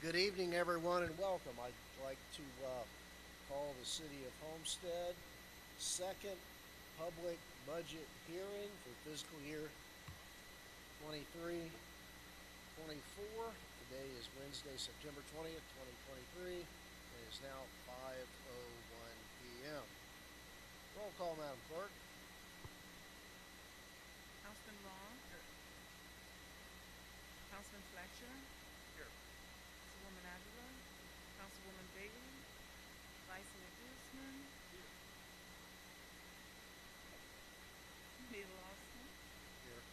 Good evening, everyone, and welcome. I'd like to call the City of Homestead second public budget hearing for fiscal year 23-24. Today is Wednesday, September 20th, 2023. It is now 5:01 p.m. Roll call, Madam Clerk. Councilman Long, Councilman Fletcher, Here. Councilwoman Angela, Councilwoman Bailey, Vice Mayor Guzman, Mayor Lawson. Here.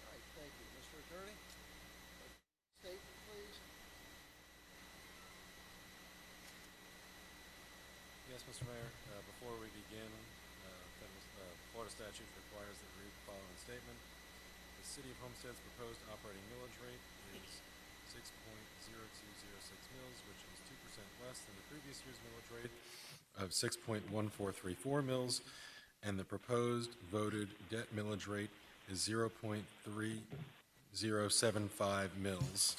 All right, thank you. Mr. Attorney, statement, please. Yes, Mr. Mayor, before we begin, Florida statute requires that we read the following statement. The City of Homestead's proposed operating millage rate is 6.0206 mils, which is 2% less than the previous year's millage rate of 6.1434 mils, and the proposed voted debt millage rate is 0.3075 mils.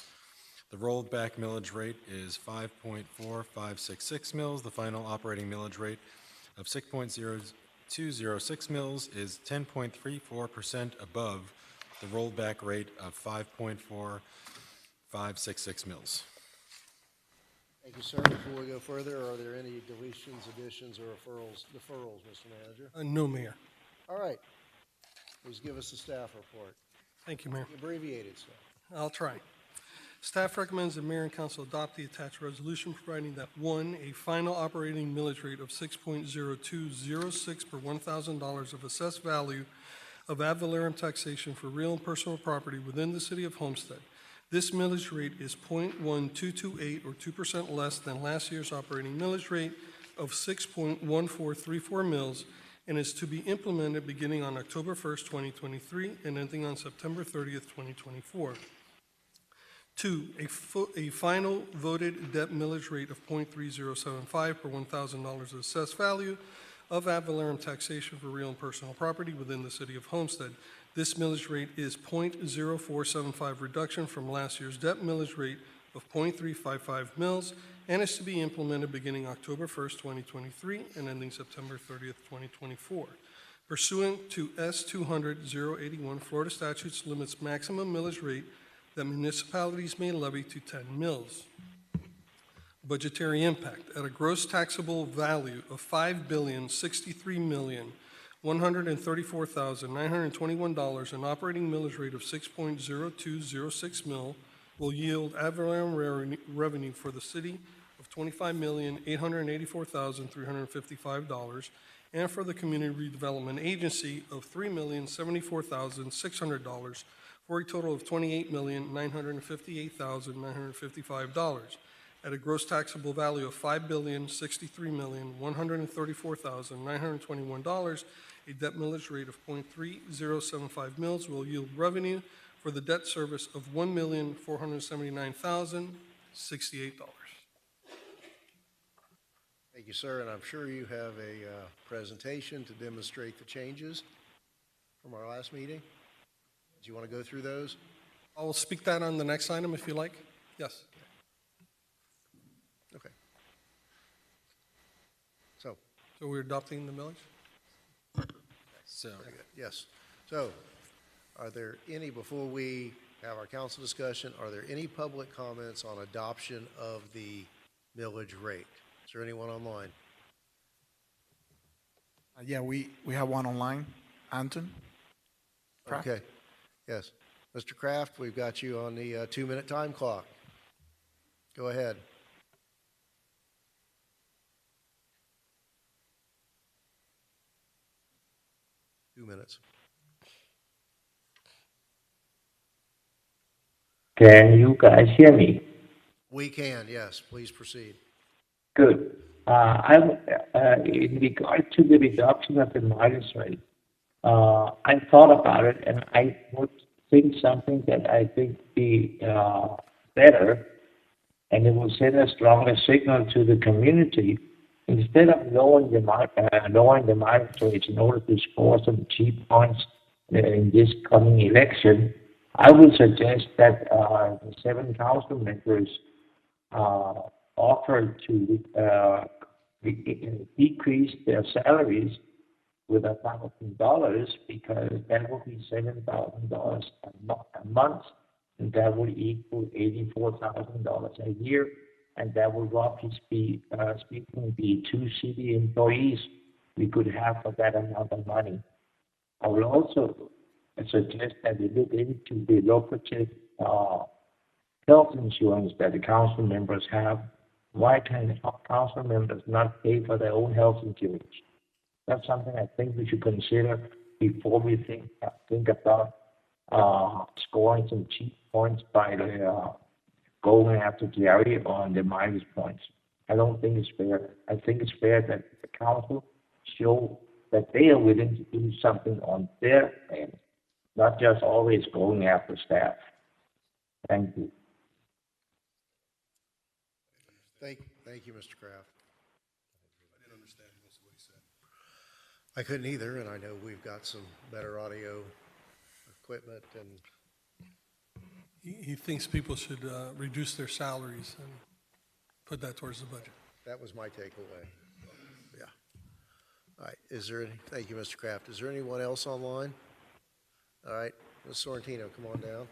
The rolled back millage rate is 5.4566 mils. The final operating millage rate of 6.0206 mils is 10.34% above the rolled back rate of 5.4566 mils. Thank you, sir. Before we go further, are there any deletions, additions, or deferrals, Mr. Manager? No, Mayor. All right. Please give us the staff report. Thank you, Mayor. Abbreviated stuff. I'll try. Staff recommends the mayor and council adopt the attached resolution providing that, one, a final operating millage rate of 6.0206 per $1,000 of assessed value of ad valorem taxation for real and personal property within the city of Homestead. This millage rate is .1228 or 2% less than last year's operating millage rate of 6.1434 mils and is to be implemented beginning on October 1st, 2023 and ending on September 30th, 2024. Two, a final voted debt millage rate of .3075 per $1,000 of assessed value of ad valorem taxation for real and personal property within the city of Homestead. This millage rate is .0475 reduction from last year's debt millage rate of .355 mils and is to be implemented beginning October 1st, 2023 and ending September 30th, 2024. Pursuant to S-200-081, Florida statutes limits maximum millage rate that municipalities may levy to 10 mils. Budgetary impact. At a gross taxable value of $5,063,134,921, an operating millage rate of 6.0206 mil will yield ad valorem revenue for the city of $25,884,355 and for the Community Redevelopment Agency of $3,074,600 for a total of $28,958,955. At a gross taxable value of $5,063,134,921, a debt millage rate of .3075 mils will yield revenue for the debt service of $1,479,068. Thank you, sir, and I'm sure you have a presentation to demonstrate the changes from our last meeting. Do you want to go through those? I will speak that on the next item if you like. Yes. Okay. So, So we're adopting the millage? So, very good. Yes. So, are there any, before we have our council discussion, are there any public comments on adoption of the millage rate? Is there anyone online? Yeah, we have one online. Anton? Kraft? Okay. Yes. Mr. Kraft, we've got you on the 2-minute time clock. Go ahead. Two minutes. Can you guys hear me? We can, yes. Please proceed. Good. In regard to the reduction of the millage rate, I thought about it, and I would think something that I think be better, and it will send a stronger signal to the community. Instead of lowering the millage rates in order to score some cheap points in this coming election, I would suggest that the 7 council members offer to decrease their salaries with $1,000 because that would be $7,000 a month, and that would equal $84,000 a year, and that would roughly speaking be 2 city employees we could have for that amount of money. I will also suggest that we look into the lucrative health insurance that the council members have. Why can council members not pay for their own health insurance? That's something I think we should consider before we think about scoring some cheap points by going after Jerry on the minus points. I don't think it's fair. I think it's fair that the council show that they are willing to do something on their end, not just always going after staff. Thank you. Thank you, Mr. Kraft. I didn't understand most of what he said. I couldn't either, and I know we've got some better audio equipment, and He thinks people should reduce their salaries and put that towards the budget. that was my takeaway. Yeah. All right, thank you, Mr. Kraft. Is there anyone else online? All right, Ms. Sorrentino, come on down.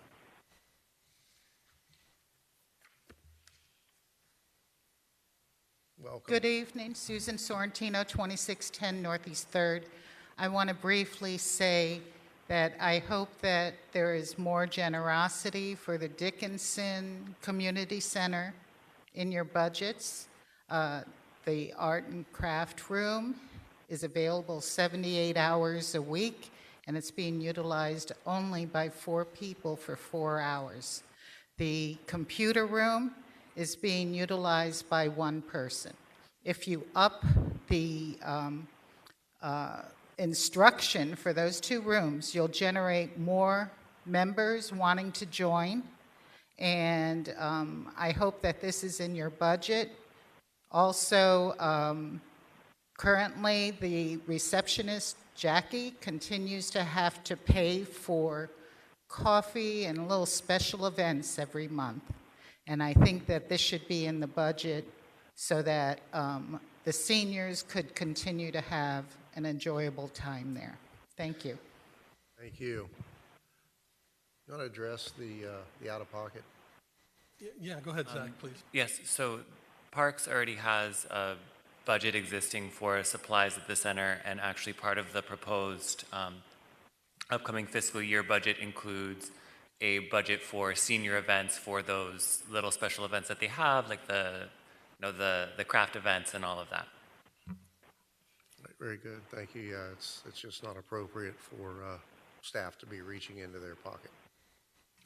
Welcome. Good evening, Susan Sorrentino, 2610 Northeast 3rd. I want to briefly say that I hope that there is more generosity for the Dickinson Community Center in your budgets. The art and craft room is available 78 hours a week, and it's being utilized only by 4 people for 4 hours. The computer room is being utilized by 1 person. If you up the instruction for those 2 rooms, you'll generate more members wanting to join, and I hope that this is in your budget. Also, currently, the receptionist, Jackie, continues to have to pay for coffee and little special events every month. And I think that this should be in the budget so that the seniors could continue to have an enjoyable time there. Thank you. Thank you. You want to address the out-of-pocket? Yeah, go ahead, Zach, please. Yes, so Parks already has a budget existing for supplies at the center, and actually part of the proposed upcoming fiscal year budget includes a budget for senior events for those little special events that they have, like the craft events and all of that. Right, very good, thank you. Yeah, it's just not appropriate for staff to be reaching into their pocket.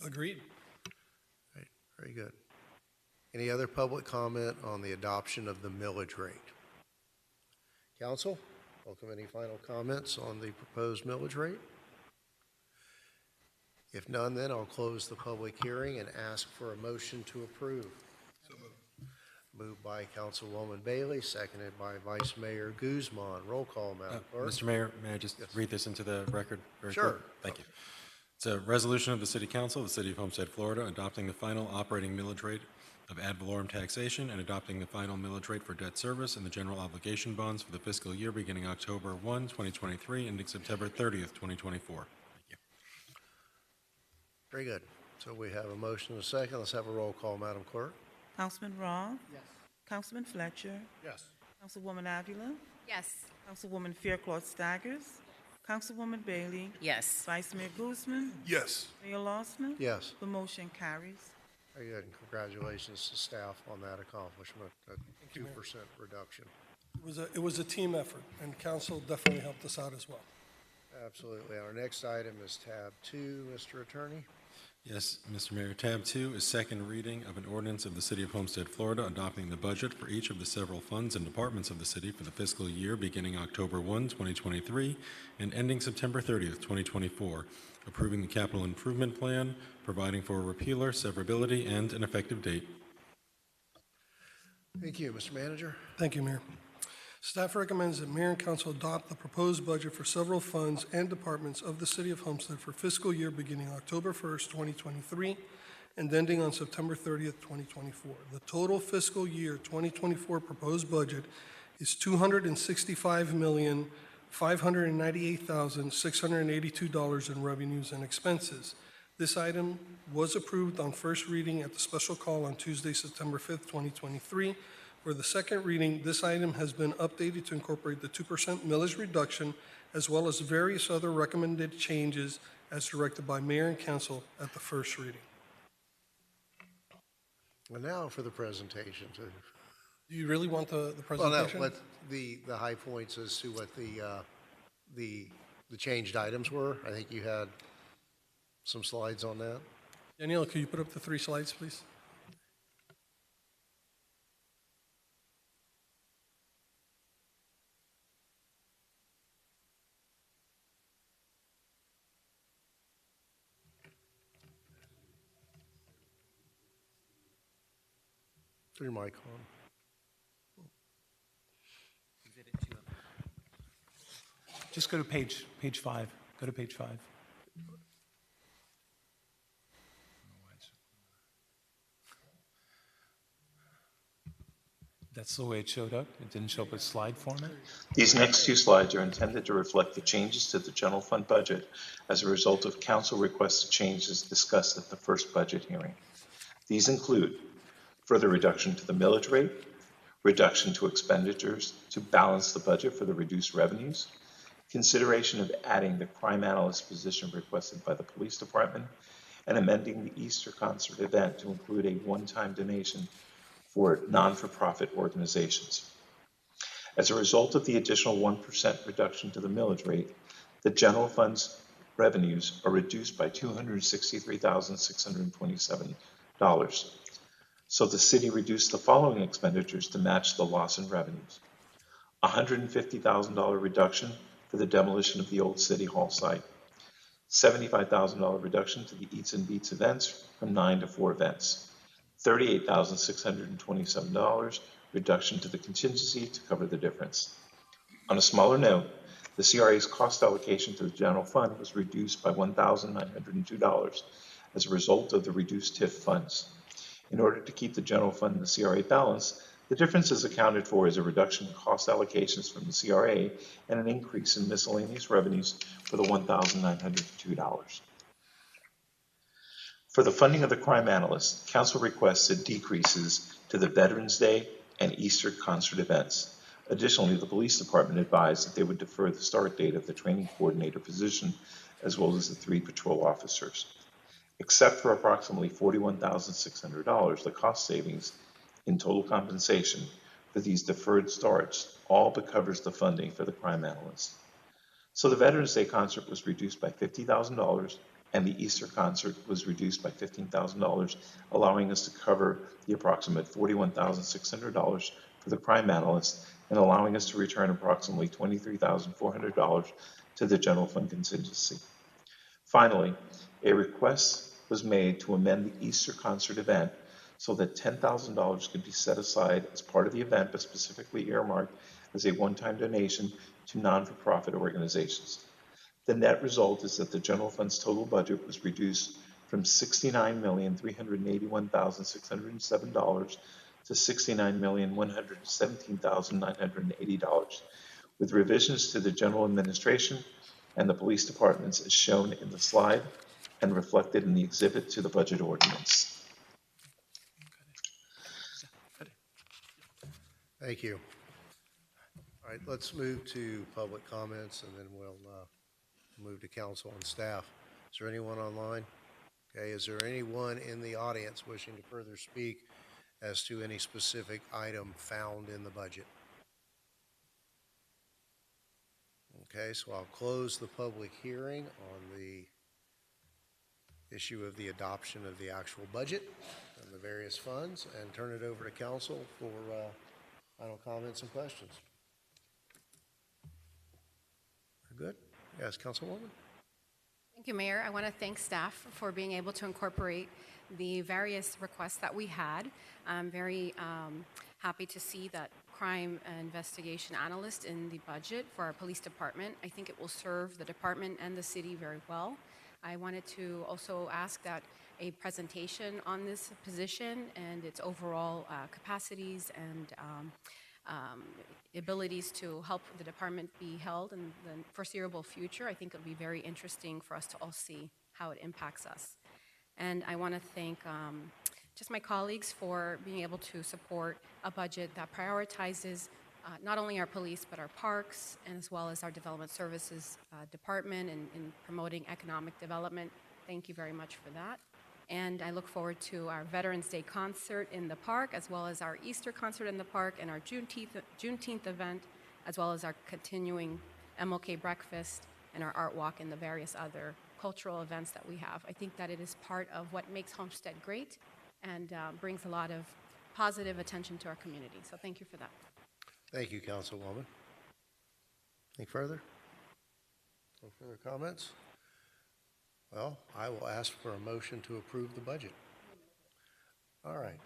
Agreed. Right, very good. Any other public comment on the adoption of the millage rate? Council, welcome any final comments on the proposed millage rate? If none, then I'll close the public hearing and ask for a motion to approve. Moved by Councilwoman Bailey, seconded by Vice Mayor Guzman. Roll call, Madam Clerk. Mr. Mayor, may I just read this into the record very quick? Sure. Thank you. It's a resolution of the City Council of the City of Homestead, Florida, adopting the final operating millage rate of ad valorem taxation and adopting the final millage rate for debt service and the general obligation bonds for the fiscal year beginning October 1, 2023, ending September 30th, 2024. Thank you. Very good. So we have a motion and a second. Let's have a roll call, Madam Clerk. Councilman Roth? Yes. Councilman Fletcher? Yes. Councilwoman Avila? Yes. Councilwoman Fairclough Staggers? Councilwoman Bailey? Yes. Vice Mayor Guzman? Yes. Mayor Losner? Yes. The motion carries. Very good, and congratulations to staff on that accomplishment, a 2% reduction. It was a team effort, and council definitely helped us out as well. Absolutely. Our next item is tab 2, Mr. Attorney. Yes, Mr. Mayor, tab 2 is second reading of an ordinance of the City of Homestead, Florida, adopting the budget for each of the several funds and departments of the city for the fiscal year beginning October 1, 2023, and ending September 30th, 2024, approving the capital improvement plan, providing for a repealer, severability, and an effective date. Thank you, Mr. Manager. Thank you, Mayor. Staff recommends that mayor and council adopt the proposed budget for several funds and departments of the city of Homestead for fiscal year beginning October 1st, 2023, and ending on September 30th, 2024. The total fiscal year 2024 proposed budget is $265,598,682 in revenues and expenses. This item was approved on first reading at the special call on Tuesday, September 5th, 2023. For the second reading, this item has been updated to incorporate the 2% millage reduction as well as various other recommended changes as directed by mayor and council at the first reading. And now for the presentation. Do you really want the Well, no, presentation? what the high points as to what the changed items were. I think you had some slides on that. Danielle, could you put up the 3 slides, please? Turn your mic on. Just go to page 5. Go to page 5. That's the way it showed up. It didn't show up as slide format. These next 2 slides are intended to reflect the changes to the general fund budget as a result of council requested changes discussed at the first budget hearing. These include further reduction to the millage rate, reduction to expenditures to balance the budget for the reduced revenues, consideration of adding the crime analyst position requested by the police department, and amending the Easter concert event to include a one-time donation for non-for-profit organizations. As a result of the additional 1% reduction to the millage rate, the general fund's revenues are reduced by $263,627. So the city reduced the following expenditures to match the loss in revenues. $150,000 reduction for the demolition of the old City Hall site. $75,000 reduction to the Eats and Beats events from 9 to 4 events. $38,627 reduction to the contingency to cover the difference. On a smaller note, the CRA's cost allocation to the general fund was reduced by $1,902 as a result of the reduced TIF funds. In order to keep the general fund and the CRA balanced, the difference is accounted for as a reduction in cost allocations from the CRA and an increase in miscellaneous revenues for the $1,902. For the funding of the crime analyst, council requested decreases to the Veterans Day and Easter concert events. Additionally, the police department advised that they would defer the start date of the training coordinator position as well as the 3 patrol officers. Except for approximately $41,600, the cost savings in total compensation for these deferred starts all but covers the funding for the crime analyst. So the Veterans Day concert was reduced by $50,000 and the Easter concert was reduced by $15,000, allowing us to cover the approximate $41,600 for the crime analyst and allowing us to return approximately $23,400 to the general fund contingency. Finally, a request was made to amend the Easter concert event so that $10,000 could be set aside as part of the event, but specifically earmarked as a one-time donation to non-for-profit organizations. The net result is that the general fund's total budget was reduced from $69,381,607 to $69,117,980, with revisions to the general administration and the police departments as shown in the slide and reflected in the exhibit to the budget ordinance. Thank you. All right, let's move to public comments, and then we'll move to council and staff. Is there anyone online? Okay, is there anyone in the audience wishing to further speak as to any specific item found in the budget? Okay, so I'll close the public hearing on the issue of the adoption of the actual budget and the various funds and turn it over to council for final comments and questions. We're good? Yes, Councilwoman? Thank you, Mayor. I want to thank staff for being able to incorporate the various requests that we had. I'm very happy to see that crime investigation analyst in the budget for our police department. I think it will serve the department and the city very well. I wanted to also ask that a presentation on this position and its overall capacities and abilities to help the department be held in the foreseeable future. I think it'll be very interesting for us to all see how it impacts us. And I want to thank just my colleagues for being able to support a budget that prioritizes not only our police, but our parks, and as well as our development services department in promoting economic development. Thank you very much for that. And I look forward to our Veterans Day concert in the park, as well as our Easter concert in the park, and our Juneteenth event, as well as our continuing MLK breakfast and our art walk and the various other cultural events that we have. I think that it is part of what makes Homestead great and brings a lot of positive attention to our community. So thank you for that. Thank you, Councilwoman. Any further? No further comments? Well, I will ask for a motion to approve the budget. All right.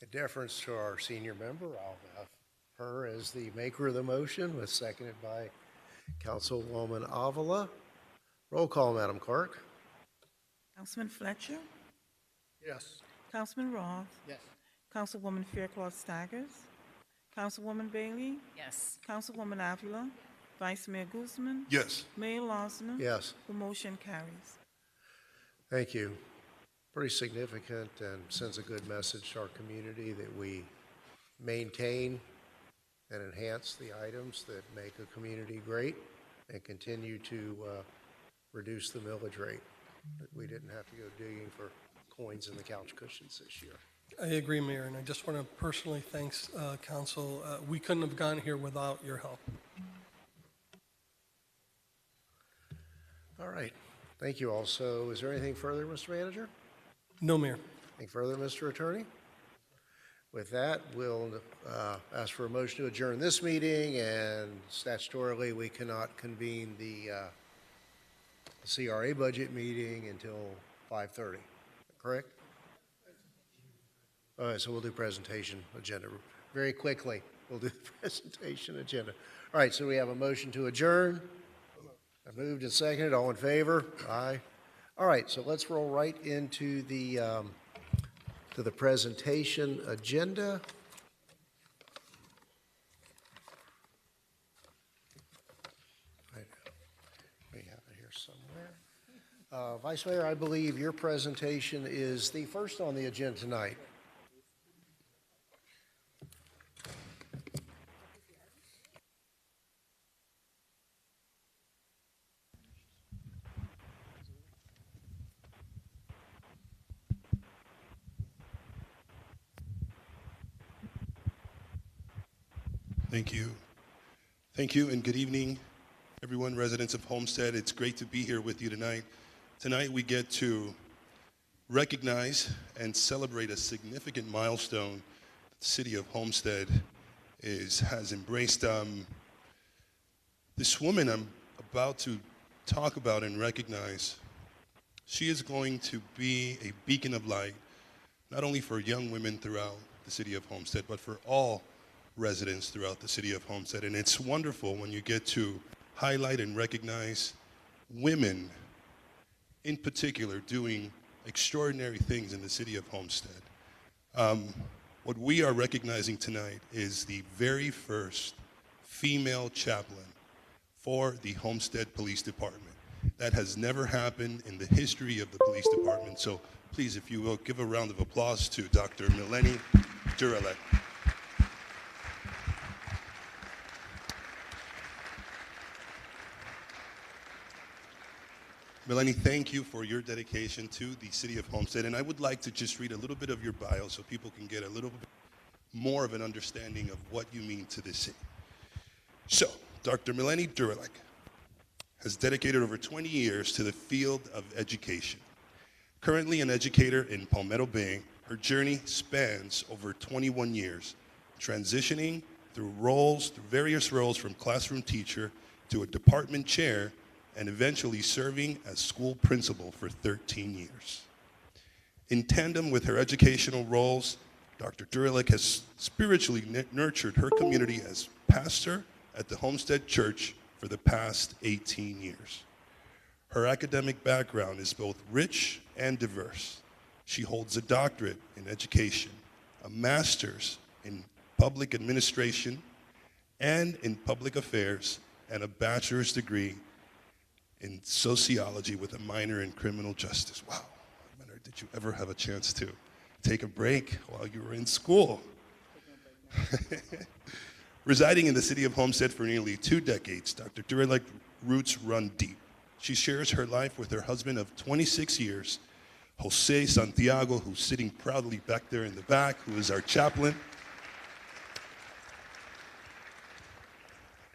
In deference to our senior member, I'll have her as the maker of the motion, was seconded by Councilwoman Avila. Roll call, Madam Clerk. Councilman Fletcher, Yes. Councilman Roth, Yes. Councilwoman Fairclough Staggers, Councilwoman Bailey, Yes. Councilwoman Avila, Vice Mayor Guzman, Yes. Mayor Losner. Yes. The motion carries. Thank you. Pretty significant and sends a good message to our community that we maintain and enhance the items that make a community great and continue to reduce the millage rate. That we didn't have to go digging for coins in the couch cushions this year. I agree, Mayor, and I just want to personally thank Council. We couldn't have gotten here without your help. All right. Thank you all. So is there anything further, Mr. Manager? No, Mayor. Anything further, Mr. Attorney? With that, we'll ask for a motion to adjourn this meeting, and statutorily, we cannot convene the CRA budget meeting until 5:30, correct? All right, so we'll do presentation agenda very quickly. We'll do the presentation agenda. All right, so we have a motion to adjourn. I moved and seconded. All in favor? Aye. All right, so let's roll right into the to the presentation agenda. We have it here somewhere. Vice Mayor, I believe your presentation is the first on the agenda tonight. Thank you. Thank you, and good evening, everyone, residents of Homestead. It's great to be here with you tonight. Tonight, we get to recognize and celebrate a significant milestone the city of Homestead has embraced. This woman I'm about to talk about and recognize, she is going to be a beacon of light, not only for young women throughout the city of Homestead, but for all residents throughout the city of Homestead. And it's wonderful when you get to highlight and recognize women in particular doing extraordinary things in the city of Homestead. What we are recognizing tonight is the very first female chaplain for the Homestead Police Department. That has never happened in the history of the police department. So please, if you will, give a round of applause to Dr. Melanie Duralek. Melanie, thank you for your dedication to the city of Homestead. And I would like to just read a little bit of your bio so people can get a little bit more of an understanding of what you mean to this city. So, Dr. Melanie Duralek has dedicated over 20 years to the field of education. Currently an educator in Palmetto Bay, her journey spans over 21 years, transitioning through various roles from classroom teacher to a department chair, and eventually serving as school principal for 13 years. In tandem with her educational roles, Dr. Durlick has spiritually nurtured her community as pastor at the Homestead Church for the past 18 years. Her academic background is both rich and diverse. She holds a doctorate in education, a master's in public administration and in public affairs, and a bachelor's degree in sociology with a minor in criminal justice. Wow, did you ever have a chance to take a break while you were in school? Residing in the city of Homestead for nearly 2 decades, Dr. Durlick's roots run deep. She shares her life with her husband of 26 years, Jose Santiago, who's sitting proudly back there in the back, who is our chaplain,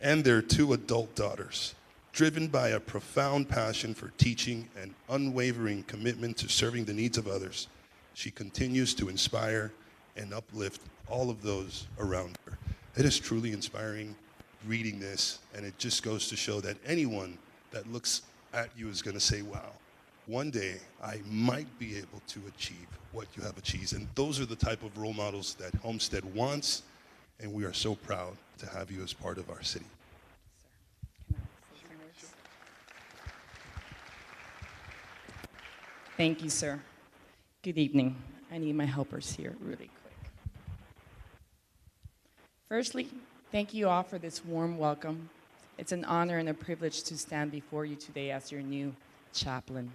and their 2 adult daughters. Driven by a profound passion for teaching and unwavering commitment to serving the needs of others, she continues to inspire and uplift all of those around her. It is truly inspiring reading this, and it just goes to show that anyone that looks at you is going to say, wow, one day I might be able to achieve what you have achieved. And those are the type of role models that Homestead wants, and we are so proud to have you as part of our city. Thank you, sir. Good evening. I need my helpers here really quick. Firstly, thank you all for this warm welcome. It's an honor and a privilege to stand before you today as your new chaplain.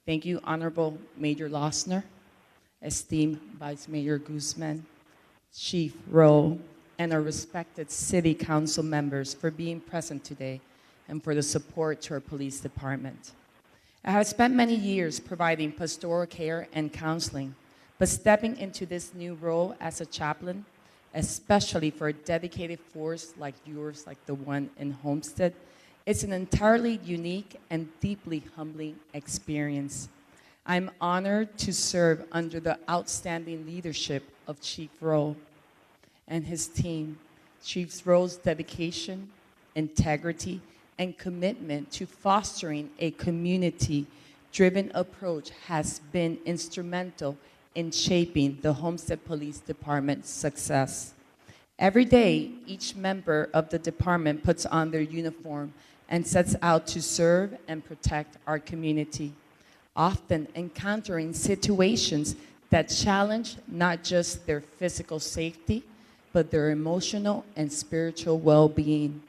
Thank you, Honorable Major Losner, esteemed Vice Mayor Guzman, Chief Rowe, and our respected City Council members for being present today and for the support to our police department. I have spent many years providing pastoral care and counseling, but stepping into this new role as a chaplain, especially for a dedicated force like yours, like the one in Homestead, it's an entirely unique and deeply humbling experience. I'm honored to serve under the outstanding leadership of Chief Rowe and his team. Chief Rowe's dedication, integrity, and commitment to fostering a community-driven approach has been instrumental in shaping the Homestead Police Department's success. Every day, each member of the department puts on their uniform and sets out to serve and protect our community, often encountering situations that challenge not just their physical safety, but their emotional and spiritual well-being.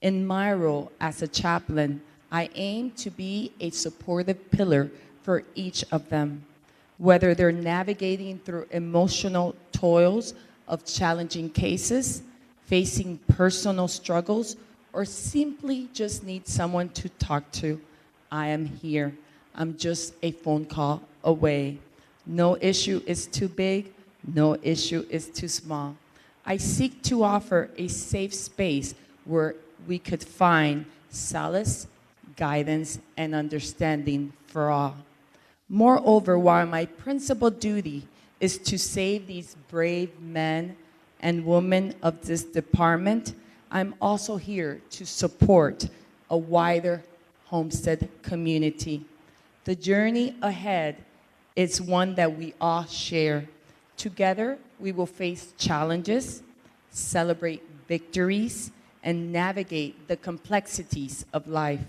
In my role as a chaplain, I aim to be a supportive pillar for each of them, whether they're navigating through emotional toils of challenging cases, facing personal struggles, or simply just need someone to talk to. I am here. I'm just a phone call away. No issue is too big. No issue is too small. I seek to offer a safe space where we could find solace, guidance, and understanding for all. Moreover, while my principal duty is to save these brave men and women of this department, I'm also here to support a wider Homestead community. The journey ahead is one that we all share. Together, we will face challenges, celebrate victories, and navigate the complexities of life.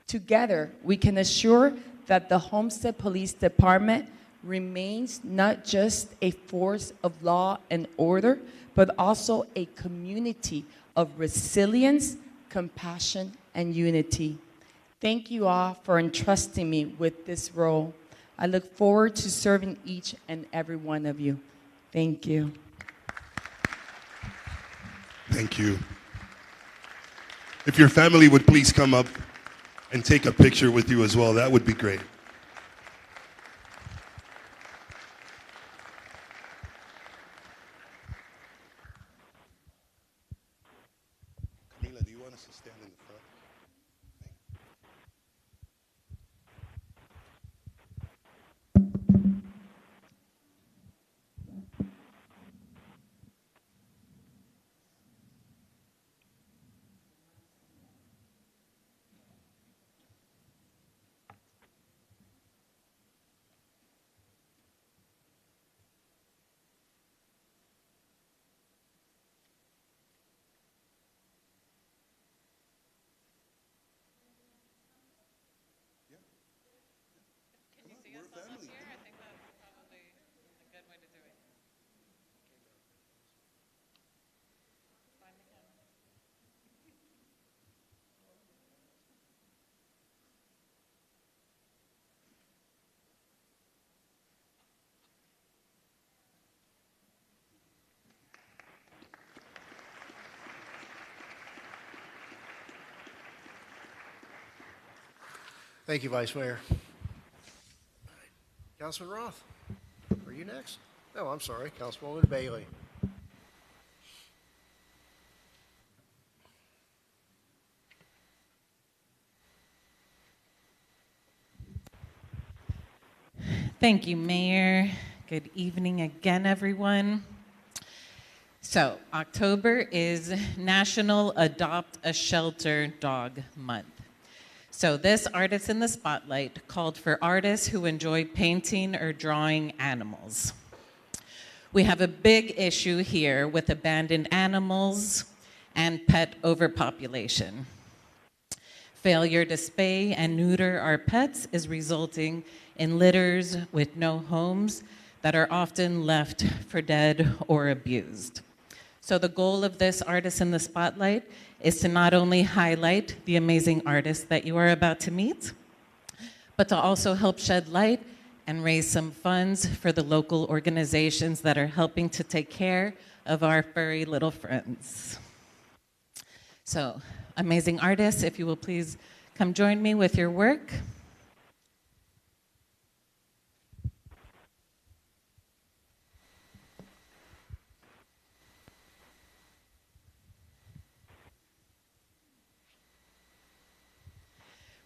Together, we can assure that the Homestead Police Department remains not just a force of law and order, but also a community of resilience, compassion, and unity. Thank you all for entrusting me with this role. I look forward to serving each and every one of you. Thank you. Thank you. If your family would please come up and take a picture with you as well, that would be great. Camila, do you want us to stand in the front? Thank you, Vice Mayor. Councilman Roth, are you next? No, I'm sorry, Councilwoman Bailey. Thank you, Mayor. Good evening again, everyone. So, October is National Adopt a Shelter Dog Month. So this Artist in the Spotlight called for artists who enjoy painting or drawing animals. We have a big issue here with abandoned animals and pet overpopulation. Failure to spay and neuter our pets is resulting in litters with no homes that are often left for dead or abused. So the goal of this Artist in the Spotlight is to not only highlight the amazing artists that you are about to meet, but to also help shed light and raise some funds for the local organizations that are helping to take care of our furry little friends. So, amazing artists, if you will please come join me with your work.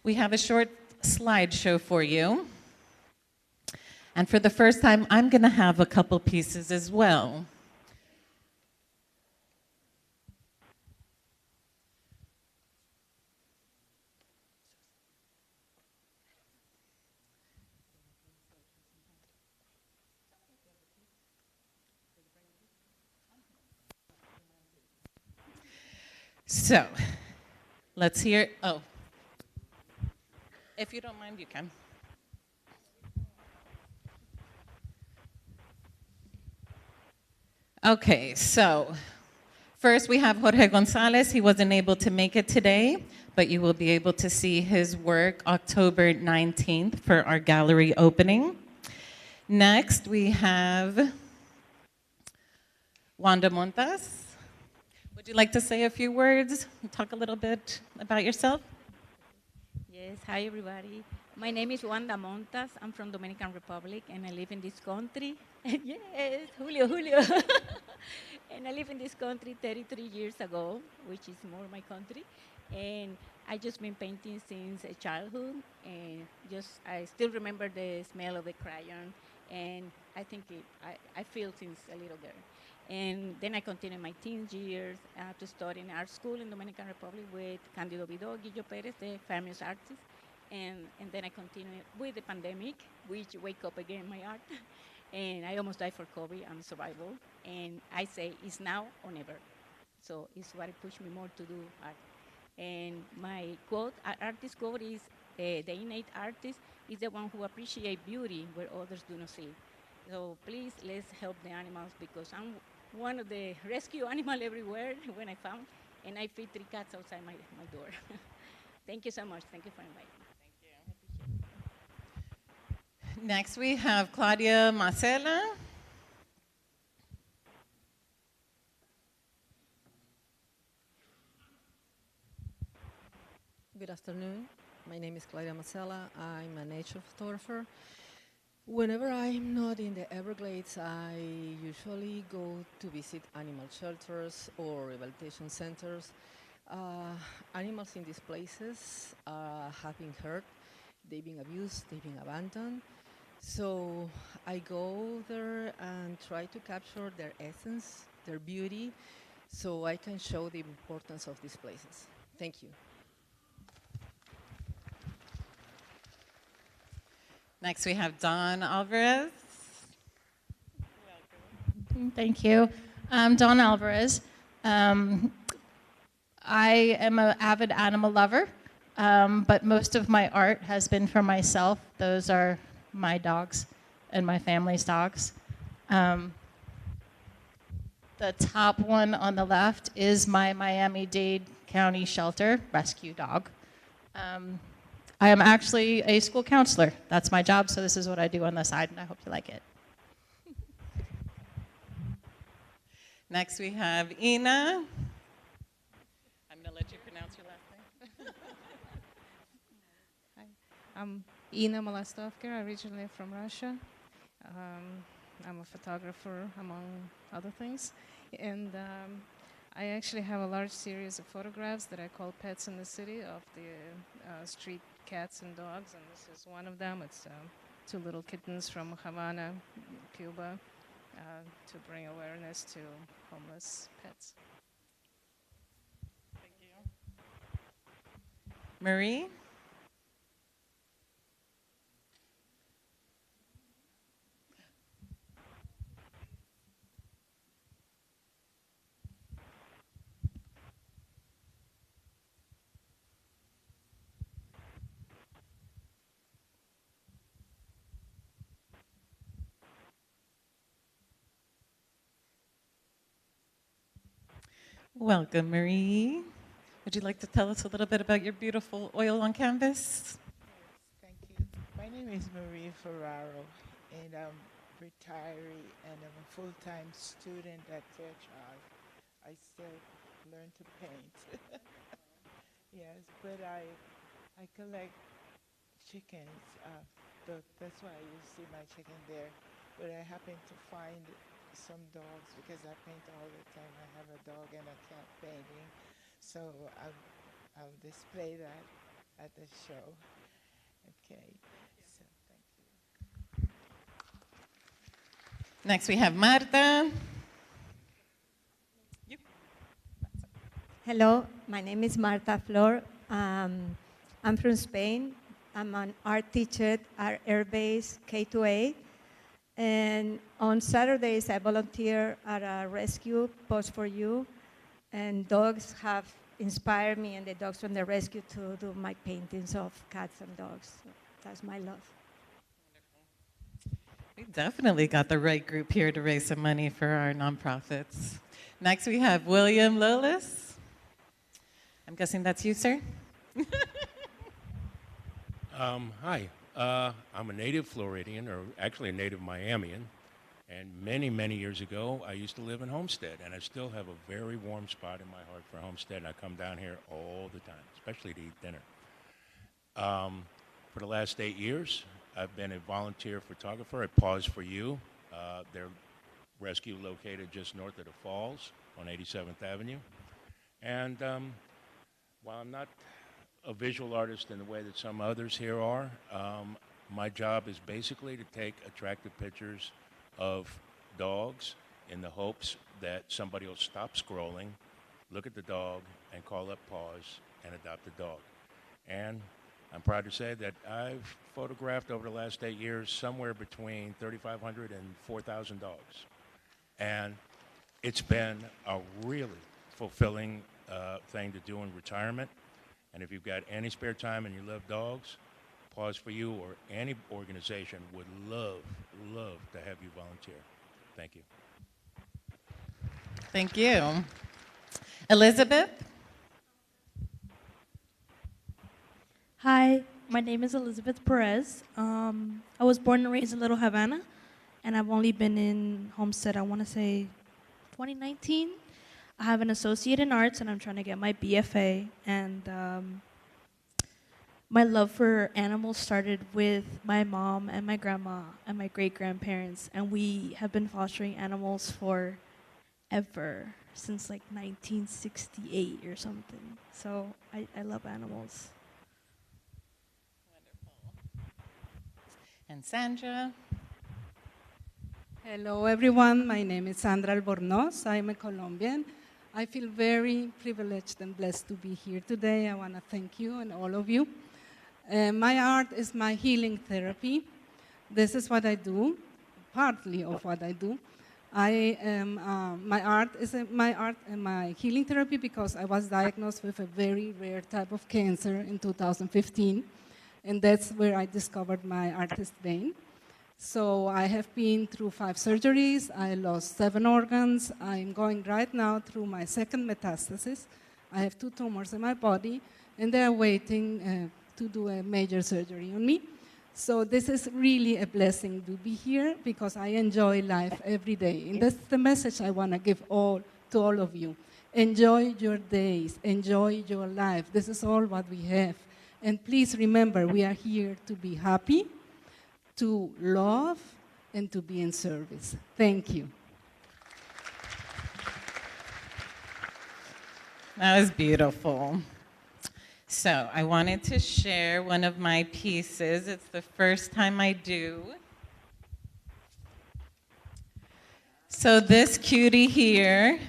We have a short slideshow for you. And for the first time, I'm going to have a couple pieces as well. So, let's hear, oh. If you don't mind, you can. Okay, so first we have Jorge Gonzalez. He wasn't able to make it today, but you will be able to see his work October 19th for our gallery opening. Next, we have Wanda Montas. Would you like to say a few words and talk a little bit about yourself? Yes, hi everybody. My name is Wanda Montas. I'm from Dominican Republic and I live in this country. Yes, Julio. And I live in this country 33 years ago, which is more my country. And I just been painting since childhood. And I still remember the smell of the crayon. And I think I feel since a little girl. And then I continued my teen years to study in art school in Dominican Republic with Candido Vidal, Guillo Perez, the famous artist. And then I continued with the pandemic, which wake up again my art. And I almost died for COVID. I'm survival. And I say it's now or never. So it's what pushed me more to do art. And my quote, artist quote is, the innate artist is the one who appreciates beauty where others do not see. So please, let's help the animals because I'm one of the rescue animals everywhere when I found, and I feed 3 cats outside my door. Thank you so much. Thank you for inviting me. Thank you. Next, we have Claudia Marcela. Good afternoon. My name is Claudia Marcela. I'm a nature photographer. Whenever I'm not in the Everglades, I usually go to visit animal shelters or rehabilitation centers. Animals in these places have been hurt, they've been abused, they've been abandoned. So I go there and try to capture their essence, their beauty, so I can show the importance of these places. Thank you. Next, we have Dawn Alvarez. Thank you. I'm Dawn Alvarez. I am an avid animal lover, but most of my art has been for myself. Those are my dogs and my family's dogs. The top one on the left is my Miami-Dade County Shelter rescue dog. I am actually a school counselor. That's my job, so this is what I do on the side, and I hope you like it. Next, we have Ina. I'm going to let you pronounce your last name. I'm Ina Molestovka, originally from Russia. I'm a photographer, among other things. And I actually have a large series of photographs that I call Pets in the City of the street cats and dogs. And this is one of them. It's two little kittens from Havana, Cuba, to bring awareness to homeless pets. Marie? Welcome, Marie. Would you like to tell us a little bit about your beautiful oil on canvas? Thank you. My name is Marie Ferraro, and I'm retiree, and I'm a full-time student at Fairchild. I still learn to paint. Yes, but I collect chickens. That's why you see my chicken there. But I happen to find some dogs because I paint all the time. I have a dog and a cat painting. So I'll display that at the show. Okay, so thank you. Next, we have Marta. Hello, my name is Marta Flor. I'm from Spain. I'm an art teacher at Air Base K2A. And on Saturdays, I volunteer at a rescue post for you. And dogs have inspired me and the dogs from the rescue to do my paintings of cats and dogs. So that's my love. We definitely got the right group here to raise some money for our nonprofits. Next, we have William Lillis. I'm guessing that's you, sir? Hi, I'm a native Floridian, or actually a native Miamian, and many, many years ago, I used to live in Homestead, and I still have a very warm spot in my heart for Homestead, and I come down here all the time, especially to eat dinner. For the last 8 years, I've been a volunteer photographer at Pause for You. Their rescue located just north of the Falls on 87th Avenue. And while I'm not a visual artist in the way that some others here are, my job is basically to take attractive pictures of dogs in the hopes that somebody will stop scrolling, look at the dog, and call up Pause and adopt a dog. And I'm proud to say that I've photographed over the last 8 years somewhere between 3,500 and 4,000 dogs. And it's been a really fulfilling thing to do in retirement. And if you've got any spare time and you love dogs, Pause for You or any organization would love to have you volunteer. Thank you. Thank you. Elizabeth? Hi, my name is Elizabeth Perez. I was born and raised in Little Havana, and I've only been in Homestead, I want to say 2019. I have an associate in arts, and I'm trying to get my BFA. And my love for animals started with my mom and my grandma and my great-grandparents, and we have been fostering animals forever, since like 1968 or something. So I love animals. And Sandra? Hello, everyone. My name is Sandra Albornoz. I'm a Colombian. I feel very privileged and blessed to be here today. I want to thank you and all of you. My art is my healing therapy. This is what I do, partly of what I do. My art is my healing therapy because I was diagnosed with a very rare type of cancer in 2015, and that's where I discovered my artist vein. So I have been through 5 surgeries. I lost 7 organs. I'm going right now through my second metastasis. I have 2 tumors in my body, and they are waiting to do a major surgery on me. So this is really a blessing to be here because I enjoy life every day. And that's the message I want to give to all of you. Enjoy your days. Enjoy your life. This is all what we have. And please remember, we are here to be happy, to love, and to be in service. Thank you. That was beautiful. So I wanted to share one of my pieces. It's the first time I do. So this cutie here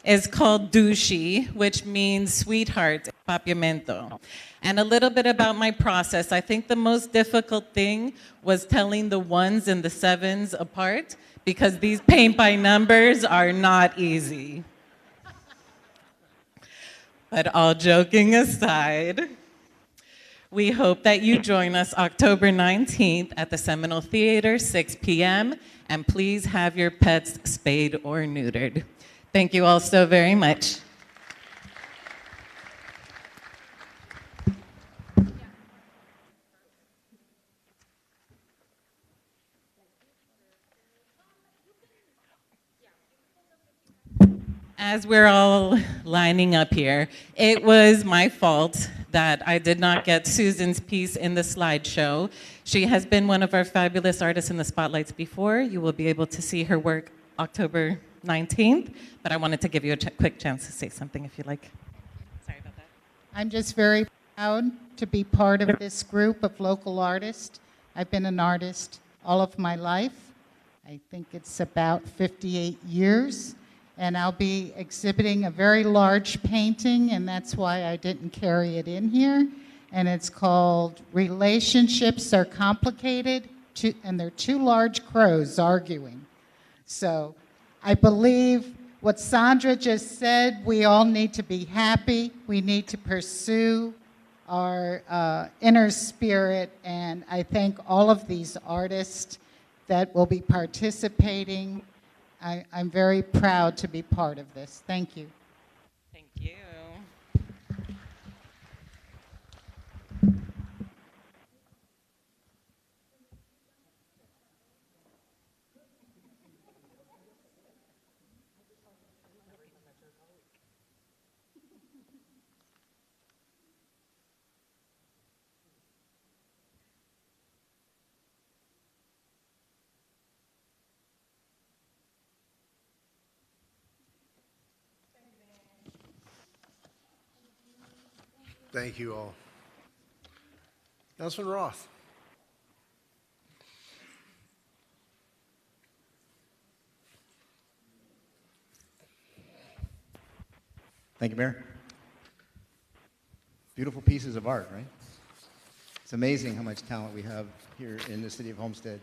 is called Dushi, which means sweetheart, papiamento. And a little bit about my process. I think the most difficult thing was telling the ones and the sevens apart, because these paint by numbers are not easy. But all joking aside, we hope that you join us October 19th at the Seminole Theater, 6 p.m., and please have your pets spayed or neutered. Thank you all so very much. As we're all lining up here, it was my fault that I did not get Susan's piece in the slideshow. She has been one of our fabulous artists in the spotlights before. You will be able to see her work October 19th, but I wanted to give you a quick chance to say something if you like. Sorry about that. I'm just very proud to be part of this group of local artists. I've been an artist all of my life. I think it's about 58 years. And I'll be exhibiting a very large painting, and that's why I didn't carry it in here. And it's called Relationships Are Complicated, and they're two large crows arguing. So I believe what Sandra just said, we all need to be happy. We need to pursue our inner spirit, and I thank all of these artists that will be participating. I'm very proud to be part of this. Thank you. Thank you. Thank you all. Councilman Roth. Thank you, Mayor. Beautiful pieces of art, right? It's amazing how much talent we have here in the city of Homestead.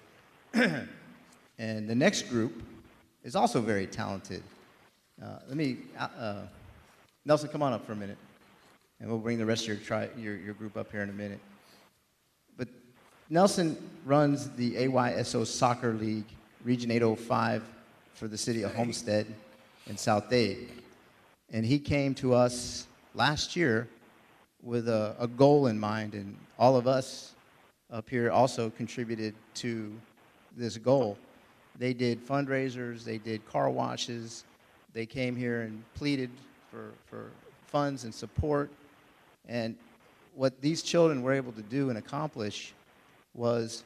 And the next group is also very talented. Nelson, come on up for a minute. And we'll bring the rest of your group up here in a minute. But Nelson runs the AYSO Soccer League, Region 805, for the city of Homestead and South Dade. And he came to us last year with a goal in mind, and all of us up here also contributed to this goal. They did fundraisers, they did car washes, they came here and pleaded for funds and support. And what these children were able to do and accomplish was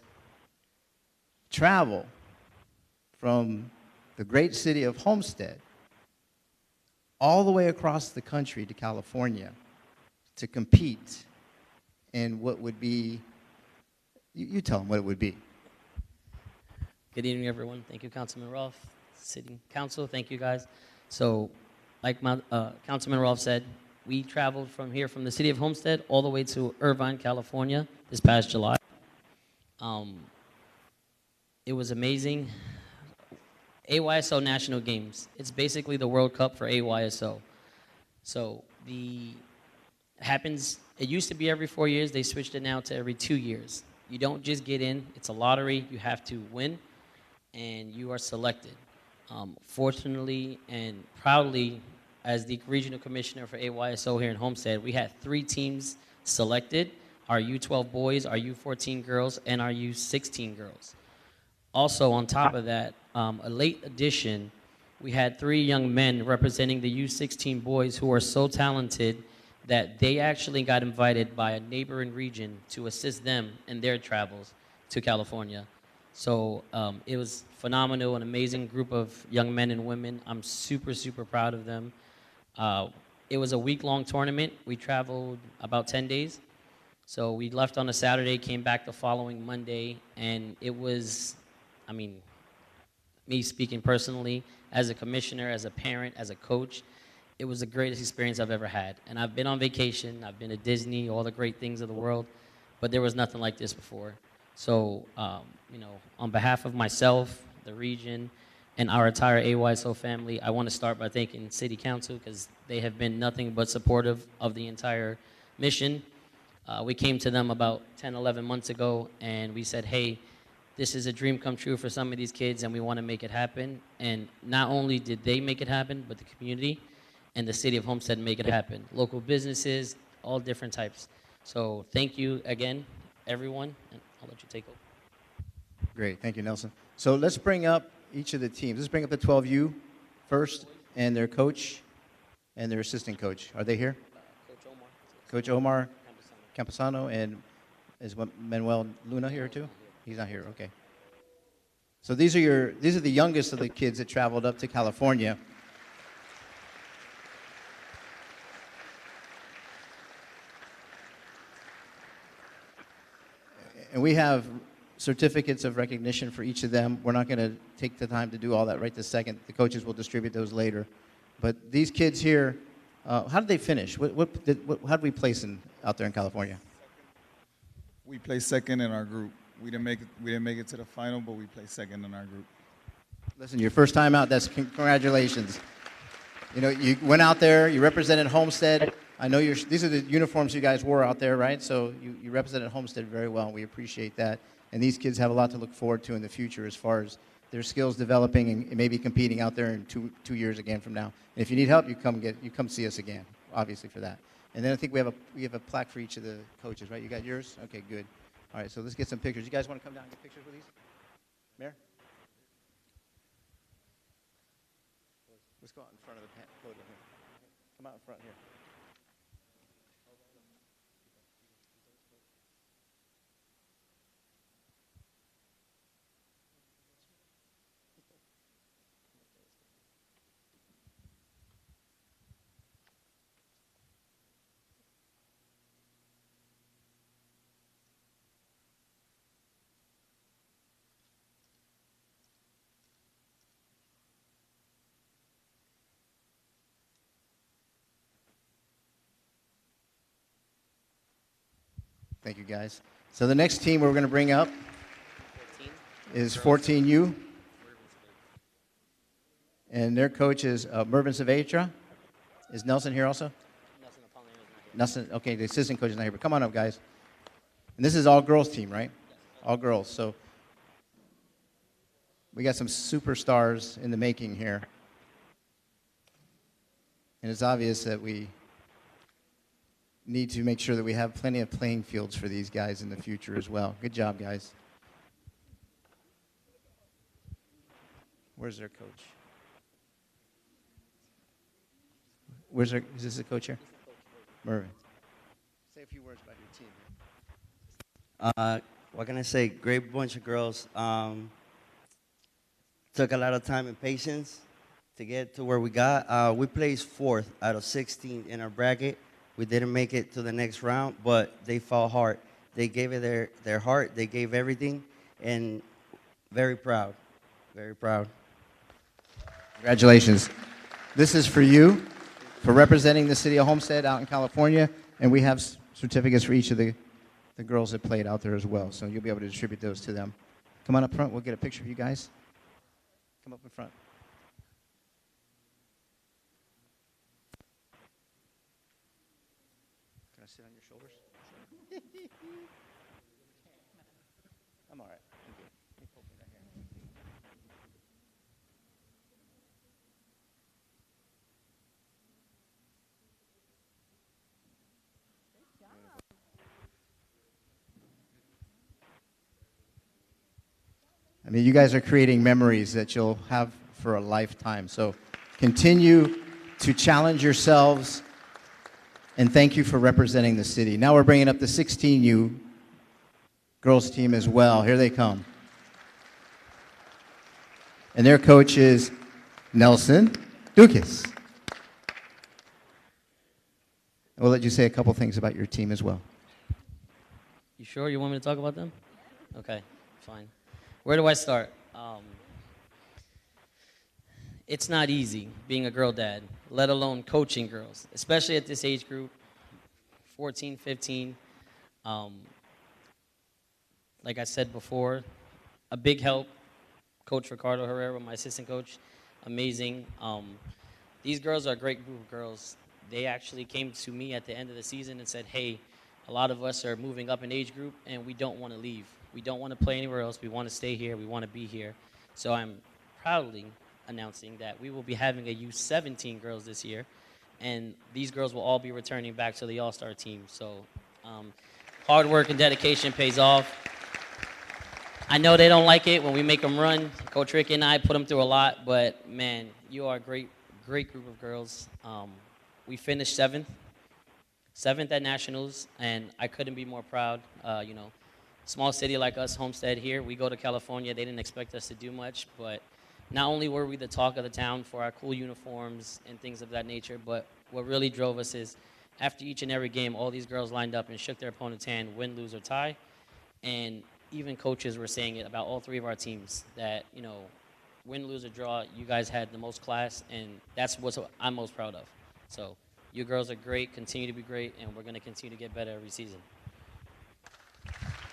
travel from the great city of Homestead all the way across the country to California to compete in what would be, you tell them what it would be. Good evening, everyone. Thank you, Councilman Rolfe, City Council. Thank you, guys. So, like Councilman Rolfe said, we traveled from here, from the city of Homestead, all the way to Irvine, California, this past July. It was amazing. AYSO National Games. It's basically the World Cup for AYSO. So it used to be every 4 years. They switched it now to every 2 years. You don't just get in. It's a lottery. You have to win, and you are selected. Fortunately and proudly, as the regional commissioner for AYSO here in Homestead, we had 3 teams selected: our U12 boys, our U14 girls, and our U16 girls. Also, on top of that, a late addition, we had 3 young men representing the U16 boys who are so talented that they actually got invited by a neighboring region to assist them in their travels to California. So it was phenomenal, an amazing group of young men and women. I'm super, super proud of them. It was a week-long tournament. We traveled about 10 days. So we left on a Saturday, came back the following Monday, and it was, I mean, me speaking personally, as a commissioner, as a parent, as a coach, it was the greatest experience I've ever had. And I've been on vacation, I've been to Disney, all the great things of the world, but there was nothing like this before. So, you know, on behalf of myself, the region, and our entire AYSO family, I want to start by thanking City Council because they have been nothing but supportive of the entire mission. We came to them about 10, 11 months ago, and we said, hey, this is a dream come true for some of these kids, and we want to make it happen. And not only did they make it happen, but the community and the city of Homestead make it happen. Local businesses, all different types. So thank you again, everyone, and I'll let you take over. Great, thank you, Nelson. So let's bring up each of the teams. Let's bring up the 12U first, and their coach and their assistant coach. Are they here? Coach Omar Camposano, and is Manuel Luna here too? He's not here, okay. So these are the youngest of the kids that traveled up to California. And we have certificates of recognition for each of them. We're not going to take the time to do all that right this second. The coaches will distribute those later. But these kids here, how did they finish? How did we place out there in California? We placed second in our group. We didn't make it to the final, but we placed second in our group. Listen, your first time out, that's congratulations. You know, you went out there, you represented Homestead. I know these are the uniforms you guys wore out there, right? So you represented Homestead very well, and we appreciate that. And these kids have a lot to look forward to in the future as far as their skills developing and maybe competing out there in two years again from now. And if you need help, you come see us again, obviously for that. And then I think we have a plaque for each of the coaches, right? You got yours? Okay, good. All right, so let's get some pictures. You guys want to come down and get pictures with these? Mayor? Let's go out in front of the podium here. Come out in front here. Thank you, guys. So the next team we're going to bring up is 14U. And their coach is Mervin Saavedra. Is Nelson here also? Nelson, okay, the assistant coach is not here, but come on up, guys. And this is all girls team, right? All girls. So we got some superstars in the making here. And it's obvious that we need to make sure that we have plenty of playing fields for these guys in the future as well. Good job, guys. Where's their coach? Is this the coach here? Mervin. Say a few words about your team. What can I say? Great bunch of girls. Took a lot of time and patience to get to where we got. We placed 4th out of 16 in our bracket. We didn't make it to the next round, but they fought hard. They gave it their heart. They gave everything, and very proud, very proud. Congratulations. This is for you, for representing the city of Homestead out in California, and we have certificates for each of the girls that played out there as well, so you'll be able to distribute those to them. Come on up front. We'll get a picture of you guys. Come up in front. Can I sit on your shoulders? I'm all right. I'm good. Let me pull from that here. I mean, you guys are creating memories that you'll have for a lifetime. So continue to challenge yourselves And thank you for representing the city. Now we're bringing up the 16U girls team as well. Here they come. And their coach is Nelson Dukas. We'll let you say a couple things about your team as well. You sure you want me to talk about them? Okay, fine. Where do I start? It's not easy being a girl dad, let alone coaching girls, especially at this age group, 14, 15. Like I said before, a big help, Coach Ricardo Herrera, my assistant coach, amazing. These girls are a great group of girls. They actually came to me at the end of the season and said, hey, a lot of us are moving up in age group and we don't want to leave. We don't want to play anywhere else. We want to stay here. We want to be here. So I'm proudly announcing that we will be having a U17 girls this year, and these girls will all be returning back to the All-Star team. So hard work and dedication pays off. I know they don't like it when we make them run. Coach Rick and I put them through a lot, but man, you are a great group of girls. We finished seventh at Nationals, and I couldn't be more proud. You know, small city like us, Homestead here, we go to California. They didn't expect us to do much, but not only were we the talk of the town for our cool uniforms and things of that nature, but what really drove us is after each and every game, all these girls lined up and shook their opponent's hand, win, lose, or tie. And even coaches were saying it about all three of our teams that, you know, win, lose, or draw, you guys had the most class, and that's what I'm most proud of. So you girls are great, continue to be great, and we're going to continue to get better every season.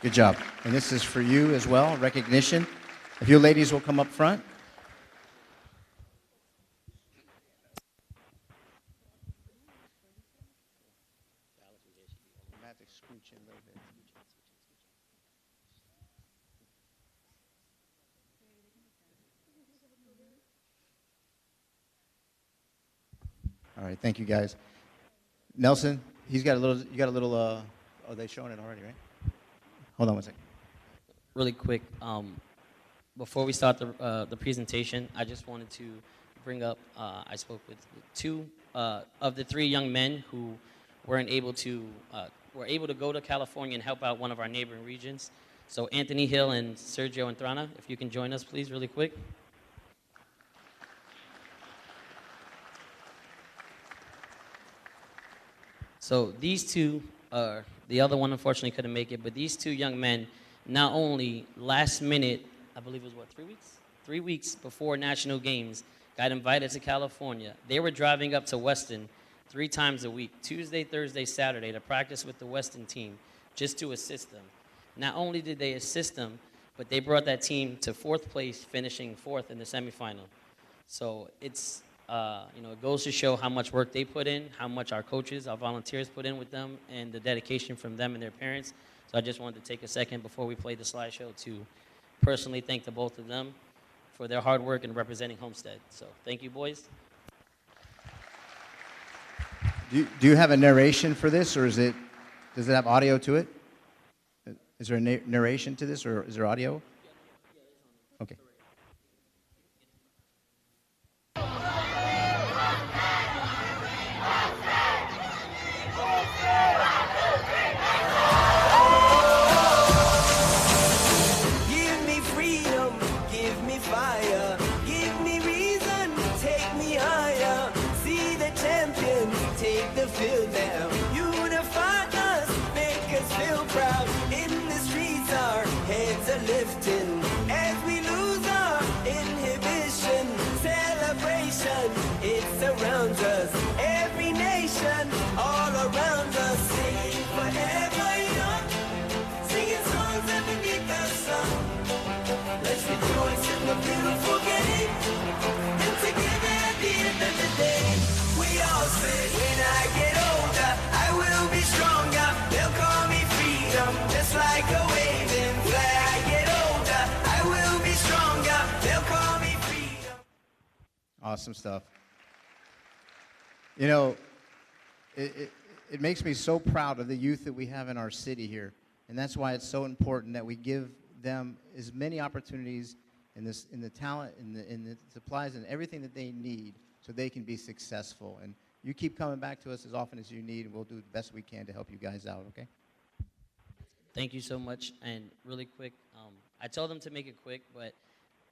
Good job. And this is for you as well, recognition. If you ladies will come up front. All right, thank you guys. Nelson, you got a little, are they showing it already, right? Hold on one second. Really quick, before we start the presentation, I just wanted to bring up, I spoke with two of the three young men who were able to go to California and help out one of our neighboring regions. So Anthony Hill and Sergio Entrana, if you can join us, please, really quick. So these two, the other one unfortunately couldn't make it, but these two young men, not only last minute, I believe it was what, 3 weeks? 3 weeks before national games, got invited to California. They were driving up to Weston 3 times a week, Tuesday, Thursday, Saturday, to practice with the Weston team, just to assist them. Not only did they assist them, but they brought that team to 4th place, finishing 4th in the semifinal. So it's, you know, it goes to show how much work they put in, how much our coaches, our volunteers put in with them, and the dedication from them and their parents. So I just wanted to take a second before we play the slideshow to personally thank the both of them for their hard work in representing Homestead. So thank you, boys. Do you have a narration for this, or does it have audio to it? Is there a narration to this, or is there audio? Okay. Give me freedom, give me fire, give me reason, take me higher. See the champions take the field now. Unify us, make us feel proud. In the streets our heads are lifting as we lose our inhibition. Celebration, it surrounds us. Every nation, all around us. Singing forever young, singing songs underneath the sun. Let's rejoice in the beautiful game, and together at the end of the day, we all say, when I get older, I will be stronger. They'll call me freedom, just like a waving flag. I get older, I will be stronger. They'll call me freedom. Awesome stuff. You know, it makes me so proud of the youth that we have in our city here, and that's why it's so important that we give them as many opportunities in the talent, in the supplies, and everything that they need, so they can be successful. And You keep coming back to us as often as you need, and we'll do the best we can to help you guys out, okay? Thank you so much. And really quick, I told them to make it quick, but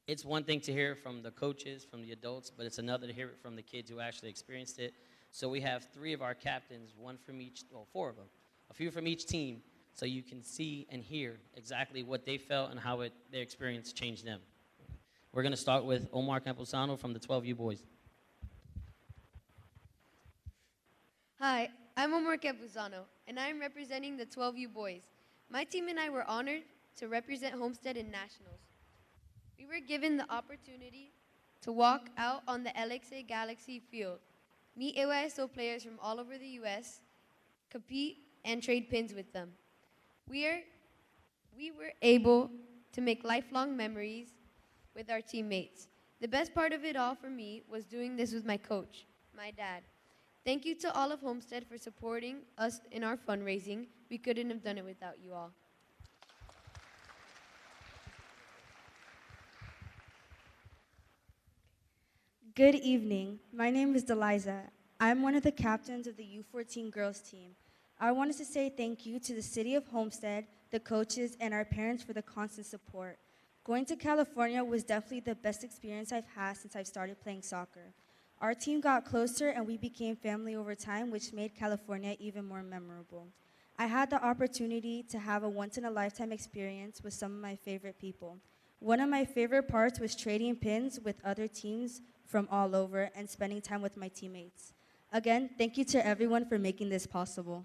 it's one thing to hear it from the coaches, from the adults, but it's another to hear it from the kids who actually experienced it. So we have 3 of our captains, one from each, well, 4 of them, a few from each team, so you can see and hear exactly what they felt and how their experience changed them. We're going to start with Omar Camposano from the 12U boys. Hi, I'm Omar Capuzano, and I'm representing the 12U boys. My team and I were honored to represent Homestead in nationals. We were given the opportunity to walk out on the LXA Galaxy field, meet AYSO players from all over the U.S., compete, and trade pins with them. We were able to make lifelong memories with our teammates. The best part of it all for me was doing this with my coach, my dad. Thank you to all of Homestead for supporting us in our fundraising. We couldn't have done it without you all. Good evening. My name is Deliza. I'm one of the captains of the U14 girls team. I wanted to say thank you to the city of Homestead, the coaches, and our parents for the constant support. Going to California was definitely the best experience I've had since I've started playing soccer. Our team got closer and we became family over time, which made California even more memorable. I had the opportunity to have a once-in-a-lifetime experience with some of my favorite people. One of my favorite parts was trading pins with other teams from all over and spending time with my teammates. Again, thank you to everyone for making this possible.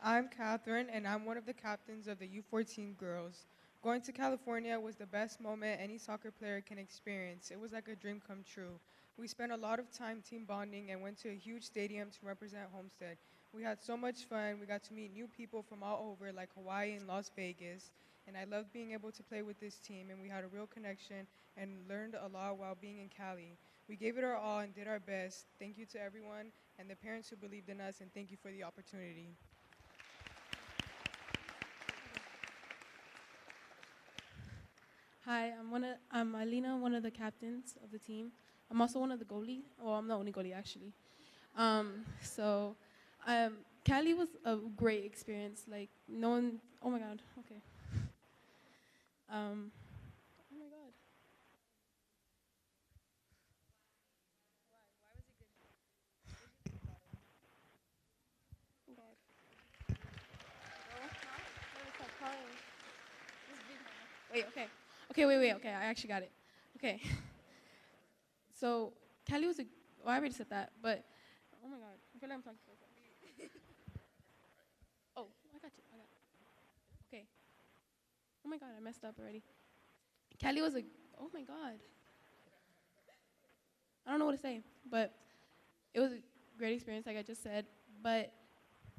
I'm Catherine, and I'm one of the captains of the U14 girls. Going to California was the best moment any soccer player can experience. It was like a dream come true. We spent a lot of time team bonding and went to a huge stadium to represent Homestead. We had so much fun. We got to meet new people from all over, like Hawaii and Las Vegas. And I loved being able to play with this team, and we had a real connection and learned a lot while being in Cali. We gave it our all and did our best. Thank you to everyone and the parents who believed in us, and thank you for the opportunity. Hi, I'm Alina, one of the captains of the team. I'm also one of the goalie. Well, I'm the only goalie, actually. Cali was a great experience. Like, no one, oh my God, okay. Oh my God. Why was it good? Oh God. Wait, okay. Wait, okay, I actually got it. Okay. So, Cali was I already said that, but, oh my God, I feel like I'm talking to myself. Oh, I got you, okay. Oh my God, I messed up already. Cali was oh my God. I don't know what to say, but it was a great experience, like I just said, but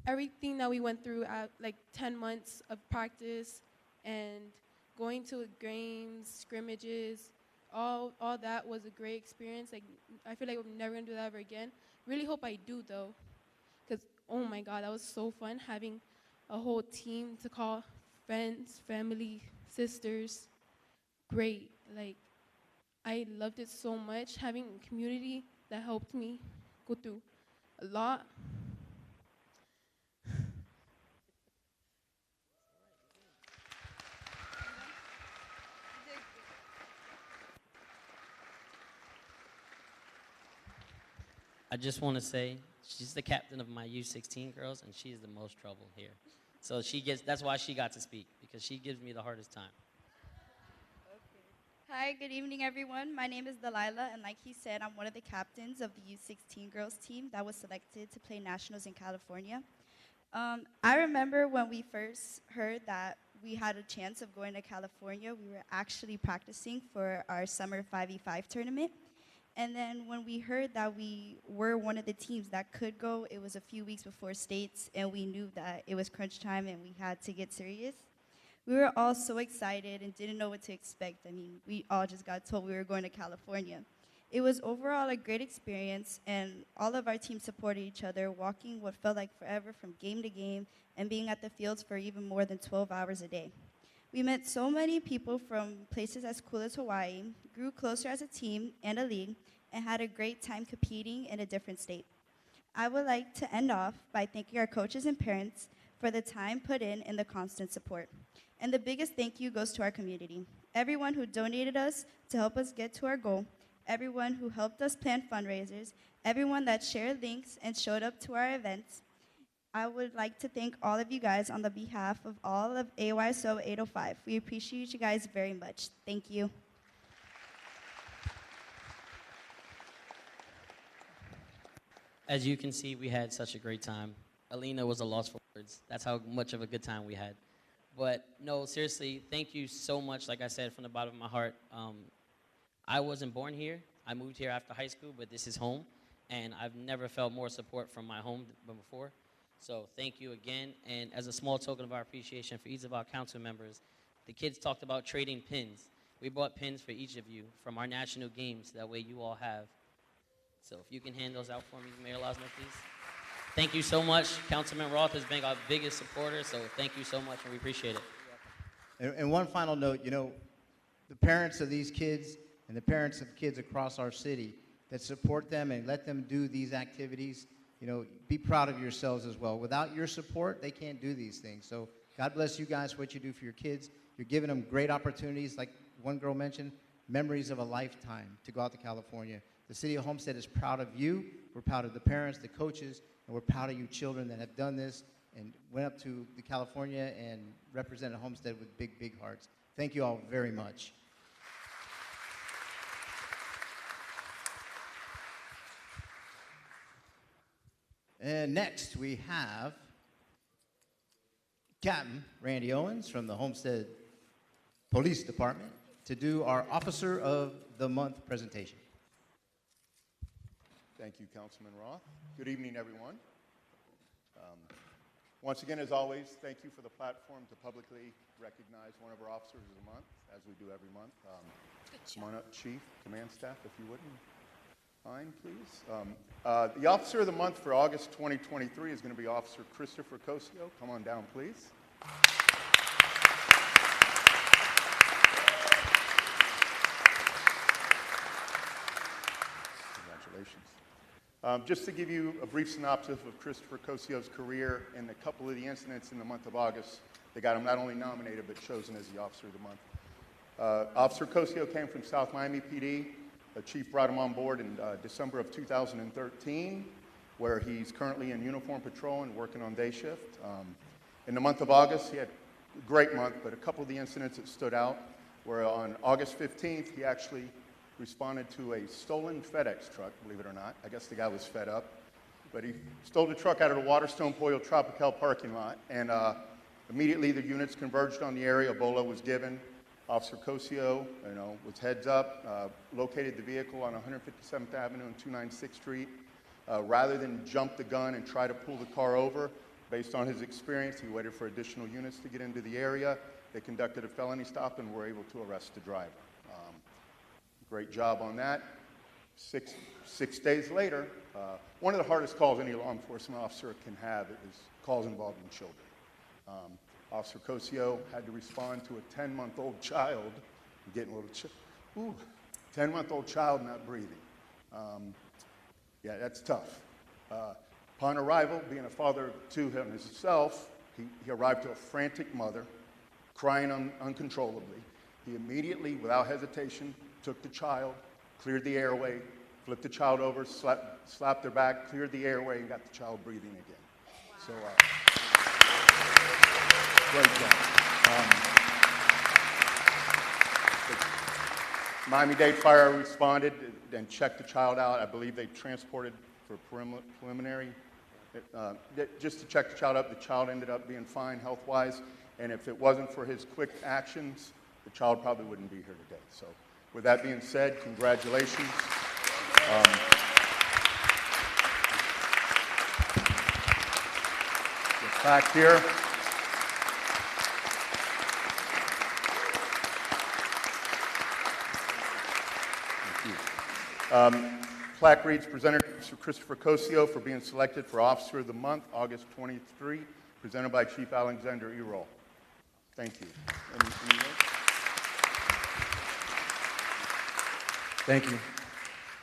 everything that we went through at like 10 months of practice and going to games, scrimmages, all that was a great experience. Like, I feel like we're never gonna do that ever again. Really hope I do though, because oh my God, that was so fun having a whole team to call friends, family, sisters. Great, like I loved it so much. Having a community that helped me go through a lot. I just want to say she's the captain of my U16 girls, and she is the most trouble here. So that's why she got to speak, because she gives me the hardest time. Hi, good evening, everyone. My name is Delilah, and like he said, I'm one of the captains of the U16 girls team that was selected to play nationals in California. I remember when we first heard that we had a chance of going to California, we were actually practicing for our summer 5v5 tournament. And then when we heard that we were one of the teams that could go, it was a few weeks before states, and we knew that it was crunch time and we had to get serious. We were all so excited and didn't know what to expect. I mean, we all just got told we were going to California. It was overall a great experience, and all of our teams supported each other, walking what felt like forever from game to game and being at the fields for even more than 12 hours a day. We met so many people from places as cool as Hawaii, grew closer as a team and a league, and had a great time competing in a different state. I would like to end off by thanking our coaches and parents for the time put in the constant support. And the biggest thank you goes to our community. Everyone who donated us to help us get to our goal, everyone who helped us plan fundraisers, everyone that shared links and showed up to our events. I would like to thank all of you guys on the behalf of all of AYSO 805. We appreciate you guys very much. Thank you. As you can see, we had such a great time. Alina was a loss for words. That's how much of a good time we had. But no, seriously, thank you so much. Like I said, from the bottom of my heart, I wasn't born here. I moved here after high school, but this is home. And I've never felt more support from my home than before. So thank you again. And as a small token of our appreciation for each of our council members, the kids talked about trading pins. We bought pins for each of you from our national games. That way you all have. So if you can hand those out for me, Mayor Losner, please. Thank you so much. Councilman Roth has been our biggest supporter, so thank you so much, and we appreciate it. And one final note, you know, the parents of these kids and the parents of kids across our city that support them and let them do these activities, you know, be proud of yourselves as well. Without your support, they can't do these things. So God bless you guys for what you do for your kids. You're giving them great opportunities, like one girl mentioned, memories of a lifetime to go out to California. The city of Homestead is proud of you. We're proud of the parents, the coaches, and we're proud of you children that have done this and went up to the California and represented Homestead with big, big hearts. Thank you all very much. And next we have Captain Randy Owens from the Homestead Police Department to do our Officer of the Month presentation. Thank you, Councilman Roth. Good evening, everyone. Once again, as always, thank you for the platform to publicly recognize one of our officers of the month, as we do every month. Come on up, Chief, Command Staff, if you wouldn't mind, please. The Officer of the Month for August 2023 is going to be Officer Christopher Cosio. Come on down, please. Congratulations. Just to give you a brief synopsis of Christopher Cosio's career and a couple of the incidents in the month of August that got him not only nominated but chosen as the Officer of the Month. Officer Cosio came from South Miami PD. The Chief brought him on board in December of 2013, where he's currently in uniform patrol and working on day shift. In the month of August, he had a great month, but a couple of the incidents that stood out were on August 15th, he actually responded to a stolen FedEx truck, believe it or not. I guess the guy was fed up. But he stole the truck out of the Waterstone Pollo Tropical parking lot, and immediately the units converged on the area. Ebola was given. Officer Cosio, was heads up, located the vehicle on 157th Avenue and 296th Street. Rather than jump the gun and try to pull the car over, based on his experience, he waited for additional units to get into the area. They conducted a felony stop and were able to arrest the driver. Great job on that. Six days later, one of the hardest calls any law enforcement officer can have is calls involving children. Officer Cosio had to respond to a 10-month-old child, I'm getting a little 10-month-old child not breathing. Yeah, that's tough. Upon arrival, being a father to him himself, he arrived to a frantic mother, crying uncontrollably. He immediately, without hesitation, took the child, cleared the airway, flipped the child over, slapped her back, cleared the airway, and got the child breathing again. So, great job. Miami-Dade Fire responded and checked the child out. I believe they transported for preliminary, just to check the child up. The child ended up being fine health-wise, and if it wasn't for his quick actions, the child probably wouldn't be here today. So, with that being said, congratulations. The plaque here. Thank you. Plaque reads, presented to Christopher Cosio for being selected for Officer of the Month, August 23, presented by Chief Alexander E. Roll. Thank you. Any words? Thank you.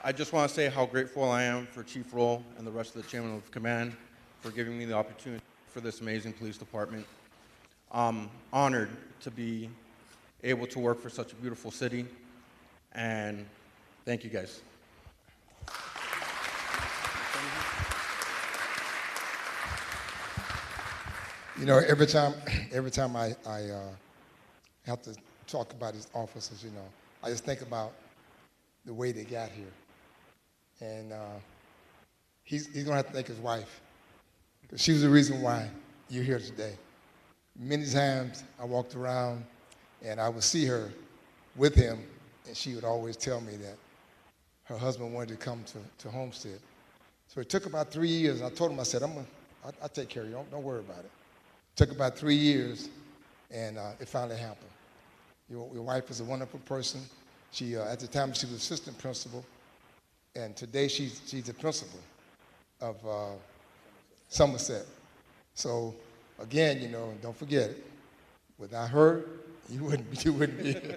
I just want to say how grateful I am for Chief Roll and the rest of the Chairman of Command for giving me the opportunity for this amazing police department. I'm honored to be able to work for such a beautiful city, and thank you guys. You know, every time I have to talk about these officers, you know, I just think about the way they got here. And he's going to have to thank his wife, because she was the reason why you're here today. Many times I walked around and I would see her with him, and she would always tell me that her husband wanted to come to Homestead. So it took about 3 years. I told him, I said, I'll take care of you. Don't worry about it. It took about 3 years, and it finally happened. Your wife is a wonderful person. She, at the time, she was assistant principal, and today she's the principal of Somerset. So again, you know, don't forget it. Without her, you wouldn't be here.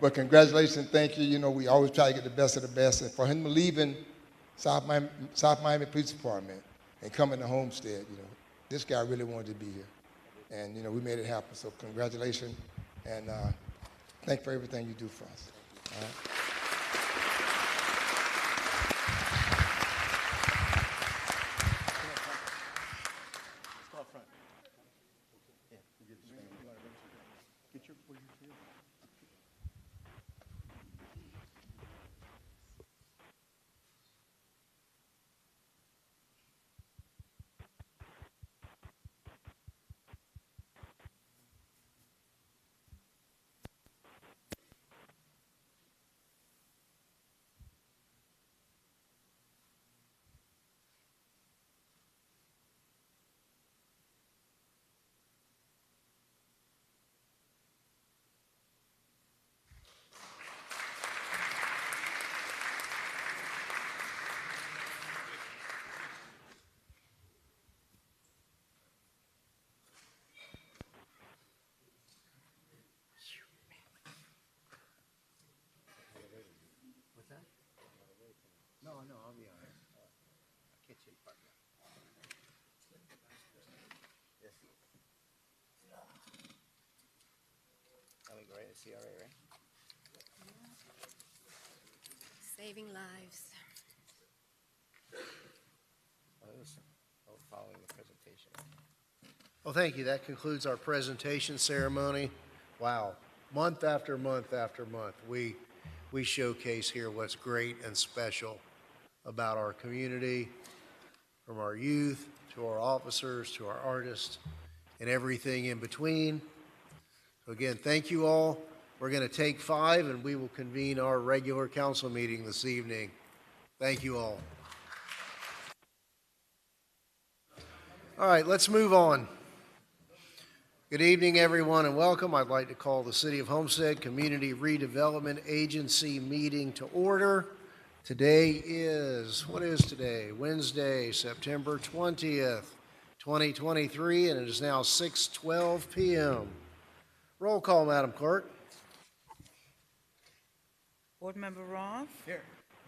But congratulations, thank you. You know, we always try to get the best of the best. And for him leaving South Miami Police Department and coming to Homestead, you know, this guy really wanted to be here. And, you know, we made it happen. So congratulations, and thank you for everything you do for us. All right? No, I'll be all right. I'll catch you part. Yes. That'll be great. It's CRA, right? Saving lives. Following the presentation. Well, thank you. That concludes our presentation ceremony. Wow. Month after month after month, we showcase here what's great and special about our community, from our youth to our officers to our artists and everything in between. So again, thank you all. We're going to take 5 and we will convene our regular council meeting this evening. Thank you all. All right, let's move on. Good evening, everyone, and welcome. I'd like to call the City of Homestead Community Redevelopment Agency meeting to order. Today is, what is today? Wednesday, September 20th, 2023, and it is now 6:12 p.m. Roll call, Madam Clerk. Board Member Roth. Here.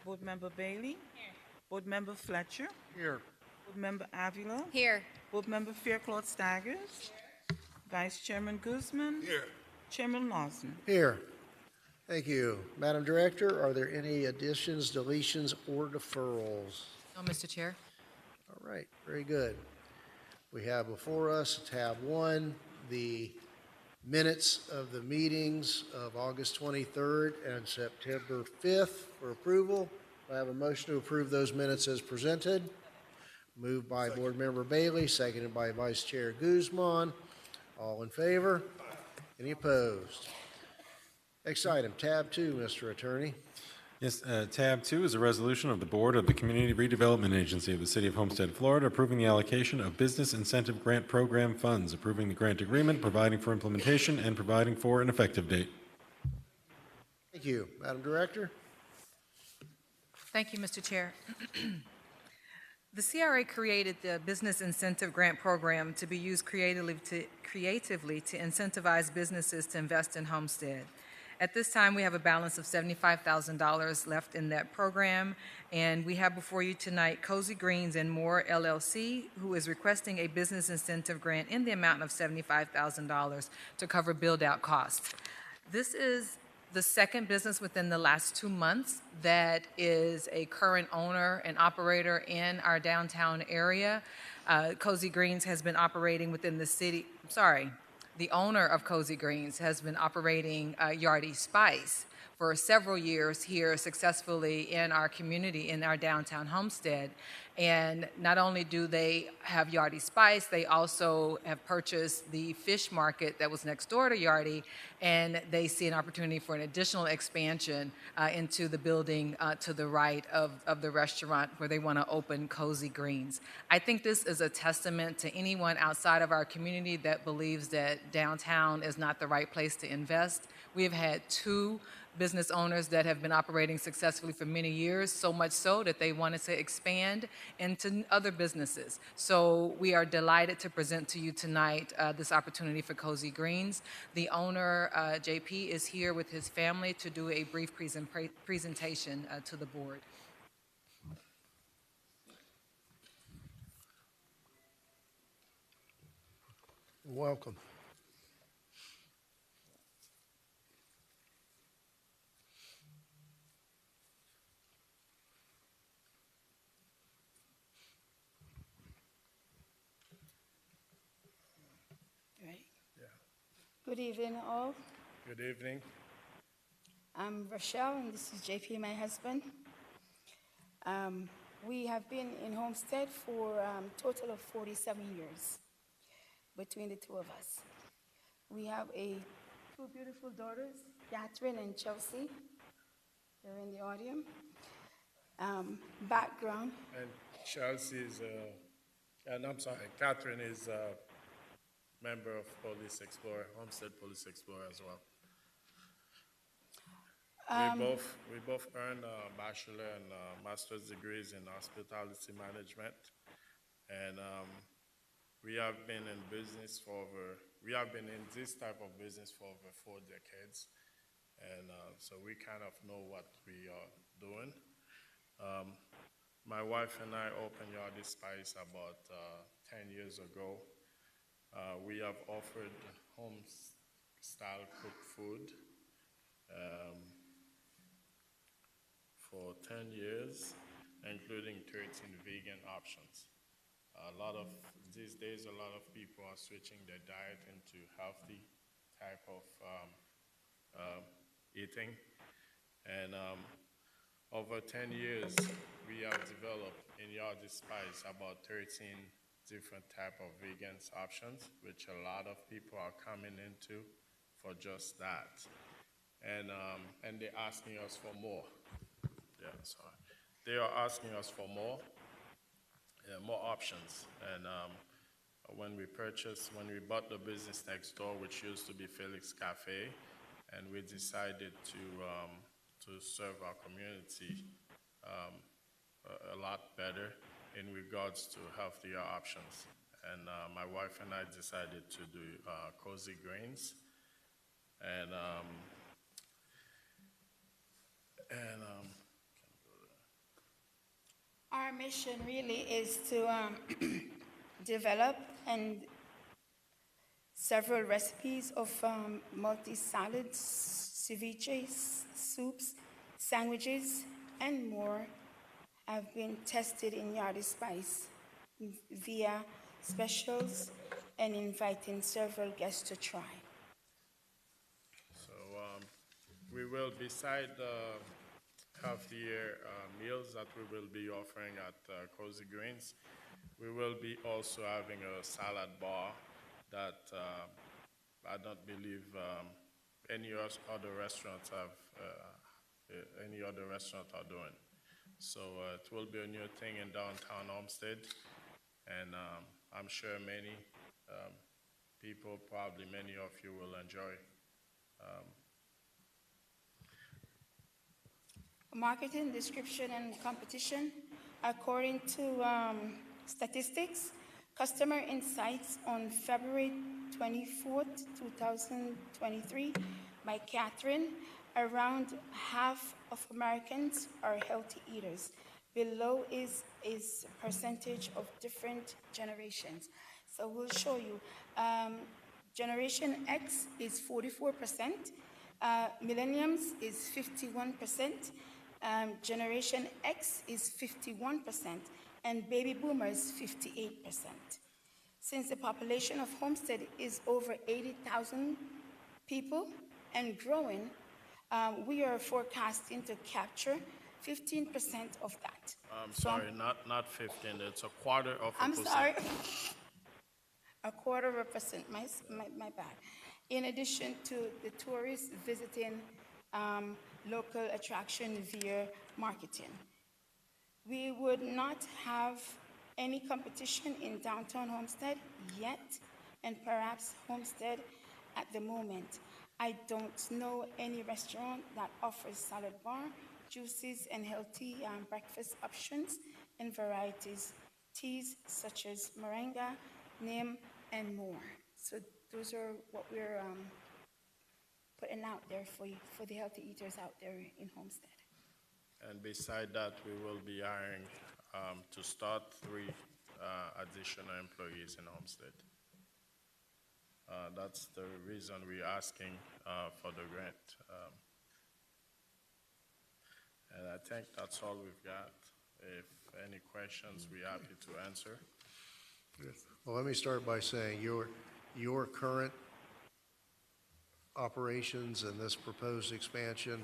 Board Member Bailey. Here. Board Member Fletcher. Here. Board Member Avila. Here. Board Member Faircloth Staggers. Here. Vice Chairman Guzman. Here. Chairman Lawson. Here. Thank you. Madam Director, are there any additions, deletions, or deferrals? No, Mr. Chair. All right, very good. We have before us tab 1, the minutes of the meetings of August 23rd and September 5th for approval. I have a motion to approve those minutes as presented. Moved by Board Member Bailey, seconded by Vice Chair Guzman. All in favor? Any opposed? Next item, tab 2, Mr. Attorney. Yes, tab 2 is a resolution of the Board of the Community Redevelopment Agency of the City of Homestead, Florida, approving the allocation of Business Incentive Grant Program funds, approving the grant agreement, providing for implementation, and providing for an effective date. Thank you. Madam Director? Thank you, Mr. Chair. The CRA created the Business Incentive Grant Program to be used creatively to incentivize businesses to invest in Homestead. At this time, we have a balance of $75,000 left in that program, and we have before you tonight Cozy Greens and More LLC, who is requesting a business incentive grant in the amount of $75,000 to cover build-out costs. This is the second business within the last 2 months that is a current owner and operator in our downtown area. Cozy Greens has been operating within the city, the owner of Cozy Greens has been operating Yardie Spice for several years here successfully in our community, in our downtown Homestead. And not only do they have Yardie Spice, they also have purchased the fish market that was next door to Yardie, and they see an opportunity for an additional expansion into the building to the right of the restaurant where they want to open Cozy Greens. I think this is a testament to anyone outside of our community that believes that downtown is not the right place to invest. We have had 2 business owners that have been operating successfully for many years, so much so that they wanted to expand into other businesses. So we are delighted to present to you tonight this opportunity for Cozy Greens. The owner, JP, is here with his family to do a brief presentation to the board. Welcome. Good evening, all. Good evening. I'm Rochelle, and this is JP, my husband. We have been in Homestead for a total of 47 years between the 2 of us. We have 2 beautiful daughters, Catherine and Chelsea. They're in the audience. Background. And Chelsea is, Catherine is member of Police Explorer, Homestead Police Explorer as well. We both earned a bachelor and master's degrees in hospitality management, and we have been in this type of business for over 4 decades, and so we kind of know what we are doing. My wife and I opened Yardie Spice about 10 years ago. We have offered home-style cooked food for 10 years, including 13 vegan options. These days, a lot of people are switching their diet into healthy type of eating. And over 10 years, we have developed in Yardie Spice about 13 different type of vegan options, which a lot of people are coming into for just that. And they're asking us for more. They are asking us for more options. And when we bought the business next door, which used to be Felix Cafe, and we decided to serve our community a lot better in regards to healthier options. And my wife and I decided to do Cozy Greens. And our mission really is to develop and several recipes of multi-salads, ceviches, soups, sandwiches, and more have been tested in Yardie Spice via specials and inviting several guests to try. So we will, beside the healthier meals that we will be offering at Cozy Greens, we will be also having a salad bar that I don't believe any other restaurants are doing. So it will be a new thing in downtown Homestead, and I'm sure many people, probably many of you, will enjoy. Marketing, description, and competition. According to statistics, customer insights on February 24th, 2023 by Catherine, around half of Americans are healthy eaters. Below is percentage of different generations. So we'll show you. Generation X is 44%, millenniums is 51%, Generation X is 51%, and baby boomers 58%. Since the population of Homestead is over 80,000 people and growing, we are forecasting to capture 15% of that. I'm sorry, not 15. It's a quarter of a I'm percent. sorry. A quarter of a percent, my bad. In addition to the tourists visiting local attraction via marketing. We would not have any competition in downtown Homestead yet, and perhaps Homestead at the moment. I don't know any restaurant that offers salad bar, juices, and healthy breakfast options and varieties, teas such as moringa, neem, and more. So those are what we're putting out there for the healthy eaters out there in Homestead. And beside that, we will be hiring to start 3 additional employees in Homestead. That's the reason we're asking for the grant. And I think that's all we've got. If any questions, we're happy to answer. Well, let me start by saying your current operations and this proposed expansion,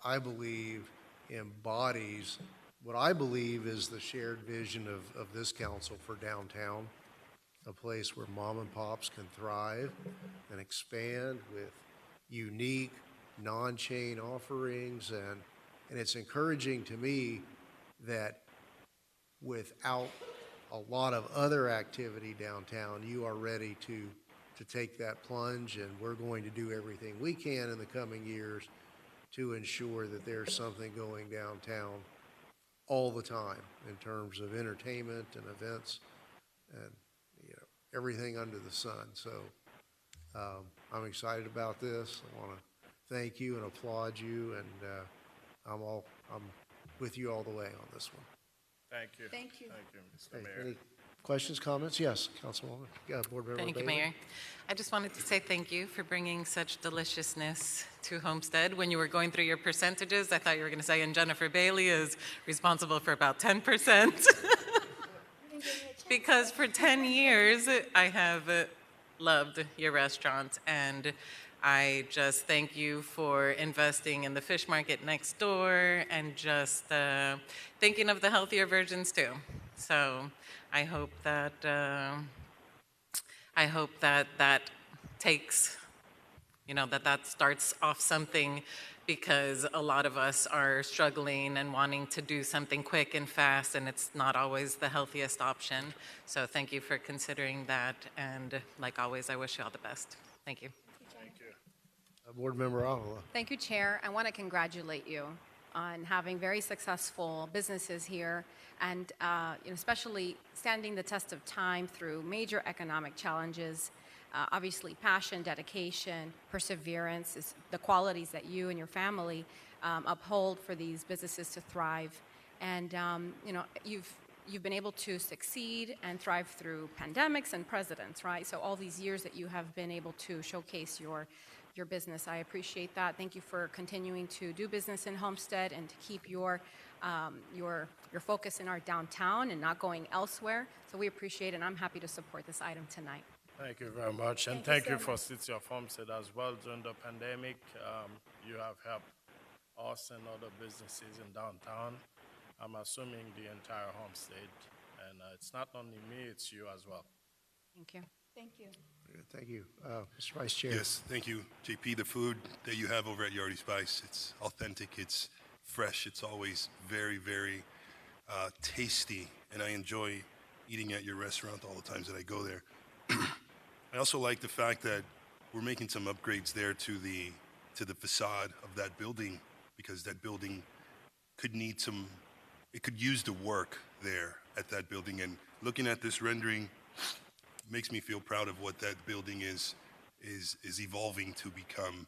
I believe, embodies what I believe is the shared vision of this council for downtown, a place where mom and pops can thrive and expand with unique, non-chain offerings. And it's encouraging to me that without a lot of other activity downtown, you are ready to take that plunge, and we're going to do everything we can in the coming years to ensure that there's something going downtown all the time in terms of entertainment and events and everything under the sun. So I'm excited about this. I want to thank you and applaud you, and I'm with you all the way on this one. Thank you. Thank you. Thank you, Mr. Mayor. Any questions, comments? Yes, Councilwoman. Yeah, Board Member Thank you, Bailey. Mayor. I just wanted to say thank you for bringing such deliciousness to Homestead. When you were going through your percentages, I thought you were going to say, and Jennifer Bailey is responsible for about 10%. Because for 10 years, I have loved your restaurant, and I just thank you for investing in the fish market next door and just thinking of the healthier versions too. So I hope that that takes, that starts off something, because a lot of us are struggling and wanting to do something quick and fast, and it's not always the healthiest option. So thank you for considering that, and like always, I wish you all the best. Thank you. Thank you. Board Member Avila. Thank you, Chair. I want to congratulate you on having very successful businesses here, and especially standing the test of time through major economic challenges. Obviously, passion, dedication, perseverance is the qualities that you and your family uphold for these businesses to thrive. And you've been able to succeed and thrive through pandemics and presidents, right? So all these years that you have been able to showcase your business, I appreciate that. Thank you for continuing to do business in Homestead and to keep your focus in our downtown and not going elsewhere. So we appreciate it, and I'm happy to support this item tonight. Thank you very much, and thank you for City of Homestead as well. During the pandemic, you have helped us and other businesses in downtown. I'm assuming the entire Homestead, and it's not only me, it's you as well. Thank you. Thank you. Thank you. Mr. Vice Chair. Yes, thank you, JP. The food that you have over at Yardy Spice, it's authentic, it's fresh, it's always very, very tasty, and I enjoy eating at your restaurant all the times that I go there. I also like the fact that we're making some upgrades there to the facade of that building, because that building could need some it could use the work there at that building. And looking at this rendering makes me feel proud of what that building is evolving to become.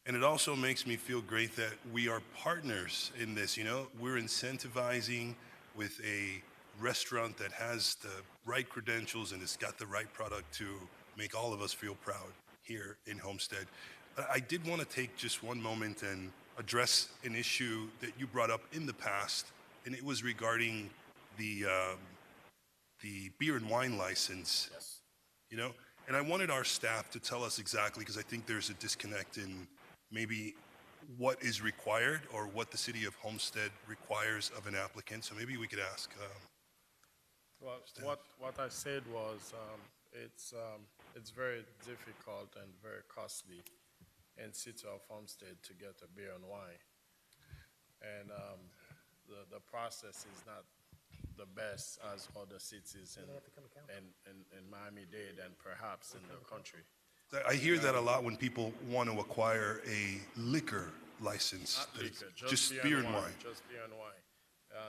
And it also makes me feel great that we are partners in this. You know, we're incentivizing with a restaurant that has the right credentials and has got the right product to make all of us feel proud here in Homestead. I did want to take just one moment and address an issue that you brought up in the past, and it was regarding the beer and wine license. Yes. You know, and I wanted our staff to tell us exactly, because I think there's a disconnect in maybe what is required or what the city of Homestead requires of an applicant. So maybe we could ask. Well, what I said was it's very difficult and very costly in city of Homestead to get a beer and wine, and the process is not the best as other cities in Miami-Dade and perhaps in the country. I hear that a lot when people want to acquire a liquor license. Not liquor, just beer and wine. Just beer and wine.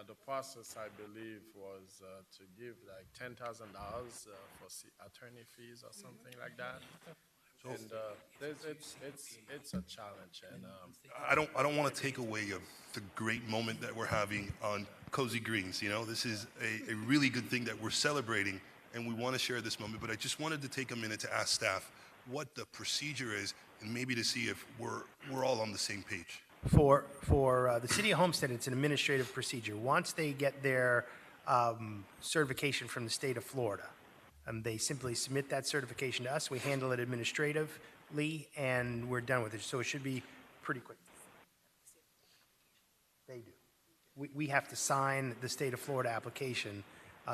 The process, I believe, was to give like $10,000 for attorney fees or something like that. And it's a challenge. And I don't want to take away of the great moment that we're having on Cozy Greens. You know, this is a really good thing that we're celebrating, and we want to share this moment. But I just wanted to take a minute to ask staff what the procedure is, and maybe to see if we're all on the same page. For the City of Homestead, it's an administrative procedure. Once they get their certification from the state of Florida, they simply submit that certification to us. We handle it administratively, and we're done with it. So it should be pretty quick. They do. We have to sign the state of Florida application.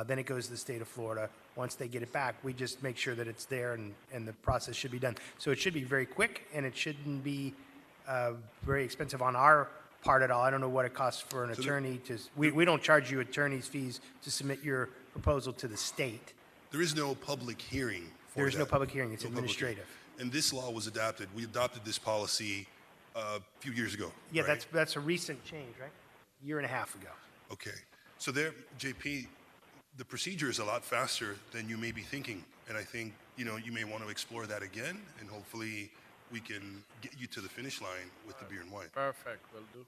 Then it goes to the state of Florida. Once they get it back, we just make sure that it's there, and the process should be done. So it should be very quick, and it shouldn't be very expensive on our part at all. I don't know what it costs for an attorney to. We don't charge you attorney's fees to submit your proposal to the state. There is no public hearing for There is that. no public hearing. It's No public administrative. hearing. And this law was adopted. We adopted this policy a few years ago. Yeah, right? that's a recent change, right? A year and a half ago. Okay. So there, JP, the procedure is a lot faster than you may be thinking. And I think, you know, you may want to explore that again, and hopefully we can get you to the finish line with the beer and wine. Perfect, will do.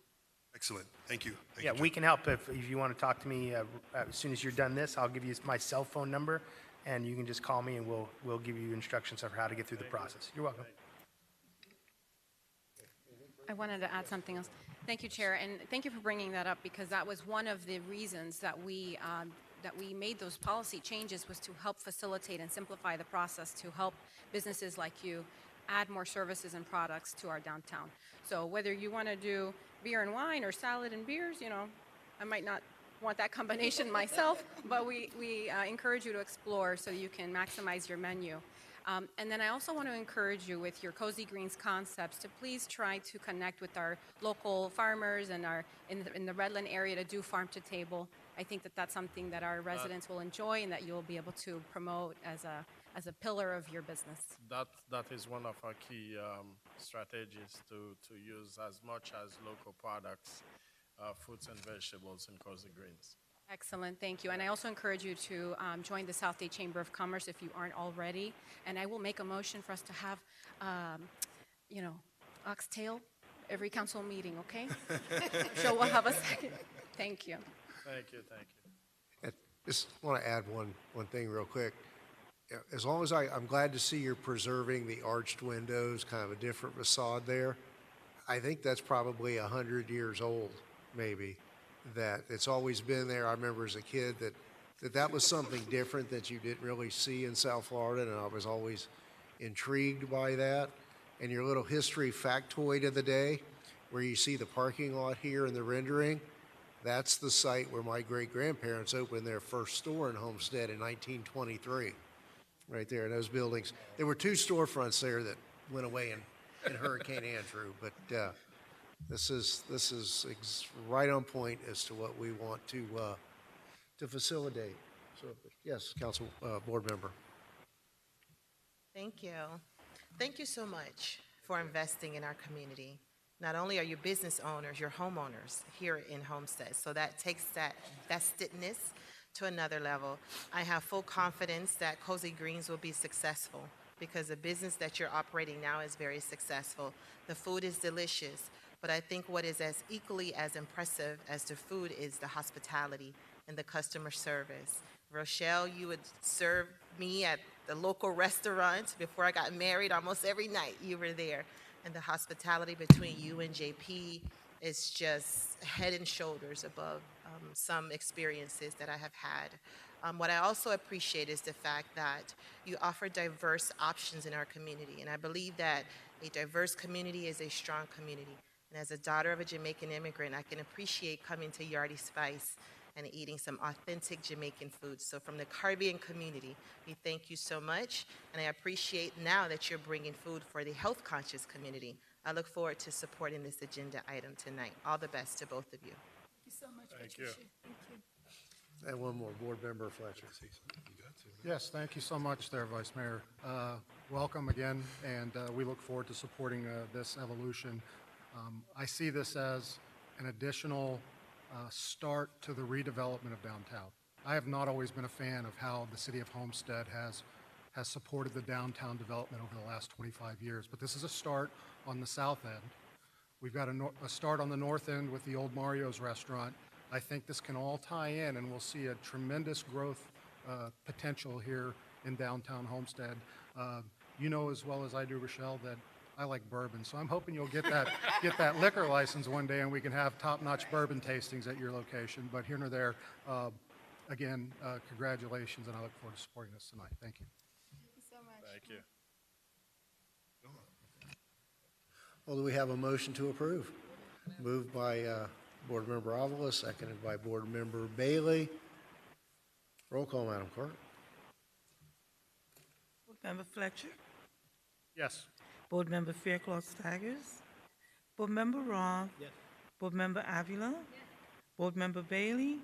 Excellent. Thank you. Thank Yeah, you, we can help if you want to talk to me as soon as you're done this. I'll give you my cell phone number, and you can just call me, and we'll give you instructions of how to get through the process. You're welcome. I wanted to add something else. Thank you, Chair, and thank you for bringing that up, because that was one of the reasons that we made those policy changes, was to help facilitate and simplify the process to help businesses like you add more services and products to our downtown. So whether you want to do beer and wine or salad and beers, you know, I might not want that combination myself, but we encourage you to explore so you can maximize your menu. And then I also want to encourage you with your Cozy Greens concepts to please try to connect with our local farmers and in the Redland area to do farm to table. I think that that's something that our residents will enjoy and that you'll be able to promote as a pillar of your business. That is one of our key strategies to use as much as local products, fruits and vegetables in Cozy Greens. Excellent, thank you. And I also encourage you to join the South Dade Chamber of Commerce if you aren't already. And I will make a motion for us to have, oxtail every council meeting, okay? So we'll have a second. Thank you. Thank you. I just want to add one thing real quick. As long as I'm glad to see you're preserving the arched windows, kind of a different facade there. I think that's probably 100 years old, maybe. That it's always been there. I remember as a kid that was something different that you didn't really see in South Florida, and I was always intrigued by that. And your little history factoid of the day, where you see the parking lot here in the rendering, that's the site where my great-grandparents opened their first store in Homestead in 1923, right there in those buildings. There were 2 storefronts there that went away in Hurricane Andrew, but this is right on point as to what we want to facilitate. So, yes, Council Board Member. Thank you. Thank you so much for investing in our community. Not only are you business owners, you're homeowners here in Homestead. So that takes that vestedness to another level. I have full confidence that Cozy Greens will be successful because the business that you're operating now is very successful. The food is delicious, but I think what is as equally as impressive as the food is the hospitality and the customer service. Rochelle, you would serve me at the local restaurant before I got married almost every night. You were there. And the hospitality between you and JP is just head and shoulders above some experiences that I have had. What I also appreciate is the fact that you offer diverse options in our community. And I believe that a diverse community is a strong community. And as a daughter of a Jamaican immigrant, I can appreciate coming to Yardie Spice and eating some authentic Jamaican food. So from the Caribbean community, we thank you so much. And I appreciate now that you're bringing food for the health-conscious community. I look forward to supporting this agenda item tonight. All the best to both of you. Thank you so much, Thank you. Patricia. Thank you. And one more, Board Member Fletcher. Yes, thank you so much there, Vice Mayor. Welcome again, and we look forward to supporting this evolution. I see this as an additional start to the redevelopment of downtown. I have not always been a fan of how the city of Homestead has supported the downtown development over the last 25 years, but this is a start on the south end. We've got a start on the north end with the old Mario's restaurant. I think this can all tie in, and we'll see a tremendous growth potential here in downtown Homestead. You know as well as I do, Rochelle, that I like bourbon, so I'm hoping you'll get that liquor license one day and we can have top-notch bourbon tastings at your location. But here nor there, again, congratulations, and I look forward to supporting this tonight. Thank you. Thank you so much. Thank you. Well, do we have a motion to approve? Moved by Board Member Avila, seconded by Board Member Bailey. Roll call, Madam Clerk. Board Member Fletcher. Yes. Board Member Fairclough Staggers. Board Member Roth. Yes. Board Member Avila. Board Member Bailey.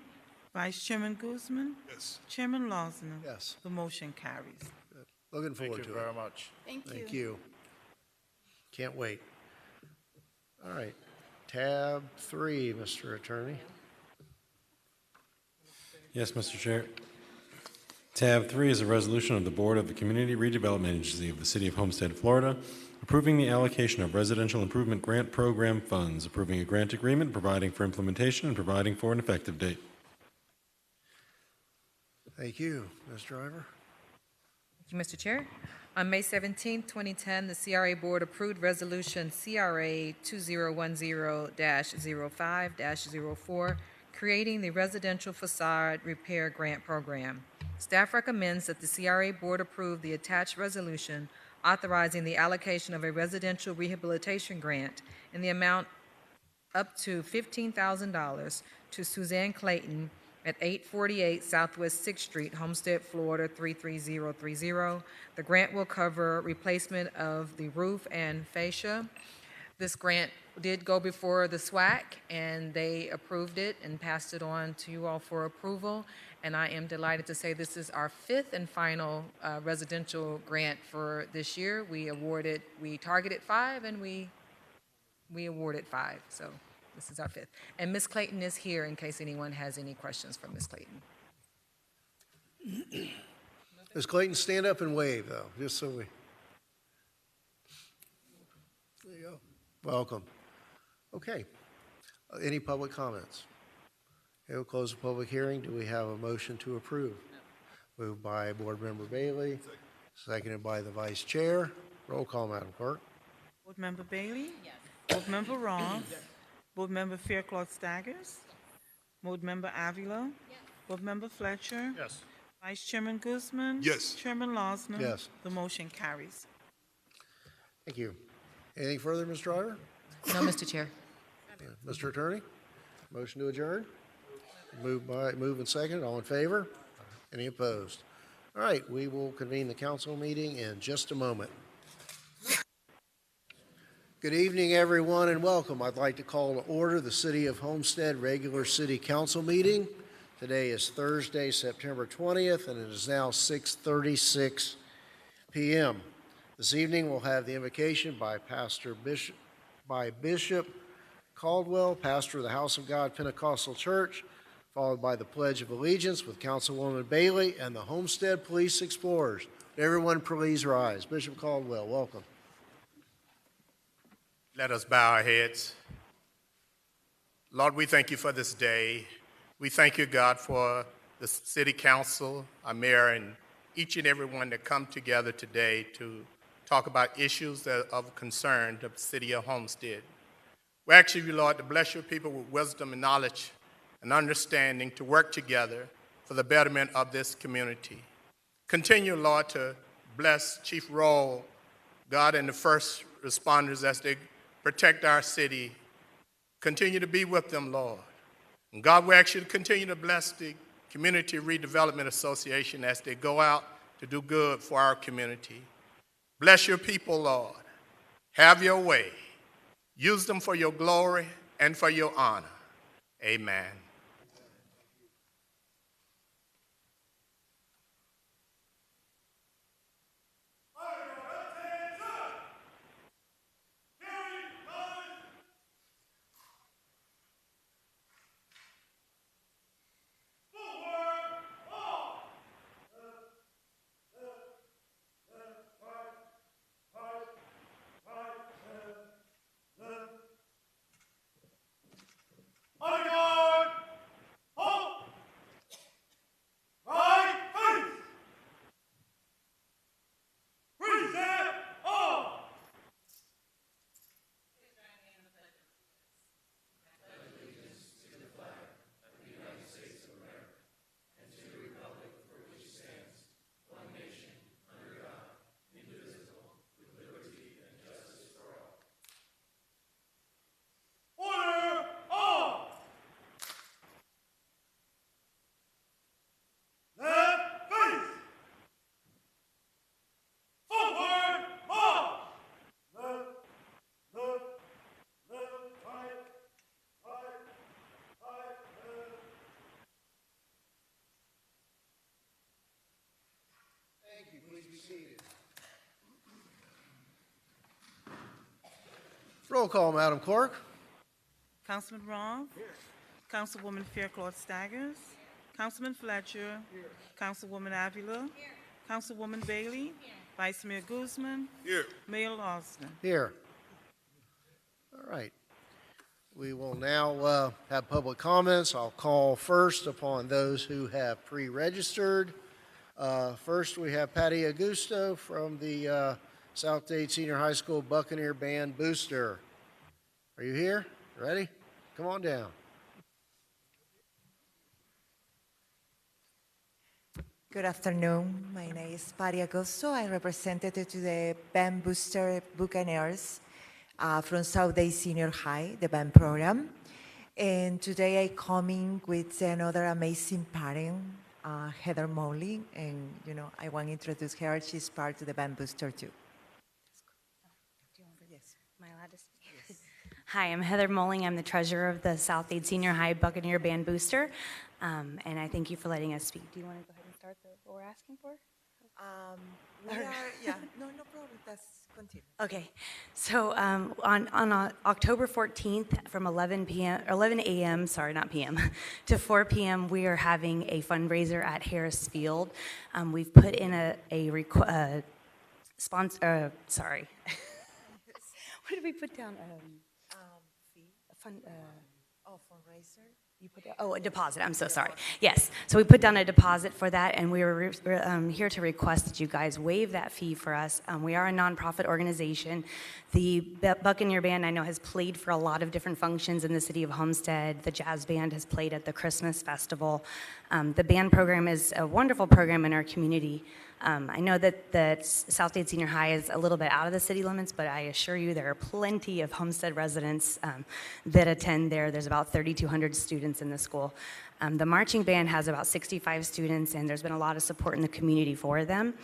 Vice Chairman Guzman. Yes. Chairman Losner. Yes. The motion carries. Good. Looking forward to it. Thank you very much. Thank you. Can't wait. All right. Tab 3, Mr. Attorney. Yes, Mr. Chair. Tab 3 is a resolution of the Board of the Community Redevelopment Agency of the City of Homestead, Florida, approving the allocation of residential improvement grant program funds, approving a grant agreement, providing for implementation, and providing for an effective date. Thank you. Ms. Driver. Thank you, Mr. Chair. On May 17, 2010, the CRA Board approved Resolution CRA 2010-05-04, creating the Residential Facade Repair Grant Program. Staff recommends that the CRA Board approve the attached resolution authorizing the allocation of a residential rehabilitation grant in the amount up to $15,000 to Suzanne Clayton at 848 Southwest 6th Street, Homestead, Florida 33030. The grant will cover replacement of the roof and fascia. This grant did go before the SWAC, and they approved it and passed it on to you all for approval. And I am delighted to say this is our 5th and final residential grant for this year. We targeted 5, and we awarded 5. So this is our 5th. And Ms. Clayton is here in case anyone has any questions for Ms. Clayton. Ms. Clayton, stand up and wave, though, just so we. There you go. Welcome. Okay. Any public comments? Okay, we'll close the public hearing. Do we have a motion to approve? No. Moved by Board Member Bailey, seconded by the Vice Chair. Roll call, Madam Clerk. Board Member Bailey. Yes. Board Member Roth. Yes. Board Member Fairclough Staggers. Board Member Avila. Yes. Board Member Fletcher. Yes. Vice Chairman Guzman. Yes. Chairman Losner. Yes. The motion carries. Thank you. Anything further, Ms. Driver? No, Mr. Chair. Mr. Attorney? Motion to adjourn? Move and second. All in favor? Any opposed? All right, we will convene the council meeting in just a moment. Good evening, everyone, and welcome. I'd like to call to order the City of Homestead regular city council meeting. Today is Thursday, September 20th, and it is now 6:36 p.m. This evening, we'll have the invocation by Pastor Bishop by Bishop Caldwell, pastor of the House of God Pentecostal Church, followed by the Pledge of Allegiance with Councilwoman Bailey and the Homestead Police Explorers. Everyone please rise. Bishop Caldwell, welcome. Let us bow our heads. Lord, we thank you for this day. We thank you, God, for the city council, our mayor, and each and every one that come together today to talk about issues that are of concern to the city of Homestead. We ask you, Lord, to bless your people with wisdom and knowledge and understanding to work together for the betterment of this community. Continue, Lord, to bless Chief Roll, God, and the first responders as they protect our city. Continue to be with them, Lord. And God, we ask you to continue to bless the Community Redevelopment Association as they go out to do good for our community. Bless your people, Lord. Have your way. Use them for your glory and for your honor. Amen. Roll call, Madam Clerk. Councilman Roth. Councilwoman Faircloth Staggers. Councilman Fletcher. Councilwoman Avila. Councilwoman Bailey. Vice Mayor Guzman. Here. Mayor Lawson. Here. All right. We will now have public comments. I'll call first upon those who have pre-registered. First, we have Patty Augusto from the South Dade Senior High School Buccaneer Band Booster. Are you here? Ready? Come on down. Good afternoon. My name is Patty Augusto. I represented to the Band Booster Buccaneers from South Dade Senior High, the band program. And today I coming with another amazing parent, Heather Molly, and I want to introduce her. She's part of the Band Booster too. Am I allowed to speak? Hi, I'm Heather Molling. I'm the treasurer of the South Dade Senior High Buccaneer Band Booster, and I thank you for letting us speak. Do you want to go ahead and start what we're asking for? No problem. Let's continue. Okay, so on October 14th from 11 a.m., sorry, not p.m., to 4 p.m., we are having a fundraiser at Harris Field. We've put in a sponsor, sorry. What did we put down? Fee. A fund, Fundraiser. you put down, a deposit. I'm so sorry. Yes, so we put down a deposit for that, and we were here to request that you guys waive that fee for us. We are a nonprofit organization. The Buccaneer Band, I know, has played for a lot of different functions in the city of Homestead. The jazz band has played at the Christmas festival. The band program is a wonderful program in our community. I know that South Dade Senior High is a little bit out of the city limits, but I assure you there are plenty of Homestead residents that attend there. There's about 3,200 students in the school. The marching band has about 65 students, and there's been a lot of support in the community for them.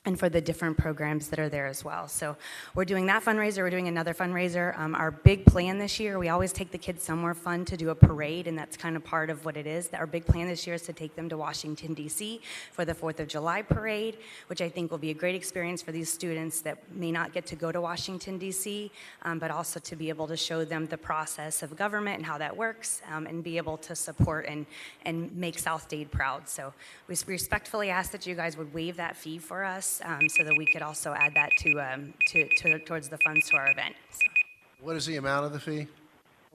and for the different programs that are there as well. So we're doing that fundraiser. We're doing another fundraiser. Our big plan this year, we always take the kids somewhere fun to do a parade, and that's kind of part of what it is. Our big plan this year is to take them to Washington, D.C. for the 4th of July parade, which I think will be a great experience for these students that may not get to go to Washington, D.C., but also to be able to show them the process of government and how that works, and be able to support and make South Dade proud. So we respectfully ask that you guys would waive that fee for us, so that we could also add that towards the funds to our event. So. What is the amount of the fee?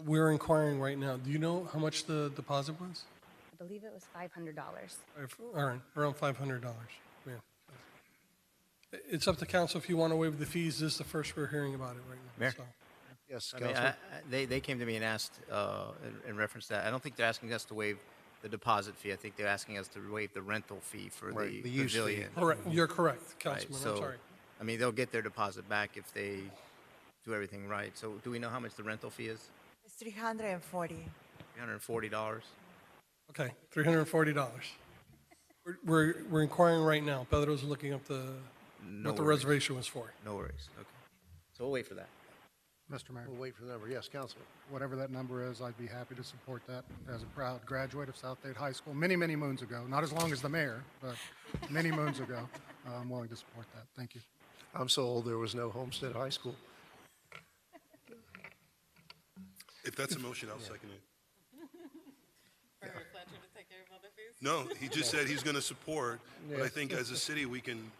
We're inquiring right now. Do you know how much the deposit was? I believe it was $500. All right, around $500. Yeah. It's up to council if you want to waive the fees. This is the first we're hearing about it right now. Mayor? So. Yes, I mean, Councilman. they came to me and asked, in reference to that, I don't think they're asking us to waive the deposit fee. I think they're asking us to waive the rental fee for Right, the the use fee. pavilion. Correct. You're correct, Right, Councilman. so, I'm sorry. I mean, they'll get their deposit back if they do everything right. So do we know how much the rental fee is? It's 340. $340? Okay, $340. We're inquiring right now. Pedro's looking up what the worries. reservation was for. No worries, okay. So we'll wait for that. Mr. Mayor, We'll wait for the number. Yes, Councilman. whatever that number is, I'd be happy to support that as a proud graduate of South Dade High School many, many moons ago. Not as long as the mayor, but many moons ago. I'm willing to support that. Thank you. I'm so old there was no Homestead High School. If that's a motion, I'll second it. No, he just said he's going to support, but I think as a city, we can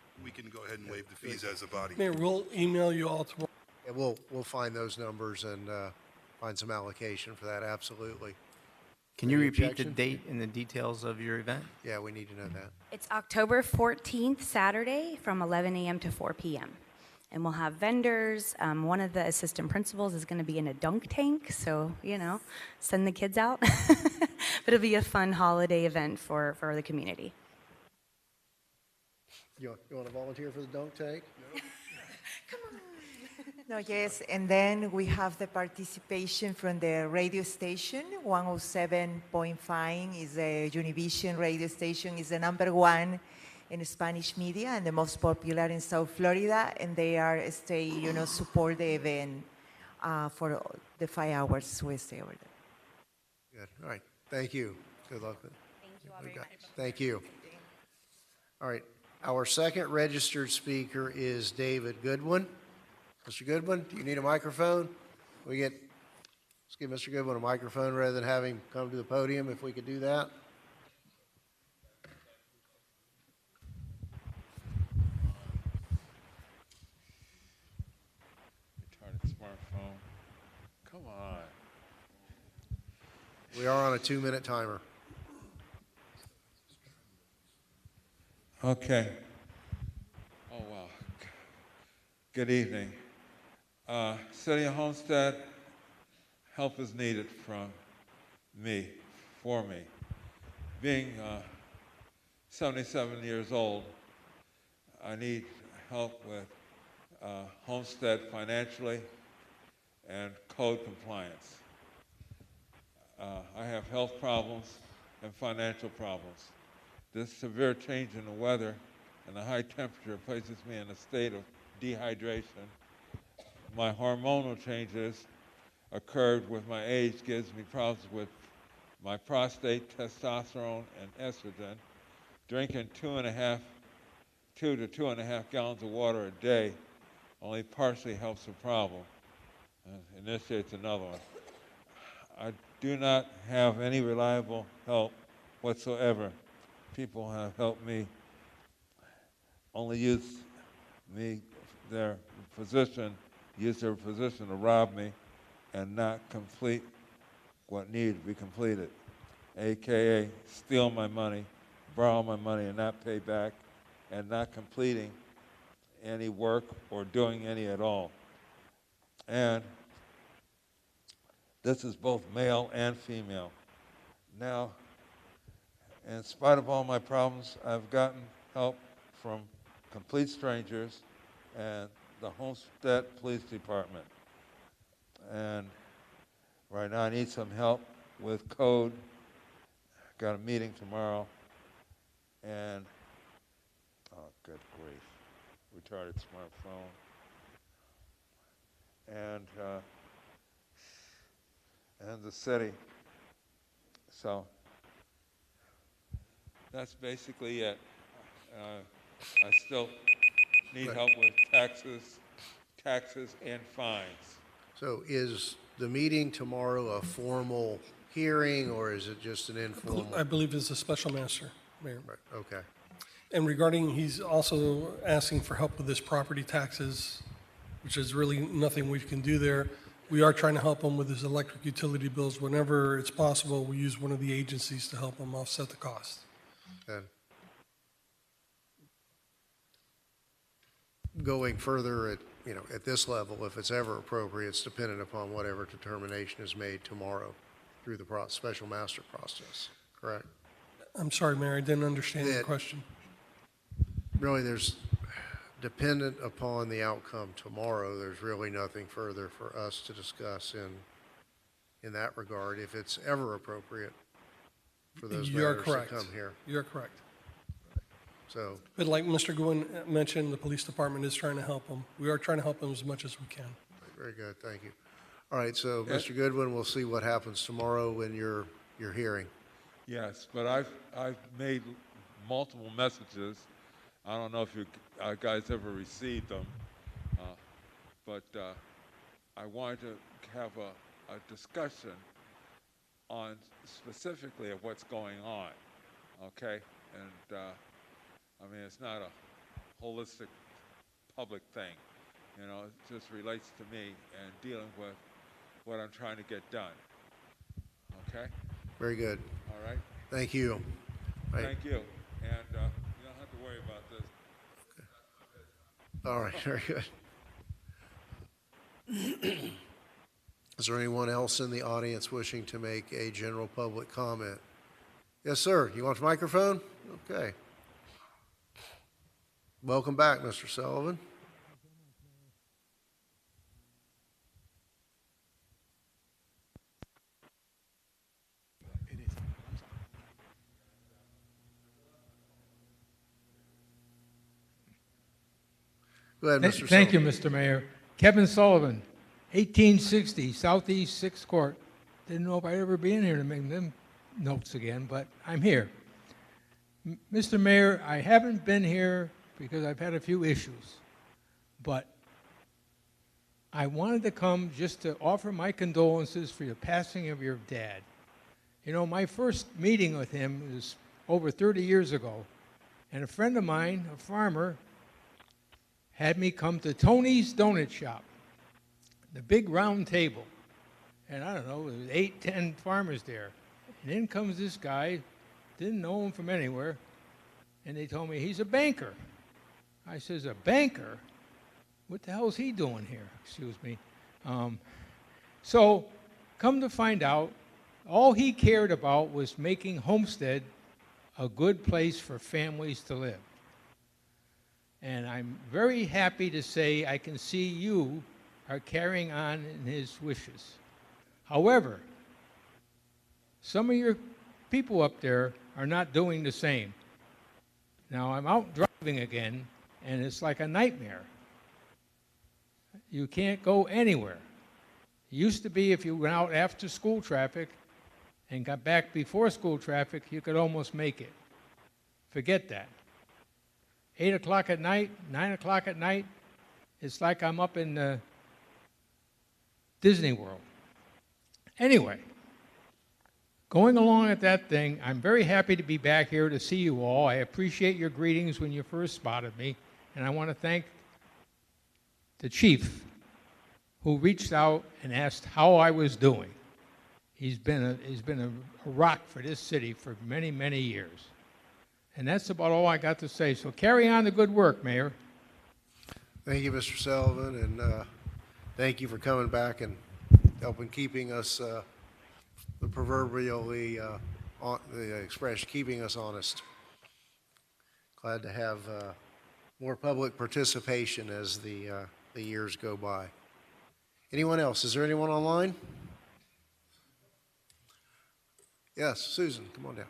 go ahead and waive the fees as a body. Mayor, we'll email you all tomorrow. Yeah, we'll find those numbers and find some allocation for that, absolutely. Can you Any repeat objection? the date and the details of your event? Yeah, we need to know that. It's October 14th, Saturday, from 11 a.m. to 4 p.m. And we'll have vendors. One of the assistant principals is going to be in a dunk tank, so, send the kids out. But it'll be a fun holiday event for the community. You want to volunteer for the dunk tank? No, yes, and then we have the participation from the radio station. 107.5 is a Univision radio station. It's the #1 in Spanish media and the most popular in South Florida. And they are support the event for the 5 hours we stay over there. Good, all right, thank you. Good luck with it. Thank you all very much. Thank you. All right, our second registered speaker is David Goodwin. Mr. Goodwin, do you need a microphone? Let's give Mr. Goodwin a microphone rather than have him come to the podium, if we could do that. Retarded smartphone. Come on. We are on a 2-minute timer. Okay. Oh, wow. Good evening. City of Homestead, help is needed from me, for me. Being 77 years old, I need help with Homestead financially and code compliance. I have health problems and financial problems. This severe change in the weather and the high temperature places me in a state of dehydration. My hormonal changes occurred with my age, gives me problems with my prostate, testosterone, and estrogen. Drinking 2 to 2.5 gallons of water a day only partially helps the problem. Initiates another one. I do not have any reliable help whatsoever. People have helped me only use their position to rob me and not complete what needed to be completed, AKA steal my money, borrow my money and not pay back, and not completing any work or doing any at all. And this is both male and female. Now, in spite of all my problems, I've gotten help from complete strangers and the Homestead Police Department. And right now I need some help with code. Got a meeting tomorrow. And, oh, good grief. retarded smartphone. And the city. So that's basically it. I still need help with taxes and fines. So is the meeting tomorrow a formal hearing, or is it just an informal? I believe it's a special master, Mayor. Right, okay. And regarding, he's also asking for help with his property taxes, which is really nothing we can do there. We are trying to help him with his electric utility bills. Whenever it's possible, we use one of the agencies to help him offset the cost. And going further at this level, if it's ever appropriate, it's dependent upon whatever determination is made tomorrow through the special master process, correct? I'm sorry, Mayor, I didn't understand the question. Really, there's, dependent upon the outcome tomorrow, there's really nothing further for us to discuss in that regard, if it's ever appropriate for those matters to come here. You're correct. So, But like Mr. Gwynn mentioned, the police department is trying to help him. We are trying to help him as much as we can. very good, thank you. All right, so Mr. Goodwin, we'll see what happens tomorrow in your hearing. Yes, but I've made multiple messages. I don't know if you guys ever received them, but I wanted to have a discussion on specifically of what's going on, okay? And I mean, it's not a holistic public thing, you know, it just relates to me and dealing with what I'm trying to get done, okay? Very good. All right? Thank you. Right. Thank you, and you don't have to worry about this. All right, very good. Is there anyone else in the audience wishing to make a general public comment? Yes, sir. You want the microphone? Okay. Welcome back, Mr. Sullivan. Go ahead, Mr. Thank you, Sullivan. Mr. Mayor. Kevin Sullivan, 1860 Southeast 6th Court. Didn't know if I'd ever be in here to make them notes again, but I'm here. Mr. Mayor, I haven't been here because I've had a few issues, but I wanted to come just to offer my condolences for the passing of your dad. You know, my first meeting with him was over 30 years ago, and a friend of mine, a farmer, had me come to Tony's Donut Shop, the big round table. And I don't know, there was 8, 10 farmers there. And in comes this guy, didn't know him from anywhere, and they told me he's a banker. I says, a banker? What the hell is he doing here? Excuse me. So, come to find out, all he cared about was making Homestead a good place for families to live. And I'm very happy to say I can see you are carrying on in his wishes. However, some of your people up there are not doing the same. Now, I'm out driving again, and it's like a nightmare. You can't go anywhere. It used to be if you went out after school traffic and got back before school traffic, you could almost make it. Forget that. 8 o'clock at night, 9 o'clock at night, it's like I'm up in Disney World. Anyway, going along at that thing, I'm very happy to be back here to see you all. I appreciate your greetings when you first spotted me, and I want to thank the chief who reached out and asked how I was doing. He's been a rock for this city for many, many years. And that's about all I got to say. So carry on the good work, Mayor. Thank you, Mr. Sullivan, and thank you for coming back and helping keeping us, the proverbially expression, keeping us honest. Glad to have more public participation as the years go by. Anyone else? Is there anyone online? Yes, Susan, come on down.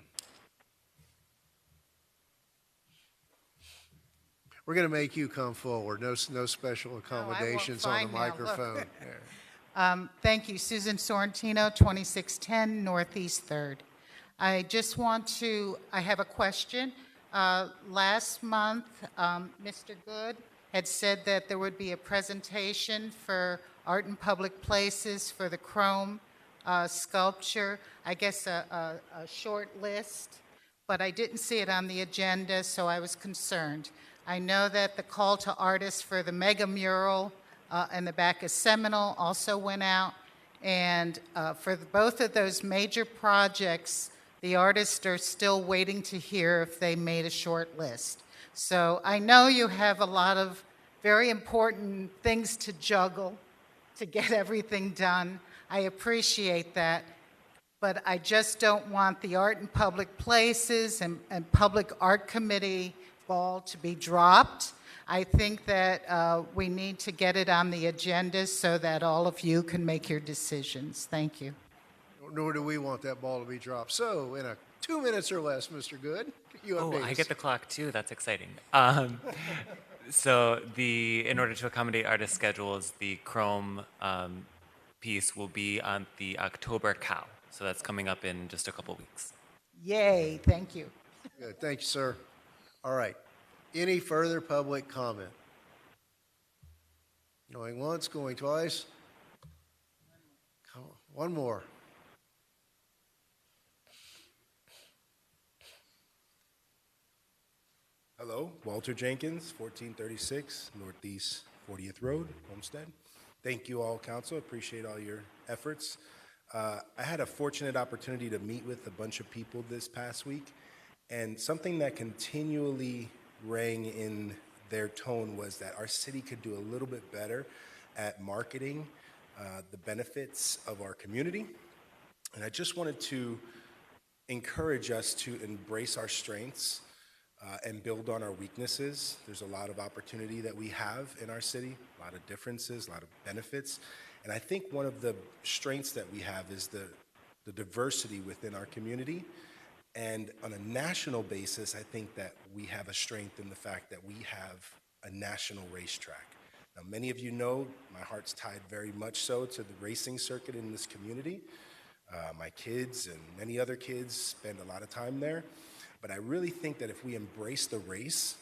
We're going to make you come forward. No special accommodations on the fine now, look. microphone. There. Thank you. Susan Sorrentino, 2610 Northeast 3rd. I just want to, I have a question. Last month, Mr. Good had said that there would be a presentation for Art in Public Places for the Chrome sculpture, I guess a short list, but I didn't see it on the agenda, so I was concerned. I know that the call to artists for the mega mural in the back of Seminole also went out, and for both of those major projects, the artists are still waiting to hear if they made a short list. So I know you have a lot of very important things to juggle to get everything done. I appreciate that, but I just don't want the Art in Public Places and Public Art Committee ball to be dropped. I think that we need to get it on the agenda so that all of you can make your decisions. Thank you. Nor do we want that ball to be dropped. So, in 2 minutes or less, Mr. Good, you Oh, update I us. get the clock too. That's exciting. So in order to accommodate artist schedules, the Chrome piece will be on the October cow. So that's coming up in just a couple weeks. Yay, thank you. Good, thank you, sir. All right. Any further public comment? Going once, going twice. Come on, one more. Hello, Walter Jenkins, 1436 Northeast 40th Road, Homestead. Thank you all, council. Appreciate all your efforts. I had a fortunate opportunity to meet with a bunch of people this past week, and something that continually rang in their tone was that our city could do a little bit better at marketing the benefits of our community. And I just wanted to encourage us to embrace our strengths and build on our weaknesses. There's a lot of opportunity that we have in our city, a lot of differences, a lot of benefits. And I think one of the strengths that we have is the diversity within our community. And on a national basis, I think that we have a strength in the fact that we have a national racetrack. Now, many of you know my heart's tied very much so to the racing circuit in this community. My kids and many other kids spend a lot of time there. But I really think that if we embrace the race,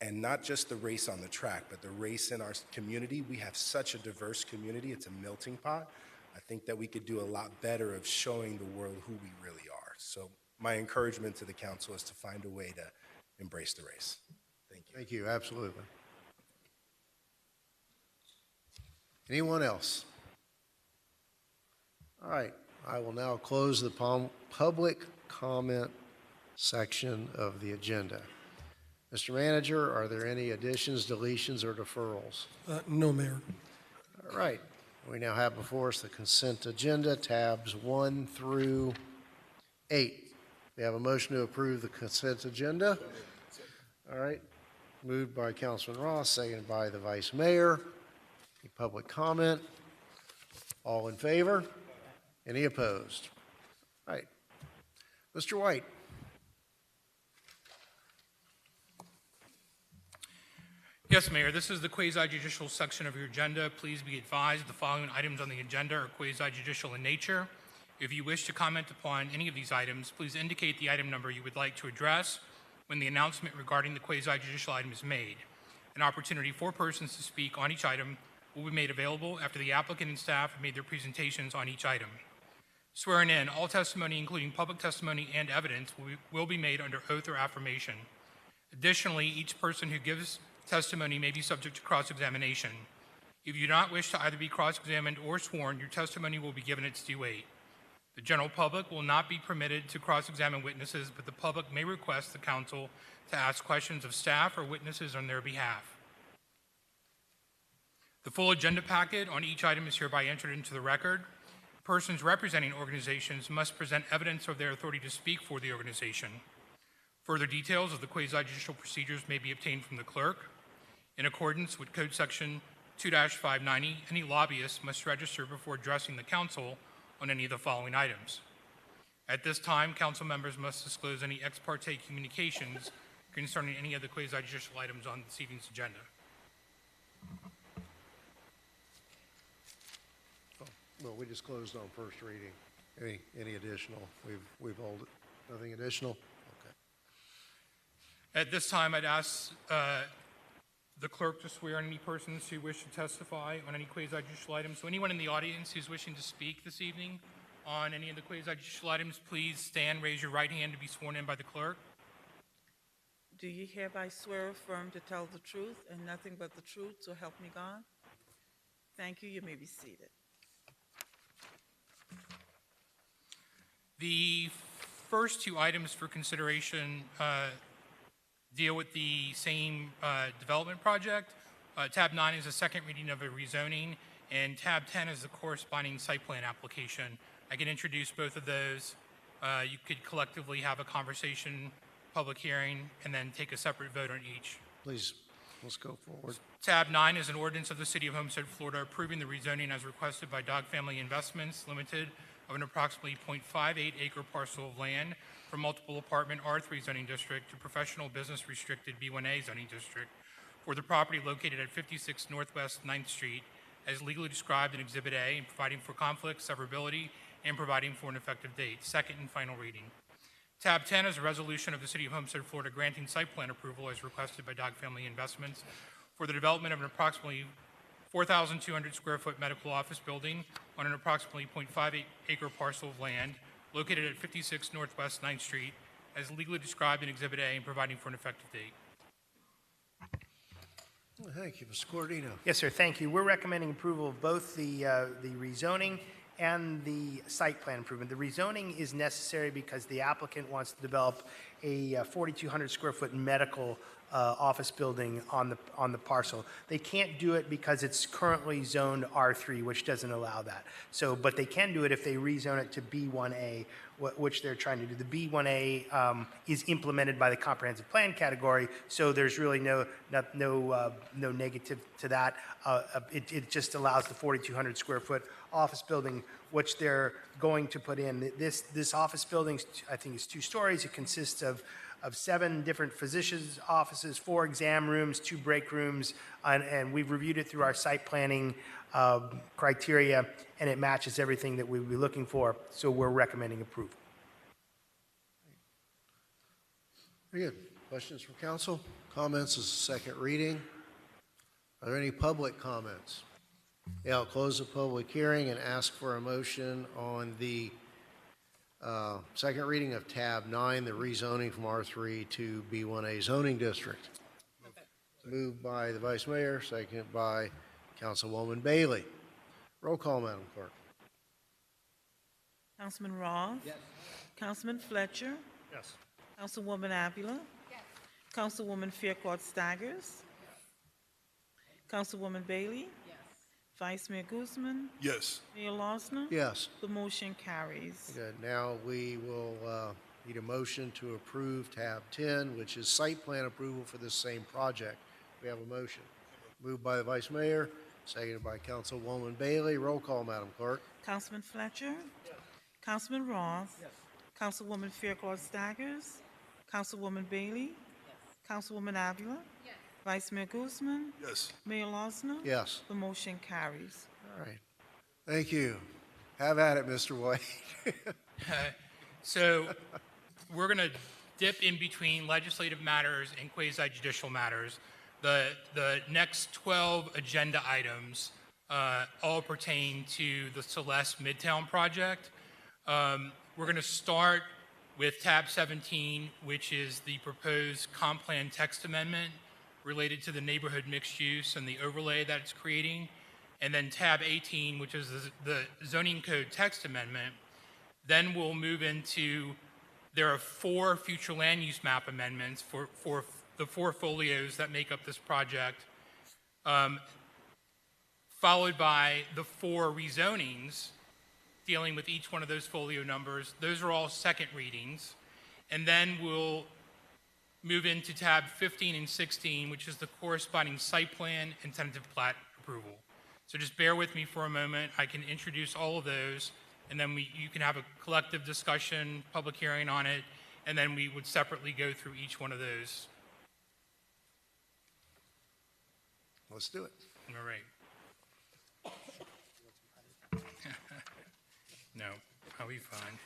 and not just the race on the track, but the race in our community, we have such a diverse community, it's a melting pot. I think that we could do a lot better of showing the world who we really are. So my encouragement to the council is to find a way to embrace the race. Thank you. Thank you, absolutely. Anyone else? All right, I will now close the public comment section of the agenda. Mr. Manager, are there any additions, deletions, or deferrals? No, Mayor. All right, we now have before us the consent agenda, tabs 1 through 8. We have a motion to approve the consent agenda. All right, moved by Councilman Ross, seconded by the Vice Mayor. Any public comment? All in favor? Any opposed? All right. Mr. White. Yes, Mayor, this is the quasi-judicial section of your agenda. Please be advised the following items on the agenda are quasi-judicial in nature. If you wish to comment upon any of these items, please indicate the item number you would like to address when the announcement regarding the quasi-judicial item is made. An opportunity for persons to speak on each item will be made available after the applicant and staff have made their presentations on each item. Swearing in, all testimony, including public testimony and evidence, will be made under oath or affirmation. Additionally, each person who gives testimony may be subject to cross-examination. If you do not wish to either be cross-examined or sworn, your testimony will be given its due weight. The general public will not be permitted to cross-examine witnesses, but the public may request the council to ask questions of staff or witnesses on their behalf. The full agenda packet on each item is hereby entered into the record. Persons representing organizations must present evidence of their authority to speak for the organization. Further details of the quasi-judicial procedures may be obtained from the clerk. In accordance with Code Section 2-590, any lobbyist must register before addressing the council on any of the following items. At this time, council members must disclose any ex parte communications concerning any of the quasi-judicial items on this evening's agenda? Well, we just closed on first reading. Any additional? We've held it. Nothing additional? Okay. At this time, I'd ask the clerk to swear in any persons who wish to testify on any quasi-judicial items. So anyone in the audience who's wishing to speak this evening on any of the quasi-judicial items, please stand, raise your right hand to be sworn in by the clerk. Do you hereby swear or affirm to tell the truth and nothing but the truth, so help me God? Thank you. You may be seated. The first two items for consideration deal with the same development project. Tab 9 is a second reading of a rezoning, and tab 10 is the corresponding site plan application. I can introduce both of those. You could collectively have a conversation, public hearing, and then take a separate vote on each. Please, let's go forward. Tab 9 is an ordinance of the City of Homestead, Florida, approving the rezoning as requested by Dog Family Investments Limited of an approximately 0.58 acre parcel of land from multiple apartment R3 zoning district to professional business restricted B1A zoning district for the property located at 56 Northwest 9th Street as legally described in Exhibit A, and providing for conflict, severability, and providing for an effective date. Second and final reading. Tab 10 is a resolution of the City of Homestead, Florida, granting site plan approval as requested by Dog Family Investments for the development of an approximately 4,200 square foot medical office building on an approximately 0.58 acre parcel of land located at 56 Northwest 9th Street as legally described in Exhibit A, and providing for an effective date. Well, thank you, Mr. Cordino. Yes, sir, thank you. We're recommending approval of both the rezoning and the site plan improvement. The rezoning is necessary because the applicant wants to develop a 4,200 square foot medical office building on the parcel. They can't do it because it's currently zoned R3, which doesn't allow that. So, but they can do it if they rezone it to B1A, which they're trying to do. The B1A is implemented by the comprehensive plan category, so there's really no negative to that. It just allows the 4,200 square foot office building, which they're going to put in. This office building, I think, is 2 stories. It consists of 7 different physicians' offices, 4 exam rooms, 2 break rooms, and we've reviewed it through our site planning criteria, and it matches everything that we would be looking for, so we're recommending approval. Very good. Questions from council? Comments is second reading. Are there any public comments? Yeah, I'll close the public hearing and ask for a motion on the second reading of tab 9, the rezoning from R3 to B1A zoning district. Moved by the Vice Mayor, seconded by Councilwoman Bailey. Roll call, Madam Clerk. Councilman Roth? Yes. Councilman Fletcher? Yes. Councilwoman Avila? Yes. Councilwoman Fairclough Staggers? Yes. Councilwoman Bailey? Yes. Vice Mayor Guzman? Yes. Mayor Losner? Yes. The motion carries. Good. Now we will need a motion to approve tab 10, which is site plan approval for this same project. We have a motion. Moved by the Vice Mayor, seconded by Councilwoman Bailey. Roll call, Madam Clerk. Councilman Fletcher? Yes. Councilman Roth? Yes. Councilwoman Fairclough Staggers? Councilwoman Bailey? Yes. Councilwoman Avila? Yes. Vice Mayor Guzman? Yes. Mayor Losner? Yes. The motion carries. All right. Thank you. Have at it, Mr. White. So we're going to dip in between legislative matters and quasi-judicial matters. The next 12 agenda items all pertain to the Celeste Midtown project. We're going to start with tab 17, which is the proposed comp plan text amendment related to the neighborhood mixed use and the overlay that it's creating. And then tab 18, which is the zoning code text amendment. Then we'll move into, there are 4 future land use map amendments for the 4 folios that make up this project, followed by the 4 rezonings dealing with each one of those folio numbers. Those are all second readings. And then we'll move into tab 15 and 16, which is the corresponding site plan and tentative plat approval. So just bear with me for a moment. I can introduce all of those, and then you can have a collective discussion, public hearing on it, and then we would separately go through each one of those let's do it. All right. No, I'll be fine.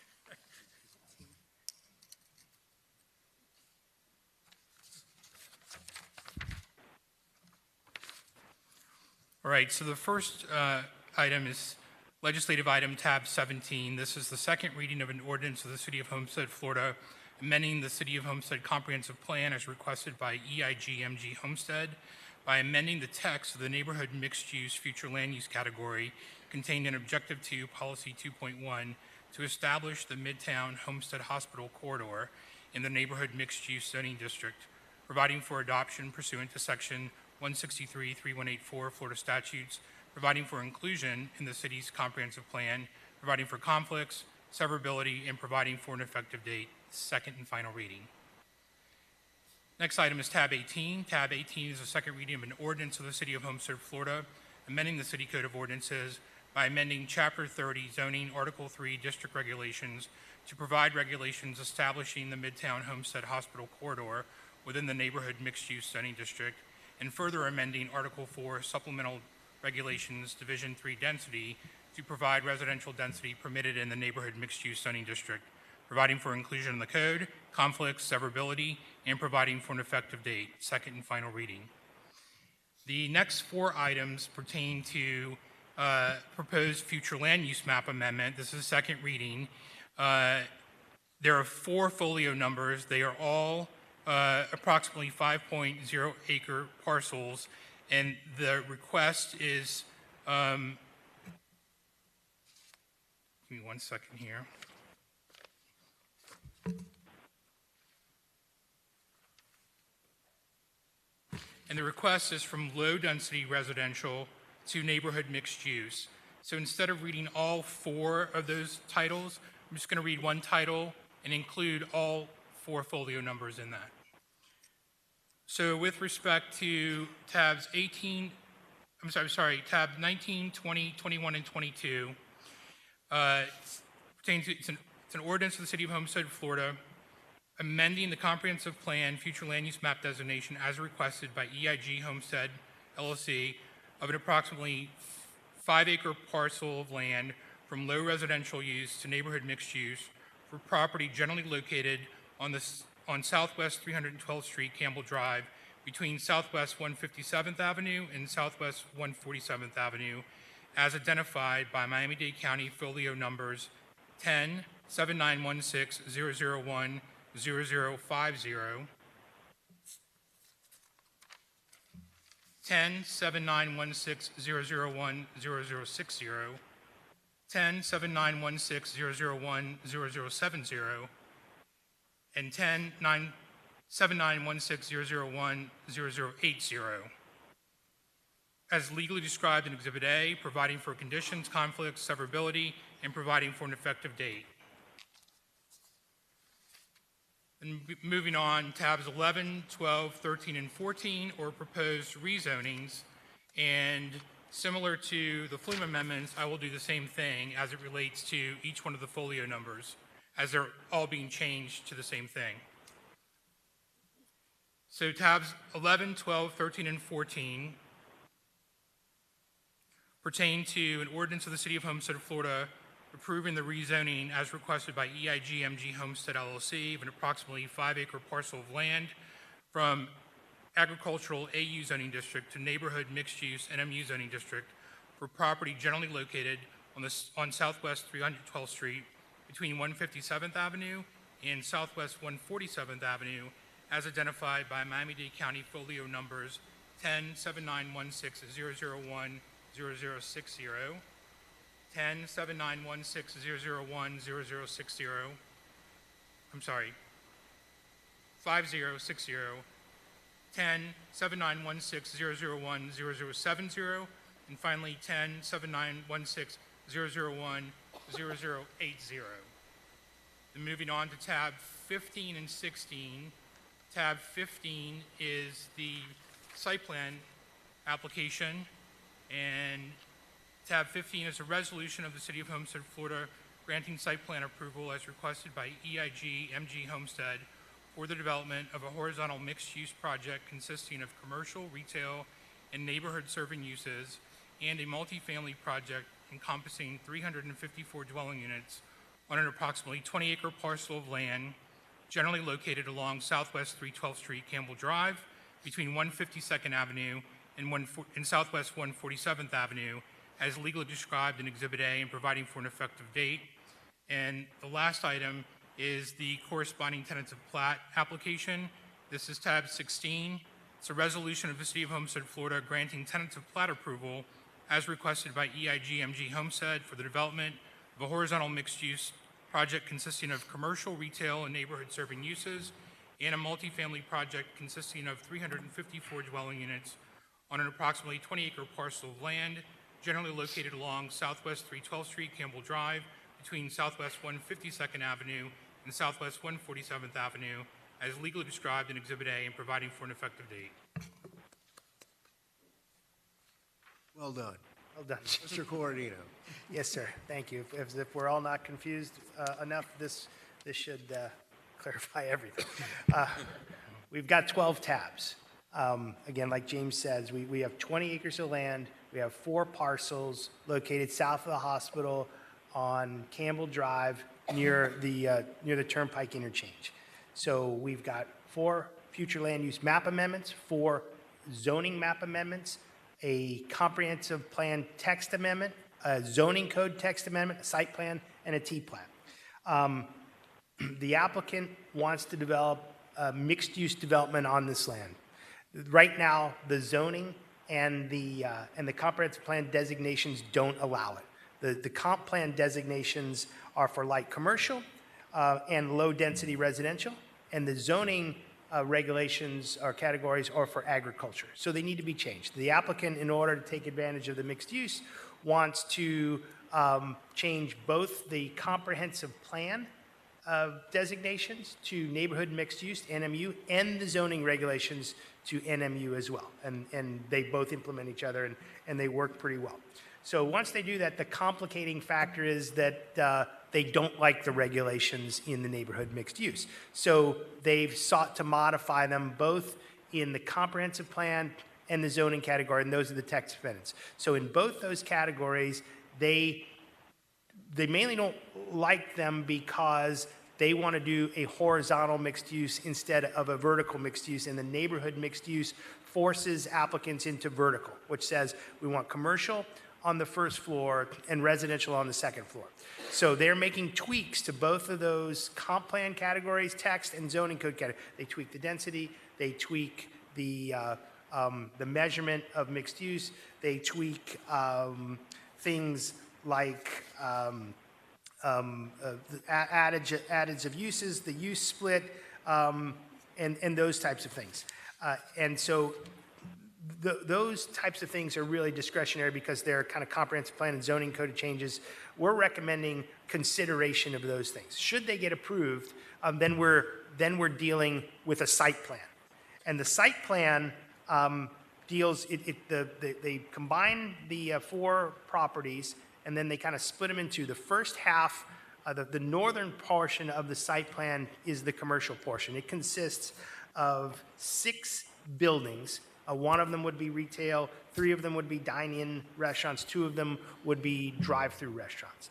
All right, so the first item is legislative item tab 17. This is the second reading of an ordinance of the City of Homestead, Florida, amending the City of Homestead Comprehensive Plan as requested by EIG-MG Homestead by amending the text of the Neighborhood Mixed Use Future Land Use category contained in Objective 2, Policy 2.1 to establish the Midtown Homestead Hospital corridor in the Neighborhood Mixed Use Zoning District, providing for adoption pursuant to Section 163-3184 Florida statutes, providing for inclusion in the city's comprehensive plan, providing for conflicts, severability, and providing for an effective date. Second and final reading. Next item is tab 18. Tab 18 is the second reading of an ordinance of the City of Homestead, Florida, amending the City Code of Ordinances by amending Chapter 30 Zoning, Article 3 District Regulations to provide regulations establishing the Midtown Homestead Hospital corridor within the Neighborhood Mixed Use Zoning District, and further amending Article 4 Supplemental Regulations Division 3 Density to provide residential density permitted in the Neighborhood Mixed Use Zoning District, providing for inclusion in the code, conflicts, severability, and providing for an effective date. Second and final reading. The next four items pertain to proposed future land use map amendment. This is second reading. There are four folio numbers. They are all approximately 5.0 acre parcels, and the request is, give me 1 second here. And the request is from low-density residential to neighborhood mixed use. So instead of reading all four of those titles, I'm just going to read one title and include all four folio numbers in that. So with respect to tabs 18, tab 19, 20, 21, and 22, pertains to, it's an ordinance of the City of Homestead, Florida, amending the comprehensive plan future land use map designation as requested by EIG Homestead LLC of an approximately 5 acre parcel of land from low residential use to neighborhood mixed use for property generally located on Southwest 312th Street, Campbell Drive, between Southwest 157th Avenue and Southwest 147th Avenue, as identified by Miami-Dade County folio numbers 10 7916 001 0050, 10 7916 001 0060, 10 7916 001 0070, and 10 7916 001 0080, as legally described in Exhibit A, providing for conditions, conflicts, severability, and providing for an effective date. And moving on, tabs 11, 12, 13, and 14 are proposed rezonings, and similar to the Flume amendments, I will do the same thing as it relates to each one of the folio numbers, as they're all being changed to the same thing. So tabs 11, 12, 13, and 14 pertain to an ordinance of the City of Homestead, Florida, approving the rezoning as requested by EIG-MG Homestead LLC of an approximately 5 acre parcel of land from agricultural AU zoning district to neighborhood mixed use NMU zoning district for property generally located on Southwest 312th Street between 157th Avenue and Southwest 147th Avenue, as identified by Miami-Dade County folio numbers 10 7916 001 0060, 10 7916 001 0060, I'm sorry, 5060, 10 7916 001 0070, and finally 10 7916 001 0080. And moving on to tab 15 and 16. Tab 15 is the site plan application, and tab 15 is a resolution of the City of Homestead, Florida, granting site plan approval as requested by EIG-MG Homestead for the development of a horizontal mixed-use project consisting of commercial, retail, and neighborhood-serving uses, and a multifamily project encompassing 354 dwelling units on an approximately 20-acre parcel of land generally located along Southwest 312th Street, Campbell Drive, between 152nd Avenue and Southwest 147th Avenue, as legally described in Exhibit A, and providing for an effective date. And the last item is the corresponding tenants of plat application. This is tab 16. It's a resolution of the City of Homestead, Florida, granting tenants of plat approval as requested by EIG MG Homestead for the development of a horizontal mixed-use project consisting of commercial, retail, and neighborhood-serving uses, and a multifamily project consisting of 354 dwelling units on an approximately 20-acre parcel of land generally located along Southwest 312th Street, Campbell Drive, between Southwest 152nd Avenue and Southwest 147th Avenue, as legally described in Exhibit A, and providing for an effective date. Well done. Well done. Mr. Corodino. Yes, sir. Thank you. If we're all not confused enough, this should clarify everything. We've got 12 tabs. Again, like James says, we have 20 acres of land. We have 4 parcels located south of the hospital on Campbell Drive near the Turnpike interchange. So we've got 4 future land use map amendments, 4 zoning map amendments, a comprehensive plan text amendment, a zoning code text amendment, a site plan, and a T-plat. The applicant wants to develop a mixed-use development on this land. Right now, the zoning and the comprehensive plan designations don't allow it. The comp plan designations are for light commercial and low-density residential, and the zoning regulations or categories are for agriculture. So they need to be changed. The applicant, in order to take advantage of the mixed use, wants to change both the comprehensive plan designations to neighborhood mixed use, NMU, and the zoning regulations to NMU as well. And they both implement each other, and they work pretty well. So once they do that, the complicating factor is that they don't like the regulations in the neighborhood mixed use. So they've sought to modify them both in the comprehensive plan and the zoning category, and those are the text amendments. So in both those categories, they mainly don't like them because they want to do a horizontal mixed use instead of a vertical mixed use, and the neighborhood mixed use forces applicants into vertical, which says we want commercial on the first floor and residential on the second floor. So they're making tweaks to both of those comp plan categories, text and zoning code category. They tweak the density, they tweak the measurement of mixed use, they tweak things like the adage of uses, the use split, and those types of things. And so those types of things are really discretionary because they're kind of comprehensive plan and zoning code changes. We're recommending consideration of those things. Should they get approved, then we're dealing with a site plan. And the site plan deals, they combine the 4 properties, and then they kind of split them into the first half. The northern portion of the site plan is the commercial portion. It consists of 6 buildings. 1 of them would be retail, 3 of them would be dine-in restaurants, 2 of them would be drive-through restaurants.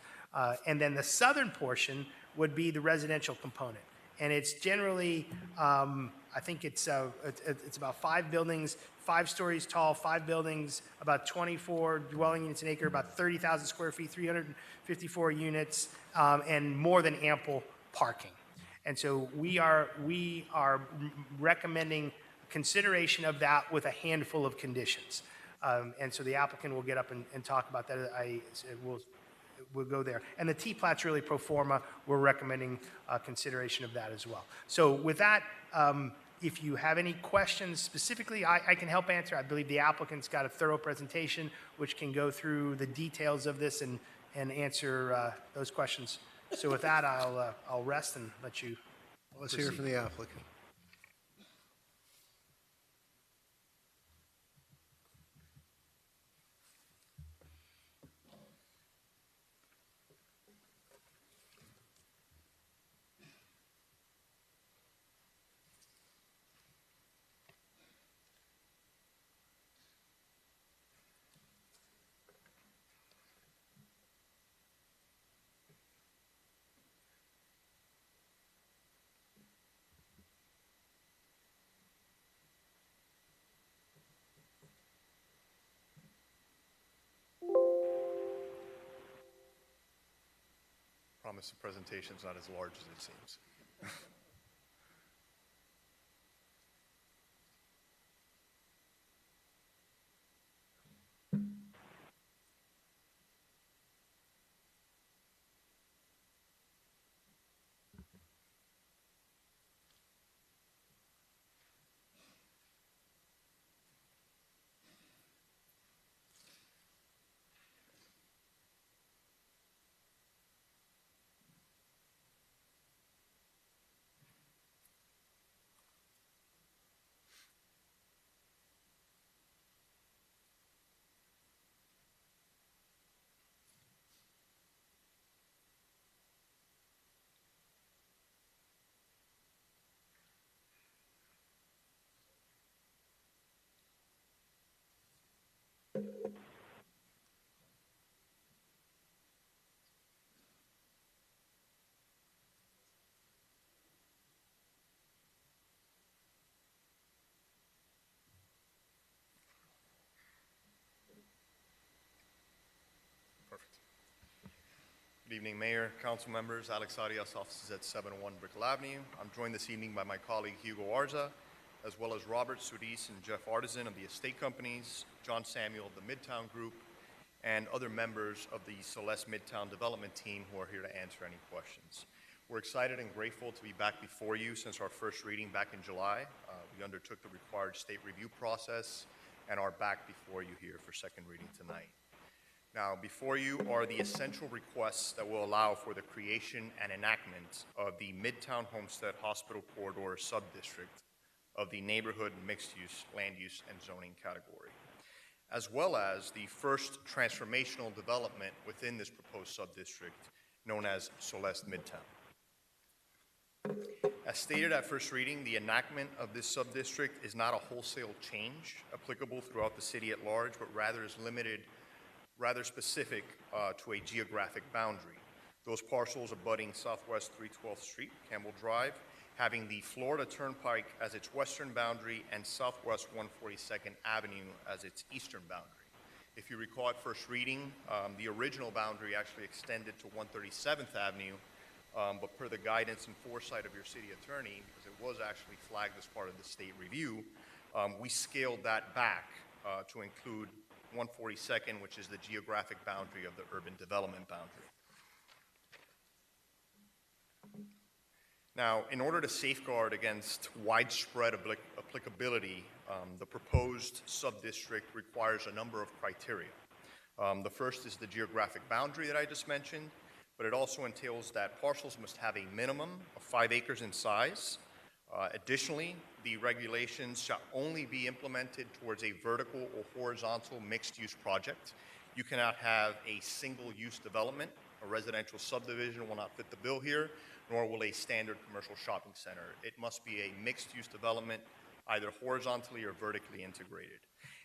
And then the southern portion would be the residential component. And it's generally, I think it's about 5 buildings, 5 stories tall, 5 buildings, about 24 dwelling units an acre, about 30,000 square feet, 354 units, and more than ample parking. And so we are recommending consideration of that with a handful of conditions. And so the applicant will get up and talk about that. We'll go there. And the T-plat's really pro forma. We're recommending consideration of that as well. So with that, if you have any questions specifically, I can help answer. I believe the applicant's got a thorough presentation which can go through the details of this and answer those questions. So with that, I'll rest and let you Let's proceed. hear from the applicant. promise the presentation's not as large as it seems. Perfect. Good evening, Mayor, council members. Alex Arias, offices at 701 Brickell Avenue. I'm joined this evening by my colleague Hugo Arza, as well as Robert Soudis and Jeff Artisan of the estate companies, John Samuel of the Midtown Group, and other members of the Celeste Midtown Development team who are here to answer any questions. We're excited and grateful to be back before you since our first reading back in July. We undertook the required state review process and are back before you here for second reading tonight. Now, before you are the essential requests that will allow for the creation and enactment of the Midtown Homestead Hospital Corridor Subdistrict of the Neighborhood Mixed-Use Land Use and Zoning category, as well as the first transformational development within this proposed subdistrict known as Celeste Midtown. As stated at first reading, the enactment of this subdistrict is not a wholesale change applicable throughout the city at large, but rather is limited, rather specific to a geographic boundary. Those parcels abutting Southwest 312th Street, Campbell Drive, having the Florida Turnpike as its western boundary and Southwest 142nd Avenue as its eastern boundary. If you recall at first reading, the original boundary actually extended to 137th Avenue, but per the guidance and foresight of your city attorney, because it was actually flagged as part of the state review, we scaled that back to include 142nd, which is the geographic boundary of the urban development boundary. Now, in order to safeguard against widespread applicability, the proposed subdistrict requires a number of criteria. The first is the geographic boundary that I just mentioned, but it also entails that parcels must have a minimum of 5 acres in size. Additionally, the regulations shall only be implemented towards a vertical or horizontal mixed-use project. You cannot have a single-use development. A residential subdivision will not fit the bill here, nor will a standard commercial shopping center. It must be a mixed-use development, either horizontally or vertically integrated.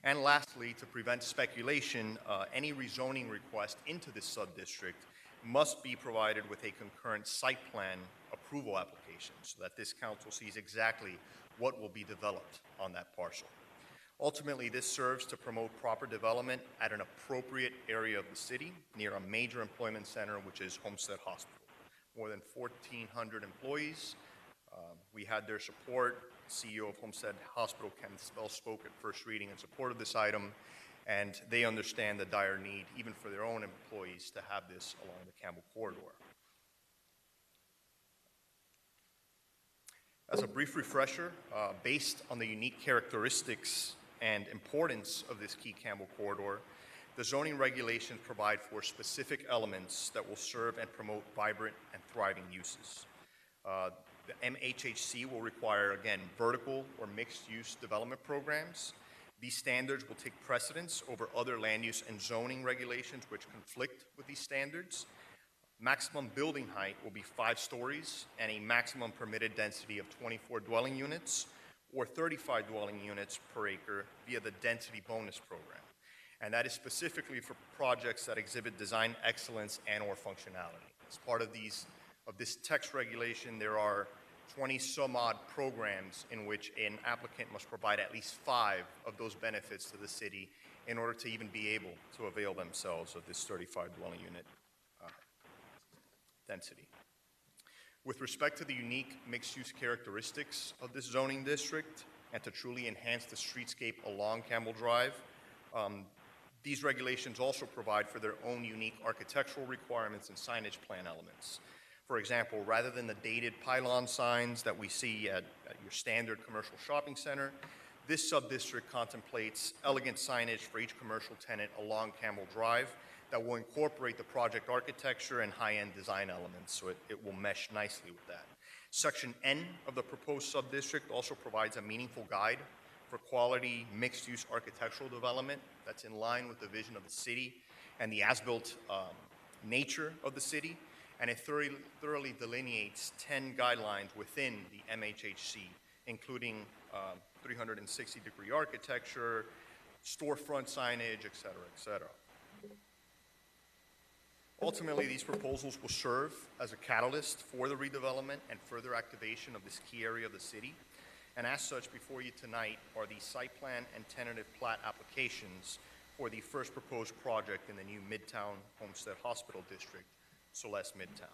And lastly, to prevent speculation, any rezoning request into this subdistrict must be provided with a concurrent site plan approval application so that this council sees exactly what will be developed on that parcel. Ultimately, this serves to promote proper development at an appropriate area of the city near a major employment center, which is Homestead Hospital. More than 1,400 employees. We had their support. CEO of Homestead Hospital, Ken Spell, spoke at first reading in support of this item, and they understand the dire need, even for their own employees, to have this along the Campbell Corridor. As a brief refresher, based on the unique characteristics and importance of this key Campbell Corridor, the zoning regulations provide for specific elements that will serve and promote vibrant and thriving uses. The MHHC will require, again, vertical or mixed-use development programs. These standards will take precedence over other land use and zoning regulations which conflict with these standards. Maximum building height will be 5 stories and a maximum permitted density of 24 dwelling units or 35 dwelling units per acre via the density bonus program. And that is specifically for projects that exhibit design excellence and or functionality. As part of this text regulation, there are 20 some odd programs in which an applicant must provide at least 5 of those benefits to the city in order to even be able to avail themselves of this 35 dwelling unit density. With respect to the unique mixed-use characteristics of this zoning district and to truly enhance the streetscape along Campbell Drive, these regulations also provide for their own unique architectural requirements and signage plan elements. For example, rather than the dated pylon signs that we see at your standard commercial shopping center, this sub-district contemplates elegant signage for each commercial tenant along Campbell Drive that will incorporate the project architecture and high-end design elements, so it will mesh nicely with that. Section N of the proposed sub-district also provides a meaningful guide for quality mixed-use architectural development that's in line with the vision of the city and the as-built nature of the city, and it thoroughly delineates 10 guidelines within the MHHC, including 360-degree architecture, storefront signage, et cetera, et cetera. Ultimately, these proposals will serve as a catalyst for the redevelopment and further activation of this key area of the city. And as such, before you tonight are the site plan and tentative plat applications for the first proposed project in the new Midtown Homestead Hospital District, Celeste Midtown.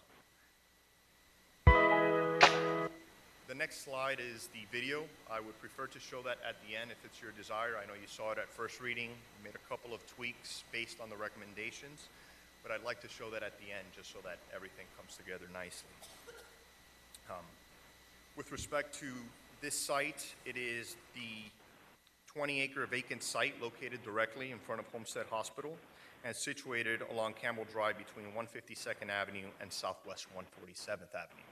The next slide is the video. I would prefer to show that at the end if it's your desire. I know you saw it at first reading. We made a couple of tweaks based on the recommendations, but I'd like to show that at the end just so that everything comes together nicely. With respect to this site, it is the 20-acre vacant site located directly in front of Homestead Hospital and situated along Campbell Drive between 152nd Avenue and Southwest 147th Avenue.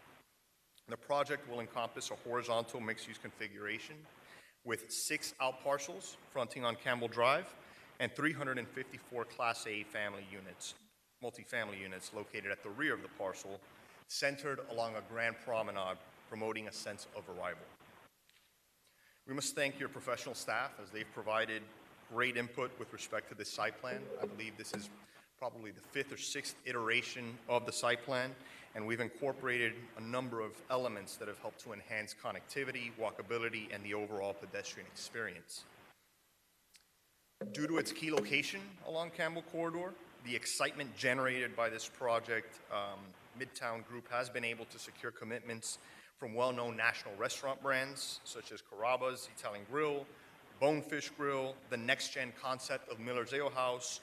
The project will encompass a horizontal mixed-use configuration with 6 outparcels fronting on Campbell Drive and 354 Class A family units, multifamily units located at the rear of the parcel, centered along a grand promenade, promoting a sense of arrival. We must thank your professional staff as they've provided great input with respect to this site plan. I believe this is probably the 5th or 6th iteration of the site plan, and we've incorporated a number of elements that have helped to enhance connectivity, walkability, and the overall pedestrian experience. Due to its key location along Campbell Corridor, the excitement generated by this project, Midtown Group has been able to secure commitments from well-known national restaurant brands such as Carrabba's Italian Grill, Bonefish Grill, the next-gen concept of Miller's Ale House,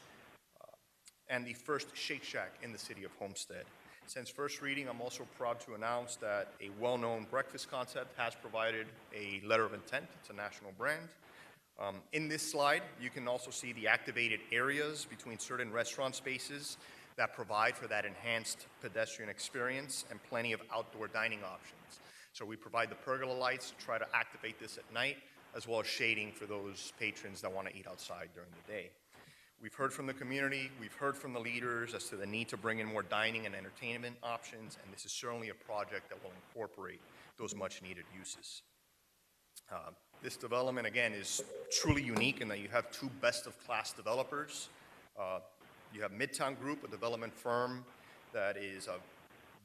and the first Shake Shack in the city of Homestead. Since first reading, I'm also proud to announce that a well-known breakfast concept has provided a letter of intent. It's a national brand. In this slide, you can also see the activated areas between certain restaurant spaces that provide for that enhanced pedestrian experience and plenty of outdoor dining options. So we provide the pergola lights to try to activate this at night, as well as shading for those patrons that want to eat outside during the day. We've heard from the community, we've heard from the leaders as to the need to bring in more dining and entertainment options, and this is certainly a project that will incorporate those much-needed uses. This development, again, is truly unique in that you have 2 best-of-class developers. You have Midtown Group, a development firm that is a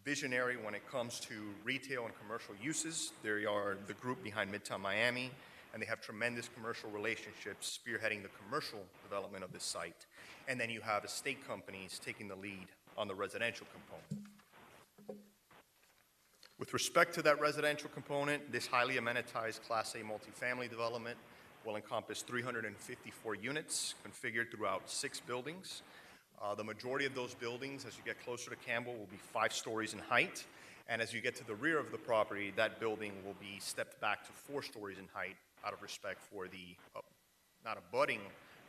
visionary when it comes to retail and commercial uses. They are the group behind Midtown Miami, and they have tremendous commercial relationships spearheading the commercial development of this site. And then you have estate companies taking the lead on the residential component. With respect to that residential component, this highly amenitized Class A multifamily development will encompass 354 units configured throughout 6 buildings. The majority of those buildings, as you get closer to Campbell, will be 5 stories in height. And as you get to the rear of the property, that building will be stepped back to 4 stories in height out of respect for the, not abutting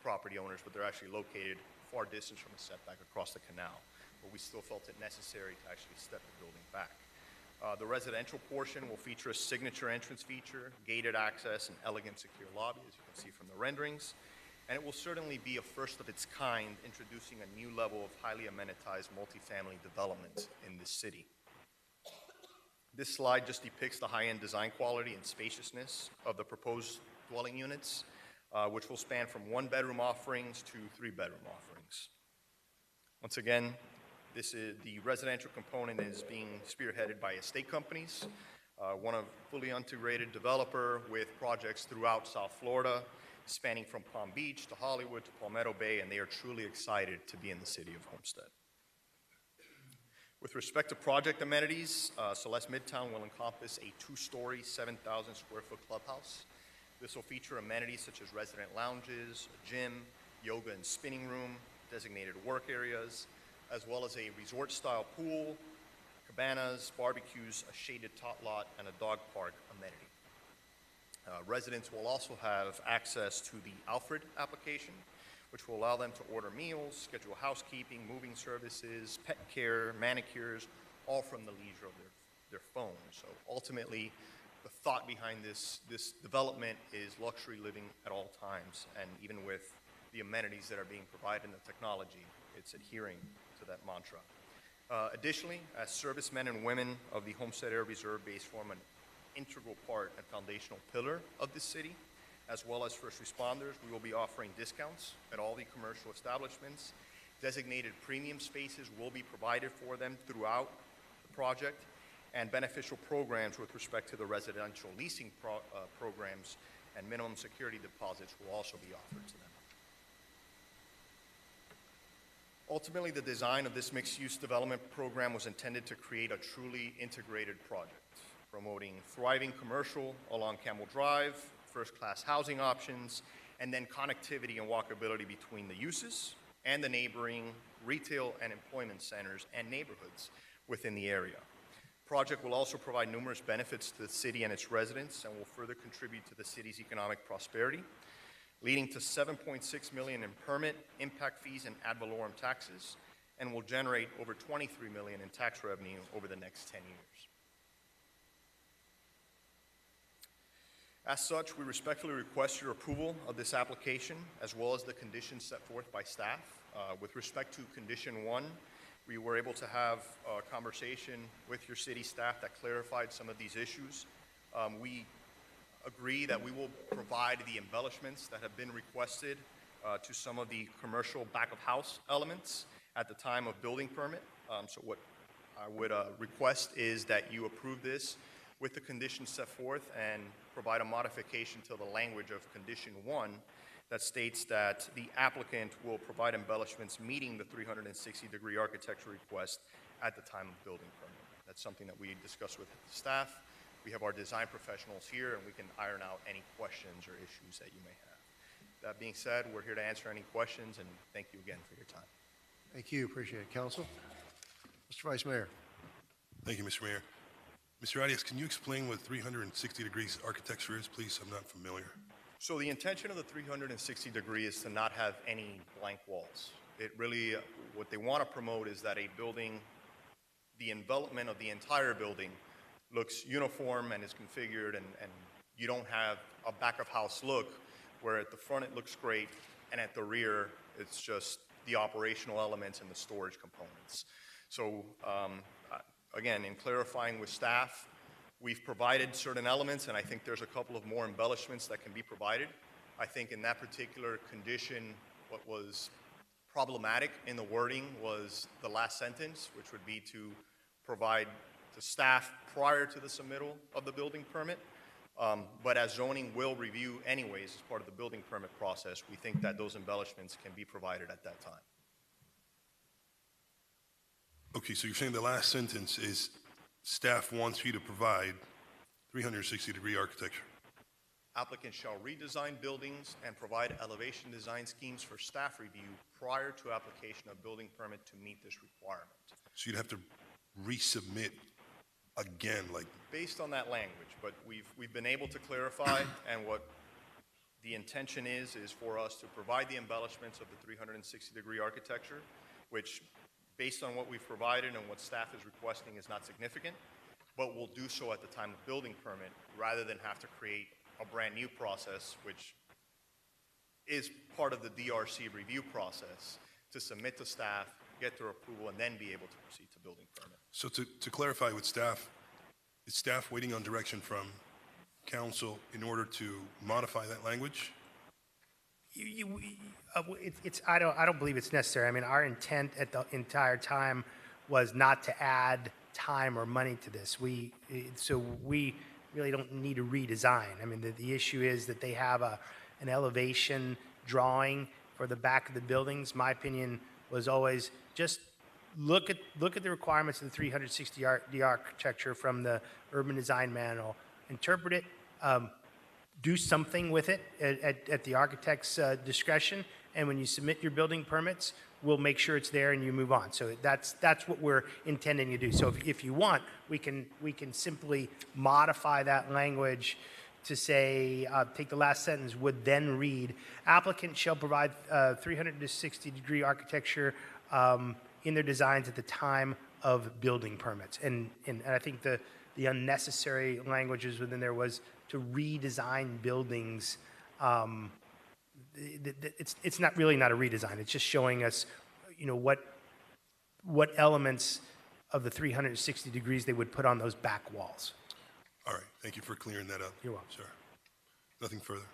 property owners, but they're actually located far distance from a setback across the canal. But we still felt it necessary to actually step the building back. The residential portion will feature a signature entrance feature, gated access, and elegant secure lobby, as you can see from the renderings. And it will certainly be a first of its kind, introducing a new level of highly amenitized multifamily development in this city. This slide just depicts the high-end design quality and spaciousness of the proposed dwelling units, which will span from 1-bedroom offerings to 3-bedroom offerings. Once again, the residential component is being spearheaded by estate companies, one of fully integrated developer with projects throughout South Florida, spanning from Palm Beach to Hollywood to Palmetto Bay, and they are truly excited to be in the city of Homestead. With respect to project amenities, Celeste Midtown will encompass a two-story, 7,000 square foot clubhouse. This will feature amenities such as resident lounges, a gym, yoga and spinning room, designated work areas, as well as a resort-style pool, cabanas, barbecues, a shaded tot lot, and a dog park amenity. Residents will also have access to the Alfred application, which will allow them to order meals, schedule housekeeping, moving services, pet care, manicures, all from the leisure of their phone. So ultimately, the thought behind this development is luxury living at all times, and even with the amenities that are being provided in the technology, it's adhering to that mantra. Additionally, as servicemen and women of the Homestead Air Reserve Base form an integral part and foundational pillar of this city, as well as first responders, we will be offering discounts at all the commercial establishments. Designated premium spaces will be provided for them throughout the project, and beneficial programs with respect to the residential leasing programs and minimum security deposits will also be offered to them. Ultimately, the design of this mixed-use development program was intended to create a truly integrated project, promoting thriving commercial along Campbell Drive, first-class housing options, and then connectivity and walkability between the uses and the neighboring retail and employment centers and neighborhoods within the area. The project will also provide numerous benefits to the city and its residents and will further contribute to the city's economic prosperity, leading to $7.6 million in permit, impact fees, and ad valorem taxes, and will generate over $23 million in tax revenue over the next 10 years. As such, we respectfully request your approval of this application, as well as the conditions set forth by staff. With respect to condition 1, we were able to have a conversation with your city staff that clarified some of these issues. We agree that we will provide the embellishments that have been requested to some of the commercial back-of-house elements at the time of building permit. So what I would request is that you approve this with the conditions set forth and provide a modification to the language of condition 1 that states that the applicant will provide embellishments meeting the 360-degree architecture request at the time of building permit. That's something that we discussed with the staff. We have our design professionals here, and we can iron out any questions or issues that you may have. That being said, we're here to answer any questions, and thank you again for your time. Thank you. Appreciate it. Council? Mr. Vice Mayor. Thank you, Mr. Mayor. Mr. Arias, can you explain what 360 degrees architecture is, please? I'm not familiar. So the intention of the 360 degree is to not have any blank walls. It really, what they want to promote is that a building, the envelopment of the entire building looks uniform and is configured, and you don't have a back-of-house look where at the front it looks great and at the rear it's just the operational elements and the storage components. So again, in clarifying with staff, we've provided certain elements, and I think there's a couple of more embellishments that can be provided. I think in that particular condition, what was problematic in the wording was the last sentence, which would be to provide to staff prior to the submittal of the building permit. But as zoning will review anyways as part of the building permit process, we think that those embellishments can be provided at that time. Okay, so you're saying the last sentence is staff wants you to provide 360-degree architecture. Applicants shall redesign buildings and provide elevation design schemes for staff review prior to application of building permit to meet this requirement. So you'd have to resubmit again, like... Based on that language, but we've been able to clarify, and what the intention is for us to provide the embellishments of the 360-degree architecture, which based on what we've provided and what staff is requesting is not significant, but we'll do so at the time of building permit rather than have to create a brand new process, which is part of the DRC review process, to submit to staff, get their approval, and then be able to proceed to building permit. So to clarify with staff, is staff waiting on direction from council in order to modify that language? I don't believe it's necessary. I mean, our intent at the entire time was not to add time or money to this. So we really don't need a redesign. I mean, the issue is that they have an elevation drawing for the back of the buildings. My opinion was always just look at the requirements of the 360-D architecture from the Urban Design Manual, interpret it, do something with it at the architect's discretion, and when you submit your building permits, we'll make sure it's there and you move on. So that's what we're intending to do. So if you want, we can simply modify that language to say, take the last sentence, would then read, applicant shall provide 360-degree architecture in their designs at the time of building permits. And I think the unnecessary languages within there was to redesign buildings. It's not really not a redesign. It's just showing us, what elements of the 360 degrees they would put on those back walls. All right, thank you for clearing that up. You're welcome. Sir. Nothing further.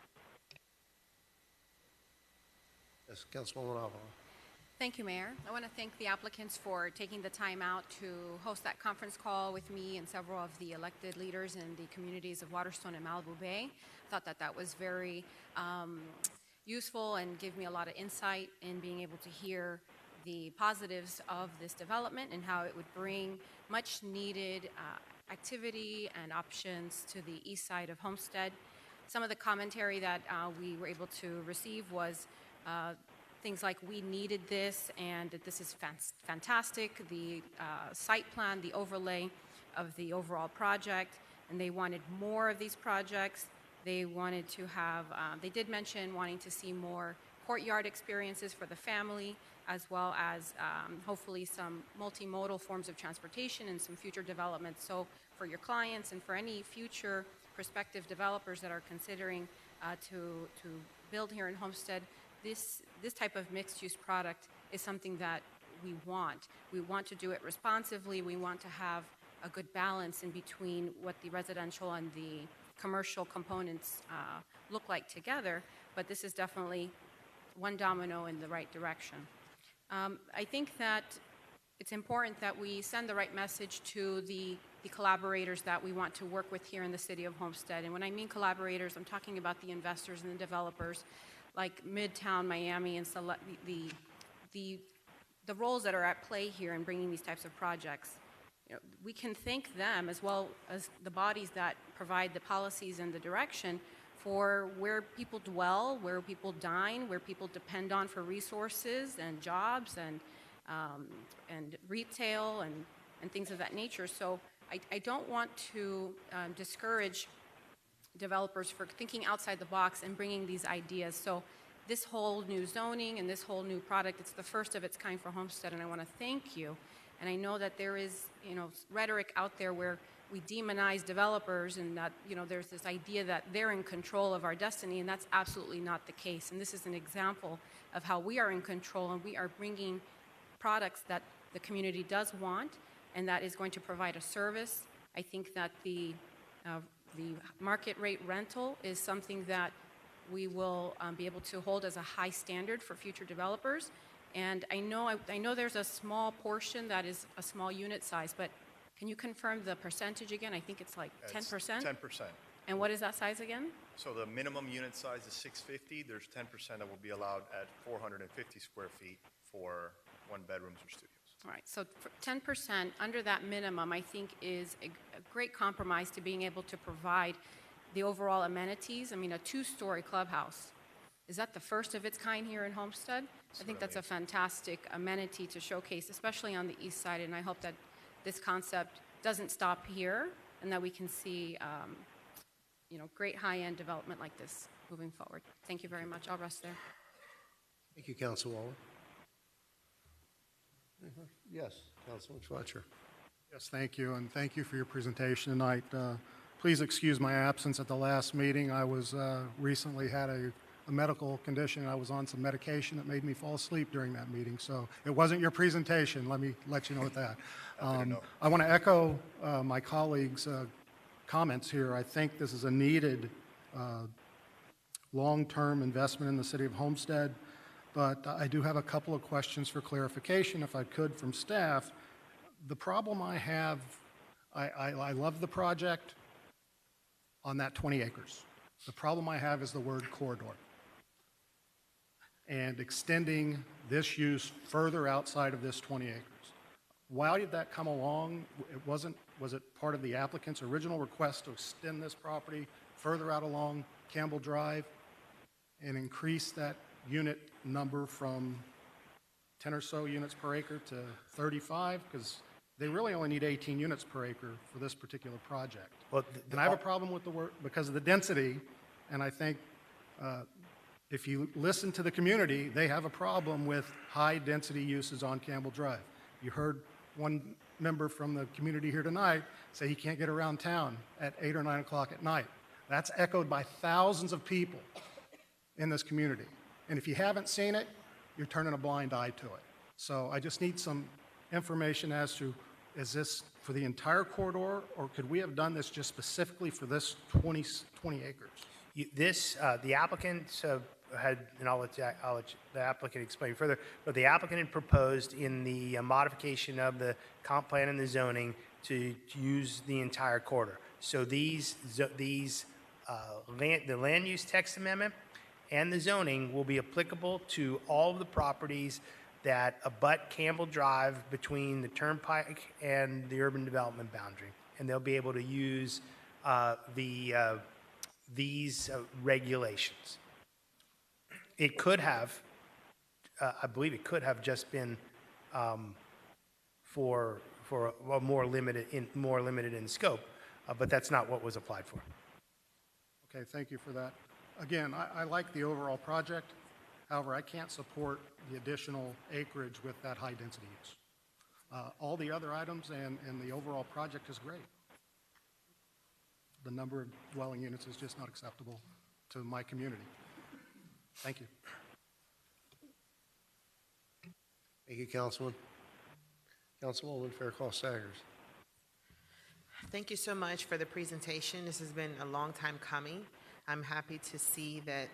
Yes, Councilwoman Avila. Thank you, Mayor. I want to thank the applicants for taking the time out to host that conference call with me and several of the elected leaders in the communities of Waterstone and Malibu Bay. I thought that was very useful and gave me a lot of insight in being able to hear the positives of this development and how it would bring much needed activity and options to the east side of Homestead. Some of the commentary that we were able to receive was things like, we needed this and that this is fantastic, the site plan, the overlay of the overall project, and they wanted more of these projects. They wanted to have, they did mention wanting to see more courtyard experiences for the family, as well as hopefully some multimodal forms of transportation and some future developments. So for your clients and for any future prospective developers that are considering to build here in Homestead, this type of mixed-use product is something that we want. We want to do it responsively. We want to have a good balance in between what the residential and the commercial components look like together, but this is definitely one domino in the right direction. I think that it's important that we send the right message to the collaborators that we want to work with here in the city of Homestead. And when I mean collaborators, I'm talking about the investors and the developers like Midtown Miami and the roles that are at play here in bringing these types of projects. We can thank them as well as the bodies that provide the policies and the direction for where people dwell, where people dine, where people depend on for resources and jobs and retail and things of that nature. So I don't want to discourage developers for thinking outside the box and bringing these ideas. So this whole new zoning and this whole new product, it's the first of its kind for Homestead, and I want to thank you. And I know that there is, rhetoric out there where we demonize developers and that, there's this idea that they're in control of our destiny, and that's absolutely not the case. And this is an example of how we are in control and we are bringing products that the community does want and that is going to provide a service. I think that the market rate rental is something that we will be able to hold as a high standard for future developers. And I know there's a small portion that is a small unit size, but can you confirm the percentage again? I think it's like 10%? 10%. And what is that size again? So the minimum unit size is 650. There's 10% that will be allowed at 450 square feet for one bedrooms or studios. All right, so 10% under that minimum, I think, is a great compromise to being able to provide the overall amenities. I mean, a 2-story clubhouse. Is that the first of its kind here in Homestead? I think that's a fantastic amenity to showcase, especially on the east side, and I hope that this concept doesn't stop here and that we can see, great high-end development like this moving forward. Thank you very much. I'll rest there. Thank you, Councilwoman. Yes, Councilman Fletcher. Yes, thank you, and thank you for your presentation tonight. Please excuse my absence at the last meeting. I was recently had a medical condition. I was on some medication that made me fall asleep during that meeting, so it wasn't your presentation. Let me let you know that. I want to echo my colleagues' comments here. I think this is a needed long-term investment in the city of Homestead, but I do have a couple of questions for clarification, if I could, from staff. The problem I have, I love the project on that 20 acres. The problem I have is the word corridor and extending this use further outside of this 20 acres. Why did that come along? Was it part of the applicant's original request to extend this property further out along Campbell Drive and increase that unit number from 10 or so units per acre to 35? Because they really only need 18 units per acre for this particular project. Well, And I have a problem with the word, because of the density, and I think if you listen to the community, they have a problem with high-density uses on Campbell Drive. You heard one member from the community here tonight say he can't get around town at 8 or 9 o'clock at night. That's echoed by thousands of people in this community. And if you haven't seen it, you're turning a blind eye to it. So I just need some information as to, is this for the entire corridor, or could we have done this just specifically for this 20 acres? The applicant had, and I'll let the applicant explain further, but the applicant had proposed in the modification of the comp plan and the zoning to use the entire corridor. So the land use text amendment and the zoning will be applicable to all of the properties that abut Campbell Drive between the Turnpike and the urban development boundary. And they'll be able to use these regulations. It could have, I believe it could have just been for a more limited in scope, but that's not what was applied for. Okay, thank you for that. Again, I like the overall project. However, I can't support the additional acreage with that high-density use. All the other items and the overall project is great. The number of dwelling units is just not acceptable to my community. Thank you. Thank you, Councilman. Councilwoman Fairclough-Staggers. Thank you so much for the presentation. This has been a long time coming. I'm happy to see that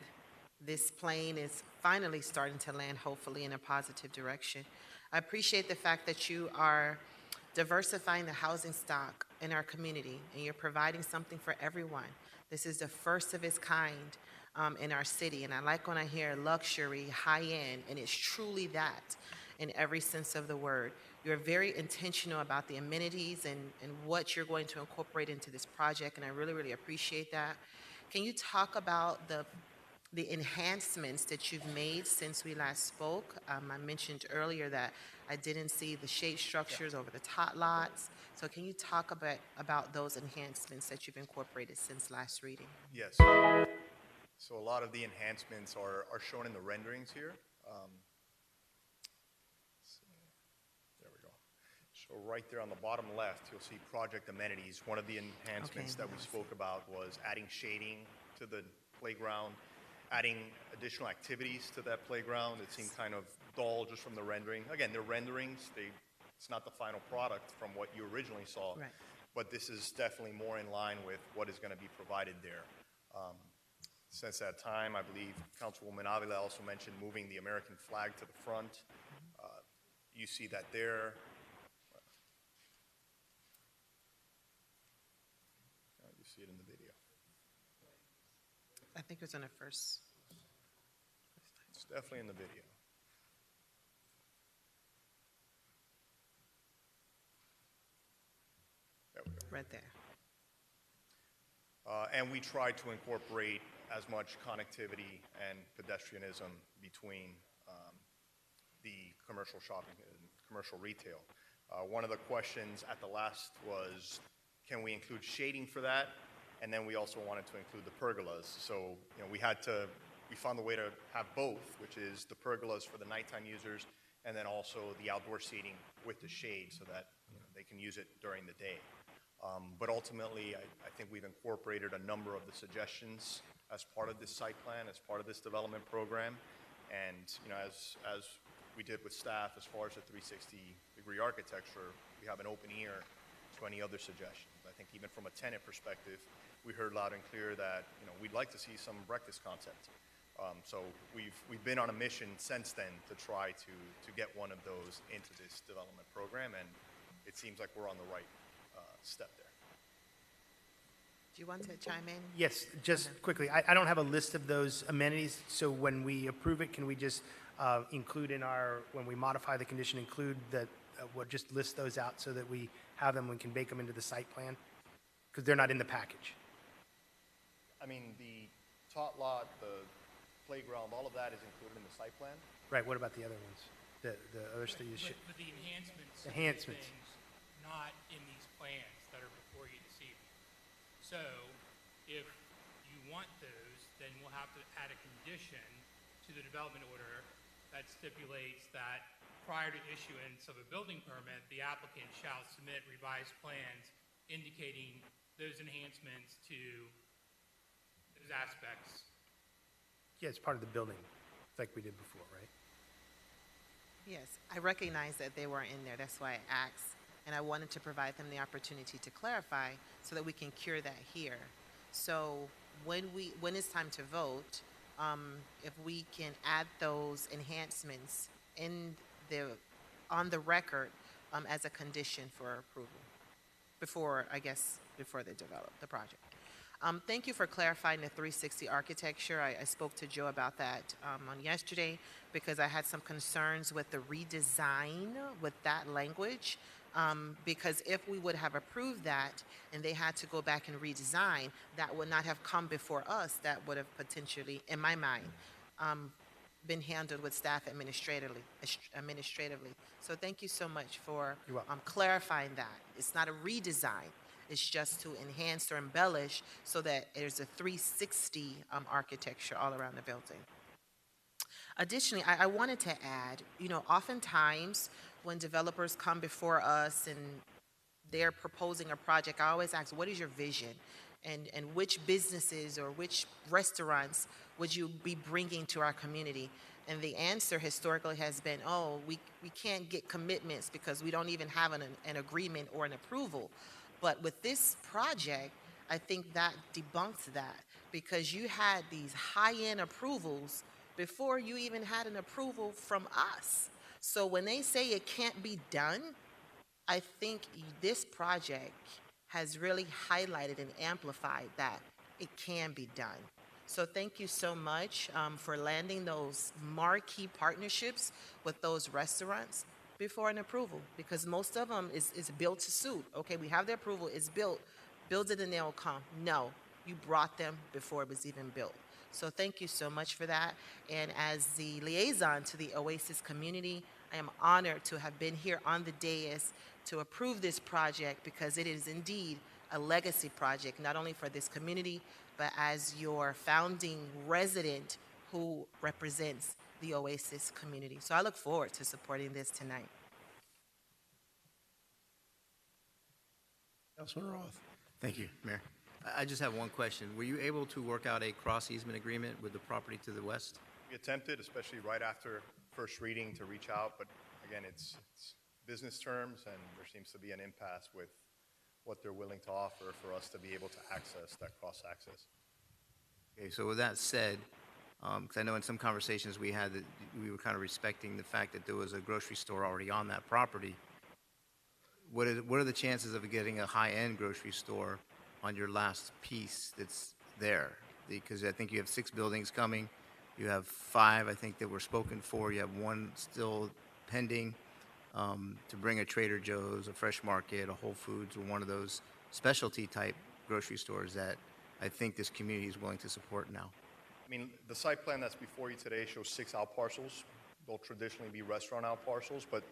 this plane is finally starting to land, hopefully in a positive direction. I appreciate the fact that you are diversifying the housing stock in our community, and you're providing something for everyone. This is the first of its kind in our city, and I like when I hear luxury, high-end, and it's truly that in every sense of the word. You're very intentional about the amenities and what you're going to incorporate into this project, and I really, really appreciate that. Can you talk about the enhancements that you've made since we last spoke? I mentioned earlier that I didn't see the shade structures over the tot lots. So can you talk about those enhancements that you've incorporated since last reading? Yes. So a lot of the enhancements are shown in the renderings here. There we go. So right there on the bottom left, you'll see project amenities. One of the enhancements that we spoke about was adding shading to the playground, adding additional activities to that playground. It seemed kind of dull just from the rendering. Again, they're renderings. It's not the final product from what you originally saw. Right. But this is definitely more in line with what is going to be provided there. Since that time, I believe Councilwoman Avila also mentioned moving the American flag to the front. You see that there. You see it in the video. I think it was on the first. It's definitely in the video. There we go. Right there. And we tried to incorporate as much connectivity and pedestrianism between the commercial shopping and commercial retail. One of the questions at the last was, can we include shading for that? And then we also wanted to include the pergolas. So, we found a way to have both, which is the pergolas for the nighttime users, and then also the outdoor seating with the shade so that they can use it during the day. But ultimately, I think we've incorporated a number of the suggestions as part of this site plan, as part of this development program. And, as we did with staff, as far as the 360-degree architecture, we have an open ear to any other suggestions. I think even from a tenant perspective, we heard loud and clear that, we'd like to see some breakfast concept. So we've been on a mission since then to try to get one of those into this development program, and it seems like we're on the right step there. Do you want to chime in? Yes, just quickly. I don't have a list of those amenities, so when we approve it, can we just include when we modify the condition, include that just list those out so that we have them, we can bake them into the site plan? Because they're not in the package. I mean, the tot lot, the playground, all of that is included in the site plan. Right, what about the other ones? The other stuff you should, But the enhancements. Enhancements. Things not in these plans that are before you this evening. So if you want those, then we'll have to add a condition to the development order that stipulates that prior to issuance of a building permit, the applicant shall submit revised plans indicating those enhancements to those aspects. yeah, it's part of the building, like we did before, right? Yes, I recognize that they weren't in there, that's why I asked. And I wanted to provide them the opportunity to clarify so that we can cure that here. So when it's time to vote, if we can add those enhancements on the record as a condition for approval before they develop the project. Thank you for clarifying the 360 architecture. I spoke to Joe about that on yesterday because I had some concerns with the redesign with that language. Because if we would have approved that and they had to go back and redesign, that would not have come before us. That would have potentially, in my mind, been handled with staff administratively. So thank you so much for clarifying that. It's not a redesign. It's just to enhance or embellish so that there's a 360 architecture all around the building. Additionally, I wanted to add, oftentimes when developers come before us and they're proposing a project, I always ask, what is your vision? And which businesses or which restaurants would you be bringing to our community? And the answer historically has been, we can't get commitments because we don't even have an agreement or an approval. But with this project, I think that debunks that because you had these high-end approvals before you even had an approval from us. So when they say it can't be done, I think this project has really highlighted and amplified that it can be done. So thank you so much for landing those marquee partnerships with those restaurants before an approval, because most of them is built to suit. Okay, we have the approval, it's built, build it and they'll come. No, you brought them before it was even built. So thank you so much for that. And as the liaison to the Oasis community, I am honored to have been here on the dais to approve this project because it is indeed a legacy project, not only for this community, but as your founding resident who represents the Oasis community. So I look forward to supporting this tonight. Councilman Roth. Thank you, Mayor. I just have one question. Were you able to work out a cross easement agreement with the property to the west? We attempted, especially right after first reading, to reach out, but again, it's business terms, and there seems to be an impasse with what they're willing to offer for us to be able to access that cross access. Okay, so with that said, because I know in some conversations we had that we were kind of respecting the fact that there was a grocery store already on that property. What are the chances of getting a high-end grocery store on your last piece that's there? Because I think you have 6 buildings coming. You have 5, I think, that were spoken for. You have 1 still pending to bring a Trader Joe's, a Fresh Market, a Whole Foods, or one of those specialty-type grocery stores that I think this community is willing to support now. I mean, the site plan that's before you today shows 6 out parcels. They'll traditionally be restaurant out parcels, but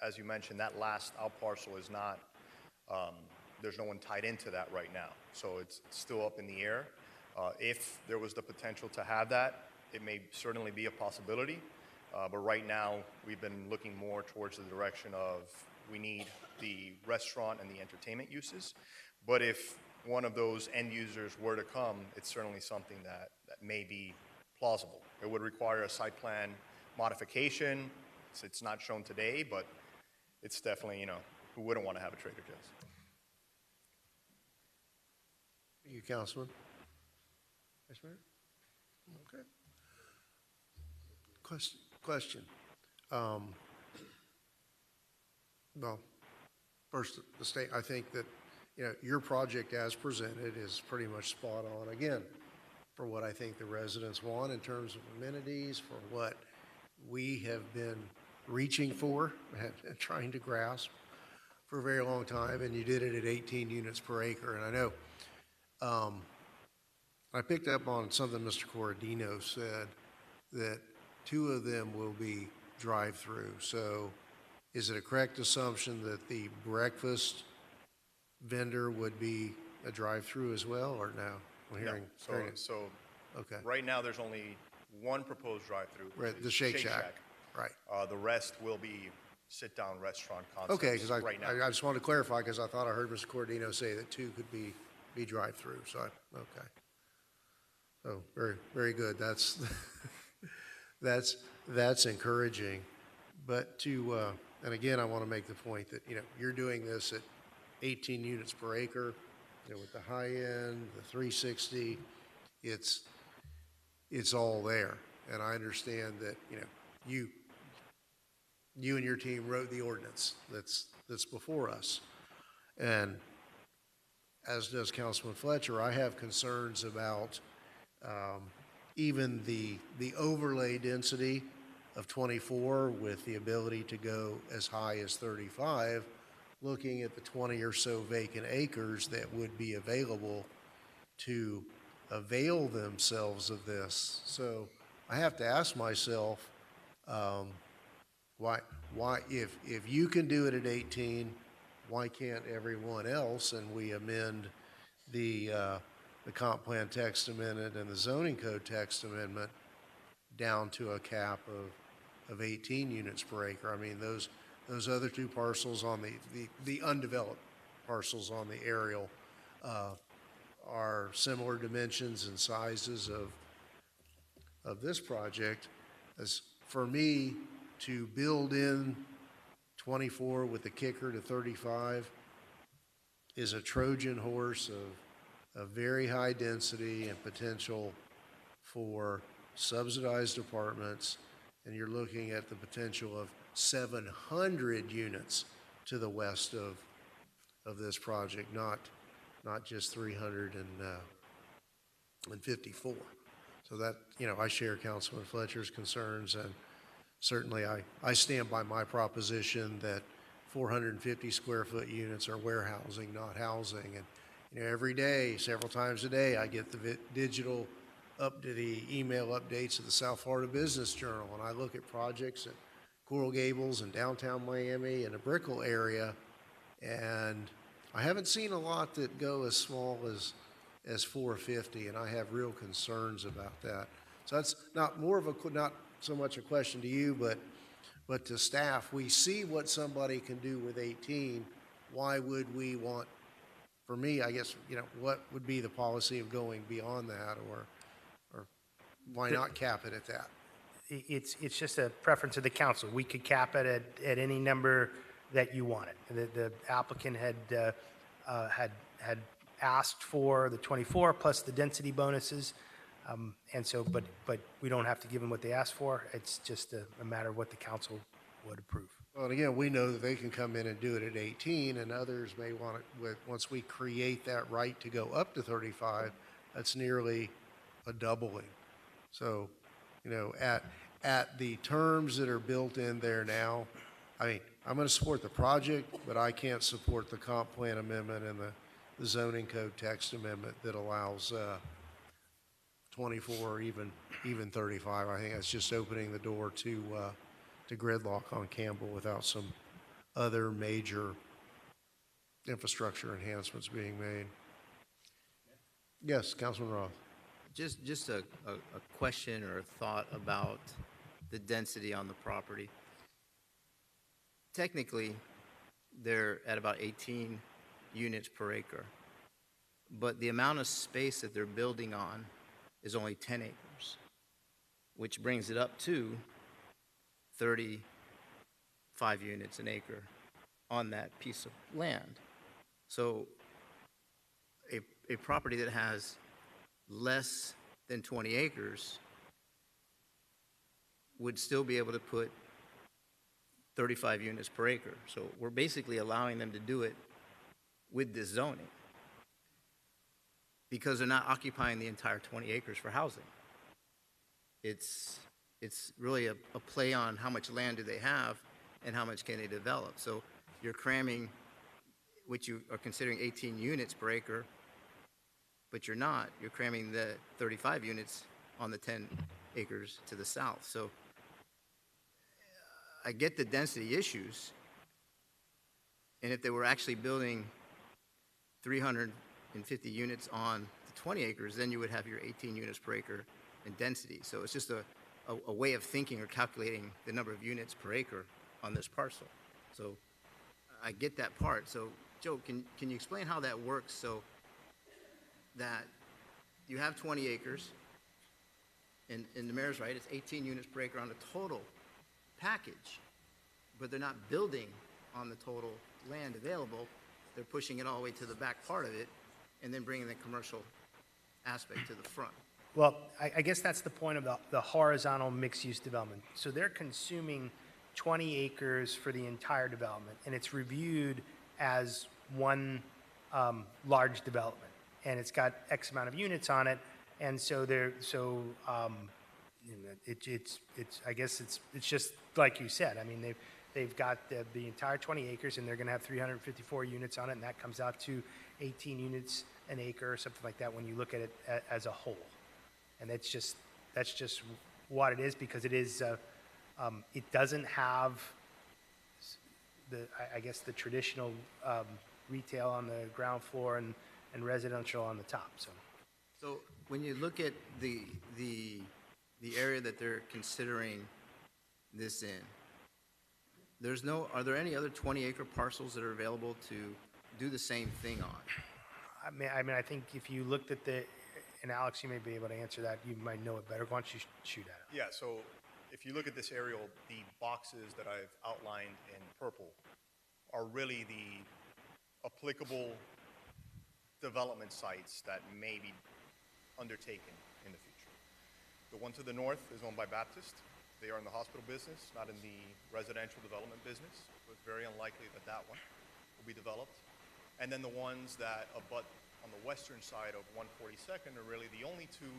as you mentioned, that last out parcel is not, there's no one tied into that right now. So it's still up in the air. If there was the potential to have that, it may certainly be a possibility. But right now, we've been looking more towards the direction of we need the restaurant and the entertainment uses. But if one of those end users were to come, it's certainly something that may be plausible. It would require a site plan modification. It's not shown today, but it's definitely, who wouldn't want to have a Trader Joe's? Thank you, Councilman. Vice Mayor? Okay. Question. Well, first, I think that, your project as presented is pretty much spot on, again, for what I think the residents want in terms of amenities, for what we have been reaching for and trying to grasp for a very long time, and you did it at 18 units per acre. And I know I picked up on something Mr. Corradino said, that 2 of them will be drive-through. So is it a correct assumption that the breakfast vendor would be a drive-through as well, or no? I'm No, hearing- so, hearing- so Okay. right now, there's only one proposed drive-through. which Right, is the Shake Shack. Right. The rest will be sit-down restaurant concepts Okay, because right now. I just wanted to clarify, because I thought I heard Mr. Cordino say that 2 could be drive-through, so okay. So, very, very good. That's, that's encouraging. But and again, I want to make the point that, you're doing this at 18 units per acre, with the high end, the 360, it's all there. And I understand that, you and your team wrote the ordinance that's before us. And as does Councilman Fletcher, I have concerns about even the overlay density of 24 with the ability to go as high as 35, looking at the 20 or so vacant acres that would be available to avail themselves of this. So I have to ask myself, why, if you can do it at 18, why can't everyone else? And we amend the comp plan text amendment and the zoning code text amendment down to a cap of 18 units per acre. I mean, those other 2 parcels on the undeveloped parcels on the aerial are similar dimensions and sizes of this project. As for me to build in 24 with the kicker to 35 is a Trojan horse of very high density and potential for subsidized apartments, and you're looking at the potential of 700 units to the west of this project, not just 354. So that, I share Councilman Fletcher's concerns, and certainly I stand by my proposition that 450 square foot units are warehousing, not housing. And every day, several times a day, I get the digital the email updates of the South Florida Business Journal, and I look at projects at Coral Gables and downtown Miami and the Brickell area, and I haven't seen a lot that go as small as 450, and I have real concerns about that. So that's not so much a question to you, but to staff. We see what somebody can do with 18. Why would we want? For me, I guess, what would be the policy of going beyond that, or why not cap it at that? It's just a preference of the council. We could cap it at any number that you wanted. The applicant had asked for the 24 plus the density bonuses, and so, but we don't have to give them what they asked for. It's just a matter of what the council would approve. Well, and again, we know that they can come in and do it at 18, and others may want it once we create that right to go up to 35, that's nearly a doubling. So, at the terms that are built in there now, I mean, I'm going to support the project, but I can't support the comp plan amendment and the zoning code text amendment that allows 24 or even 35. I think that's just opening the door to gridlock on Campbell without some other major infrastructure enhancements being made. Yes, Councilman Roth. Just a question or a thought about the density on the property. Technically, they're at about 18 units per acre, but the amount of space that they're building on is only 10 acres, which brings it up to 35 units an acre on that piece of land. So a property that has less than 20 acres would still be able to put 35 units per acre. So we're basically allowing them to do it with this zoning because they're not occupying the entire 20 acres for housing. It's it's really a play on how much land do they have and how much can they develop. So you're cramming, which you are considering 18 units per acre, but you're not. You're cramming the 35 units on the 10 acres to the south. So I get the density issues, and if they were actually building 350 units on the 20 acres, then you would have your 18 units per acre in density. So it's just a way of thinking or calculating the number of units per acre on this parcel. So I get that part. So Joe, can you explain how that works so that you have 20 acres, and the mayor's right, it's 18 units per acre on the total package, but they're not building on the total land available. They're pushing it all the way to the back part of it and then bringing the commercial aspect to the front. Well, I guess that's the point of the horizontal mixed-use development. So they're consuming 20 acres for the entire development, and it's reviewed as one large development, and it's got X amount of units on it, and so I guess it's just like you said. I mean, they've got the entire 20 acres, and they're going to have 354 units on it, and that comes out to 18 units an acre or something like that when you look at it as a whole. And that's just what it is, because it is it doesn't have I guess the traditional retail on the ground floor and residential on the top. So when you look at the area that they're considering this in, are there any other 20-acre parcels that are available to do the same thing on? I mean, I think if you looked at and Alex, you may be able to answer that. You might know it better. Why don't you shoot at it? Yeah, so if you look at this aerial, the boxes that I've outlined in purple are really the applicable development sites that may be undertaken in the future. The one to the north is owned by Baptist. They are in the hospital business, not in the residential development business. So it's very unlikely that that one will be developed. And then the ones that abut on the western side of 142nd are really the only two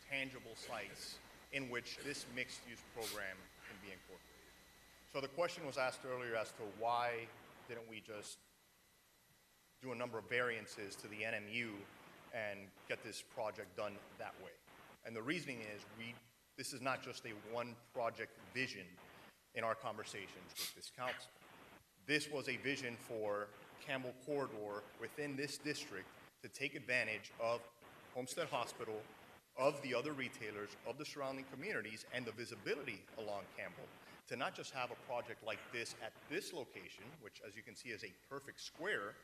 tangible sites in which this mixed-use program can be incorporated. So the question was asked earlier as to why didn't we just do a number of variances to the NMU and get this project done that way. And the reasoning is this is not just a one project vision in our conversations with this council. This was a vision for Campbell Corridor within this district to take advantage of Homestead Hospital, of the other retailers, of the surrounding communities, and the visibility along Campbell, to not just have a project like this at this location, which as you can see is a perfect square,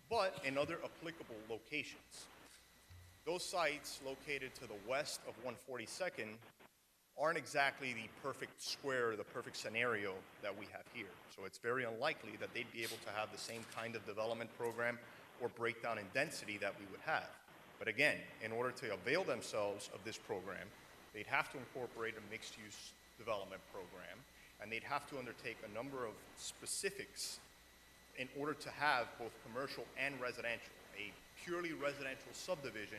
but in other applicable locations. Those sites located to the west of 142nd aren't exactly the perfect square, the perfect scenario that we have here. So it's very unlikely that they'd be able to have the same kind of development program or breakdown in density that we would have. But again, in order to avail themselves of this program, they'd have to incorporate a mixed-use development program, and they'd have to undertake a number of specifics in order to have both commercial and residential. A purely residential subdivision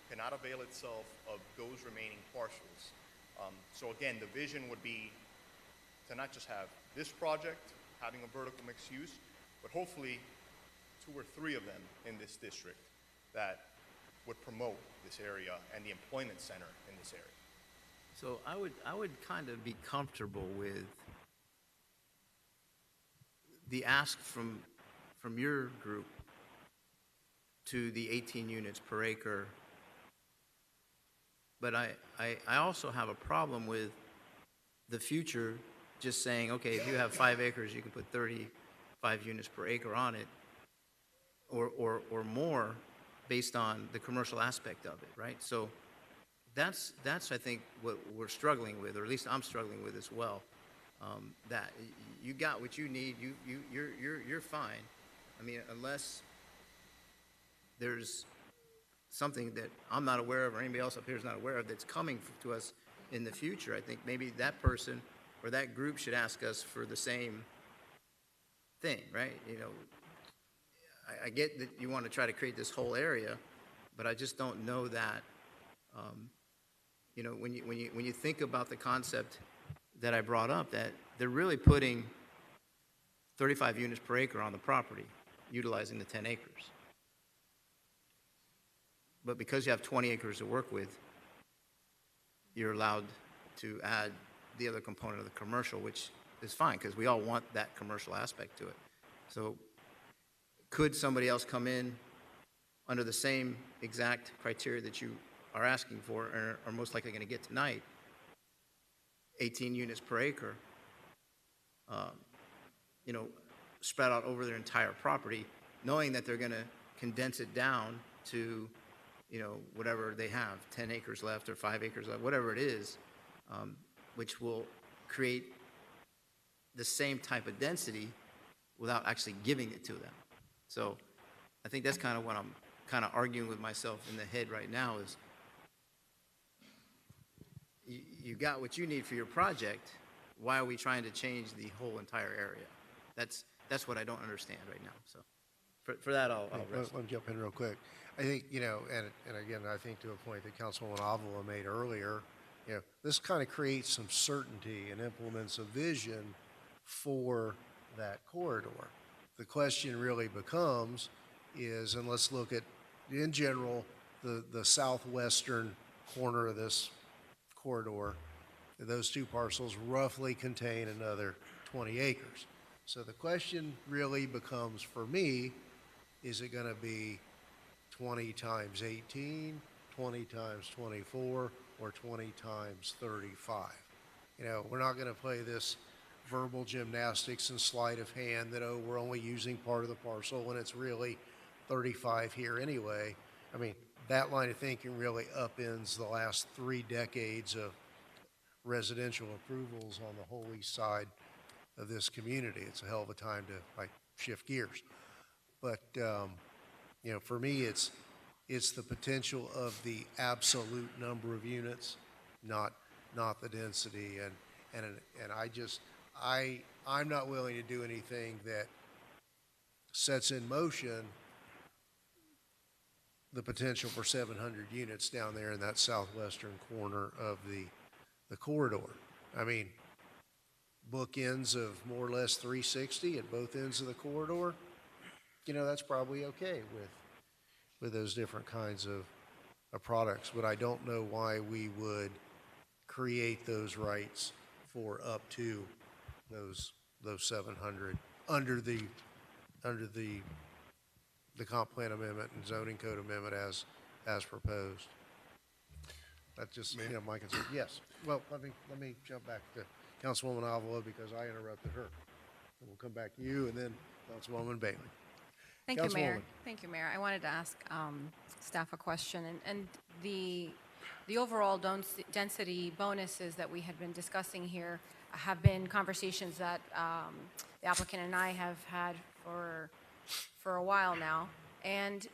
cannot avail itself of those remaining parcels. So again, the vision would be to not just have this project having a vertical mixed use, but hopefully 2 or 3 of them in this district that would promote this area and the employment center in this area. So I would kind of be comfortable with the ask from your group to the 18 units per acre. But I also have a problem with the future just saying, okay, if you have 5 acres, you can put 35 units per acre on it, or more based on the commercial aspect of it, right? So that's I think what we're struggling with, or at least I'm struggling with as well. That you got what you need, you're fine. I mean, unless there's something that I'm not aware of or anybody else up here is not aware of that's coming to us in the future, I think maybe that person or that group should ask us for the same thing, right? You know, I get that you want to try to create this whole area, but I just don't know that you know, when you think about the concept that I brought up, that they're really putting 35 units per acre on the property, utilizing the 10 acres. But because you have 20 acres to work with, you're allowed to add the other component of the commercial, which is fine, because we all want that commercial aspect to it. So could somebody else come in under the same exact criteria that you are asking for, or are most likely going to get tonight, 18 units per acre, you know, spread out over their entire property, knowing that they're going to condense it down to, you know, whatever they have, 10 acres left or 5 acres left, whatever it is, which will create the same type of density without actually giving it to them. So I think that's kind of what I'm kind of arguing with myself in the head right now is you got what you need for your project. Why are we trying to change the whole entire area? That's what I don't understand right now. So for that, I'll rest. Let me jump in real quick. I think, you know, and again, I think to a point that Councilwoman Avila made earlier, you know, this kind of creates some certainty and implements a vision for that corridor. The question really becomes is, and let's look at, in general, the southwestern corner of this corridor, those two parcels roughly contain another 20 acres. So the question really becomes for me, is it going to be 20 times 18, 20 times 24, or 20 times 35? You know, we're not going to play this verbal gymnastics and sleight of hand that, oh, we're only using part of the parcel when it's really 35 here anyway. I mean, that line of thinking really upends the last 3 decades of residential approvals on the whole east side of this community. It's a hell of a time to like shift gears. But, you know, for me, it's the potential of the absolute number of units, not the density. And I'm not willing to do anything that sets in motion the potential for 700 units down there in that southwestern corner of the corridor. I mean, bookends of more or less 360 at both ends of the corridor, you know, that's probably okay with those different kinds of products. But I don't know why we would create those rights for up to those 700 under the comp plan amendment and zoning code amendment as proposed. That's just, you know, my concern. Yes. Well, let me jump back to Councilwoman Avila because I interrupted her. And we'll come back to you and then Councilwoman Bailey. Thank you, Mayor. Thank you, Mayor. I wanted to ask staff a question, and the overall density bonuses that we had been discussing here have been conversations that the applicant and I have had for a while now. And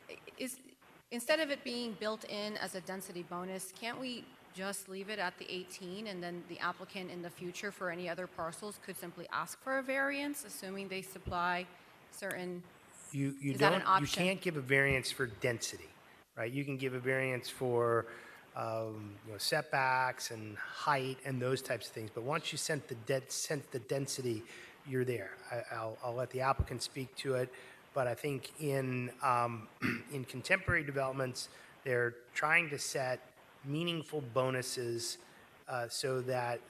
instead of it being built in as a density bonus, can't we just leave it at the 18, and then the applicant in the future for any other parcels could simply ask for a variance, assuming they supply certain? You Is that an option? You can't give a variance for density, right? You can give a variance for you know, setbacks and height and those types of things. But once you sense the density, you're there. I'll let the applicant speak to it. But I think in contemporary developments, they're trying to set meaningful bonuses so that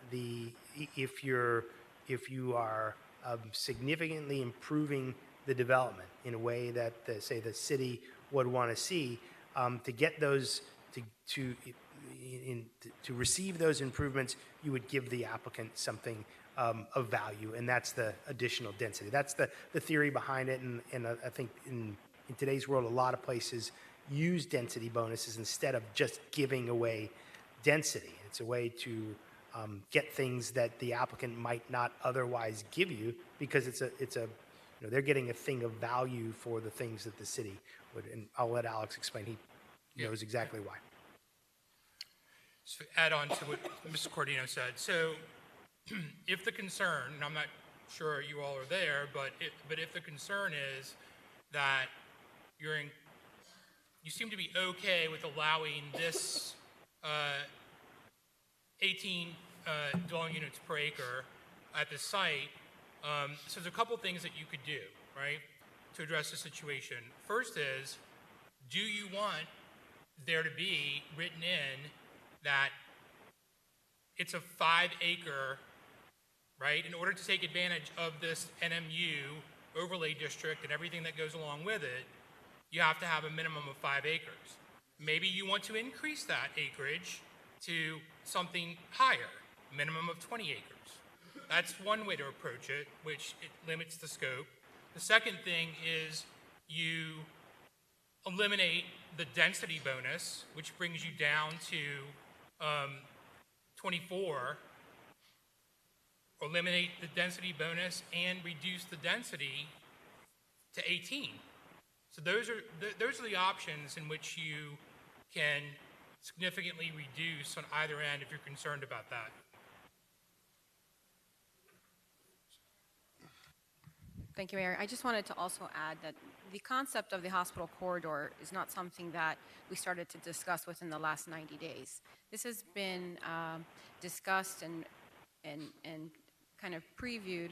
if you are significantly improving the development in a way that say the city would want to see, to get those to receive those improvements, you would give the applicant something of value, and that's the additional density. That's the theory behind it, and I think in today's world, a lot of places use density bonuses instead of just giving away density. It's a way to get things that the applicant might not otherwise give you because it's a you know, they're getting a thing of value for the things that the city would. And I'll let Alex explain. He knows exactly why. So add on to what Mr. Cordino said. So if the concern, and I'm not sure you all are there, but if the concern is that you seem to be okay with allowing this 18 dwelling units per acre at the site. So there's a couple things that you could do, right, to address the situation. First is, do you want there to be written in that it's a 5-acre, right? In order to take advantage of this NMU overlay district and everything that goes along with it, you have to have a minimum of 5 acres. Maybe you want to increase that acreage to something higher, minimum of 20 acres. That's one way to approach it, which it limits the scope. The second thing is you eliminate the density bonus, which brings you down to 24, eliminate the density bonus and reduce the density to 18. So those are the options in which you can significantly reduce on either end if you're concerned about that. Thank you, Mayor. I just wanted to also add that the concept of the hospital corridor is not something that we started to discuss within the last 90 days. This has been discussed and kind of previewed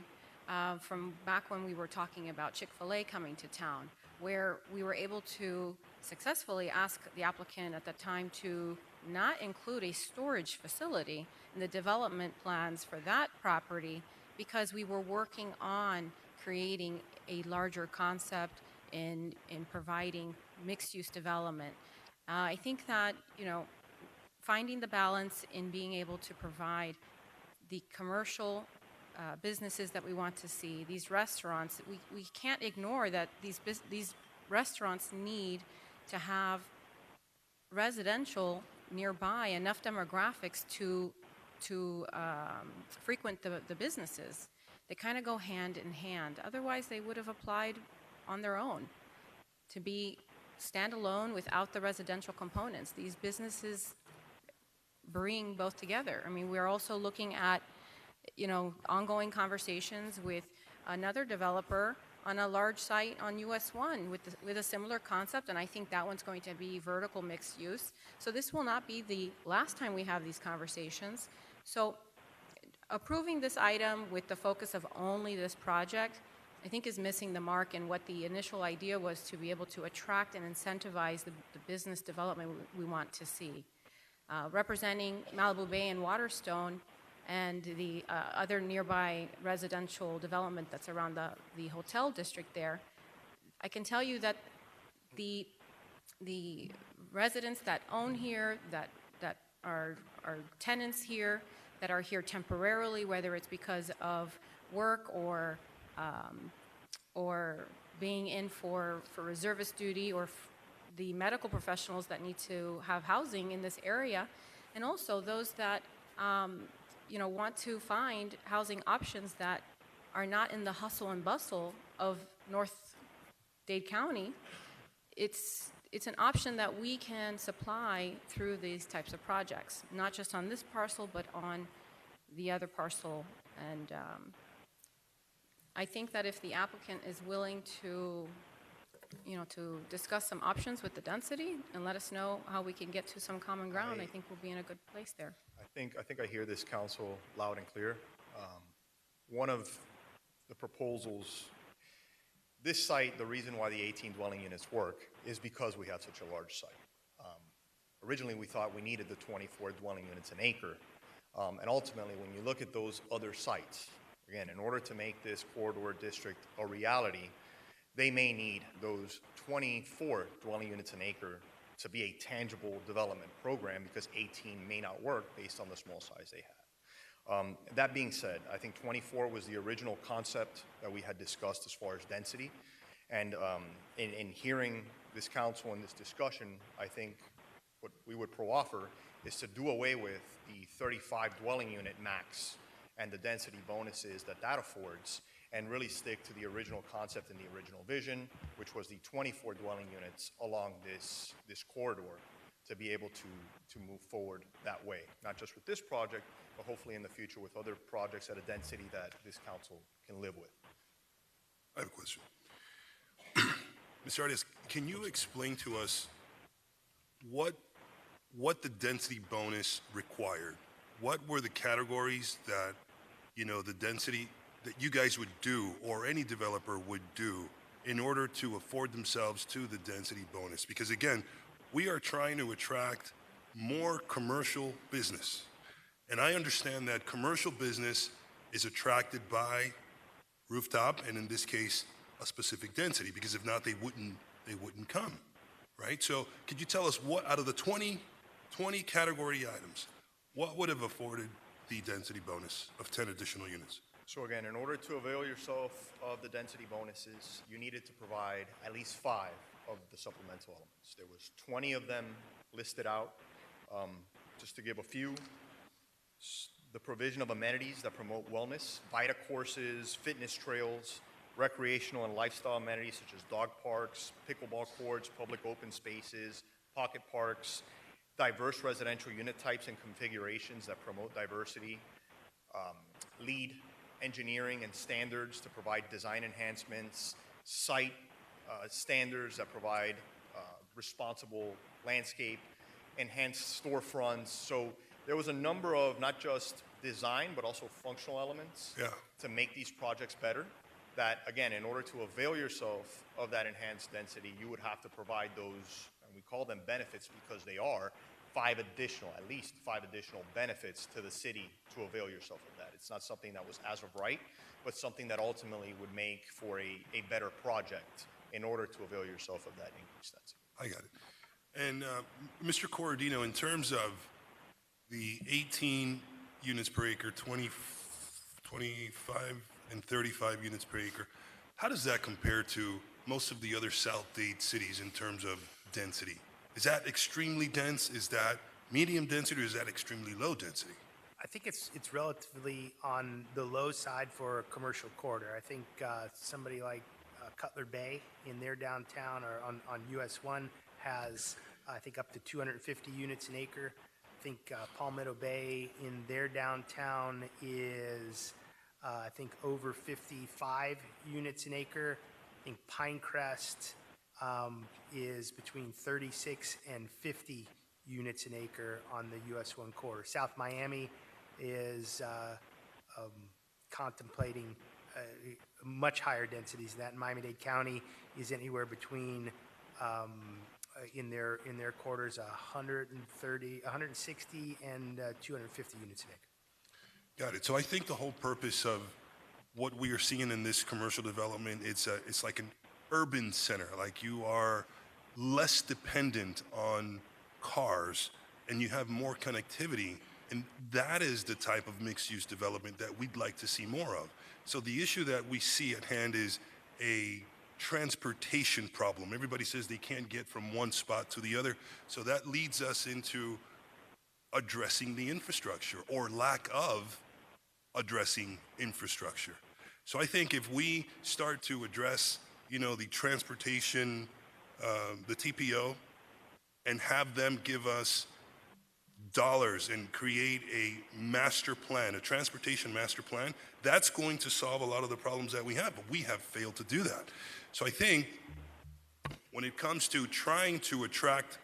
from back when we were talking about Chick-fil-A coming to town, where we were able to successfully ask the applicant at the time to not include a storage facility in the development plans for that property because we were working on creating a larger concept in providing mixed-use development. I think that, finding the balance in being able to provide the commercial businesses that we want to see, these restaurants, we can't ignore that these restaurants need to have residential nearby, enough demographics to frequent the businesses. They kind of go hand in hand. Otherwise, they would have applied on their own to be standalone without the residential components. These businesses bring both together. I mean, we're also looking at, ongoing conversations with another developer on a large site on US 1 with a similar concept, and I think that one's going to be vertical mixed use. So this will not be the last time we have these conversations. So approving this item with the focus of only this project, I think is missing the mark in what the initial idea was to be able to attract and incentivize the business development we want to see. Representing Malibu Bay and Waterstone and the other nearby residential development that's around the hotel district there, I can tell you that the residents that own here, that are tenants here, that are here temporarily, whether it's because of work or being in for reservist duty, or the medical professionals that need to have housing in this area, and also those that want to find housing options that are not in the hustle and bustle of North Dade County. It's an option that we can supply through these types of projects, not just on this parcel, but on the other parcel. And I think that if the applicant is willing to, to discuss some options with the density and let us know how we can get to some common ground, I think we'll be in a good place there. I think I hear this council loud and clear. One of the proposals, this site, the reason why the 18 dwelling units work is because we have such a large site. Originally, we thought we needed the 24 dwelling units an acre. And ultimately, when you look at those other sites, again, in order to make this corridor district a reality, they may need those 24 dwelling units an acre to be a tangible development program, because 18 may not work based on the small size they have. That being said, I think 24 was the original concept that we had discussed as far as density. And in hearing this council and this discussion, I think what we would pro-offer is to do away with the 35 dwelling unit max and the density bonuses that affords, and really stick to the original concept and the original vision, which was the 24 dwelling units along this corridor, to be able to move forward that way, not just with this project, but hopefully in the future with other projects at a density that this council can live with. I have a question. Mr. Arias, can you explain to us what the density bonus required? what were the categories that, the density that you guys would do or any developer would do in order to afford themselves to the density bonus? Because again, we are trying to attract more commercial business. And I understand that commercial business is attracted by rooftop, and in this case, a specific density, because if not, they wouldn't come, right? So could you tell us what, out of the 20 category items, what would have afforded the density bonus of 10 additional units? So again, in order to avail yourself of the density bonuses, you needed to provide at least 5 of the supplemental elements. There was 20 of them listed out. Just to give a few, the provision of amenities that promote wellness, VITA courses, fitness trails, recreational and lifestyle amenities such as dog parks, pickleball courts, public open spaces, pocket parks, diverse residential unit types and configurations that promote diversity, lead engineering and standards to provide design enhancements, site standards that provide responsible landscape, enhanced storefronts. So there was a number of not just design, but also functional elements to make these projects better. That, again, in order to avail yourself of that enhanced density, you would have to provide those, and we call them benefits because they are, at least five additional benefits to the city to avail yourself of that. It's not something that was as of right, but something that ultimately would make for a better project in order to avail yourself of that increased density. I got it. And Mr. Corradino, in terms of the 18 units per acre, 20, 25, and 35 units per acre, how does that compare to most of the other South Dade cities in terms of density? Is that extremely dense? Is that medium density, or is that extremely low density? I think it's relatively on the low side for a commercial corridor. I think somebody like Cutler Bay in their downtown or on US 1 has, I think, up to 250 units an acre. I think Palmetto Bay in their downtown is, I think, over 55 units an acre. I think Pinecrest is between 36 and 50 units an acre on the US 1 corridor. South Miami is contemplating much higher densities than that. Miami-Dade County is anywhere between, in their corridors, 160 and 250 units an acre. Got it. So I think the whole purpose of what we are seeing in this commercial development, it's like an urban center. Like, you are less dependent on cars and you have more connectivity. And that is the type of mixed-use development that we'd like to see more of. So the issue that we see at hand is a transportation problem. Everybody says they can't get from one spot to the other. So that leads us into addressing the infrastructure or lack of addressing infrastructure. So I think if we start to address, the transportation, the TPO, and have them give us dollars and create a master plan, a transportation master plan, that's going to solve a lot of the problems that we have, but we have failed to do that. So I think when it comes to trying to attract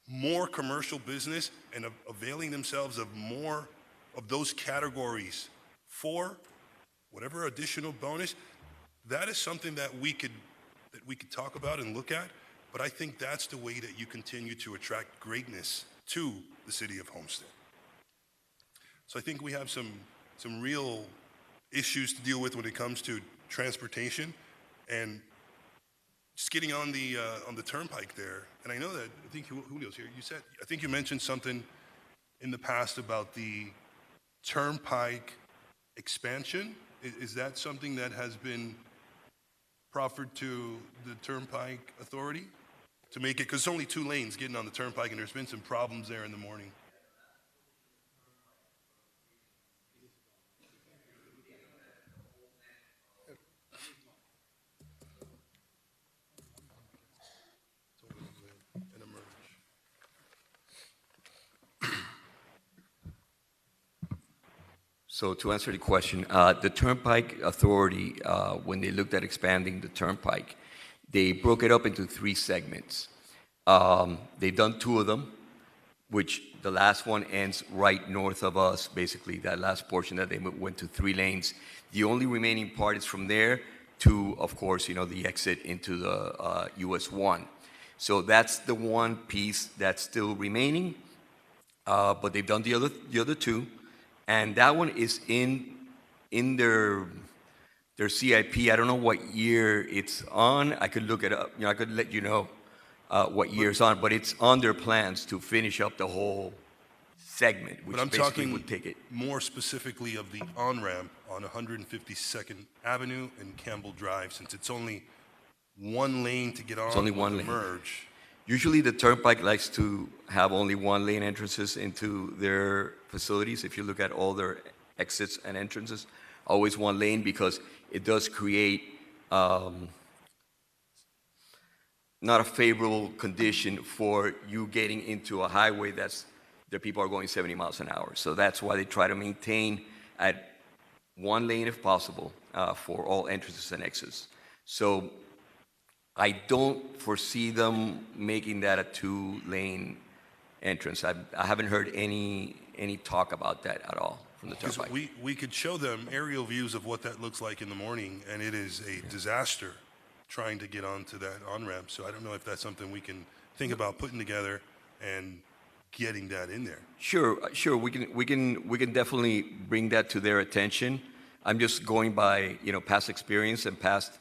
more commercial business and availing themselves of more of those categories for whatever additional bonus, that is something that we could talk about and look at. But I think that's the way that you continue to attract greatness to the city of Homestead. So I think we have some real issues to deal with when it comes to transportation and just getting on the turnpike there. And I know that, I think Julio's here. I think you mentioned something in the past about the turnpike expansion. Is that something that has been proffered to the Turnpike Authority to make it, because it's only 2 lanes getting on the turnpike and there's been some problems there in the morning? So to answer the question, the Turnpike Authority, when they looked at expanding the turnpike, they broke it up into 3 segments. They've done 2 of them. which the last one ends right north of us, basically, that last portion that they went to 3 lanes. The only remaining part is from there to, of course, the exit into the US 1. So that's the one piece that's still remaining, but they've done the other 2, and that one is in their CIP. I don't know what year it's on. I could look it up. I could let you know what year it's on, but it's on their plans to finish up the whole segment, which But I'm basically talking would take it. more specifically of the on-ramp on 152nd Avenue and Campbell Drive, since it's only one lane to get on. It's only with one the lane. merge. Usually the Turnpike likes to have only 1 lane entrances into their facilities. If you look at all their exits and entrances, always 1 lane, because it does create not a favorable condition for you getting into a highway that people are going 70 miles an hour. So that's why they try to maintain at 1 lane if possible for all entrances and exits. So I don't foresee them making that a 2-lane entrance. I haven't heard any talk about that at all from the Because Turnpike. we could show them aerial views of what that looks like in the morning, and it is a disaster trying to get onto that on-ramp. So I don't know if that's something we can think about putting together and getting that in there. Sure. We can definitely bring that to their attention. I'm just going by past experience and past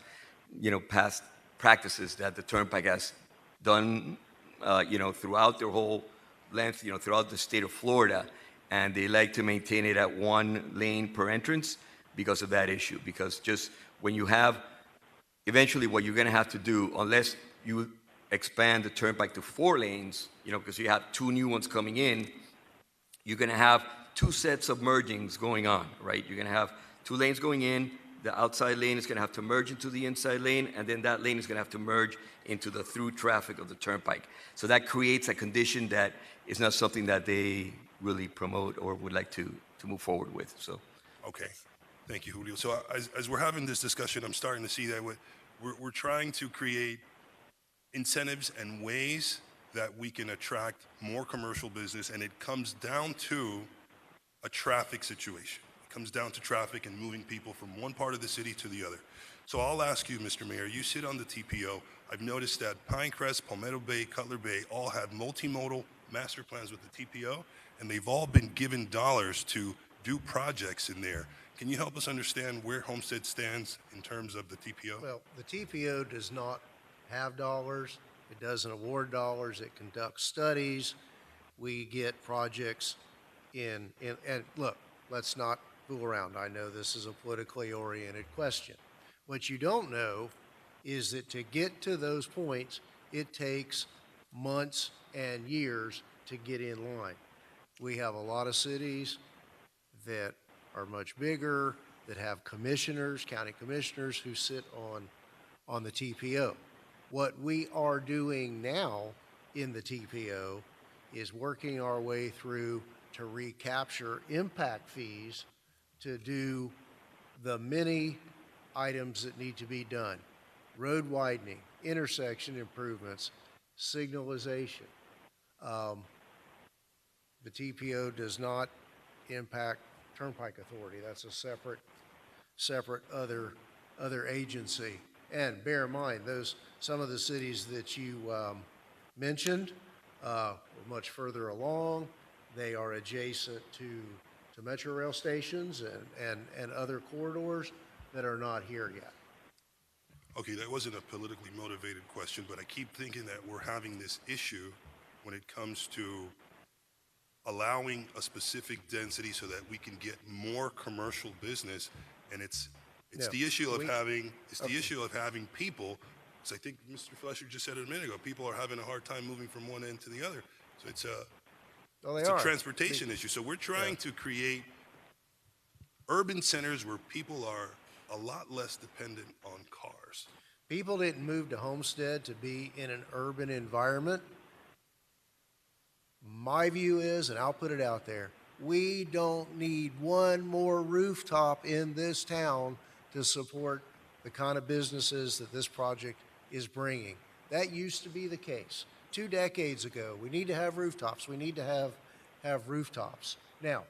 practices that the Turnpike has done throughout their whole length, throughout the state of Florida, and they like to maintain it at 1 lane per entrance because of that issue. Because just when you have, eventually what you're going to have to do, unless you expand the Turnpike to 4 lanes, because you have 2 new ones coming in, you're going to have 2 sets of mergings going on, right? You're going to have 2 lanes going in, the outside lane is going to have to merge into the inside lane, and then that lane is going to have to merge into the through traffic of the Turnpike. So that creates a condition that is not something that they really promote or would like to move forward with. So, Okay. Thank you, Julio. So as we're having this discussion, I'm starting to see that we're trying to create incentives and ways that we can attract more commercial business, and it comes down to a traffic situation. It comes down to traffic and moving people from one part of the city to the other. So I'll ask you, Mr. Mayor, you sit on the TPO. I've noticed that Pinecrest, Palmetto Bay, Cutler Bay all have multimodal master plans with the TPO, and they've all been given dollars to do projects in there. Can you help us understand where Homestead stands in terms of the TPO? Well, the TPO does not have dollars. It doesn't award dollars. It conducts studies. We get projects and look, let's not fool around. I know this is a politically oriented question. What you don't know is that to get to those points, it takes months and years to get in line. We have a lot of cities that are much bigger, that have commissioners, county commissioners who sit on the TPO. What we are doing now in the TPO is working our way through to recapture impact fees to do the many items that need to be done. Road widening, intersection improvements, signalization. The TPO does not impact Turnpike Authority. That's a separate other agency. And bear in mind, some of the cities that you mentioned were much further along. They are adjacent to metro rail stations and other corridors that are not here yet. Okay, that wasn't a politically motivated question, but I keep thinking that we're having this issue when it comes to allowing a specific density so that we can get more commercial business, and it's the issue of having people. So I think Mr. Fletcher just said it a minute ago. People are having a hard time moving from one end to the other. So it's a transportation issue. So we're trying to create urban centers where people are a lot less dependent on cars. People didn't move to Homestead to be in an urban environment. My view is, and I'll put it out there, we don't need one more rooftop in this town to support the kind of businesses that this project is bringing. That used to be the case. 2 decades ago, we need to have rooftops, we need to have rooftops. Now,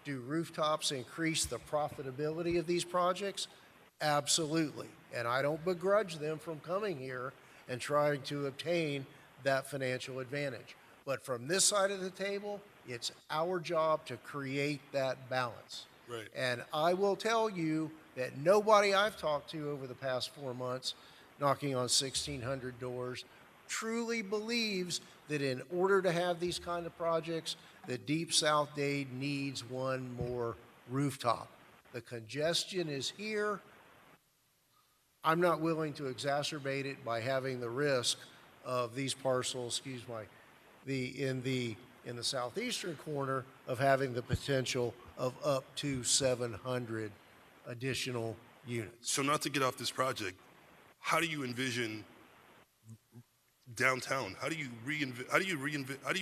do rooftops increase the profitability of these projects? Absolutely. And I don't begrudge them from coming here and trying to obtain that financial advantage. But from this side of the table, it's our job to create that balance. Right. And I will tell you that nobody I've talked to over the past 4 months, knocking on 1,600 doors, truly believes that in order to have these kind of projects, the Deep South Dade needs one more rooftop. The congestion is here. I'm not willing to exacerbate it by having the risk of these parcels, in the southeastern corner of having the potential of up to 700 additional units. So not to get off this project, how do you envision downtown? How do you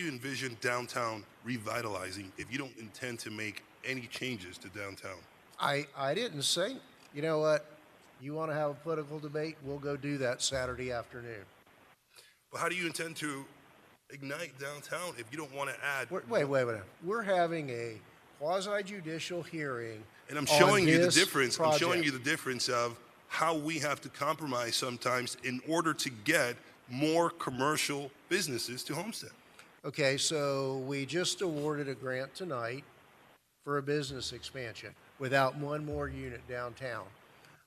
envision downtown revitalizing if you don't intend to make any changes to downtown? I didn't say, you know what, you want to have a political debate, we'll go do that Saturday afternoon. But how do you intend to ignite downtown if you don't want to add? Wait. We're having a quasi-judicial hearing. And I'm showing on you the this difference. I'm project. showing you the difference of how we have to compromise sometimes in order to get more commercial businesses to Homestead. Okay, so we just awarded a grant tonight for a business expansion without one more unit downtown.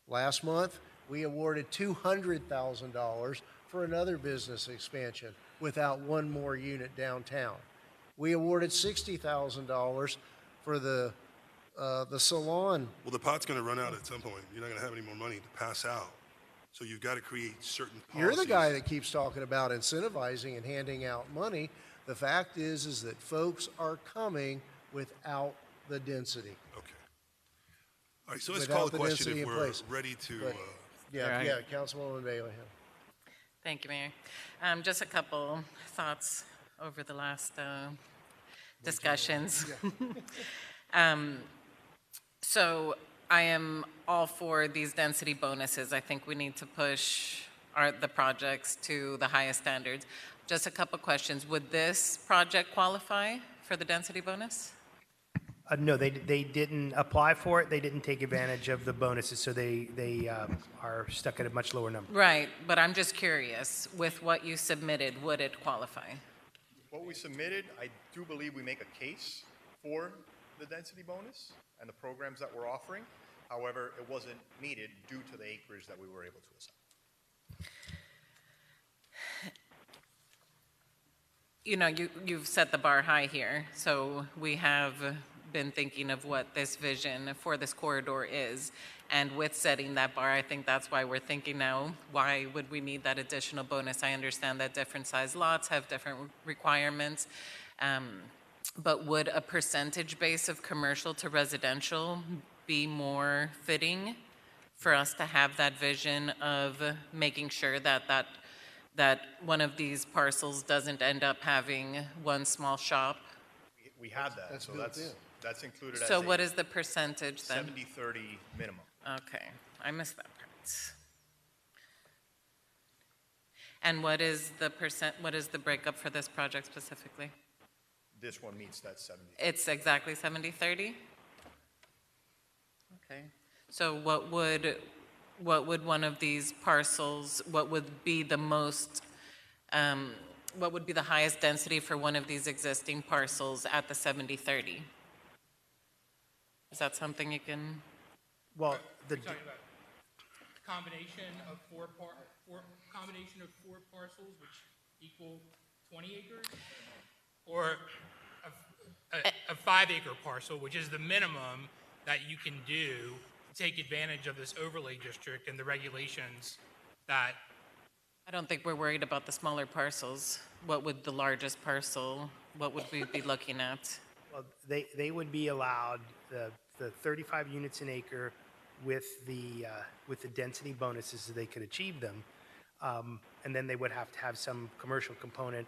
Last month, we awarded $200,000 for another business expansion without one more unit downtown. We awarded $60,000 for the salon. Well, the pot's going to run out at some point. You're not going to have any more money to pass out. So you've got to create certain policies. You're the guy that keeps talking about incentivizing and handing out money. The fact is that folks are coming without the density. Okay. All right, so let's Without call the the question density if in we're place. ready to. But- Yeah, Councilwoman Bailey. Thank you, Mayor. Just a couple thoughts over the last discussions. So I am all for these density bonuses. I think we need to push the projects to the highest standards. Just a couple questions. Would this project qualify for the density bonus? No, they didn't apply for it. They didn't take advantage of the bonuses, so they are stuck at a much lower number. Right, but I'm just curious, with what you submitted, would it qualify? What we submitted, I do believe we make a case for the density bonus and the programs that we're offering. However, it wasn't needed due to the acreage that we were able to assign. You know, you've set the bar high here, so we have been thinking of what this vision for this corridor is. And with setting that bar, I think that's why we're thinking now, why would we need that additional bonus? I understand that different size lots have different requirements, but would a percentage base of commercial to residential be more fitting for us to have that vision of making sure that one of these parcels doesn't end up having one small shop? We have that, so that's included as So what is the percentage then? 70-30 minimum. Okay, I missed that part. And what is the breakup for this project specifically? This one meets that 70. It's exactly 70-30? Okay. So what would one of these parcels, what would be the most, what would be the highest density for one of these existing parcels at the 70-30? Is that something you can? Well, We're talking about combination of four parcels which equal 20 acres, or a 5-acre parcel, which is the minimum that you can do to take advantage of this overlay district and the regulations that. I don't think we're worried about the smaller parcels. What would the largest parcel, what would we be looking at? Well, they would be allowed the 35 units an acre with the density bonuses so they could achieve them, and then they would have to have some commercial component.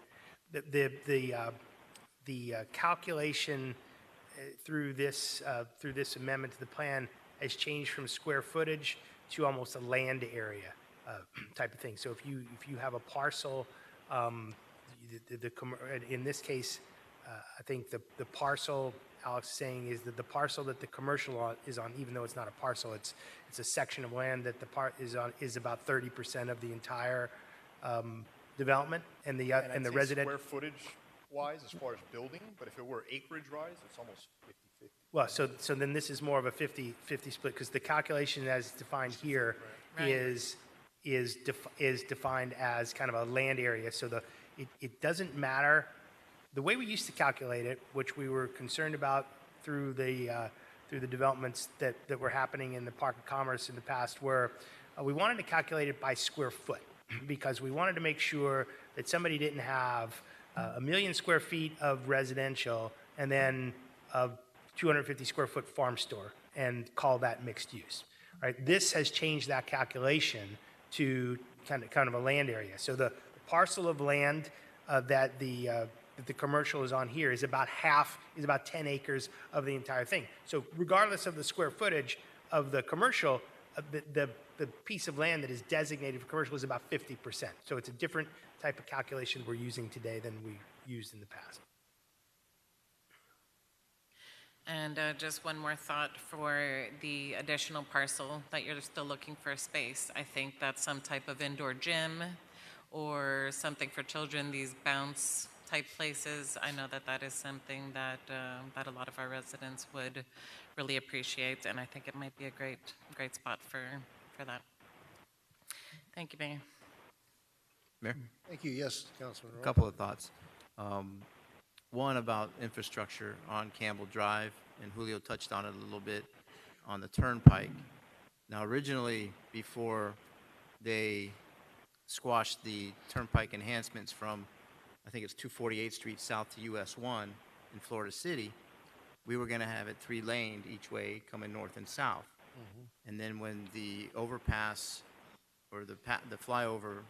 The calculation through this amendment to the plan has changed from square footage to almost a land area type of thing. So if you have a parcel, in this case, I think the parcel Alex is saying is that the parcel that the commercial is on, even though it's not a parcel, it's a section of land that the part is on, is about 30% of the entire development, and the I'd say resident. Square footage wise, as far as building, but if it were acreage wise, it's almost 50/50. Well, so then this is more of a 50/50 split, because the calculation as defined here Right. is defined as kind of a land area. So it doesn't matter. The way we used to calculate it, which we were concerned about through the developments that were happening in the Park of Commerce in the past, were we wanted to calculate it by square foot, because we wanted to make sure that somebody didn't have 1 million square feet of residential and then a 250 square foot farm store and call that mixed use. Right? This has changed that calculation to kind of a land area. So the parcel of land that the commercial is on here is about 10 acres of the entire thing. So regardless of the square footage of the commercial, the piece of land that is designated for commercial is about 50%. So it's a different type of calculation we're using today than we used in the past. And just one more thought for the additional parcel that you're still looking for space. I think that's some type of indoor gym or something for children, these bounce type places. I know that is something that a lot of our residents would really appreciate, and I think it might be a great spot for that. Thank you, Mayor. Mayor? Thank you. Yes, Councilman A Roth. couple of thoughts. One about infrastructure on Campbell Drive, and Julio touched on it a little bit on the Turnpike. Now, originally, before they squashed the Turnpike enhancements from, I think it's 248th Street south to US 1 in Florida City, we were going to have it 3-laned each way coming north and south. And then when the overpass or the flyover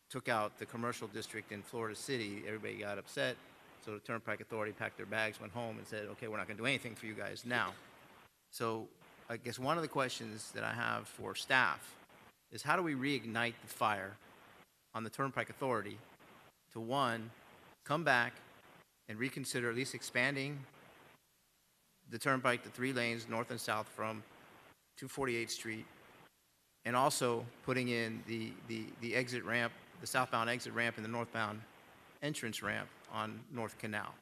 took out the commercial district in Florida City, everybody got upset. So the Turnpike Authority packed their bags, went home, and said, okay, we're not going to do anything for you guys now. So I guess one of the questions that I have for staff is, how do we reignite the fire on the Turnpike Authority to, one, come back and reconsider at least expanding the Turnpike to 3 lanes north and south from 248th Street, and also putting in the exit ramp, the southbound exit ramp and the northbound entrance ramp on North Canal.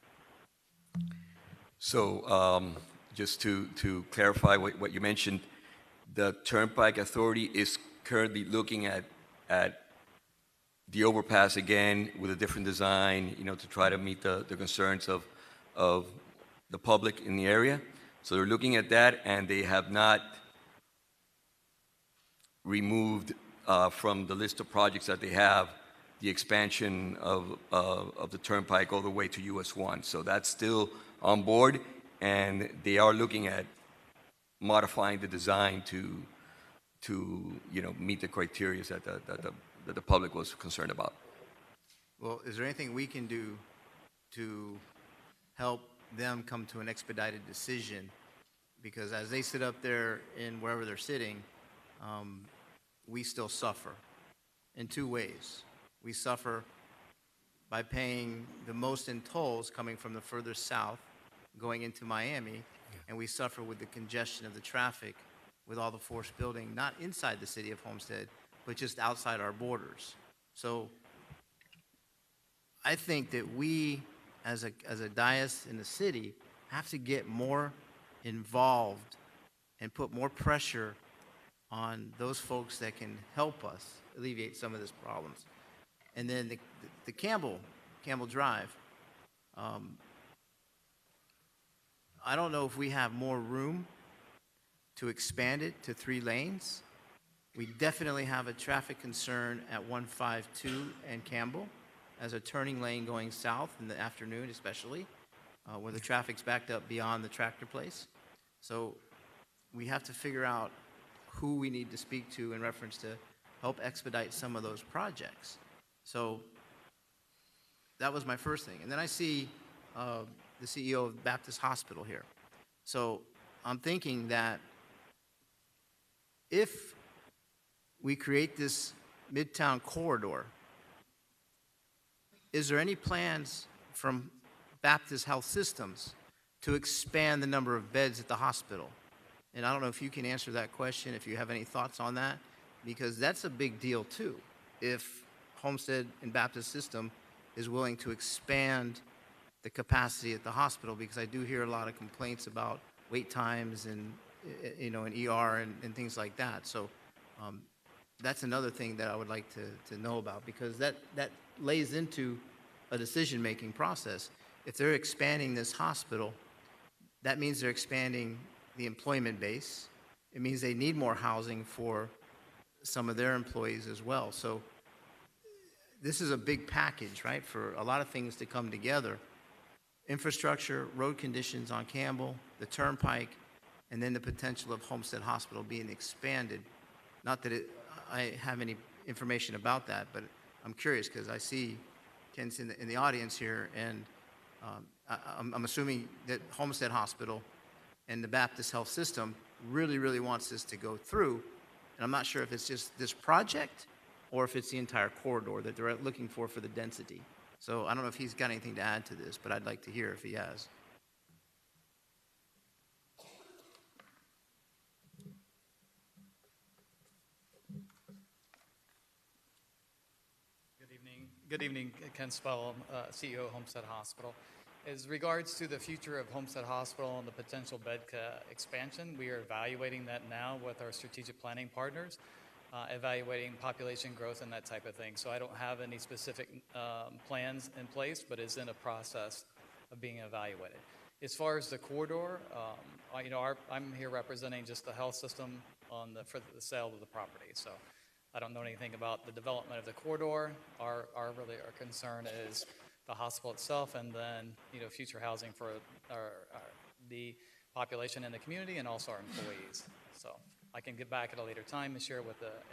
So just to clarify what you mentioned, the Turnpike Authority is currently looking at the overpass again with a different design, to try to meet the concerns of the public in the area. So they're looking at that, and they have not removed from the list of projects that they have the expansion of the Turnpike all the way to US 1. So that's still on board, and they are looking at modifying the design to meet the criteria that the public was concerned about. Well, is there anything we can do to help them come to an expedited decision? Because as they sit up there in wherever they're sitting, we still suffer in 2 ways. We suffer by paying the most in tolls coming from the further south, going into Miami, and we suffer with the congestion of the traffic with all the forced building, not inside the city of Homestead, but just outside our borders. So I think that we, as a dais in the city, have to get more involved and put more pressure on those folks that can help us alleviate some of these problems. And then the Campbell Drive, I don't know if we have more room to expand it to 3 lanes. We definitely have a traffic concern at 152 and Campbell as a turning lane going south in the afternoon, especially where the traffic's backed up beyond the tractor place. So we have to figure out who we need to speak to in reference to help expedite some of those projects. So that was my first thing. And then I see the CEO of Baptist Hospital here. So I'm thinking that if we create this Midtown corridor is there any plans from Baptist Health Systems to expand the number of beds at the hospital? And I don't know if you can answer that question, if you have any thoughts on that, because that's a big deal too. If Homestead and Baptist System is willing to expand the capacity at the hospital, because I do hear a lot of complaints about wait times and, in ER and things like that. So that's another thing that I would like to know about, because that lays into a decision-making process. If they're expanding this hospital, that means they're expanding the employment base. It means they need more housing for some of their employees as well. So this is a big package, right, for a lot of things to come together. Infrastructure, road conditions on Campbell, the turnpike, and then the potential of Homestead Hospital being expanded. Not that I have any information about that, but I'm curious because I see Ken's in the audience here, and I'm assuming that Homestead Hospital and the Baptist Health System really, really wants this to go through. And I'm not sure if it's just this project or if it's the entire corridor that they're looking for the density. So I don't know if he's got anything to add to this, but I'd like to hear if he has. Good evening, Ken Spell, CEO of Homestead Hospital. As regards to the future of Homestead Hospital and the potential bed expansion, we are evaluating that now with our strategic planning partners, evaluating population growth and that type of thing. So I don't have any specific plans in place, but it's in a process of being evaluated. As far as the corridor, I'm here representing just the health system for the sale of the property. So I don't know anything about the development of the corridor. Our concern is the hospital itself, and then future housing for the population in the community and also our employees. So I can get back at a later time and share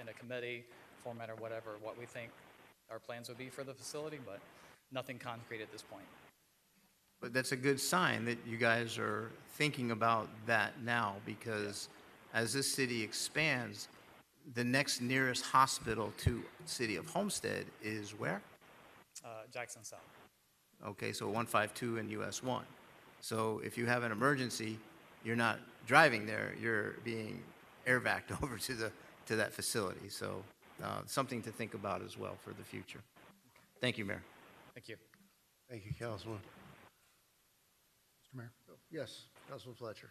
in a committee format or whatever what we think our plans would be for the facility, but nothing concrete at this point. But that's a good sign that you guys are thinking about that now, because as this city expands, the next nearest hospital to the city of Homestead is where? Jackson South. Okay, so 152 and US 1. So if you have an emergency, you're not driving there, you're being air-vacked over to that facility. So something to think about as well for the future. Thank you, Mayor. Thank you. Thank you, Councilman. Mr. Mayor. Yes, Councilman Fletcher.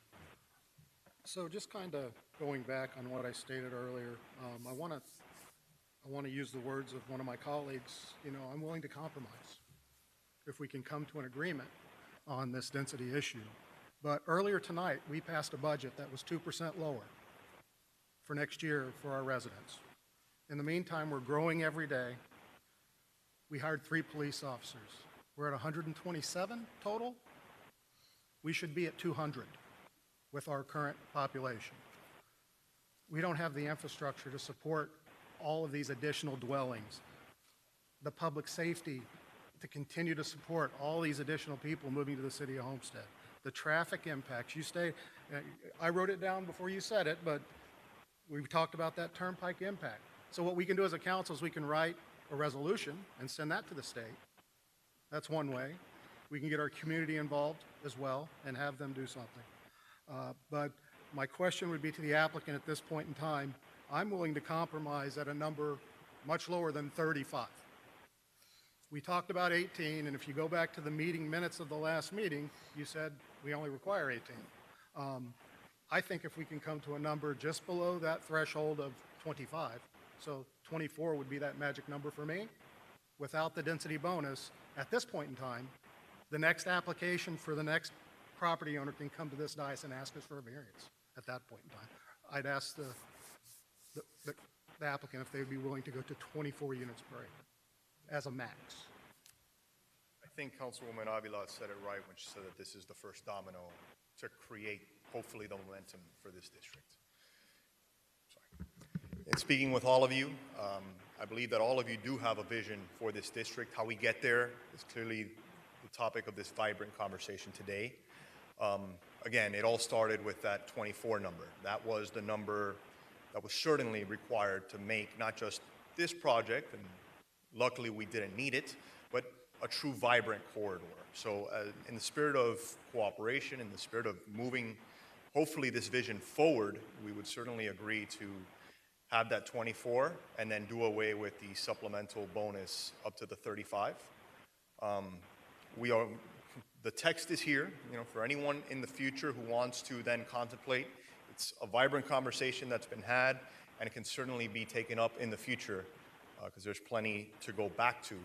So just kind of going back on what I stated earlier, I want to use the words of one of my colleagues. I'm willing to compromise if we can come to an agreement on this density issue. But earlier tonight, we passed a budget that was 2% lower for next year for our residents. In the meantime, we're growing every day. We hired 3 police officers. We're at 127 total. We should be at 200 with our current population. We don't have the infrastructure to support all of these additional dwellings, the public safety to continue to support all these additional people moving to the city of Homestead, the traffic impacts. I wrote it down before you said it, but we've talked about that turnpike impact. So what we can do as a council is we can write a resolution and send that to the state. That's one way. We can get our community involved as well and have them do something. But my question would be to the applicant at this point in time. I'm willing to compromise at a number much lower than 35. We talked about 18, and if you go back to the meeting minutes of the last meeting, you said we only require 18. I think if we can come to a number just below that threshold of 25, so 24 would be that magic number for me, without the density bonus, at this point in time, the next application for the next property owner can come to this dais and ask us for a variance at that point in time. I'd ask the applicant if they'd be willing to go to 24 units per acre as a max. I think Councilwoman Avila said it right when she said that this is the first domino to create, hopefully, the momentum for this district. Sorry. In speaking with all of you, I believe that all of you do have a vision for this district. How we get there is clearly the topic of this vibrant conversation today. Again, it all started with that 24 number. That was the number that was certainly required to make not just this project, and luckily we didn't need it, but a true vibrant corridor. So in the spirit of cooperation, in the spirit of moving, hopefully, this vision forward, we would certainly agree to have that 24 and then do away with the supplemental bonus up to the 35. The text is here, for anyone in the future who wants to then contemplate. It's a vibrant conversation that's been had, and it can certainly be taken up in the future because there's plenty to go back to.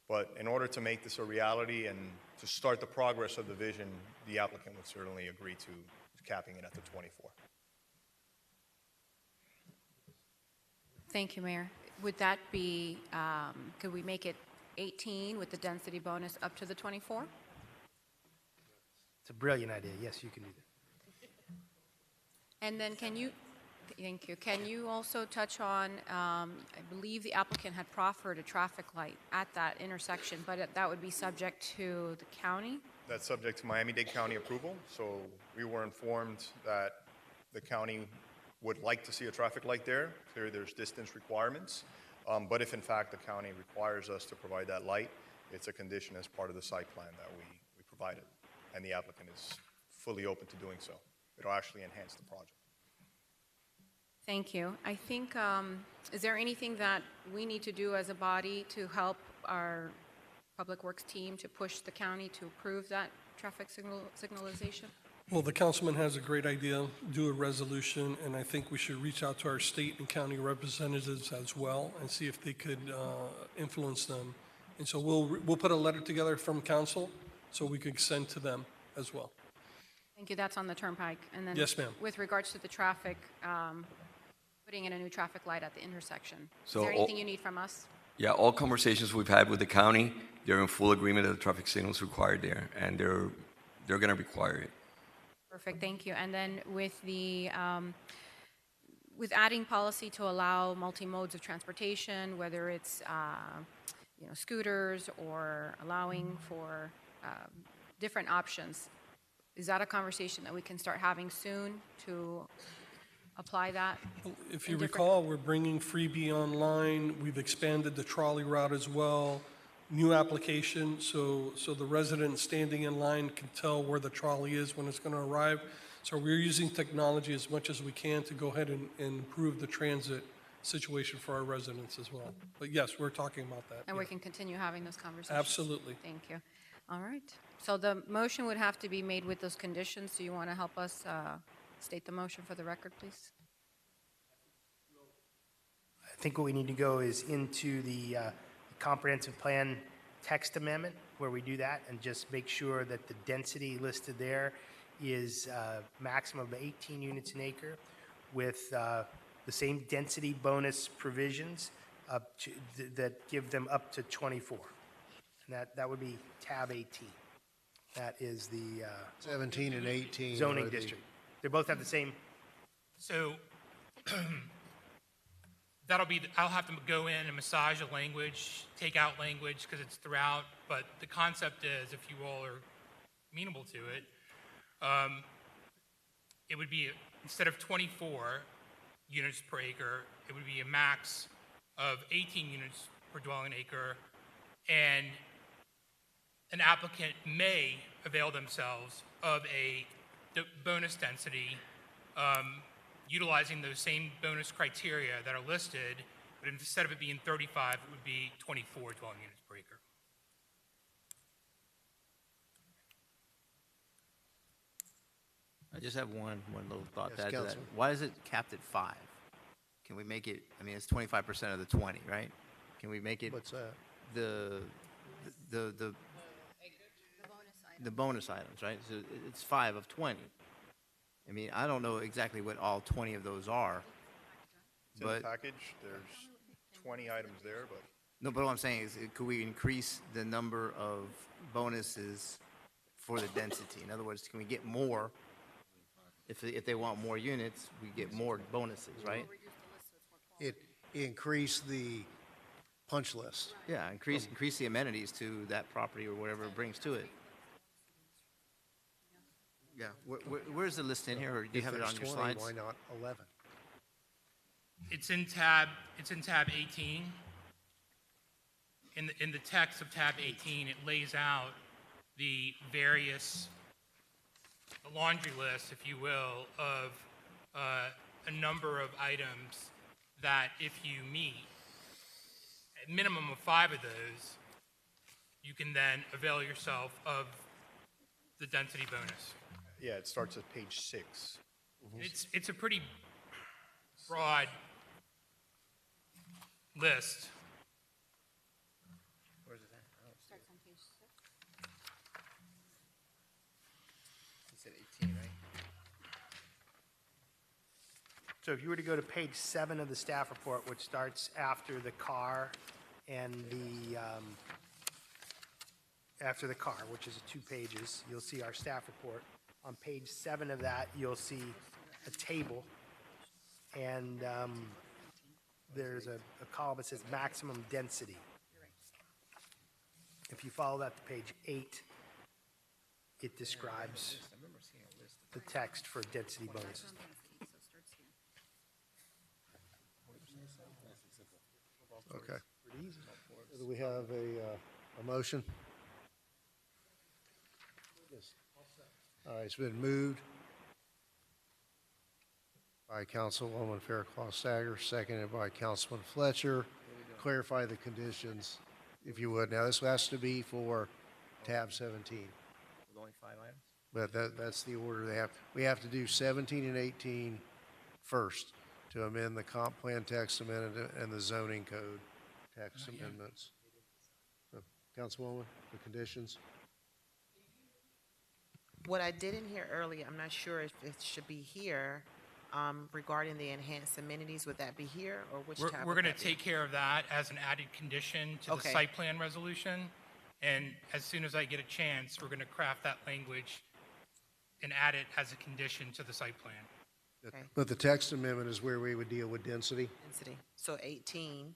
But in order to make this a reality and to start the progress of the vision, the applicant would certainly agree to capping it at the 24. Thank you, Mayor. Would that be, could we make it 18 with the density bonus up to the 24? It's a brilliant idea. Yes, you can do that. And then can you, thank you, can you also touch on, I believe the applicant had proffered a traffic light at that intersection, but that would be subject to the county? That's subject to Miami-Dade County approval. So we were informed that the county would like to see a traffic light there. Clearly, there's distance requirements. But if in fact the county requires us to provide that light, it's a condition as part of the site plan that we provided. And the applicant is fully open to doing so. It'll actually enhance the project. Thank you. I think, is there anything that we need to do as a body to help our Public Works team to push the county to approve that traffic signalization? Well, the councilman has a great idea, do a resolution, and I think we should reach out to our state and county representatives as well and see if they could influence them. And so we'll put a letter together from council so we could send to them as well. Thank you. That's on the turnpike. And then Yes, ma'am. with regards to the traffic, putting in a new traffic light at the intersection. So Is there all- anything you need from us? Yeah, all conversations we've had with the county, they're in full agreement that the traffic signal is required there, and they're going to require it. Perfect, thank you. And then with the, with adding policy to allow multi-modes of transportation, whether it's, scooters or allowing for different options, is that a conversation that we can start having soon to apply that? If you in different- recall, we're bringing Freebie online. We've expanded the trolley route as well. New application, so the resident standing in line can tell where the trolley is when it's going to arrive. So we're using technology as much as we can to go ahead and improve the transit situation for our residents as well. But yes, we're talking about that. And we yeah. can continue having those conversations? Absolutely. Thank you. All right. So the motion would have to be made with those conditions. Do you want to help us state the motion for the record, please? I think what we need to go is into the comprehensive plan text amendment where we do that and just make sure that the density listed there is maximum of 18 units an acre with the same density bonus provisions up to, that give them up to 24. And that would be tab 18. That is the 17 and 18 zoning are the- district. They both have the same. So I'll have to go in and massage the language, take out language because it's throughout, but the concept is, if you all are amenable to it, it would be, instead of 24 units per acre, it would be a max of 18 units per dwelling acre, and an applicant may avail themselves of a bonus density utilizing those same bonus criteria that are listed, but instead of it being 35, it would be 24 dwelling units per acre. I just have one little thought Yes, to add to that. Councilman. Why is it capped at 5? Can we make it, I mean, it's 25% of the 20, right? Can we make it What's that? the bonus items, right? So it's 5 of 20. I mean, I don't know exactly what all 20 of those are, It's in the but package. There's 20 items there, but no. But what I'm saying is, could we increase the number of bonuses for the density? In other words, can we get more? If they want more units, we get more bonuses, right? It increased the punch list. Yeah, increase the amenities to that property or whatever it brings to it. Yeah, where's the list in here, or do you If have it there's on your 20, slides? why not 11? It's in tab 18. in the text of tab 18, it lays out the various laundry list, if you will, of a number of items that if you meet a minimum of 5 of those, you can then avail yourself of the density bonus. Yeah, it starts at page 6. It's a pretty broad list. Where's it at? I don't see it. Starts on page 6. He said 18, right? So if you were to go to page 7 of the staff report, which starts after the car and after the car, which is 2 pages, you'll see our staff report. On page 7 of that, you'll see a table, and there's a column that says maximum density. If you follow that to page 8, it describes the text for density bonuses. Okay. Do we have a motion? All right, it's been moved by Councilwoman Fairclough Staggers, seconded by Councilman Fletcher. Clarify the conditions, if you would. Now, this has to be for tab 17, With only 5 items? but that's the order we have to do 17 and 18 first to amend the comp plan text amendment and the zoning code text amendments. So, Councilwoman, the conditions? What I didn't hear earlier, I'm not sure if it should be here, regarding the enhanced amenities, would that be here, or which tab? We're would going to that be? take care of that as an added condition to the Okay. site plan resolution. And as soon as I get a chance, we're going to craft that language and add it as a condition to the site plan. Okay. But the text amendment is where we would deal with density. Density. So 18,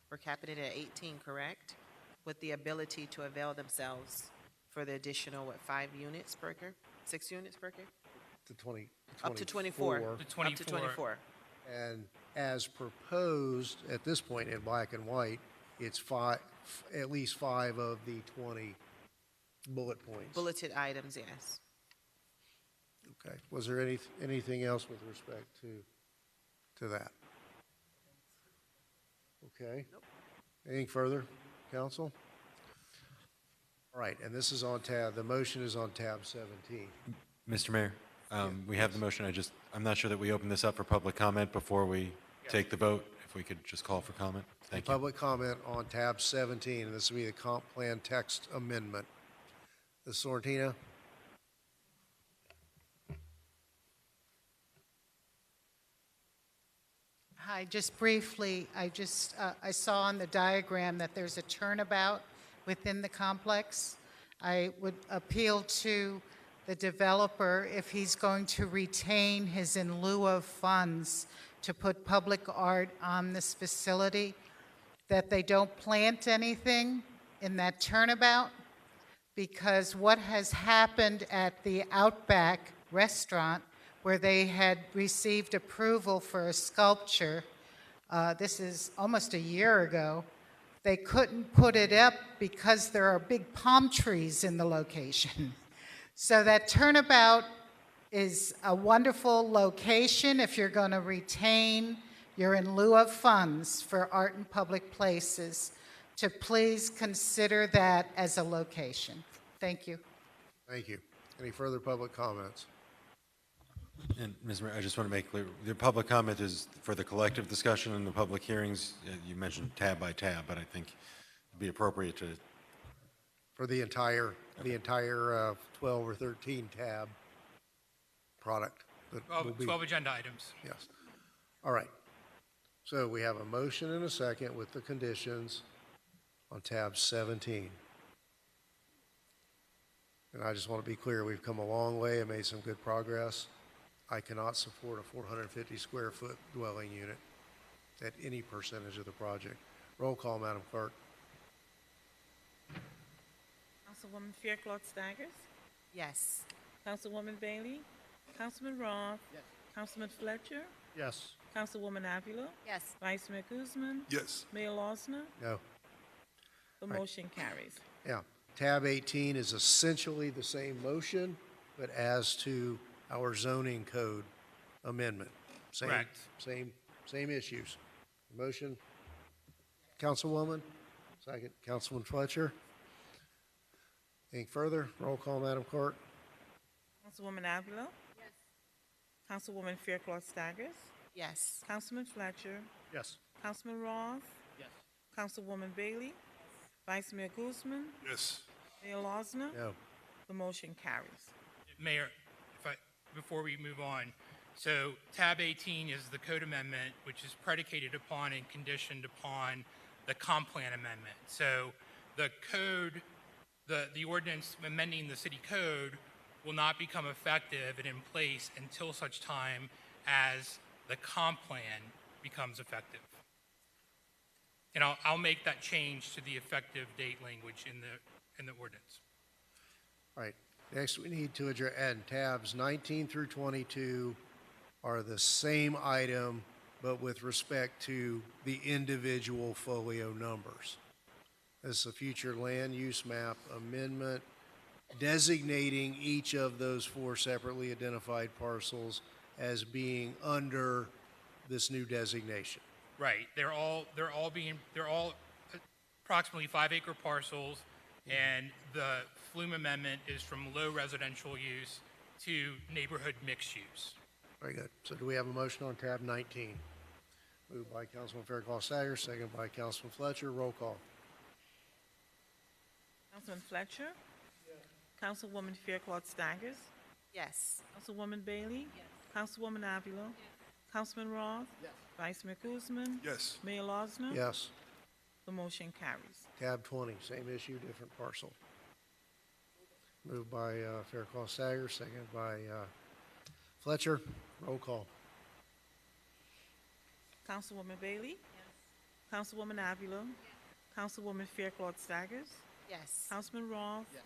we're capping it at 18, correct? With the ability to avail themselves for the additional, 5 units per acre? 6 units per acre? To 20, Up to 24. To Up to 24. 24. And as proposed at this point in black and white, it's at least 5 of the 20 bullet points. Bulleted items, yes. Okay. Was there anything else with respect to that? Okay. Anything further, council? All right, and this is on the motion is on tab 17. Mr. Mayor, we have the motion. I'm not sure that we open this up for public comment before we take the vote. If we could just call for comment. Thank you. Public comment on tab 17, and this will be the comp plan text amendment. Ms. Sorrentino? Hi, just briefly, I saw on the diagram that there's a turnabout within the complex. I would appeal to the developer, if he's going to retain his in lieu of funds to put public art on this facility, that they don't plant anything in that turnabout, because what has happened at the Outback Restaurant, where they had received approval for a sculpture, this is almost a year ago, they couldn't put it up because there are big palm trees in the location. So that turnabout is a wonderful location if you're going to retain your in lieu of funds for art in public places, to please consider that as a location. Thank you. Thank you. Any further public comments? And Ms. Mayor, I just want to make clear, the public comment is for the collective discussion and the public hearings. You mentioned tab by tab, but I think it'd be appropriate to. For the entire 12 or 13 tab product. That will be- 12 agenda items. Yes. All right. So we have a motion and a second with the conditions on tab 17. And I just want to be clear, we've come a long way and made some good progress. I cannot support a 450 square foot dwelling unit at any percentage of the project. Roll call, Madam Clerk. Councilwoman Fairclough Staggers, Yes. Councilwoman Bailey, Councilman Roth, Councilman Fletcher, Yes. Councilwoman Avila, Yes. Vice Mayor Guzman, Yes. Mayor Losner, No. The motion carries. Yeah. Tab 18 is essentially the same motion, but as to our zoning code amendment. Same, Correct. Same issues. Motion, Councilwoman. Second, Councilman Fletcher. Anything further? Roll call, Madam Clerk. Councilwoman Avila? Yes. Councilwoman Fairclough Staggers? Yes. Councilman Fletcher? Yes. Councilman Roth? Yes. Councilwoman Bailey? Vice Mayor Guzman? Yes. Mayor Losner? No. The motion carries. Mayor, before we move on, so tab 18 is the code amendment, which is predicated upon and conditioned upon the comp plan amendment. So the code, the ordinance amending the city code will not become effective and in place until such time as the comp plan becomes effective. And I'll make that change to the effective date language in the ordinance. All right. Next, we need to address, and tabs 19 through 22 are the same item, but with respect to the individual folio numbers. This is a future land use map amendment designating each of those 4 separately identified parcels as being under this new designation. Right. They're all approximately 5-acre parcels, and the Flume amendment is from low residential use to neighborhood mixed use. Very good. So do we have a motion on tab 19? Moved by Councilman Fairclough Staggers, second by Councilman Fletcher. Roll call. Councilman Fletcher? Yes. Councilwoman Fairclough Staggers? Yes. Councilwoman Bailey? Yes. Councilwoman Avila? Yes. Councilman Roth? Yes. Vice Mayor Guzman? Yes. Mayor Losner? Yes. The motion carries. Tab 20, same issue, different parcel. Moved by Fairclough Staggers, second by Fletcher. Roll call. Councilwoman Bailey? Yes. Councilwoman Avila? Yes. Councilwoman Fairclough Staggers? Yes. Councilman Roth? Yes.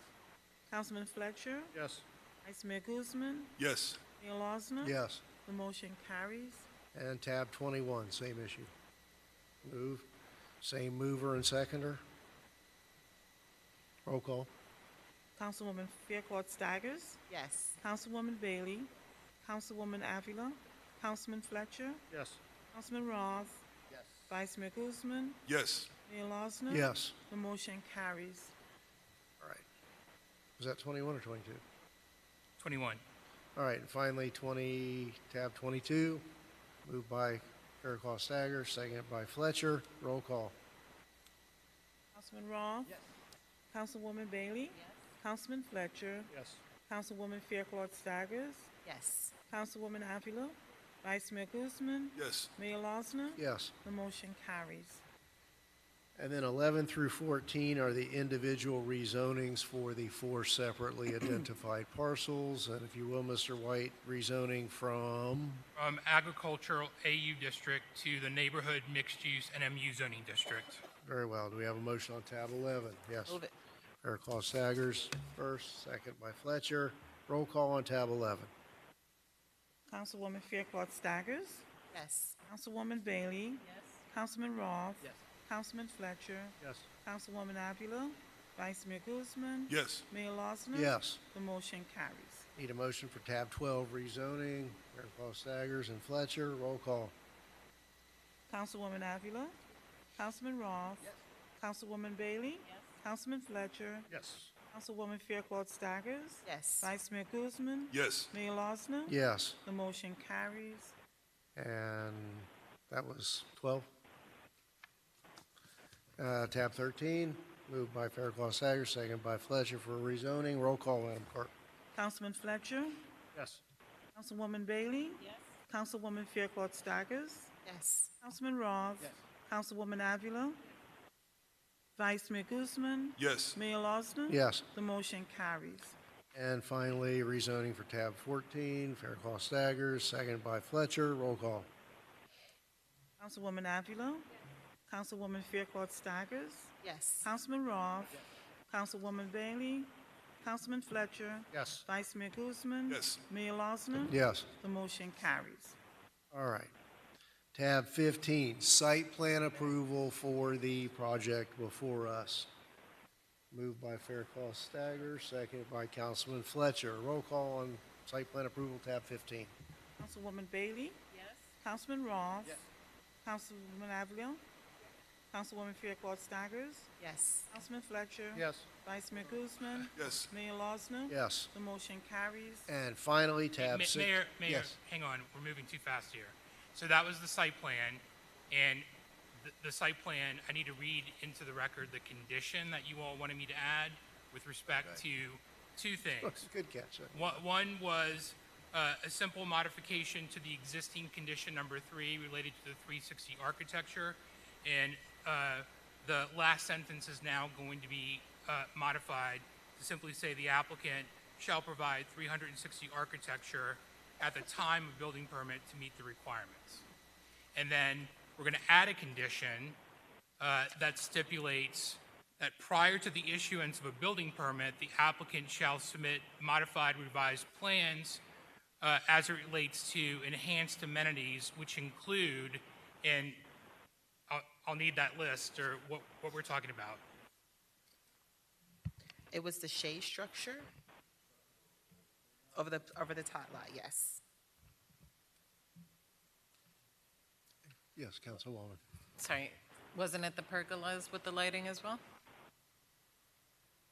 Councilman Fletcher? Yes. Vice Mayor Guzman? Yes. Mayor Losner? Yes. The motion carries. And tab 21, same issue. Move. Same mover and seconder. Roll call. Councilwoman Fairclough Staggers? Yes. Councilwoman Bailey? Councilwoman Avila? Councilman Fletcher? Yes. Councilman Roth? Yes. Vice Mayor Guzman? Yes. Mayor Losner? Yes. The motion carries. All right. Was that 21 or 22? 21. All right, and finally, tab 22, moved by Fairclough Staggers, second by Fletcher. Roll call. Councilman Roth? Yes. Councilwoman Bailey? Yes. Councilman Fletcher? Yes. Councilwoman Fairclough Staggers? Yes. Councilwoman Avila? Vice Mayor Guzman? Yes. Mayor Losner? Yes. The motion carries. And then 11 through 14 are the individual rezonings for the 4 separately identified parcels. And if you will, Mr. White, rezoning from? From agricultural AU district to the neighborhood mixed use NMU zoning district. Very well. Do we have a motion on tab 11? Yes. Move it. Fairclough Staggers first, second by Fletcher. Roll call on tab 11. Councilwoman Fairclough Staggers? Yes. Councilwoman Bailey? Yes. Councilman Roth? Yes. Councilman Fletcher? Yes. Councilwoman Avila? Vice Mayor Guzman? Yes. Mayor Losner? Yes. The motion carries. Need a motion for tab 12 rezoning. Fairclough Staggers and Fletcher. Roll call. Councilwoman Avila? Councilman Roth? Yes. Councilwoman Bailey? Yes. Councilman Fletcher? Yes. Councilwoman Fairclough Staggers? Yes. Vice Mayor Guzman? Yes. Mayor Losner? Yes. The motion carries. And that was 12. Tab 13, moved by Fairclough Staggers, second by Fletcher for rezoning. Roll call, Madam Clerk. Councilman Fletcher? Yes. Councilwoman Bailey? Yes. Councilwoman Fairclough Staggers? Yes. Councilman Roth? Yes. Councilwoman Avila? Vice Mayor Guzman? Yes. Mayor Losner? Yes. The motion carries. And finally, rezoning for tab 14, Fairclough Staggers, second by Fletcher. Roll call. Councilwoman Avila? Councilwoman Fairclough Staggers? Yes. Councilman Roth? Councilwoman Bailey? Councilman Fletcher? Yes. Vice Mayor Guzman? Yes. Mayor Losner? Yes. The motion carries. All right. Tab 15, site plan approval for the project before us. Moved by Fairclough Staggers, seconded by Councilman Fletcher. Roll call on site plan approval, tab 15. Councilwoman Bailey? Yes. Councilman Ross? Yes. Councilwoman Avila? Councilwoman Fairclough Staggers? Yes. Councilman Fletcher? Yes. Vice Mayor Guzman? Yes. Mayor Losner? Yes. The motion carries. And finally, tab 6. Mayor, Yes. hang on, we're moving too fast here. So that was the site plan, and the site plan, I need to read into the record the condition that you all wanted me to add with respect to two things. Good catch. One was a simple modification to the existing condition number 3 related to the 360 architecture, and the last sentence is now going to be modified to simply say the applicant shall provide 360 architecture at the time of building permit to meet the requirements. And then we're going to add a condition that stipulates that prior to the issuance of a building permit, the applicant shall submit modified revised plans as it relates to enhanced amenities, which include, and I'll need that list or what we're talking about. It was the shade structure over the tot lot, yes. Yes, Councilwoman. Sorry, wasn't it the pergolas with the lighting as well?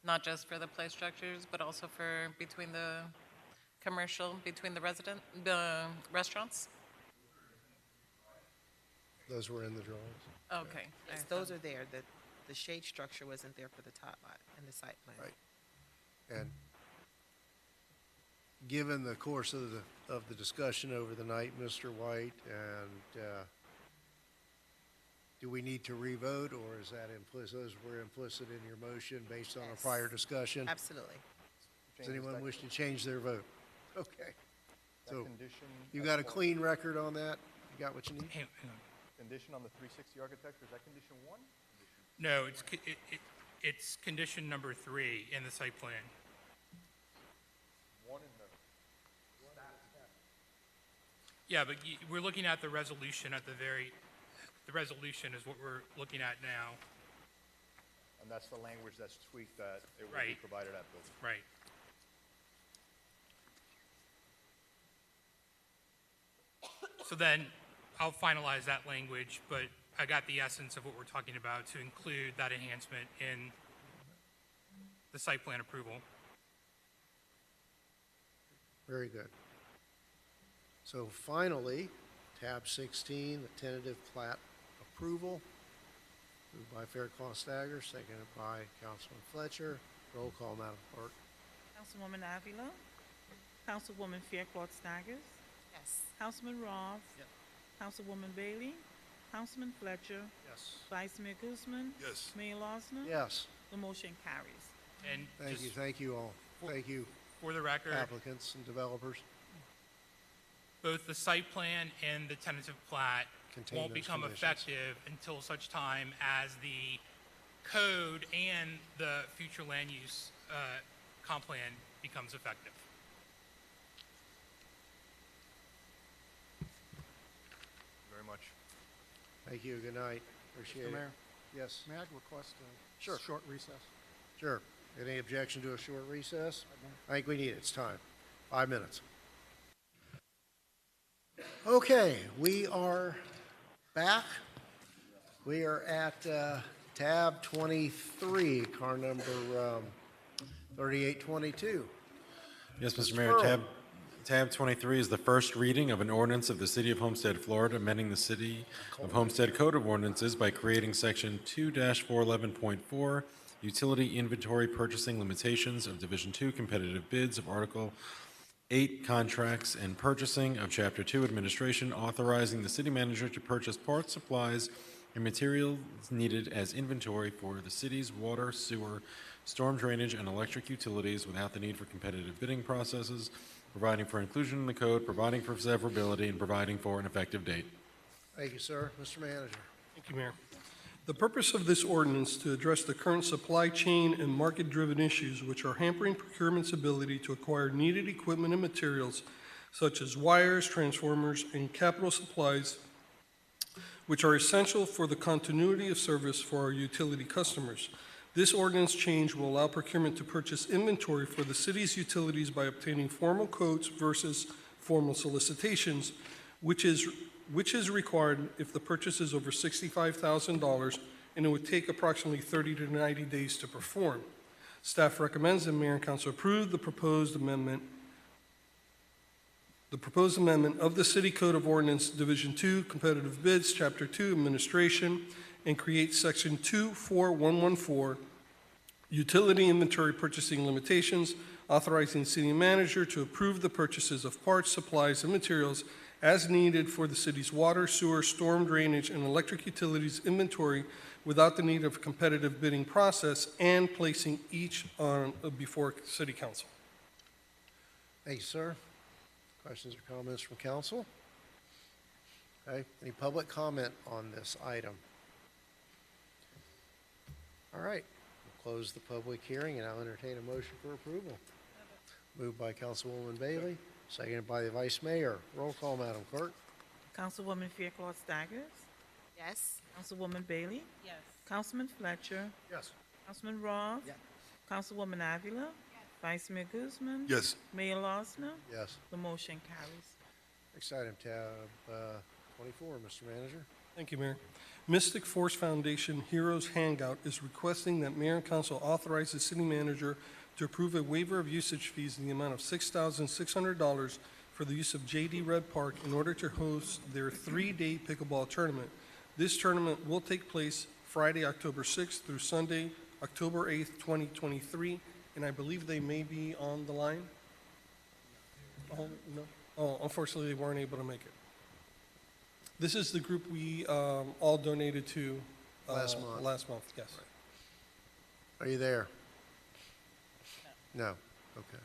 Not just for the play structures, but also for between the commercial, between the restaurants? Those were in the drawings. Okay. Yes, those are there. The shade structure wasn't there for the tot lot in the site plan. Right. And given the course of the discussion over the night, Mr. White, and do we need to revote, or is that implicit? Those were implicit in your motion based on a prior discussion? Absolutely. Does anyone wish to change their vote? Okay. So condition you got a clean record on that? You got what you need? Hang on. Condition on the 360 architecture, is that condition 1? No, it's condition number 3 in the site plan. 1 in the Yeah, but we're looking at the resolution at the resolution is what we're looking at now. and that's the language that's tweaked that it will be Right. provided at building. Right. So then I'll finalize that language, but I got the essence of what we're talking about to include that enhancement in the site plan approval. Very good. So finally, tab 16, the tentative plat approval. Moved by Fairclough Staggers, seconded by Councilman Fletcher. Roll call, Madam Clerk. Councilwoman Avila? Councilwoman Fairclough Staggers? Yes. Councilman Ross? Yes. Councilwoman Bailey? Councilman Fletcher? Yes. Vice Mayor Guzman? Yes. Mayor Losner? Yes. The motion carries. And Thank you all. Thank you, for the record, applicants and developers. both the site plan and the tentative plat Contain won't those become conditions. effective until such time as the code and the future land use comp plan becomes effective. Very much. Thank you. Good night. Appreciate it. Mr. Mayor, Yes, may I request a Sure. short recess? sure. Any objection to a short recess? I think we need it. It's time. 5 minutes. Okay, we are back. We are at tab 23, car number 3822. Yes, Mr. Mr. Mayor, Earl. tab 23 is the first reading of an ordinance of the City of Homestead, Florida, amending the City of Homestead Code of Ordinances by creating Section 2-411.4, Utility Inventory Purchasing Limitations of Division 2 Competitive Bids of Article 8 Contracts and Purchasing of Chapter 2 Administration, authorizing the city manager to purchase parts, supplies, and materials needed as inventory for the city's water, sewer, storm drainage, and electric utilities without the need for competitive bidding processes, providing for inclusion in the code, providing for severability, and providing for an effective date. Thank you, sir. Mr. Manager. Thank you, Mayor. The purpose of this ordinance to address the current supply chain and market-driven issues which are hampering procurement's ability to acquire needed equipment and materials such as wires, transformers, and capital supplies which are essential for the continuity of service for our utility customers. This ordinance change will allow procurement to purchase inventory for the city's utilities by obtaining formal quotes versus formal solicitations, which is required if the purchase is over $65,000, and it would take approximately 30 to 90 days to perform. Staff recommends that Mayor and Council approve the proposed amendment of the City Code of Ordinance, Division 2, Competitive Bids, Chapter 2, Administration, and create Section 24114, Utility Inventory Purchasing Limitations, authorizing the city manager to approve the purchases of parts, supplies, and materials as needed for the city's water, sewer, storm drainage, and electric utilities inventory without the need of a competitive bidding process, and placing each on before City Council. Thank you, sir. Questions or comments from council? Okay, any public comment on this item? All right, we'll close the public hearing and I'll entertain a motion for approval. Moved by Councilwoman Bailey, seconded by the Vice Mayor. Roll call, Madam Clerk. Councilwoman Fairclough Staggers, Yes? Councilwoman Bailey, Yes. Councilman Fletcher, Yes. Councilman Roth, Councilwoman Avila, Vice Mayor Guzman, Yes. Mayor Losner. Yes. The motion carries. Next item, tab 24, Mr. Manager. Thank you, Mayor. Mystic Force Foundation Heroes Hangout is requesting that Mayor and Council authorize the city manager to approve a waiver of usage fees in the amount of $6,600 for the use of J.D. Red Park in order to host their 3-day pickleball tournament. This tournament will take place Friday, October 6th through Sunday, October 8th, 2023, and I believe they may be on the line. Oh, no. Oh, unfortunately, they weren't able to make it. This is the group we all donated to Last month. Last month, yes. Are you there? No. Okay.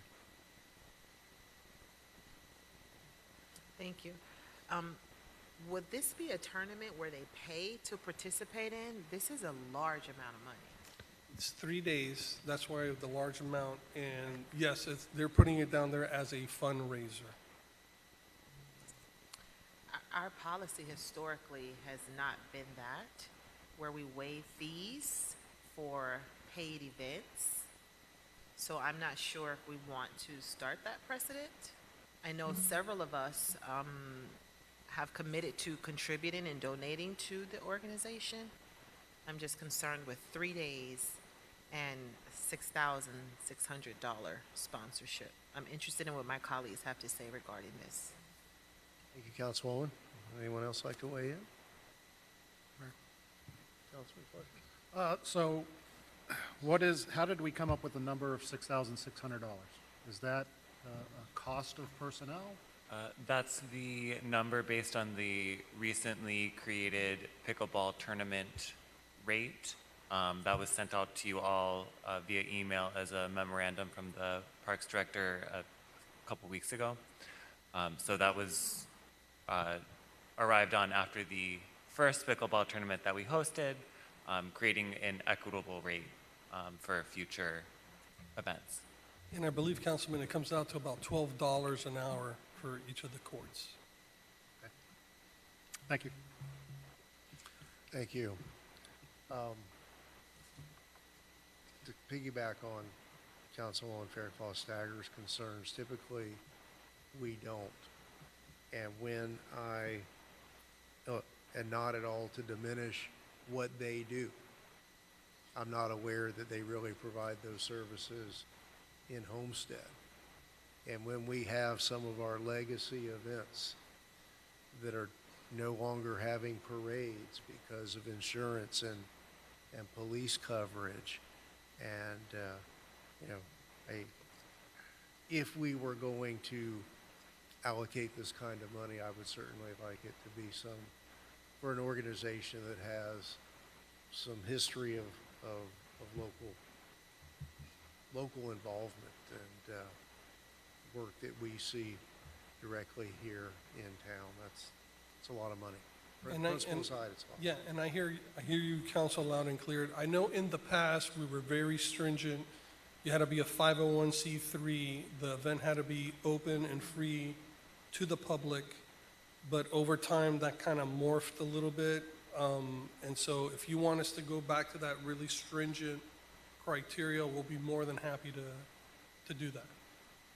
Thank you. Would this be a tournament where they pay to participate in? This is a large amount of money. It's 3 days. That's why the large amount. And yes, they're putting it down there as a fundraiser. Our policy historically has not been that, where we waive fees for paid events. So I'm not sure if we want to start that precedent. I know several of us have committed to contributing and donating to the organization. I'm just concerned with 3 days and $6,600 sponsorship. I'm interested in what my colleagues have to say regarding this. Thank you, Councilwoman. Anyone else like to weigh in? Councilman Fletcher. So how did we come up with the number of $6,600? Is that a cost of personnel? That's the number based on the recently created pickleball tournament rate. That was sent out to you all via email as a memorandum from the Parks Director a couple weeks ago. So that was arrived on after the first pickleball tournament that we hosted, creating an equitable rate for future events. And I believe, Councilman, it comes out to about $12 an hour for each of the courts. Thank you. Thank you. To piggyback on Councilwoman Fairclough Stagger's concerns, typically we don't. And when and not at all to diminish what they do, I'm not aware that they really provide those services in Homestead. And when we have some of our legacy events that are no longer having parades because of insurance and police coverage, and if we were going to allocate this kind of money, I would certainly like it to be for an organization that has some history of local involvement and work that we see directly here in town. It's a lot of money. For the municipal side, it's a lot. Yeah, and I hear you, Council, loud and clear. I know in the past we were very stringent. You had to be a 501c3. The event had to be open and free to the public. But over time, that kind of morphed a little bit. And so if you want us to go back to that really stringent criteria, we'll be more than happy to do that.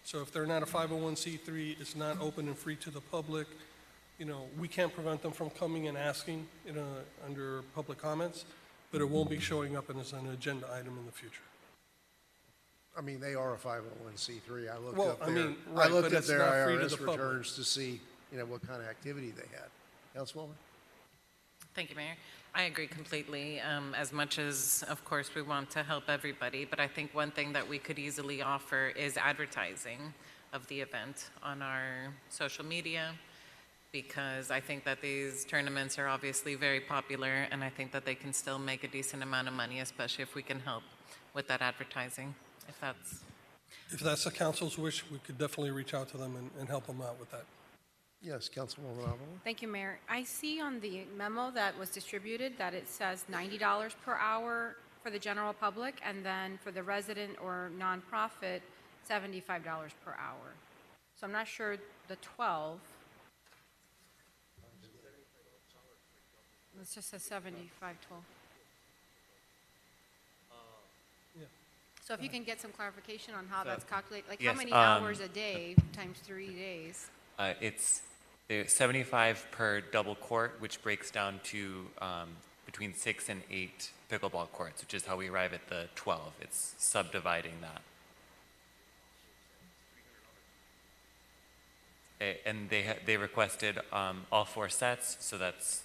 So if they're not a 501c3, it's not open and free to the public, you know, we can't prevent them from coming and asking, you know, under public comments, but it won't be showing up as an agenda item in the future. I mean, they are a 501c3. I looked Well, up I their, mean, I right, looked but at it's their not free to IRS the public. returns to see, you know, what kind of activity they had. Councilwoman? Thank you, Mayor. I agree completely. As much as, of course, we want to help everybody, but I think one thing that we could easily offer is advertising of the event on our social media, because I think that these tournaments are obviously very popular, and I think that they can still make a decent amount of money, especially if we can help with that advertising, if that's... If that's the council's wish, we could definitely reach out to them and help them out with that. Yes, Councilwoman Avila? Thank you, Mayor. I see on the memo that was distributed that it says $90 per hour for the general public, and then for the resident or nonprofit, $75 per hour. So I'm not sure the 12. It's just a 75, 12. So if you can get some clarification on how So- that's calculated, like how Yes, many hours a day times 3 days? It's 75 per double court, which breaks down to between 6 and 8 pickleball courts, which is how we arrive at the 12. It's subdividing that. And they requested all 4 sets, so that's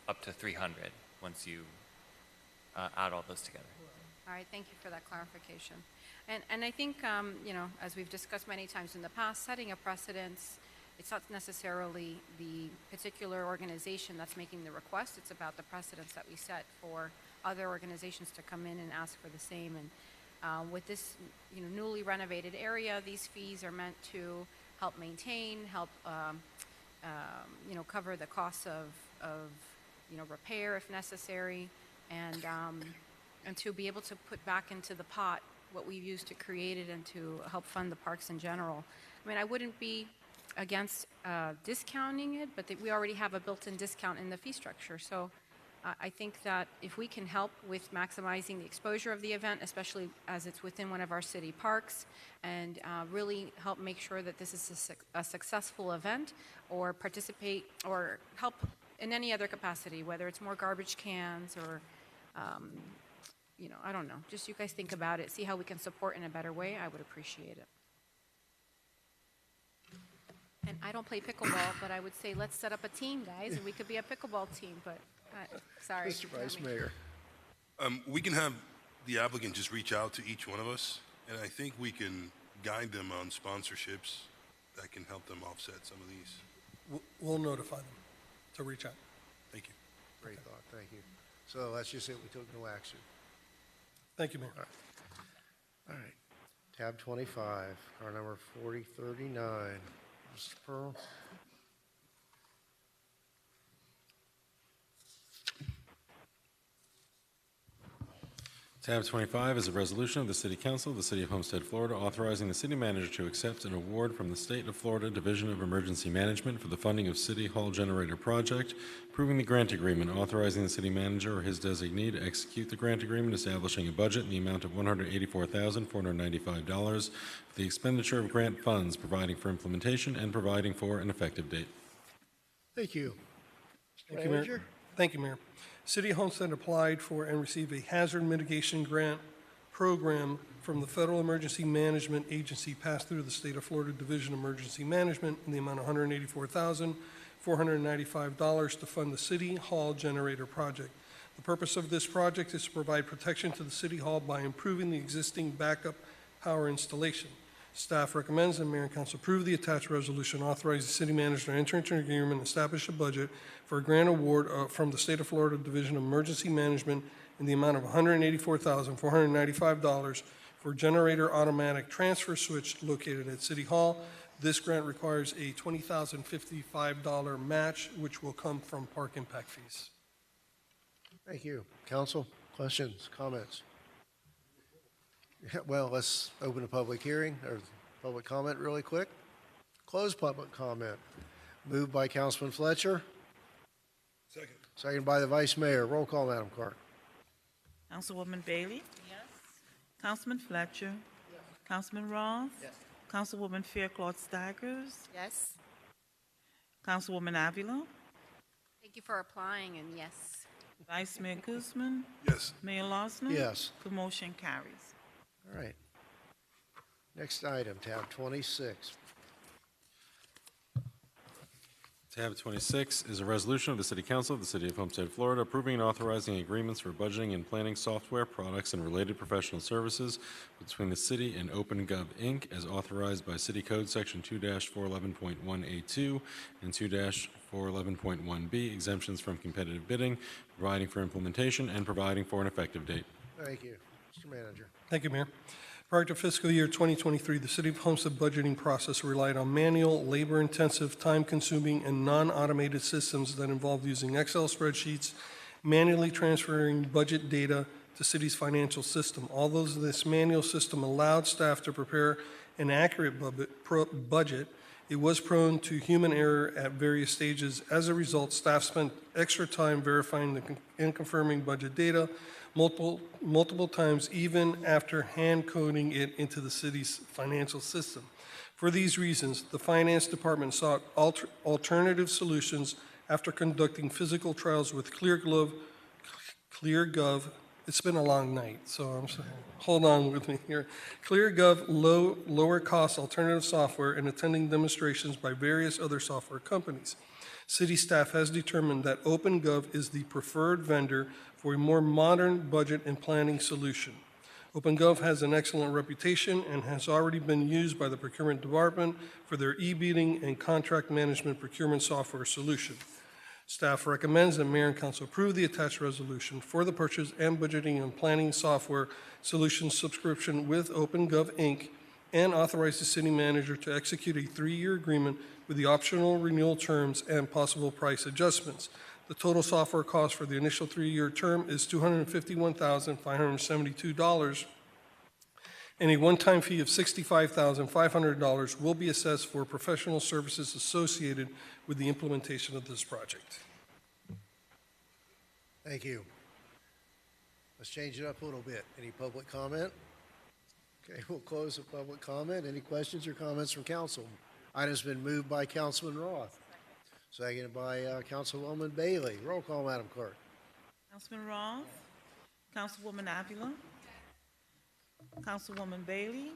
up to 300 once you add all those together. All right, thank you for that clarification. And I think, you know, as we've discussed many times in the past, setting a precedence, it's not necessarily the particular organization that's making the request, it's about the precedence that we set for other organizations to come in and ask for the same. And with this, you know, newly renovated area, these fees are meant to help maintain, help, you know, cover the costs of, you know, repair if necessary, and to be able to put back into the pot what we've used to create it and to help fund the parks in general. I mean, I wouldn't be against discounting it, but we already have a built-in discount in the fee structure. So I think that if we can help with maximizing the exposure of the event, especially as it's within one of our city parks, and really help make sure that this is a successful event, or participate or help in any other capacity, whether it's more garbage cans or you know, I don't know. Just you guys think about it, see how we can support in a better way. I would appreciate it. And I don't play pickleball, but I would say let's set up a team, guys, and we could be a pickleball team. But sorry, Mr. Vice Tommy. Mayor. We can have the applicant just reach out to each one of us, and I think we can guide them on sponsorships that can help them offset some of these. We'll notify them to reach out. Thank you. Great thought, thank you. So that's just it, we took no action. Thank you, Mayor. All right. Tab 25, car number 4039. Mr. Pearl? Tab 25 is a resolution of the City Council of the City of Homestead, Florida, authorizing the city manager to accept an award from the State of Florida Division of Emergency Management for the funding of City Hall Generator Project, approving the grant agreement, authorizing the city manager or his designee to execute the grant agreement, establishing a budget in the amount of $184,495 for the expenditure of grant funds, providing for implementation, and providing for an effective date. Thank you. Thank you, Mayor. Thank you, Mayor. City of Homestead applied for and received a hazard mitigation grant program from the Federal Emergency Management Agency, passed through the State of Florida Division of Emergency Management, in the amount of $184,495 to fund the City Hall Generator Project. The purpose of this project is to provide protection to the City Hall by improving the existing backup power installation. Staff recommends that Mayor and Council approve the attached resolution, authorize the city manager to enter into an agreement and establish a budget for a grant award from the State of Florida Division of Emergency Management in the amount of $184,495 for generator automatic transfer switch located at City Hall. This grant requires a $20,055 match, which will come from park impact fees. Thank you. Council, questions, comments? Well, let's open a public hearing, or public comment really quick. Close public comment. Moved by Councilman Fletcher. Second. Second by the Vice Mayor. Roll call, Madam Clerk. Councilwoman Bailey? Yes. Councilman Fletcher. Councilman Roth. Councilwoman Fairclough Staggers. Yes. Councilwoman Avila. Thank you for applying, and yes. Vice Mayor Guzman. Yes. Mayor Losner. Yes. The motion carries. All right. Next item, tab 26. Tab 26 is a resolution of the City Council of the City of Homestead, Florida, approving and authorizing agreements for budgeting and planning software products and related professional services between the city and OpenGov, Inc., as authorized by City Code Section 2-411.1A2 and 2-411.1B, exemptions from competitive bidding, providing for implementation, and providing for an effective date. Thank you. Mr. Manager. Thank you, Mayor. Prior to fiscal year 2023, the City of Homestead budgeting process relied on manual, labor-intensive, time-consuming, and non-automated systems that involved using Excel spreadsheets, manually transferring budget data to city's financial system. Although this manual system allowed staff to prepare an accurate budget, it was prone to human error at various stages. As a result, staff spent extra time verifying and confirming budget data multiple times, even after hand-coding it into the city's financial system. For these reasons, the Finance Department sought alternative solutions after conducting physical trials with ClearGov. It's been a long night, so I'm sorry. Hold on with me here. ClearGov lower-cost alternative software and attending demonstrations by various other software companies. City staff has determined that OpenGov is the preferred vendor for a more modern budget and planning solution. OpenGov has an excellent reputation and has already been used by the procurement department for their e-bidding and contract management procurement software solution. Staff recommends that Mayor and Council approve the attached resolution for the purchase and budgeting and planning software solution subscription with OpenGov, Inc., and authorize the city manager to execute a 3-year agreement with the optional renewal terms and possible price adjustments. The total software cost for the initial 3-year term is $251,572, and a one-time fee of $65,500 will be assessed for professional services associated with the implementation of this project. Thank you. Let's change it up a little bit. Any public comment? Okay, we'll close the public comment. Any questions or comments from council? Item's been moved by Councilman Roth, seconded by Councilwoman Bailey. Roll call, Madam Clerk. Councilman Roth. Councilwoman Avila. Councilwoman Bailey.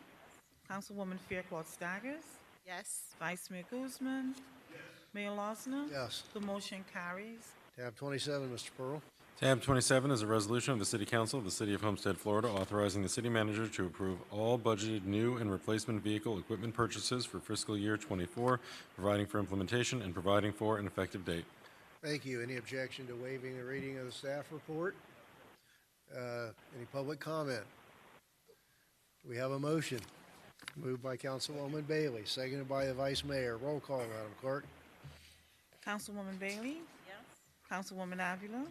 Councilwoman Fairclough Staggers. Yes. Vice Mayor Guzman. Mayor Losner. Yes. The motion carries. Tab 27, Mr. Pearl. Tab 27 is a resolution of the City Council of the City of Homestead, Florida, authorizing the city manager to approve all budgeted new and replacement vehicle equipment purchases for fiscal year '24, providing for implementation and providing for an effective date. Thank you. Any objection to waiving the reading of the staff report? Any public comment? We have a motion. Moved by Councilwoman Bailey, seconded by the Vice Mayor. Roll call, Madam Clerk. Councilwoman Bailey. Yes. Councilwoman Avila.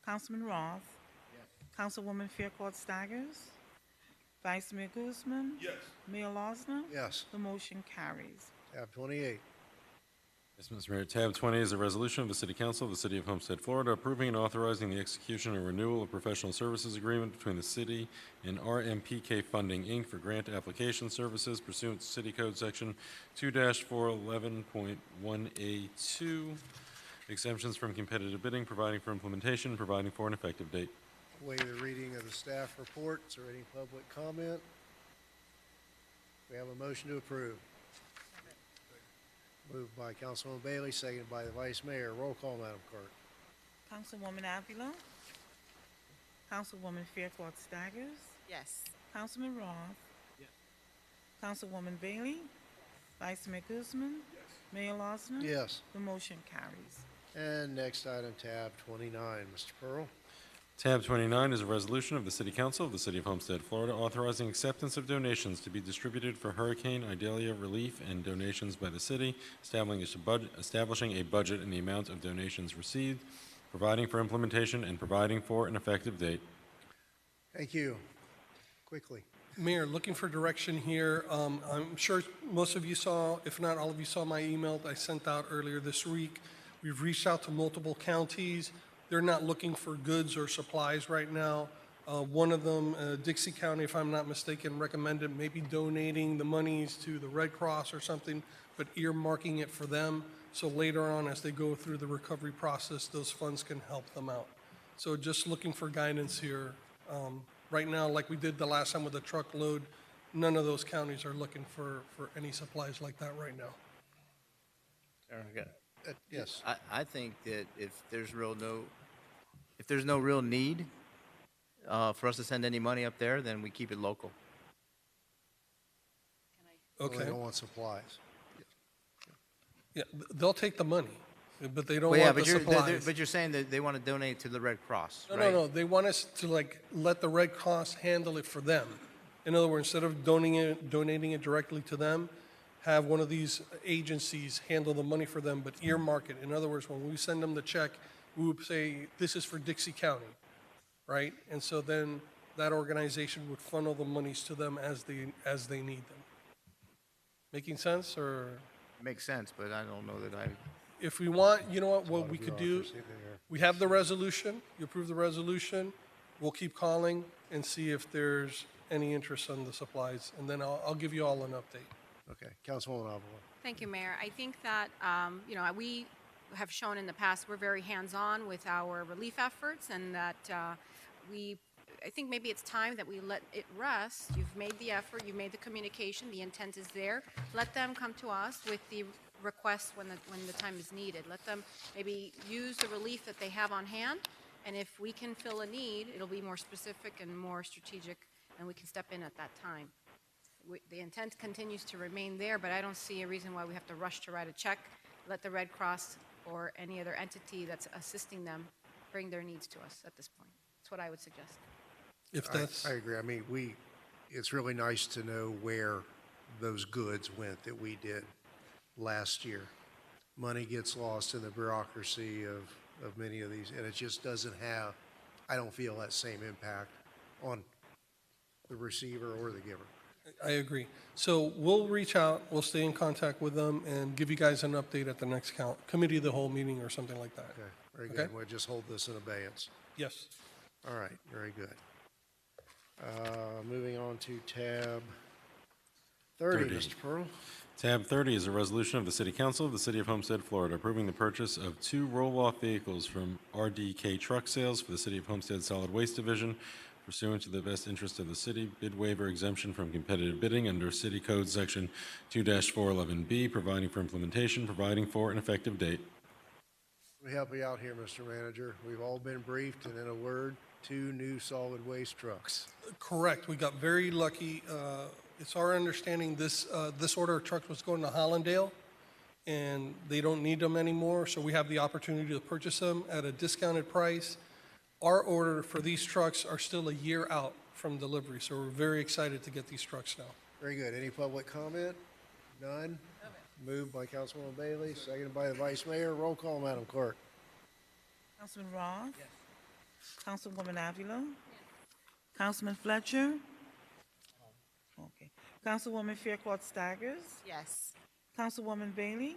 Councilman Roth. Yes. Councilwoman Fairclough Staggers. Vice Mayor Guzman. Yes. Mayor Losner. Yes. The motion carries. Tab 28. Yes, Mr. Mayor. Tab 20 is a resolution of the City Council of the City of Homestead, Florida, approving and authorizing the execution and renewal of professional services agreement between the city and RMPK Funding, Inc. for grant application services pursuant to City Code Section 2-411.1A2, exemptions from competitive bidding, providing for implementation, providing for an effective date. Waive the reading of the staff report. Is there any public comment? We have a motion to approve. Moved by Councilwoman Bailey, seconded by the Vice Mayor. Roll call, Madam Clerk. Councilwoman Avila. Councilwoman Fairclough Staggers. Yes. Councilman Roth. Yes. Councilwoman Bailey. Vice Mayor Guzman. Yes. Mayor Losner. Yes. The motion carries. And next item, tab 29, Mr. Pearl. Tab 29 is a resolution of the City Council of the City of Homestead, Florida, authorizing acceptance of donations to be distributed for Hurricane Idalia relief and donations by the city, establishing a budget in the amount of donations received, providing for implementation, and providing for an effective date. Thank you. Quickly. Mayor, looking for direction here. I'm sure most of you saw, if not all of you saw my email that I sent out earlier this week. We've reached out to multiple counties. They're not looking for goods or supplies right now. One of them, Dixie County, if I'm not mistaken, recommended maybe donating the monies to the Red Cross or something, but earmarking it for them, so later on, as they go through the recovery process, those funds can help them out. So just looking for guidance here. Right now, like we did the last time with the truckload, none of those counties are looking for any supplies like that right now. Yes. I think that if there's no real need for us to send any money up there, then we keep it local. Well, Okay. They don't want supplies. Yeah, they'll take the money, but they don't Well, yeah, want the but you're, supplies. but you're saying that they want to donate to the Red Cross, No, right? no, no, they want us to like let the Red Cross handle it for them. In other words, instead of donating it directly to them, have one of these agencies handle the money for them, but earmark it. In other words, when we send them the check, we would say, this is for Dixie County, right? And so then that organization would funnel the monies to them as they need them. Making sense, or? Makes sense, but I don't know that If we want, you know what we could do, we have the resolution, you approve the resolution, we'll keep calling and see if there's any interest on the supplies, and then I'll give you all an update. Okay, Councilwoman Avila. Thank you, Mayor. I think that, we have shown in the past, we're very hands-on with our relief efforts, and that I think maybe it's time that we let it rest. You've made the effort, you've made the communication, the intent is there. Let them come to us with the request when the time is needed. Let them maybe use the relief that they have on hand, and if we can fill a need, it'll be more specific and more strategic, and we can step in at that time. The intent continues to remain there, but I don't see a reason why we have to rush to write a check. Let the Red Cross or any other entity that's assisting them bring their needs to us at this point. That's what I would suggest. If that's, I agree. I mean, it's really nice to know where those goods went that we did last year. Money gets lost in the bureaucracy of many of these, and it just doesn't have, I don't feel that same impact on the receiver or the giver. I agree. So we'll reach out, we'll stay in contact with them and give you guys an update at the next committee of the whole meeting or something like that. Okay, very Okay. good. We'll just hold this in abeyance. Yes. All right, very good. Moving on to tab 30, Mr. Pearl. Tab 30 is a resolution of the City Council of the City of Homestead, Florida, approving the purchase of 2 roll-off vehicles from RDK Truck Sales for the City of Homestead Solid Waste Division pursuant to the best interest of the city. Bid waiver exemption from competitive bidding under City Code Section 2-411B, providing for implementation, providing for an effective date. Let me help you out here, Mr. Manager. We've all been briefed, and in a word, 2 new solid waste trucks. Correct. We got very lucky. It's our understanding this order of trucks was going to Hollandale, and they don't need them anymore, so we have the opportunity to purchase them at a discounted price. Our order for these trucks are still a year out from delivery, so we're very excited to get these trucks now. Very good. Any public comment? None? Moved by Councilwoman Bailey, seconded by the Vice Mayor. Roll call, Madam Clerk. Councilman Ross? Yes. Councilwoman Avila? Yes. Councilman Fletcher? Okay. Councilwoman Fairclough Staggers? Yes. Councilwoman Bailey?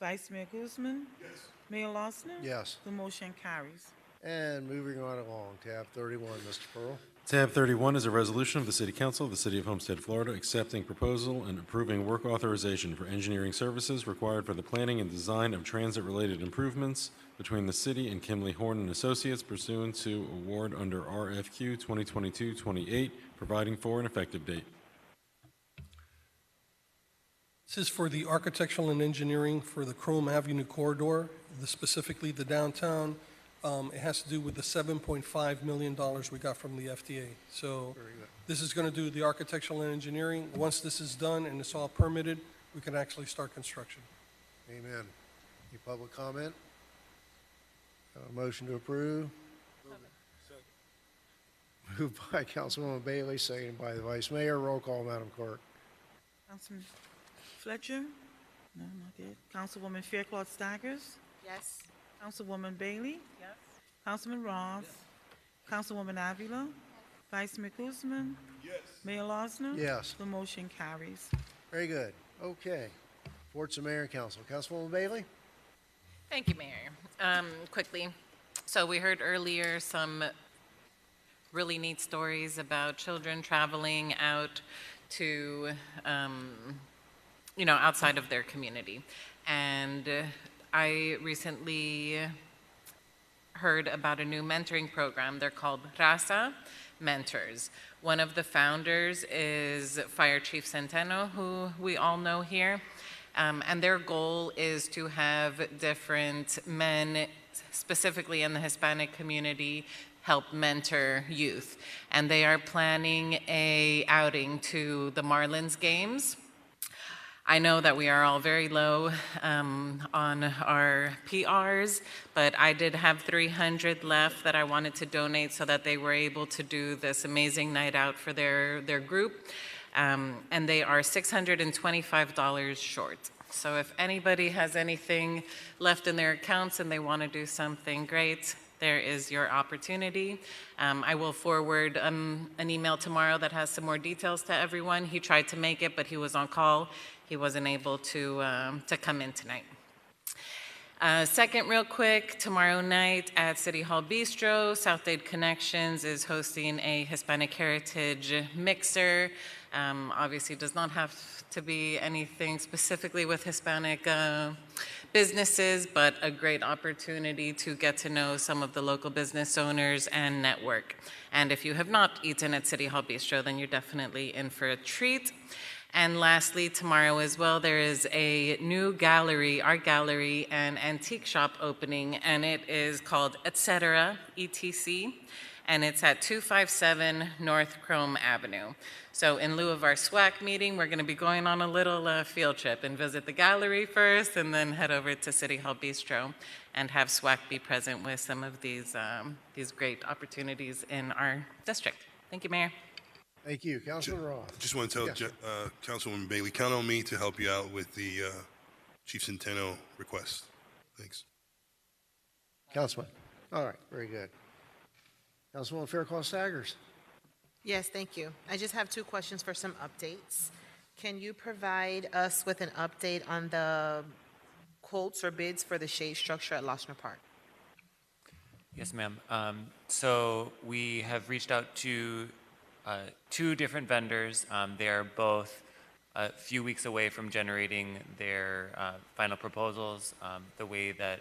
Vice Mayor Guzman? Yes. Mayor Losner? Yes. The motion carries. And moving on along, tab 31, Mr. Pearl. Tab 31 is a resolution of the City Council of the City of Homestead, Florida, accepting proposal and approving work authorization for engineering services required for the planning and design of transit-related improvements between the city and Kimley Horn and Associates pursuant to award under RFQ 2022-28, providing for an effective date. This is for the architectural and engineering for the Chrome Avenue corridor, specifically the downtown. It has to do with the $7.5 million we got from the FDA. So this is going to do the architectural and engineering. Once this is done and it's all permitted, we can actually start construction. Amen. Any public comment? Motion to approve? Moved by Councilwoman Bailey, seconded by the Vice Mayor. Roll call, Madam Clerk. Councilman Fletcher? No, not yet. Councilwoman Fairclough Staggers? Yes. Councilwoman Bailey? Yes. Councilman Ross? Yes. Councilwoman Avila? Vice Mayor Guzman? Yes. Mayor Losner? Yes. The motion carries. Very good. Okay. Reports of Mayor and Council. Councilwoman Bailey? Thank you, Mayor. Quickly, so we heard earlier some really neat stories about children traveling out to, outside of their community. And I recently heard about a new mentoring program. They're called Raza Mentors. One of the founders is Fire Chief Centeno, who we all know here. And their goal is to have different men, specifically in the Hispanic community, help mentor youth. And they are planning a outing to the Marlins games. I know that we are all very low on our PRs, but I did have 300 left that I wanted to donate so that they were able to do this amazing night out for their group. And they are $625 short. So if anybody has anything left in their accounts and they want to do something great, there is your opportunity. I will forward an email tomorrow that has some more details to everyone. He tried to make it, but he was on call. He wasn't able to come in tonight. Second, real quick, tomorrow night at City Hall Bistro, South Dade Connections is hosting a Hispanic Heritage Mixer. Obviously, does not have to be anything specifically with Hispanic businesses, but a great opportunity to get to know some of the local business owners and network. And if you have not eaten at City Hall Bistro, then you're definitely in for a treat. And lastly, tomorrow as well, there is a new gallery, art gallery and antique shop opening, and it is called Etc., ETC, and it's at 257 North Chrome Avenue. So in lieu of our SWAC meeting, we're going to be going on a little field trip and visit the gallery first and then head over to City Hall Bistro and have SWAC be present with some of these great opportunities in our district. Thank you, Mayor. Thank you. Councilman Roth. Just want to tell Councilwoman Bailey, count on me to help you out with the Chief Centeno request. Thanks. Councilman. All right, very good. Councilwoman Fairclough-Staggers. Yes, thank you. I just have two questions for some updates. Can you provide us with an update on the quotes or bids for the shade structure at Lochner Park? Yes, ma'am. So we have reached out to two different vendors. They are both a few weeks away from generating their final proposals. The way that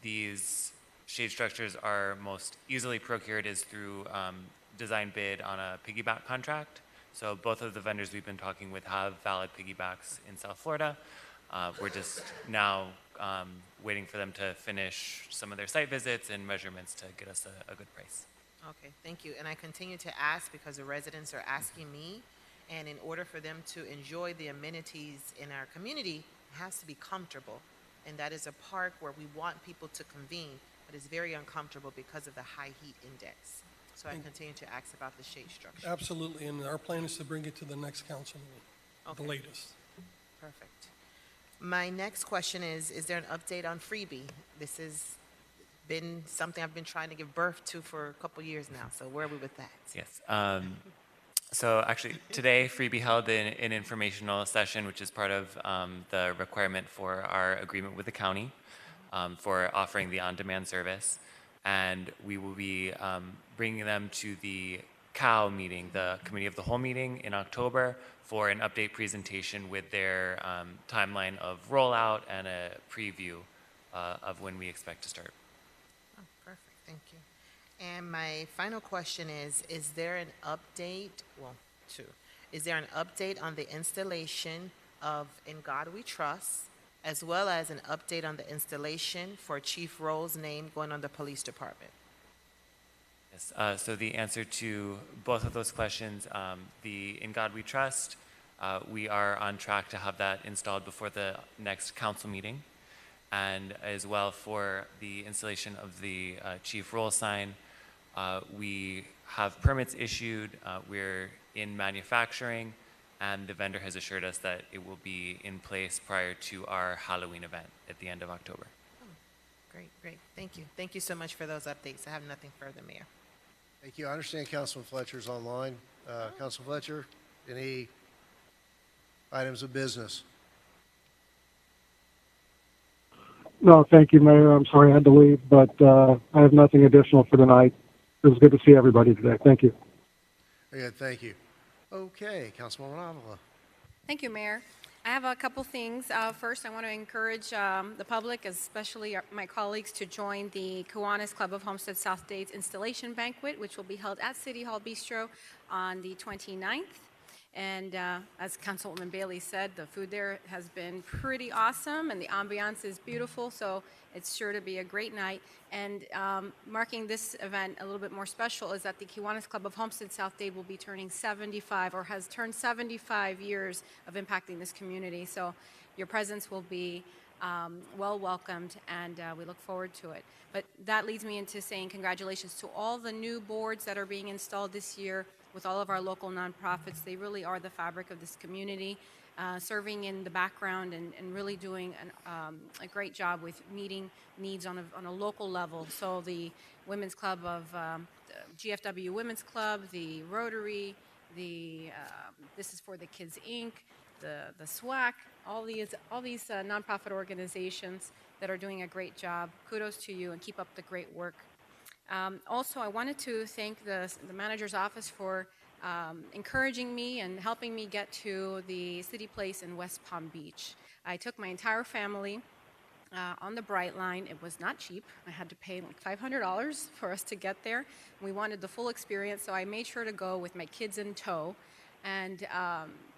these shade structures are most easily procured is through design bid on a piggyback contract. So both of the vendors we've been talking with have valid piggybacks in South Florida. We're just now waiting for them to finish some of their site visits and measurements to get us a good price. Okay, thank you. And I continue to ask because the residents are asking me, and in order for them to enjoy the amenities in our community, it has to be comfortable. And that is a park where we want people to convene, but it's very uncomfortable because of the high heat index. So I continue to ask about the shade structure. Absolutely, and our plan is to bring it to the next council meeting, the latest. Perfect. My next question is there an update on Freebie? This has been something I've been trying to give birth to for a couple years now, so where are we with that? Yes. So actually, today, Freebie held an informational session, which is part of the requirement for our agreement with the county for offering the on-demand service. And we will be bringing them to the COW meeting, the Committee of the Whole meeting in October, for an update presentation with their timeline of rollout and a preview of when we expect to start. Oh, perfect, thank you. And my final question is there an update, well, two, is there an update on the installation of In God We Trust, as well as an update on the installation for Chief Roll's name going on the police department? Yes, so the answer to both of those questions, the In God We Trust, we are on track to have that installed before the next council meeting. And as well for the installation of the Chief Roll sign, we have permits issued, we're in manufacturing, and the vendor has assured us that it will be in place prior to our Halloween event at the end of October. Oh, great, great. Thank you. Thank you so much for those updates. I have nothing further, Mayor. Thank you. I understand Councilman Fletcher's online. Councilman Fletcher, any items of business? No, thank you, Mayor. I'm sorry I had to leave, but I have nothing additional for tonight. It was good to see everybody today. Thank you. Very good, thank you. Okay, Councilwoman Avila. Thank you, Mayor. I have a couple things. First, I want to encourage the public, especially my colleagues, to join the Kiwanis Club of Homestead South Dade's installation banquet, which will be held at City Hall Bistro on the 29th. And as Councilwoman Bailey said, the food there has been pretty awesome, and the ambiance is beautiful, so it's sure to be a great night. And marking this event a little bit more special is that the Kiwanis Club of Homestead South Dade will be turning 75, or has turned 75 years of impacting this community. So your presence will be well welcomed, and we look forward to it. But that leads me into saying congratulations to all the new boards that are being installed this year with all of our local nonprofits. They really are the fabric of this community, serving in the background and really doing a great job with meeting needs on a local level. So the Women's Club of GFW Women's Club, the Rotary, the This is for the Kids Inc., the SWAC, all these nonprofit organizations that are doing a great job. Kudos to you, and keep up the great work. Also, I wanted to thank the manager's office for encouraging me and helping me get to the City Place in West Palm Beach. I took my entire family on the Bright Line. It was not cheap. I had to pay like $500 for us to get there. We wanted the full experience, so I made sure to go with my kids in tow and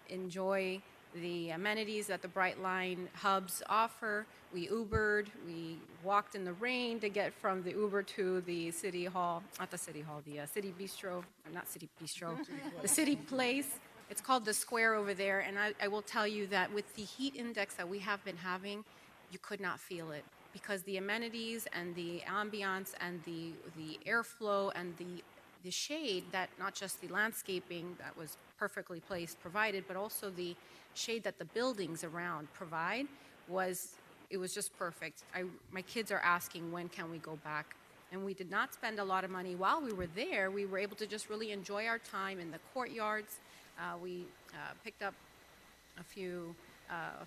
enjoy the amenities that the Bright Line hubs offer. We Ubered, we walked in the rain to get from the Uber to the City Hall, not the City Hall, the City Bistro, or not City Bistro, the City Place. It's called the Square over there, and I will tell you that with the heat index that we have been having, you could not feel it, because the amenities and the ambiance and the airflow and the shade that not just the landscaping that was perfectly placed provided, but also the shade that the buildings around provide it was just perfect. My kids are asking, when can we go back? And we did not spend a lot of money while we were there. We were able to just really enjoy our time in the courtyards. We picked up a few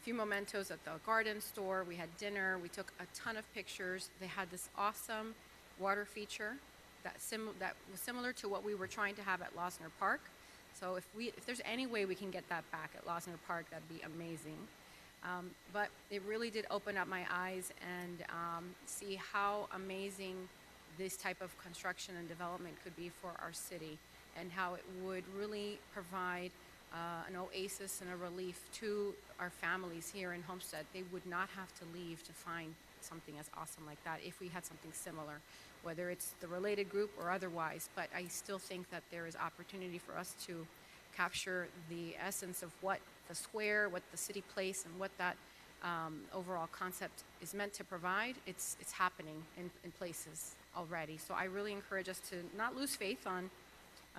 mementos at the garden store. We had dinner. We took a ton of pictures. They had this awesome water feature that was similar to what we were trying to have at Losner Park. So if there's any way we can get that back at Losner Park, that'd be amazing. But it really did open up my eyes and see how amazing this type of construction and development could be for our city, and how it would really provide an oasis and a relief to our families here in Homestead. They would not have to leave to find something as awesome like that if we had something similar, whether it's the related group or otherwise. But I still think that there is opportunity for us to capture the essence of what the square, what the City Place, and what that overall concept is meant to provide. It's happening in places already. So I really encourage us to not lose faith on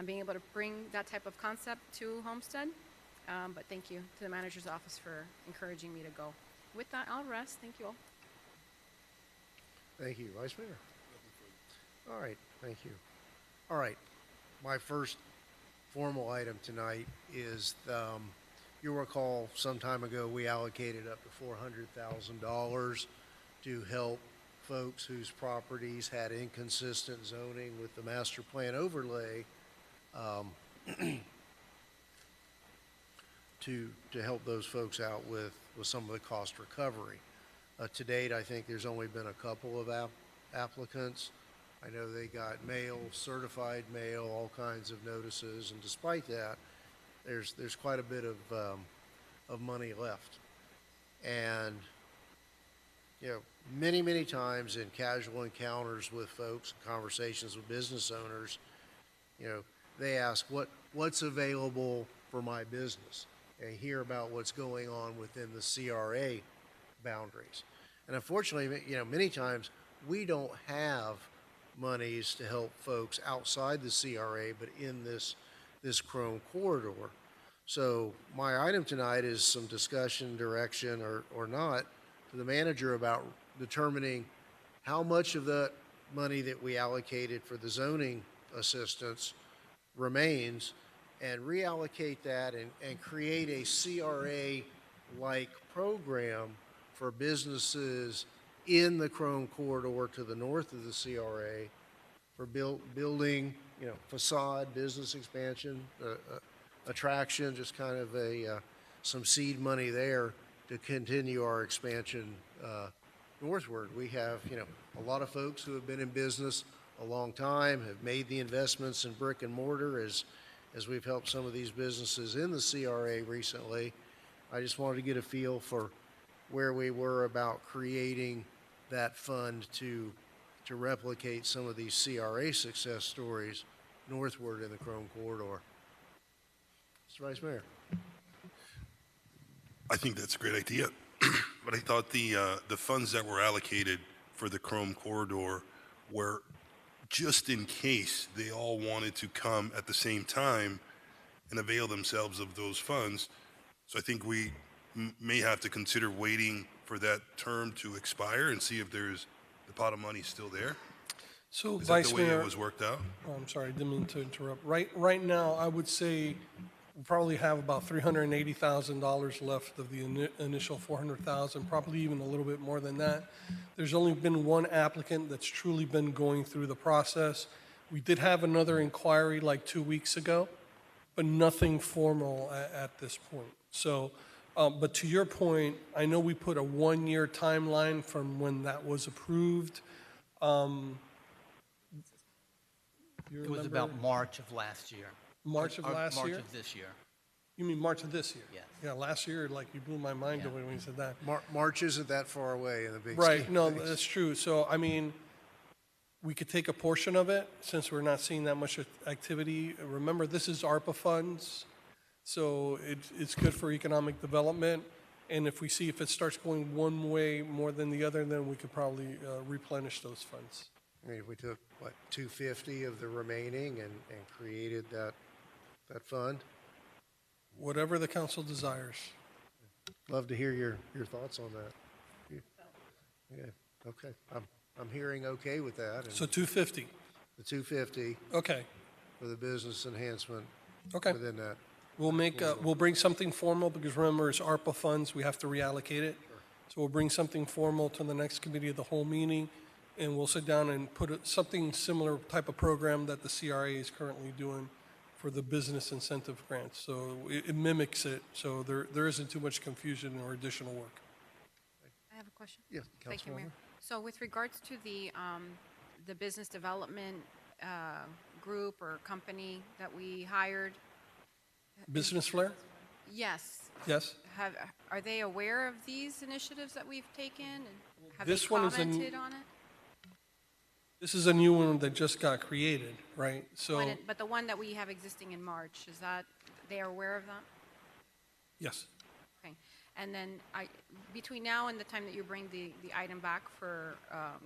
being able to bring that type of concept to Homestead. But thank you to the manager's office for encouraging me to go. With that, I'll rest. Thank you all. Thank you, Vice Mayor. All right, thank you. All right, my first formal item tonight is, you'll recall some time ago we allocated up to $400,000 to help folks whose properties had inconsistent zoning with the master plan overlay, to help those folks out with some of the cost recovery. To date, I think there's only been a couple of applicants. I know they got mail, certified mail, all kinds of notices, and despite that, there's quite a bit of money left. And many times in casual encounters with folks, conversations with business owners, they ask what's available for my business, and hear about what's going on within the CRA boundaries. And unfortunately, many times we don't have monies to help folks outside the CRA, but in this Chrome corridor. So my item tonight is some discussion, direction, or not, to the manager about determining how much of that money that we allocated for the zoning assistance remains, and reallocate that and create a CRA-like program for businesses in the Chrome corridor to the north of the CRA, for building, facade, business expansion, attraction, just kind of some seed money there to continue our expansion northward. We have, a lot of folks who have been in business a long time, have made the investments in brick and mortar as we've helped some of these businesses in the CRA recently. I just wanted to get a feel for where we were about creating that fund to replicate some of these CRA success stories northward in the Chrome Corridor. Mr. Vice Mayor. I think that's a great idea. But I thought the funds that were allocated for the Chrome Corridor were just in case they all wanted to come at the same time and avail themselves of those funds. So I think we may have to consider waiting for that term to expire and see if there's the pot of money still there. So, Is Vice that the way Mayor, it was worked out? oh, I'm sorry, didn't mean to interrupt. Right now, I would say we probably have about $380,000 left of the initial $400,000, probably even a little bit more than that. There's only been one applicant that's truly been going through the process. We did have another inquiry like 2 weeks ago, but nothing formal at this point. So, but to your point, I know we put a 1-year timeline from when that was approved. It was about March of last year. March of last year? March of this year. You mean March of this year? Yes. Yeah, last year, like, you blew my mind away when you said that. March isn't that far away in the big Right, scheme no, of things. that's true. So, I mean, we could take a portion of it, since we're not seeing that much activity. Remember, this is ARPA funds, so it's good for economic development. And if we see if it starts going one way more than the other, then we could probably replenish those funds. I mean, if we took, 250 of the remaining and created that fund? Whatever the council desires. Love to hear your thoughts on that. Okay. I'm hearing okay with that. and So 250. The 250 Okay, for the business enhancement okay. within that. We'll bring something formal, because remember, it's ARPA funds, we have to reallocate it. So we'll bring something formal to the next committee of the whole meeting, and we'll sit down and put something similar type of program that the CRA is currently doing for the business incentive grants. So it mimics it, so there isn't too much confusion or additional work. I have a question. Yes, Thank you, Mayor. Councilwoman. So with regards to the business development group or company that we hired, Business Flair? yes, Yes. are they aware of these initiatives that we've taken? And have This they one is commented on it? This is a new one that just got created, right? So, But the one that we have existing in March, is that, they are aware of that? yes. Okay. And then between now and the time that you bring the item back for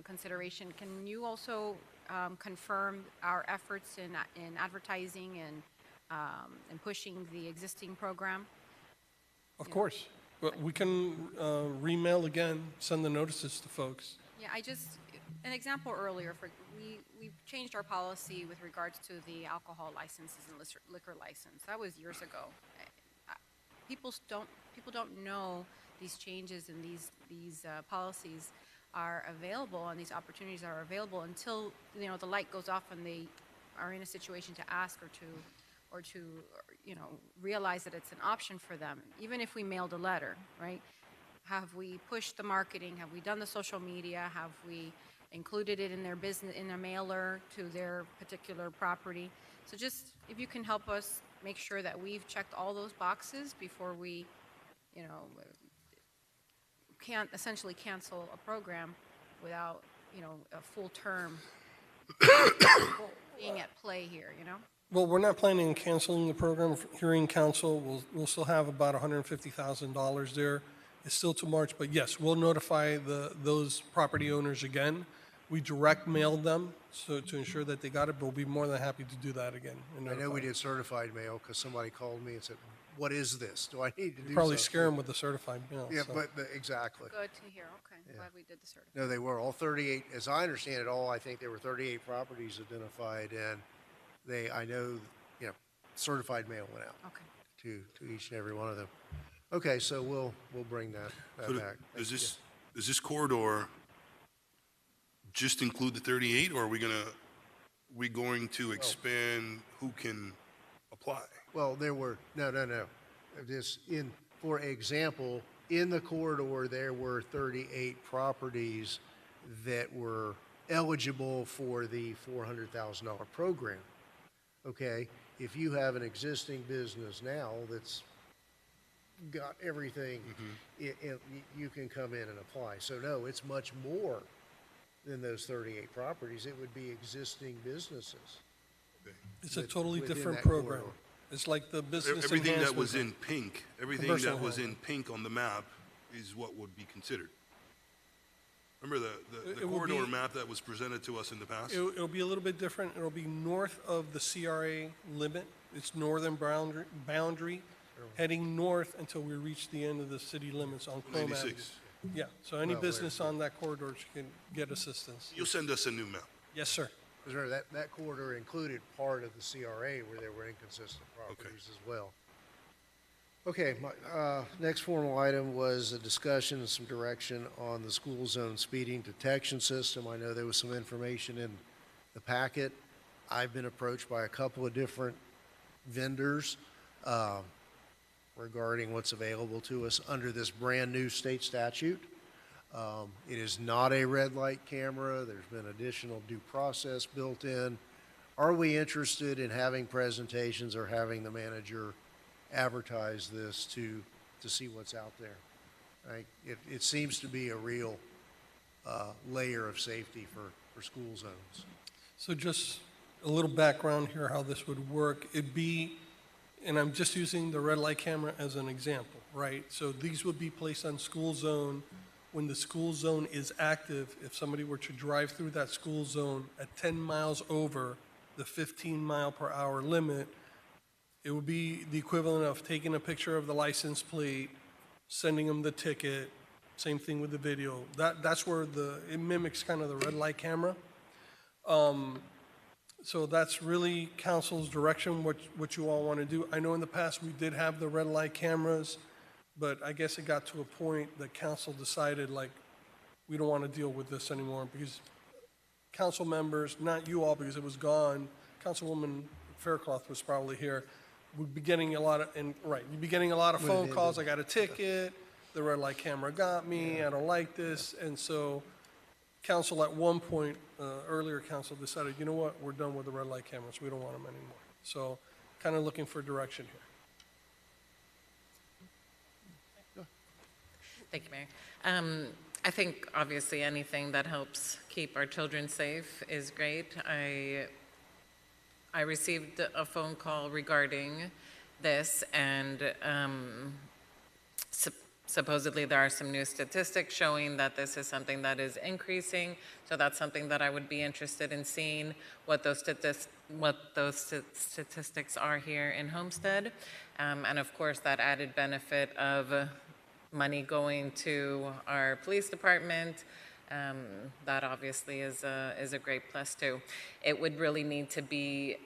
consideration, can you also confirm our efforts in advertising and pushing the existing program? Of course. But we can remail again, send the notices to folks. Yeah, an example earlier, we've changed our policy with regards to the alcohol licenses and liquor license. That was years ago. People don't know these changes and these policies are available and these opportunities are available until, the light goes off and they are in a situation to ask or to realize that it's an option for them, even if we mailed a letter, right? Have we pushed the marketing? Have we done the social media? Have we included it in their business, in a mailer to their particular property? So just, if you can help us make sure that we've checked all those boxes before we, can't essentially cancel a program without, a full term being at play here, Well, we're not planning on canceling the program. Hearing council, we'll still have about $150,000 there. It's still to March, but yes, we'll notify those property owners again. We direct mailed them, so to ensure that they got it, but we'll be more than happy to do that again. and I know notify we them. did certified mail because somebody called me and said, what is this? Do I need to do Probably something? scare them with the certified mail. Yeah, so. exactly. Good to hear. Okay, glad we did the certification. No, they were all 38, as I understand it all, I think there were 38 properties identified, and I know, certified mail went out. Okay. To each and every one of them. Okay, so we'll bring that So back. does this corridor just include the 38, or are we gonna we going to expand who can apply? Well, there were, no. For example, in the corridor, there were 38 properties that were eligible for the $400,000 program. Okay, if you have an existing business now that's got everything, you can come in and apply. So no, it's much more than those 38 properties. It would be existing businesses. It's a with- totally within different that program. corridor. It's like the business Everything that enhancement was program. in pink, everything Commercial that was home. in pink on the map is what would be considered. Remember the It will corridor be- map that was presented to us in the past? It'll be a little bit different. It'll be north of the CRA limit. It's northern boundary, heading north until we reach the end of the city limits on Chrome Avenue. 96. Yeah, so any Well, business on that corridor can get assistance. You'll send us a new map. Yes, sir. Because remember, that corridor included part of the CRA where there were inconsistent properties as well. Okay, my next formal item was a discussion and some direction on the school zone speeding detection system. I know there was some information in the packet. I've been approached by a couple of different vendors regarding what's available to us under this brand-new state statute. It is not a red light camera. There's been additional due process built in. Are we interested in having presentations or having the manager advertise this to see what's out there? Right? It seems to be a real layer of safety for school zones. So just a little background here, how this would work. It'd be, and I'm just using the red light camera as an example, right? So these would be placed on school zone. When the school zone is active, if somebody were to drive through that school zone at 10 miles over the 15 mile per hour limit, it would be the equivalent of taking a picture of the license plate, sending them the ticket, same thing with the video. That's where it mimics kind of the red light camera. So that's really council's direction, what you all want to do. I know in the past we did have the red light cameras, but I guess it got to a point that council decided, like, we don't want to deal with this anymore because council members, not you all because it was gone, Councilwoman Faircloth was probably here, would be getting a lot of, you'd be getting a lot of When it phone calls, I ended. got a ticket, the red light camera got me, I don't like this, and so council at one point, earlier council decided, you know what, we're done with the red light cameras, we don't want them anymore. So kind of looking for direction here. Thank you, Mayor. I think obviously anything that helps keep our children safe is great. I received a phone call regarding this, and supposedly there are some new statistics showing that this is something that is increasing. So that's something that I would be interested in seeing, what those statistics are here in Homestead. And of course, that added benefit of money going to our police department, that obviously is a great plus too. It would really need to be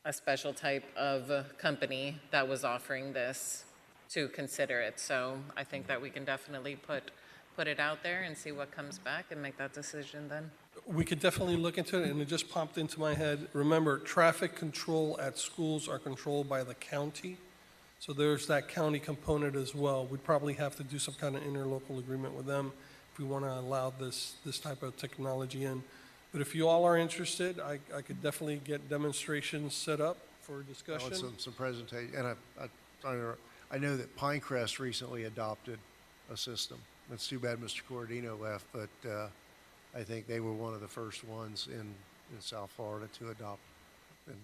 a special type of company that was offering this to consider it. So I think that we can definitely put it out there and see what comes back and make that decision then. We could definitely look into it, and it just popped into my head. Remember, traffic control at schools are controlled by the county. So there's that county component as well. We'd probably have to do some kind of interlocal agreement with them if we want to allow this type of technology in. But if you all are interested, I could definitely get demonstrations set up for discussion. Some presentation, and I know that Pinecrest recently adopted a system. It's too bad Mr. Corradino left, but I think they were one of the first ones in South Florida to adopt and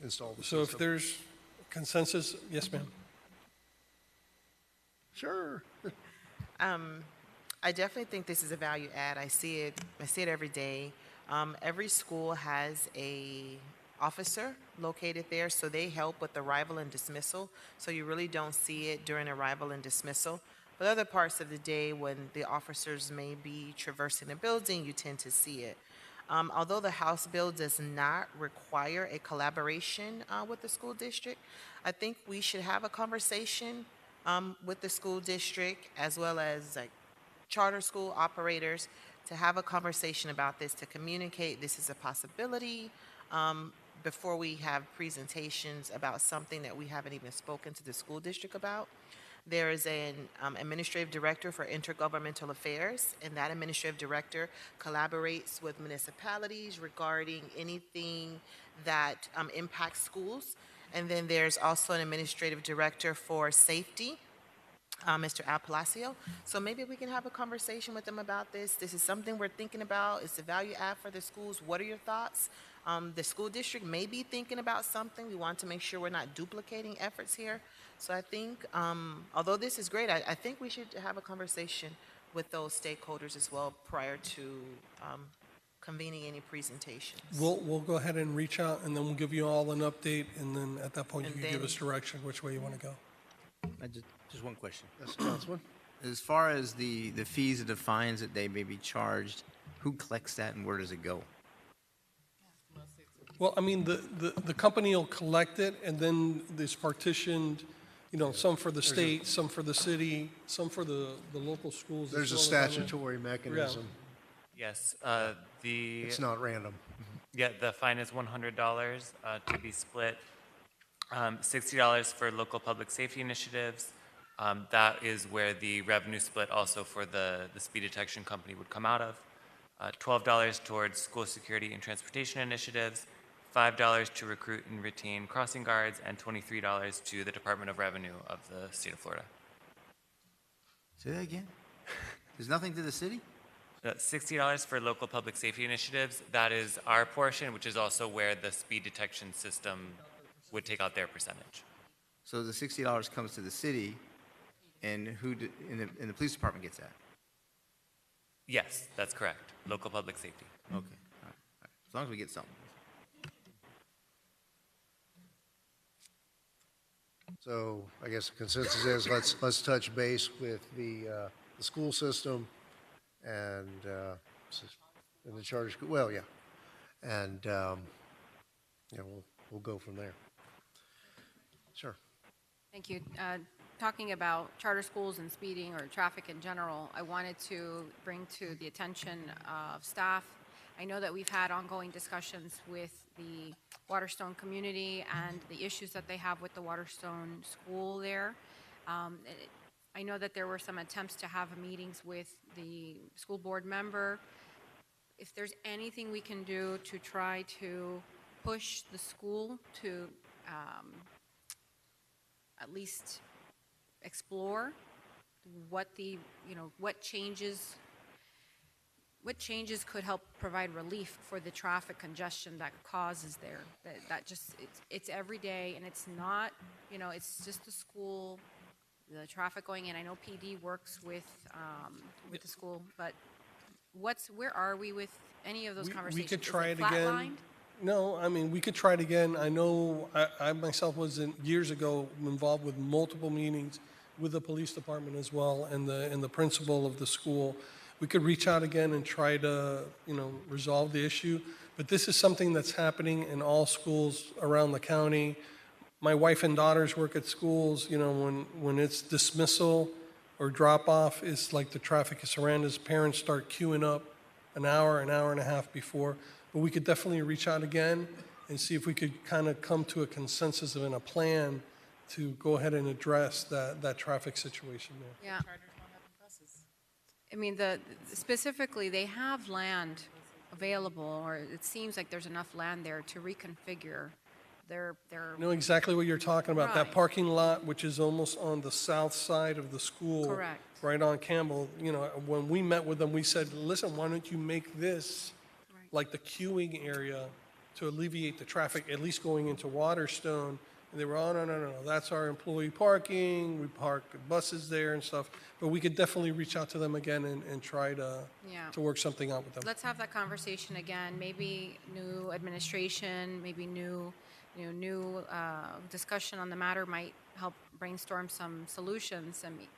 install the system. So if there's consensus, yes, ma'am. Sure. I definitely think this is a value add. I see it every day. Every school has a officer located there, so they help with arrival and dismissal. So you really don't see it during arrival and dismissal. But other parts of the day when the officers may be traversing the building, you tend to see it. Although the House bill does not require a collaboration with the school district, I think we should have a conversation with the school district as well as like charter school operators to have a conversation about this, to communicate this is a possibility, before we have presentations about something that we haven't even spoken to the school district about. There is an administrative director for intergovernmental affairs, and that administrative director collaborates with municipalities regarding anything that impacts schools. And then there's also an administrative director for safety, Mr. Al Palacio. So maybe we can have a conversation with them about this. This is something we're thinking about. It's a value add for the schools. What are your thoughts? The school district may be thinking about something. We want to make sure we're not duplicating efforts here. So I think, although this is great, I think we should have a conversation with those stakeholders as well prior to convening any presentations. We'll go ahead and reach out, and then we'll give you all an update, and then at that point, you And can give then- us direction which way you want to go. Just one question. Yes, Councilman? As far as the fees and the fines that they may be charged, who collects that and where does it go? Well, I mean, the company will collect it, and then it's partitioned, you know, some for the state, some for the city, some for the local schools. as There's a well as on the- statutory mechanism. Yes, the. It's not random. Yeah, the fine is $100 to be split. $60 for local public safety initiatives. That is where the revenue split also for the speed detection company would come out of. $12 towards school security and transportation initiatives, $5 to recruit and retain crossing guards, and $23 to the Department of Revenue of the state of Florida. Say that again? There's nothing to the city? $60 for local public safety initiatives. That is our portion, which is also where the speed detection system would take out their percentage. So the $60 comes to the city, and and the police department gets that? Yes, that's correct. Local public safety. Okay, all right. As long as we get something. So I guess the consensus is let's touch base with the school system and the charter school. Well, yeah, and we'll go from there. Sure. Thank you. Talking about charter schools and speeding or traffic in general, I wanted to bring to the attention of staff. I know that we've had ongoing discussions with the Waterstone community and the issues that they have with the Waterstone school there. I know that there were some attempts to have meetings with the school board member. If there's anything we can do to try to push the school to at least explore what what changes could help provide relief for the traffic congestion that causes there. That just, it's every day, and it's not, it's just the school, the traffic going in. I know PD works with the school, but where are we with any of those conversations? We could try Is it it again. flatlined? No, I mean, we could try it again. I know I myself was years ago involved with multiple meetings with the police department as well and the principal of the school. We could reach out again and try to, resolve the issue. But this is something that's happening in all schools around the county. My wife and daughters work at schools, when it's dismissal or drop off, it's like the traffic is horrendous. Parents start queuing up an hour and a half before. But we could definitely reach out again and see if we could kind of come to a consensus and a plan to go ahead and address that traffic situation there. Yeah. I mean, specifically, they have land available, or it seems like there's enough land there to reconfigure their. I know exactly what you're talking about. That Right. parking lot, which is almost on the south side of the school. Correct. Right on Campbell. When we met with them, we said, listen, why don't you make this like the queuing area to alleviate the traffic, at least going into Waterstone. And they were, oh, no, that's our employee parking. We park buses there and stuff. But we could definitely reach out to them again and try to work something out with them. Let's have that conversation again. Maybe new administration, maybe new discussion on the matter might help brainstorm some solutions. I mean,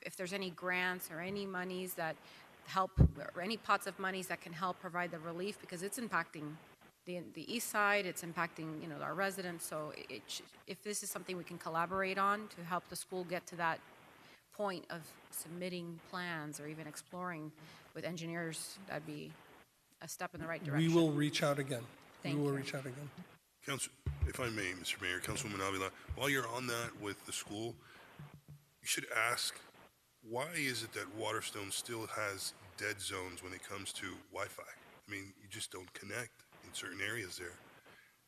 if there's any grants or any monies that help, or any pots of monies that can help provide the relief, because it's impacting the east side, it's impacting our residents. So if this is something we can collaborate on to help the school get to that point of submitting plans or even exploring with engineers, that'd be a step in the right We direction. will reach out again. Thank We will you. reach out again. Council, if I may, Mr. Mayor, Councilwoman Avila, while you're on that with the school, you should ask, why is it that Waterstone still has dead zones when it comes to Wi-Fi? I mean, you just don't connect in certain areas there.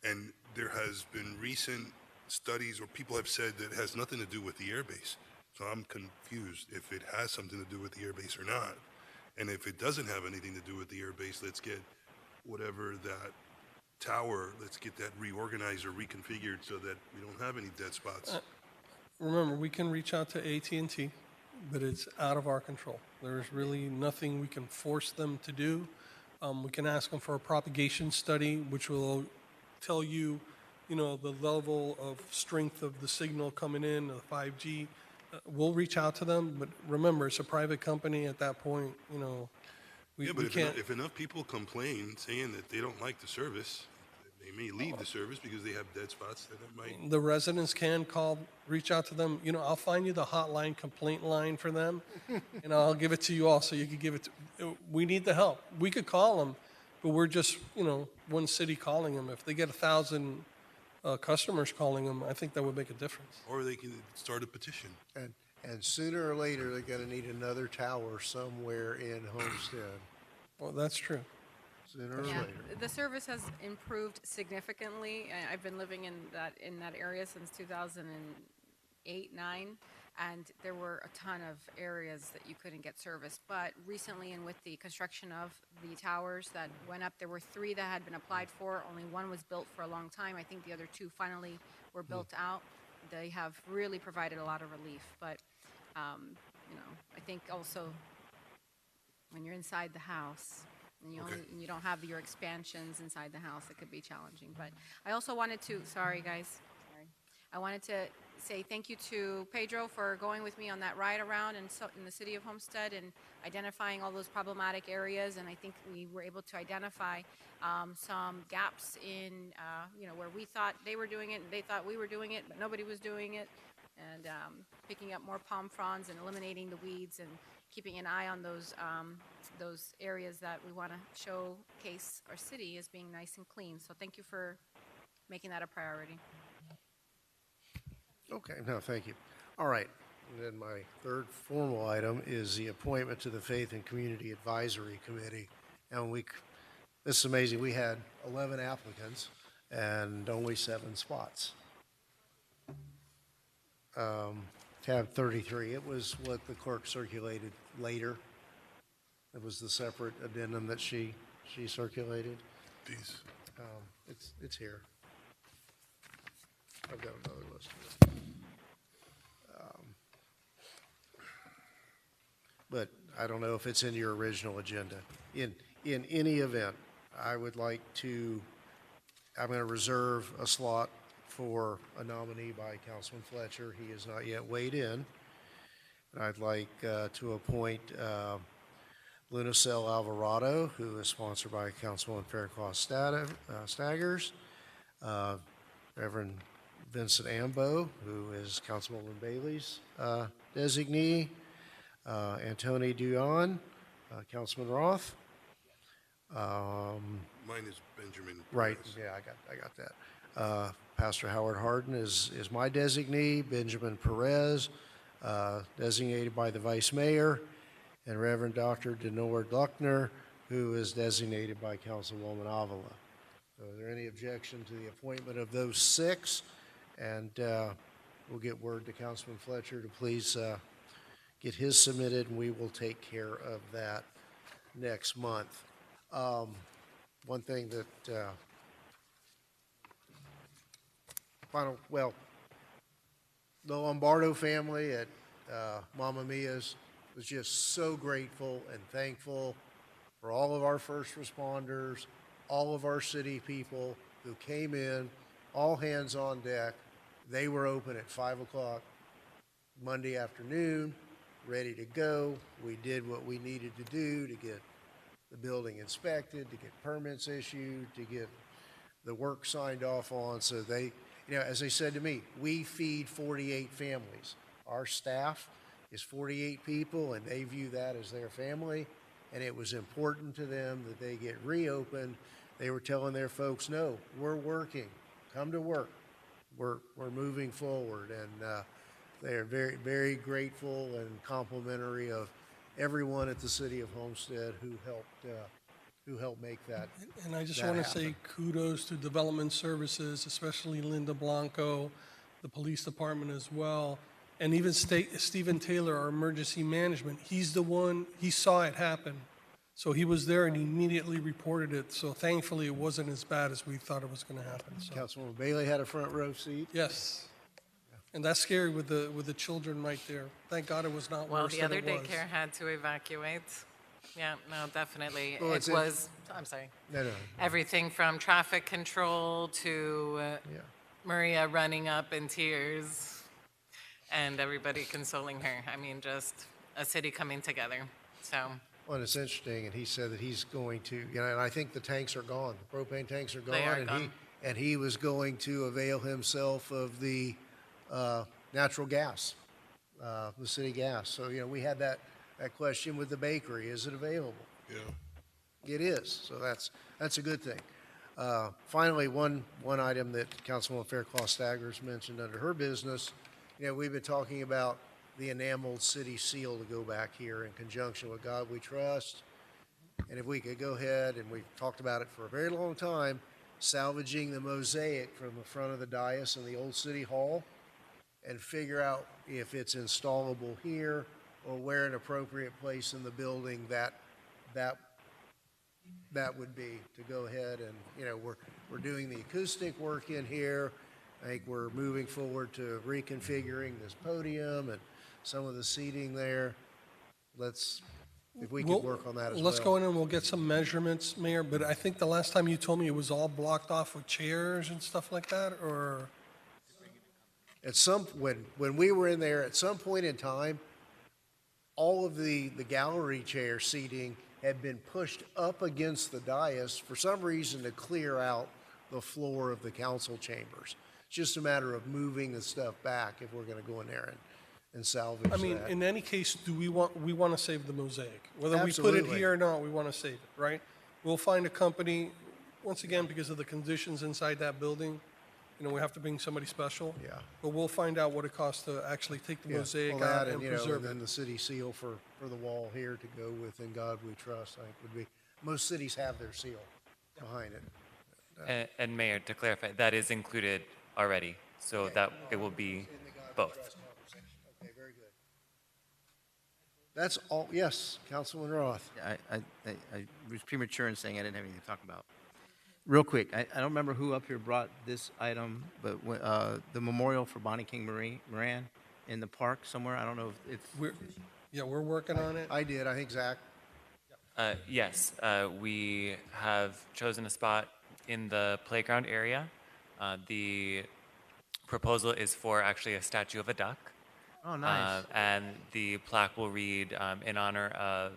And there has been recent studies, or people have said that it has nothing to do with the airbase. So I'm confused if it has something to do with the airbase or not. And if it doesn't have anything to do with the airbase, let's get whatever that tower, let's get that reorganized or reconfigured so that we don't have any dead spots. Remember, we can reach out to AT&T, but it's out of our control. There's really nothing we can force them to do. We can ask them for a propagation study, which will tell you, you know, the level of strength of the signal coming in, the 5G. We'll reach out to them, but remember, it's a private company at that point, you know. We Yeah, but can't. if enough people complain saying that they don't like the service, they may leave the service because they have dead spots, then it might. The residents can call, reach out to them. You know, I'll find you the hotline complaint line for them, and I'll give it to you all so you can give it to, we need the help. We could call them, but we're just, you know, one city calling them. If they get 1,000 customers calling them, I think that would make a difference. Or they can start a petition. And sooner or later, they're going to need another tower somewhere in Homestead. Well, that's true. Sooner or Yeah, later. the service has improved significantly. I've been living in that area since 2008, 9, and there were a ton of areas that you couldn't get service. But recently, and with the construction of the towers that went up, there were 3 that had been applied for. Only 1 was built for a long time. I think the other 2 finally were built out. They have really provided a lot of relief. But you know, I think also when you're inside the house, and you don't have your expansions inside the house, it could be challenging. But I also wanted to, I wanted to say thank you to Pedro for going with me on that ride around in the city of Homestead and identifying all those problematic areas. And I think we were able to identify some gaps in, you know, where we thought they were doing it and they thought we were doing it, but nobody was doing it. And picking up more palm fronds and eliminating the weeds and keeping an eye on those areas that we want to showcase our city as being nice and clean. So thank you for making that a priority. Okay, no, thank you. All right, and then my third formal item is the appointment to the Faith and Community Advisory Committee. And this is amazing, we had 11 applicants and only 7 spots. Tab 33, it was what the clerk circulated later. It was the separate addendum that she circulated. These. It's here. I've got another list. But I don't know if it's in your original agenda. In any event, I'm going to reserve a slot for a nominee by Councilman Fletcher. He has not yet weighed in. And I'd like to appoint Lunacell Alvarado, who is sponsored by Councilwoman Faircloth Staggers, Reverend Vincent Ambo, who is Councilwoman Bailey's designee, Antoni Duan, Councilman Roth. Mine is Benjamin. Right, Perez. yeah, I got that. Pastor Howard Harden is my designee, Benjamin Perez, designated by the Vice Mayor, and Reverend Dr. Denord Luckner, who is designated by Councilwoman Avila. So is there any objection to the appointment of those 6? And we'll get word to Councilman Fletcher to please get his submitted, and we will take care of that next month. One thing that the Lombardo family at Mamma Mia's was just so grateful and thankful for all of our first responders, all of our city people who came in, all hands on deck. They were open at 5 o'clock Monday afternoon, ready to go. We did what we needed to do to get the building inspected, to get permits issued, to get the work signed off on. So they, you know, as they said to me, we feed 48 families. Our staff is 48 people, and they view that as their family, and it was important to them that they get reopened. They were telling their folks, no, we're working, come to work. We're moving forward, and they are very, very grateful and complimentary of everyone at the city of Homestead who helped make that. And I just that want to happen. say kudos to Development Services, especially Linda Blanco, the police department as well, and even Stephen Taylor, our emergency management. He's the one, he saw it happen. So he was there and he immediately reported it. So thankfully, it wasn't as bad as we thought it was going to happen. So, Councilwoman Bailey had a front row seat. yes. And that's scary with the children right there. Thank God it was not Well, worse the than other it was. daycare had to evacuate. Yeah, no, definitely. Well, It it's in- was, I'm sorry. No. Everything from traffic control to Maria running up in tears and everybody consoling her. I mean, just a city coming together. So, Well, and it's interesting, and he said that he's going to, and I think the tanks are gone. The propane tanks are gone. They are and gone. he was going to avail himself of the natural gas, the city gas. So, we had that question with the bakery. Is it available? Yeah. It is. So that's a good thing. Finally, one item that Councilwoman Fairclough Staggers mentioned under her business, we've been talking about the enameled city seal to go back here in conjunction with God We Trust. And if we could go ahead, and we've talked about it for a very long time, salvaging the mosaic from the front of the dais in the old city hall and figure out if it's installable here or where an appropriate place in the building that would be to go ahead and, we're doing the acoustic work in here. I think we're moving forward to reconfiguring this podium and some of the seating there. If we could work on that as well. Let's go in and we'll get some measurements, Mayor, but I think the last time you told me it was all blocked off with chairs and stuff like that, or? When we were in there, at some point in time, all of the gallery chair seating had been pushed up against the dais for some reason to clear out the floor of the council chambers. It's just a matter of moving the stuff back if we're going to go in there and salvage that. I mean, in any case, we want to save the mosaic. Whether we put Absolutely. it here or not, we want to save it, right? We'll find a company, once again, because of the conditions inside that building, we have to bring somebody special. Yeah. But we'll find out what it costs to actually take the Yeah, mosaic well, out that and and preserve then it. the city seal for the wall here to go with "In God We Trust," I think would be, most cities have their seal behind it. And Mayor, to clarify, that is included already, so that it will be both. Okay, very good. That's all, yes, Councilman Roth. I was premature in saying I didn't have anything to talk about. Real quick, I don't remember who up here brought this item, but the memorial for Bonnie King Moran in the park somewhere, I don't know if it's... We're working on it. I did, I think Zach. Yes, we have chosen a spot in the playground area. The proposal is for actually a statue of a duck. Oh, nice. And the plaque will read, in honor of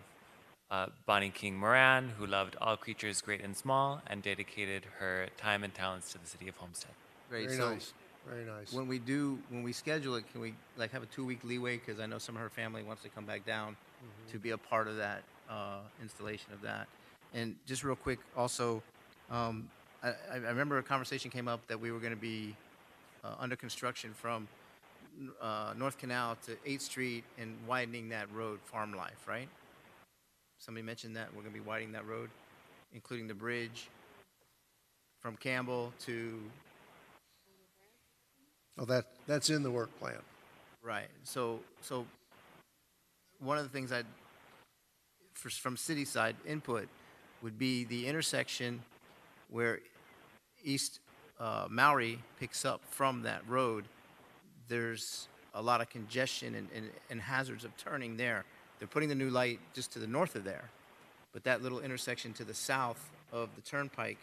Bonnie King Moran, who loved all creatures great and small, and dedicated her time and talents to the city of Homestead. Great. Very So nice, very nice. when we schedule it, can we have a 2-week leeway? Because I know some of her family wants to come back down to be a part of that installation of that. And just real quick, also, I remember a conversation came up that we were going to be under construction from North Canal to 8th Street and widening that road, Farm Life, right? Somebody mentioned that we're going to be widening that road, including the bridge from Campbell to... Oh, that's in the work plan. Right. So one of the things from city side input would be the intersection where East Maury picks up from that road. There's a lot of congestion and hazards of turning there. They're putting the new light just to the north of there, but that little intersection to the south of the turnpike,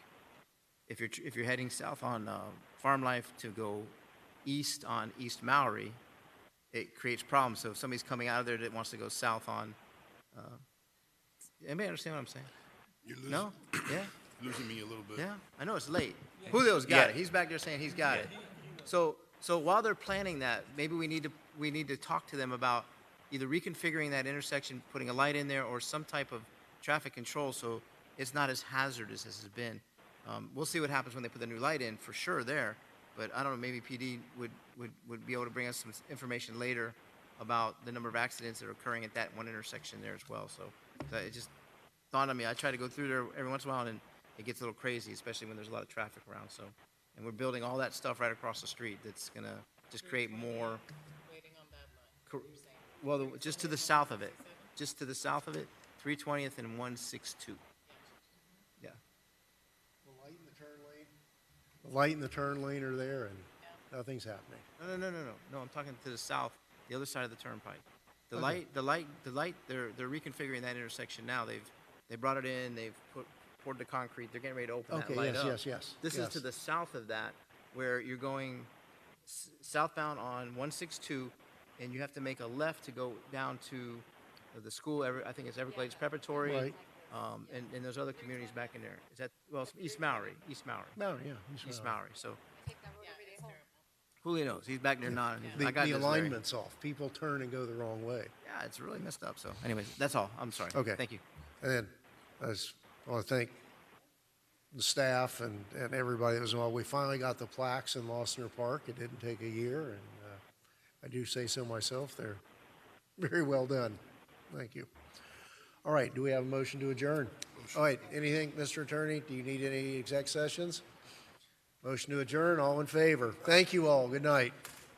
if you're heading south on Farm Life to go east on East Maury, it creates problems. So if somebody's coming out of there that wants to go south on, anybody understand what I'm saying? You're losing, No? Yeah? losing me a little bit. Yeah? I know it's late. Julio's got it. He's back there saying he's got it. So while they're planning that, maybe we need to talk to them about, either reconfiguring that intersection, putting a light in there, or some type of traffic control so it's not as hazardous as it's been. We'll see what happens when they put the new light in, for sure there, but I don't know, maybe PD would be able to bring us some information later about the number of accidents that are occurring at that one intersection there as well. So it just dawned on me. I try to go through there every once in a while, and it gets a little crazy, especially when there's a lot of traffic around. So, and we're building all that stuff right across the street that's going to just create more. Well, just to the south of it. Just to the south of it, 320th and 162. Yeah. The light and the turn lane are there, and nothing's happening. No, I'm talking to the south, the other side of the turnpike. The Okay. light, they're reconfiguring that intersection now. They brought it in, they've poured the concrete, they're getting ready to open that Okay, light up. yes. This is to the south of that, where you're going southbound on 162, and you have to make a left to go down to the school, I think it's Everglades Preparatory. Right. And there's other communities back in there. Is that, well, it's East Maori. Maori, yeah. East Maori, so. Julio knows, he's back there nodding. The I got this, Larry. alignment's off. People turn and go the wrong way. Yeah, it's really messed up, so anyways, that's all. I'm sorry. Okay. Thank you. And then I just want to thank the staff and everybody that was involved. We finally got the plaques in Losner Park. It didn't take a year, and I do say so myself. They're very well done. Thank you. All right, do we have a motion to adjourn? All right, anything, Mr. Attorney? Do you need any exec sessions? Motion to adjourn, all in favor? Thank you all. Good night.